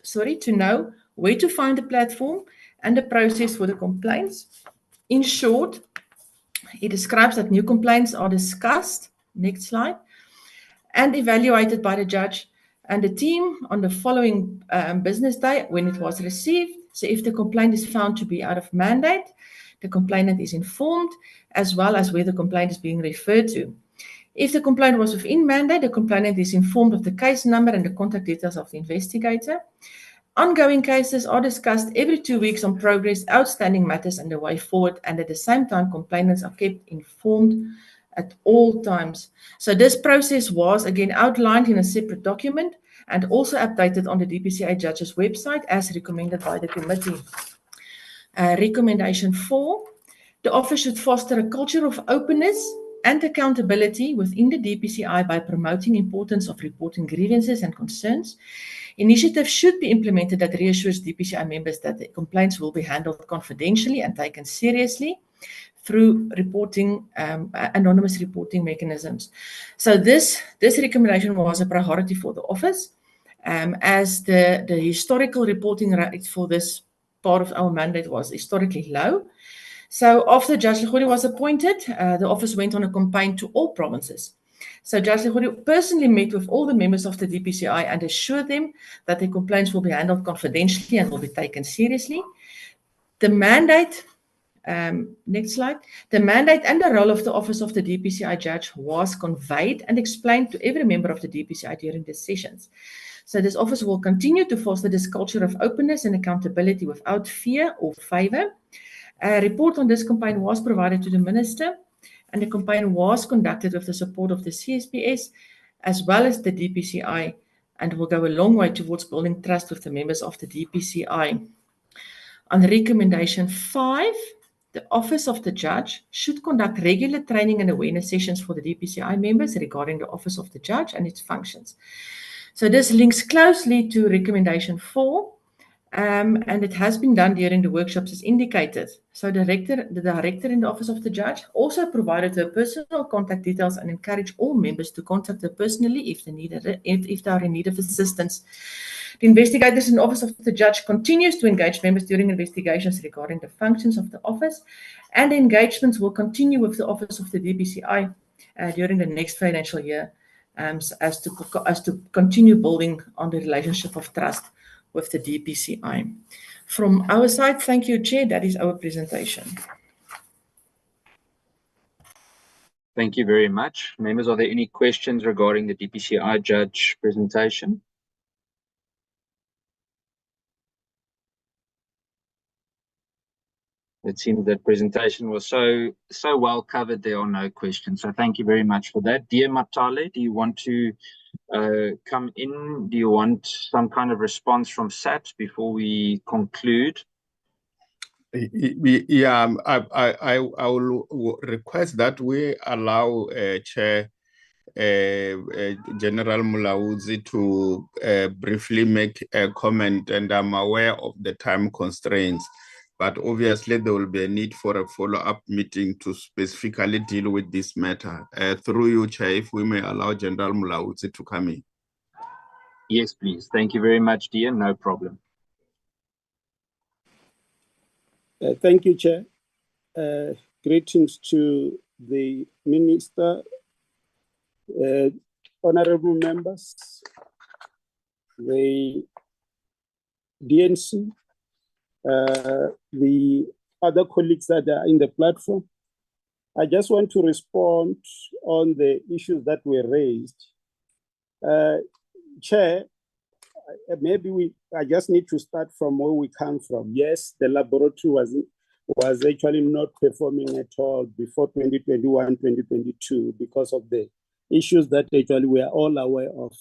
M: to know where to find the platform and the process for the complaints. In short, it describes that new complaints are discussed, next slide, and evaluated by the judge and the team on the following business day when it was received. So if the complaint is found to be out of mandate, the complainant is informed, as well as where the complaint is being referred to. If the complaint was within mandate, the complainant is informed of the case number and the contact details of the investigator. Ongoing cases are discussed every 2 weeks on progress, outstanding matters, and the way forward, and at the same time, complainants are kept informed at all times. So this process was again outlined in a separate document and also updated on the DPCI Judge's website as recommended by the committee. Recommendation 4, the Office should foster a culture of openness and accountability within the DPCI by promoting importance of reporting grievances and concerns. Initiatives should be implemented that reassures DPCI members that the complaints will be handled confidentially and taken seriously through reporting, anonymous reporting mechanisms. So this recommendation was a priority for the Office, as the historical reporting rate for this part of our mandate was historically low. So after Judge Legodi was appointed, the Office went on a campaign to all provinces. So Judge Legodi personally met with all the members of the DPCI and assured them that their complaints will be handled confidentially and will be taken seriously. The mandate, next slide, the mandate and the role of the Office of the DPCI Judge was conveyed and explained to every member of the DPCI during the sessions. So this Office will continue to foster this culture of openness and accountability without fear or favor. A report on this campaign was provided to the Minister, and the campaign was conducted with the support of the CSPS as well as the DPCI, and will go a long way towards building trust with the members of the DPCI. On recommendation 5, the Office of the Judge should conduct regular training and awareness sessions for the DPCI members regarding the Office of the Judge and its functions. So this links closely to recommendation 4, and it has been done during the workshops as indicated. So the director in the Office of the Judge also provided her personal contact details and encouraged all members to contact her personally if they are in need of assistance. The investigators in the Office of the Judge continues to engage members during investigations regarding the functions of the Office, and the engagements will continue with the Office of the DPCI during the next financial year as to continue building on the relationship of trust with the DPCI. From our side, thank you, Chair. That is our presentation.
B: Thank you very much. Members, are there any questions regarding the DPCI Judge presentation? It seems that presentation was so well covered, there are no questions. So thank you very much for that. Dear Matale, do you want to come in? Do you want some kind of response from SAPS before we conclude?
D: Yeah, I will request that we allow Chair General Mulaudzi to briefly make a comment, and I'm aware of the time constraints. But obviously, there will be a need for a follow-up meeting to specifically deal with this matter. Through you, Chair, if we may allow General Mulaudzi to come in.
B: Yes, please. Thank you very much, dear. No problem.
P: Thank you, Chair. Greetings to the Minister, honorable members, the DNC, the other colleagues that are in the platform, I just want to respond on the issues that were raised. Chair, I just need to start from where we come from. Yes, the laboratory was actually not performing at all before 2021, 2022 because of the issues that actually we are all aware of,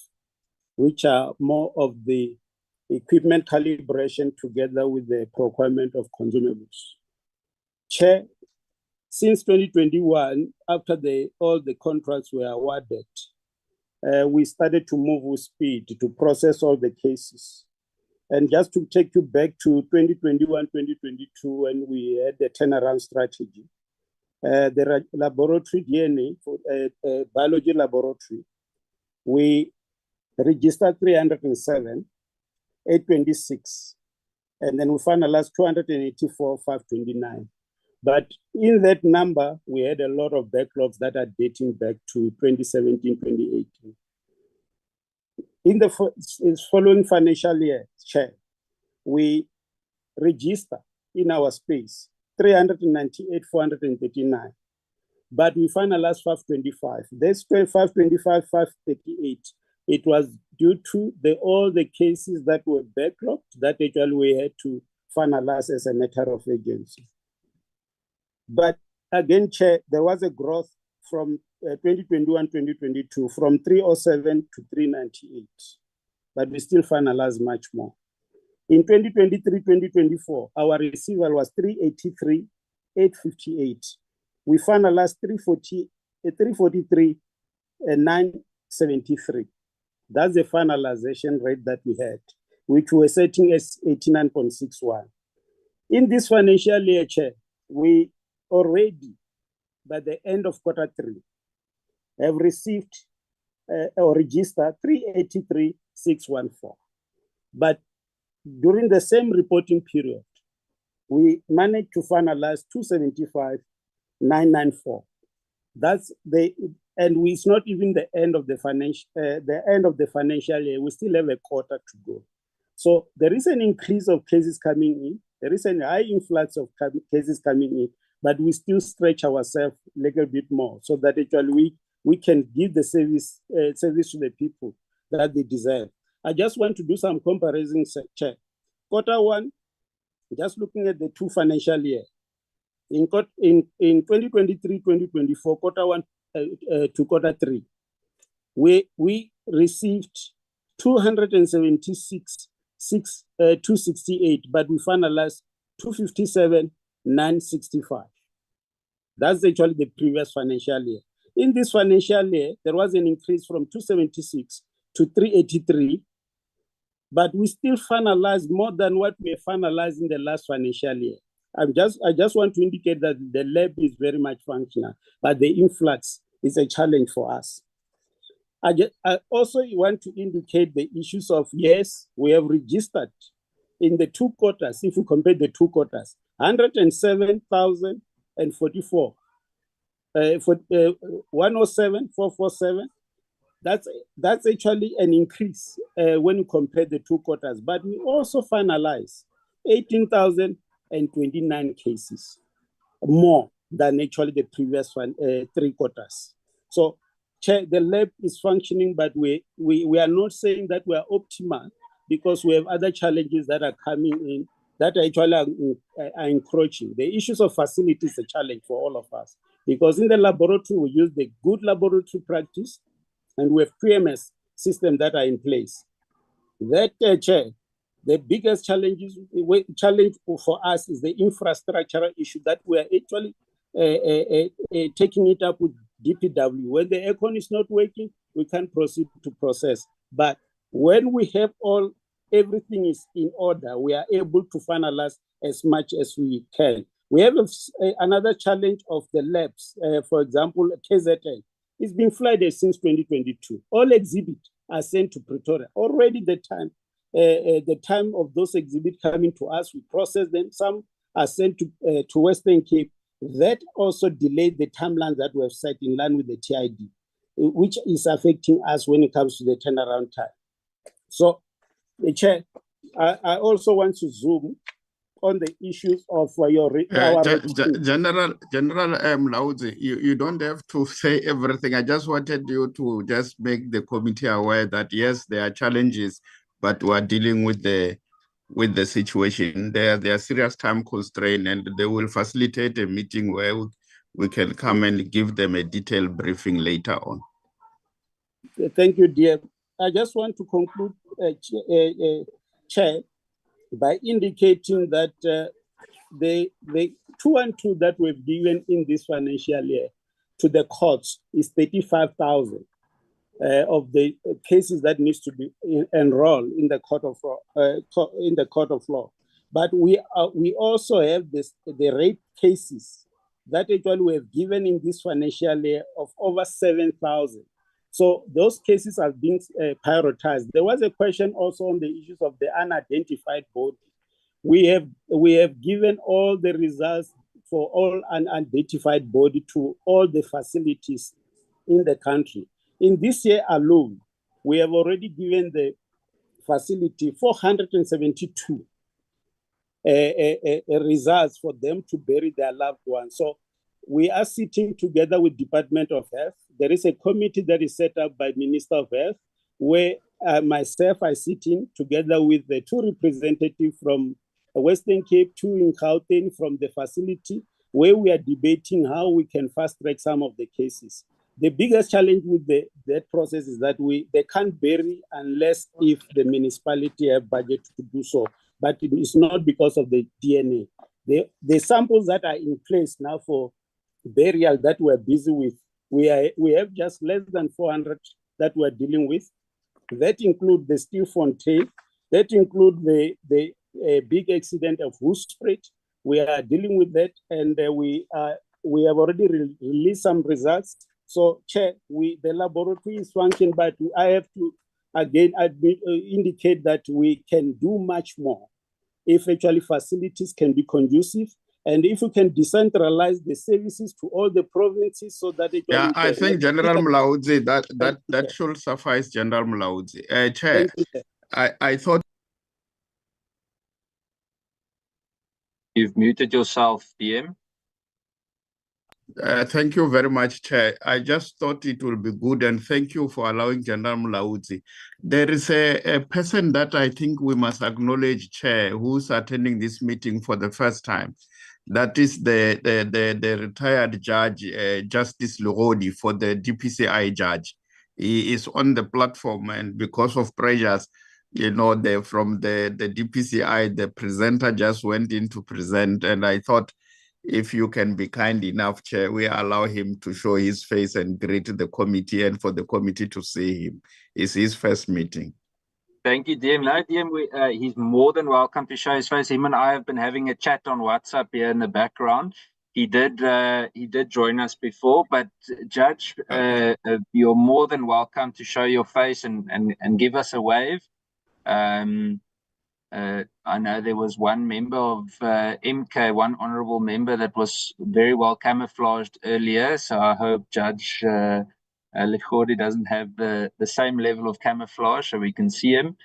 P: which are more of the equipment calibration together with the procurement of consumables. Chair, since 2021, after all the contracts were awarded, we started to move with speed to process all the cases. And just to take you back to 2021, 2022, when we had the turnaround strategy, the laboratory DNA, biology laboratory, we registered 307, 826, and then we finalized 284, 529. But in that number, we had a lot of backlogs that are dating back to 2017, 2018. In the following financial year, Chair, we register in our space 398, 439, but we finalized 525. That's 525, 538. It was due to all the cases that were backlogged that actually we had to finalize as a matter of urgency. But again, Chair, there was a growth from 2021, 2022, from 307 to 398, but we still finalized much more. In 2023, 2024, our receivable was 383, 858. We finalized 343, 973. That's the finalization rate that we had, which we were setting as 89.61. In this financial year, Chair, we already, by the end of Q3, have received or registered 383,614. But during the same reporting period, we managed to finalize 275,994. That's and it's not even the end of the financial year. We still have a quarter to go. So there is an increase of cases coming in. There is a high influx of cases coming in, but we still stretch ourselves a little bit more so that actually we can give the service to the people that they deserve. I just want to do some comparisons, Chair. Q1, just looking at the two financial years. In 2023, 2024, Q1 to Q3, we received 268, but we finalized 257,965. That's actually the previous financial year. In this financial year, there was an increase from 276 to 383, but we still finalized more than what we finalized in the last financial year. I just want to indicate that the lab is very much functional, but the influx is a challenge for us. I also want to indicate the issues of, yes, we have registered in the two quarters, if we compare the two quarters, 107,044, 107,447. That's actually an increase when you compare the two quarters, but we also finalize 18,029 cases, more than actually the previous three quarters. So, Chair, the lab is functioning, but we are not saying that we are optimal because we have other challenges that are coming in that actually are encroaching. The issues of facilities is a challenge for all of us because in the laboratory, we use the good laboratory practice and we have QMS systems that are in place. That, Chair, the biggest challenge for us is the infrastructural issue that we are actually taking it up with DPW. When the aircon is not working, we can't proceed to process. But when we have everything is in order, we are able to finalize as much as we can. We have another challenge of the labs. For example, KZN. It's been flooded since 2022. All exhibits are sent to Pretoria. Already the time of those exhibits coming to us, we process them. Some are sent to Western Cape. That also delayed the timeline that we have set in line with the TID, which is affecting us when it comes to the turnaround time. So, Chair, I also want to zoom on the issues of our
D: General Mlaudzi, you don't have to say everything. I just wanted you to just make the committee aware that yes, there are challenges, but we are dealing with the situation. There are serious time constraints, and they will facilitate a meeting where we can come and give them a detailed briefing later on.
P: Thank you, dear. I just want to conclude, Chair, by indicating that the 212 that we've given in this financial year to the courts is 35,000 of the cases that needs to be enrolled in the court of law. But we also have the rape cases that actually we have given in this financial year of over 7,000. So those cases are being prioritized. There was a question also on the issues of the unidentified body. We have given all the results for all unidentified body to all the facilities in the country. In this year alone, we have already given the facility 472 results for them to bury their loved ones. So we are sitting together with Department of Health. There is a committee that is set up by Minister of Health, where myself I sit in together with the two representatives from Western Cape, two in Gauteng from the facility, where we are debating how we can fast track some of the cases. The biggest challenge with that process is that they can't bury unless if the municipality have budget to do so. But it is not because of the DNA. The samples that are in place now for burial that we're busy with, we have just less than 400 that we're dealing with. That include the Steel Fontaine, that include the big accident of Hoogspruit. We are dealing with that, and we have already released some results. So, Chair, the laboratory is functioning, but I have to again indicate that we can do much more if actually facilities can be conducive, and if we can decentralize the services to all the provinces so that it
D: yeah, I think General Mlaudzi, that should suffice, General Mlaudzi. Chair, I thought
B: you've muted yourself, DM.
D: Thank you very much, Chair. I just thought it will be good, and thank you for allowing General Mlaudzi. There is a person that I think we must acknowledge, Chair, who's attending this meeting for the first time. That is the retired judge, Justice Lurodi, for the DPCI judge. He is on the platform, and because of pressures, from the DPCI, the presenter just went in to present, and I thought, if you can be kind enough, Chair, we allow him to show his face and greet the committee and for the committee to see him. It's his first meeting.
B: Thank you, DM. No, DM, he's more than welcome to show his face. Him and I have been having a chat on WhatsApp here in the background. He did join us before, but Judge, you're more than welcome to show your face and give us a wave. I know there was one member of MK, one honourable member that was very well camouflaged earlier. So I hope Judge Lekhodi doesn't have the same level of camouflage so we can see him.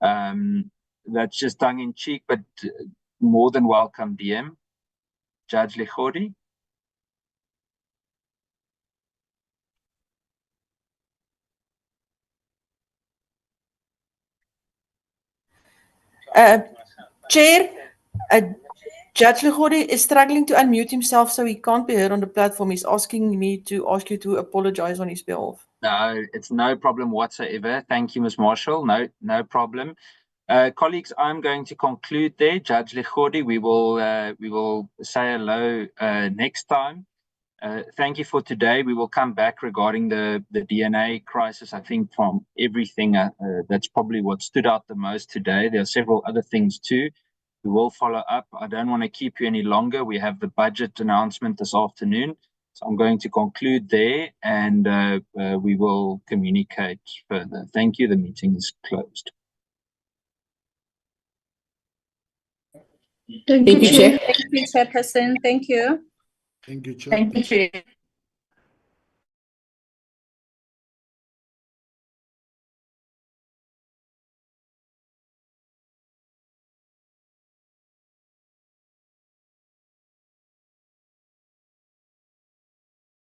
B: That's just tongue in cheek, but more than welcome, DM. Judge Lekhodi.
M: Chair, Judge Lekhodi is struggling to unmute himself, so he can't be heard on the platform. He's asking me to ask you to apologize on his behalf.
B: No, it's no problem whatsoever. Thank you, Ms. Marshall. No problem. Colleagues, I'm going to conclude there. Judge Lekhodi, we will say hello next time. Thank you for today. We will come back regarding the DNA crisis. I think from everything, that's probably what stood out the most today. There are several other things too. We will follow up. I don't want to keep you any longer. We have the budget announcement this afternoon. So I'm going to conclude there, and we will communicate further. Thank you. The meeting is closed.
C: Thank you, Chair. Thank you, Chairperson. Thank you.
H: Thank you, Chair.
C: Thank you, Chair.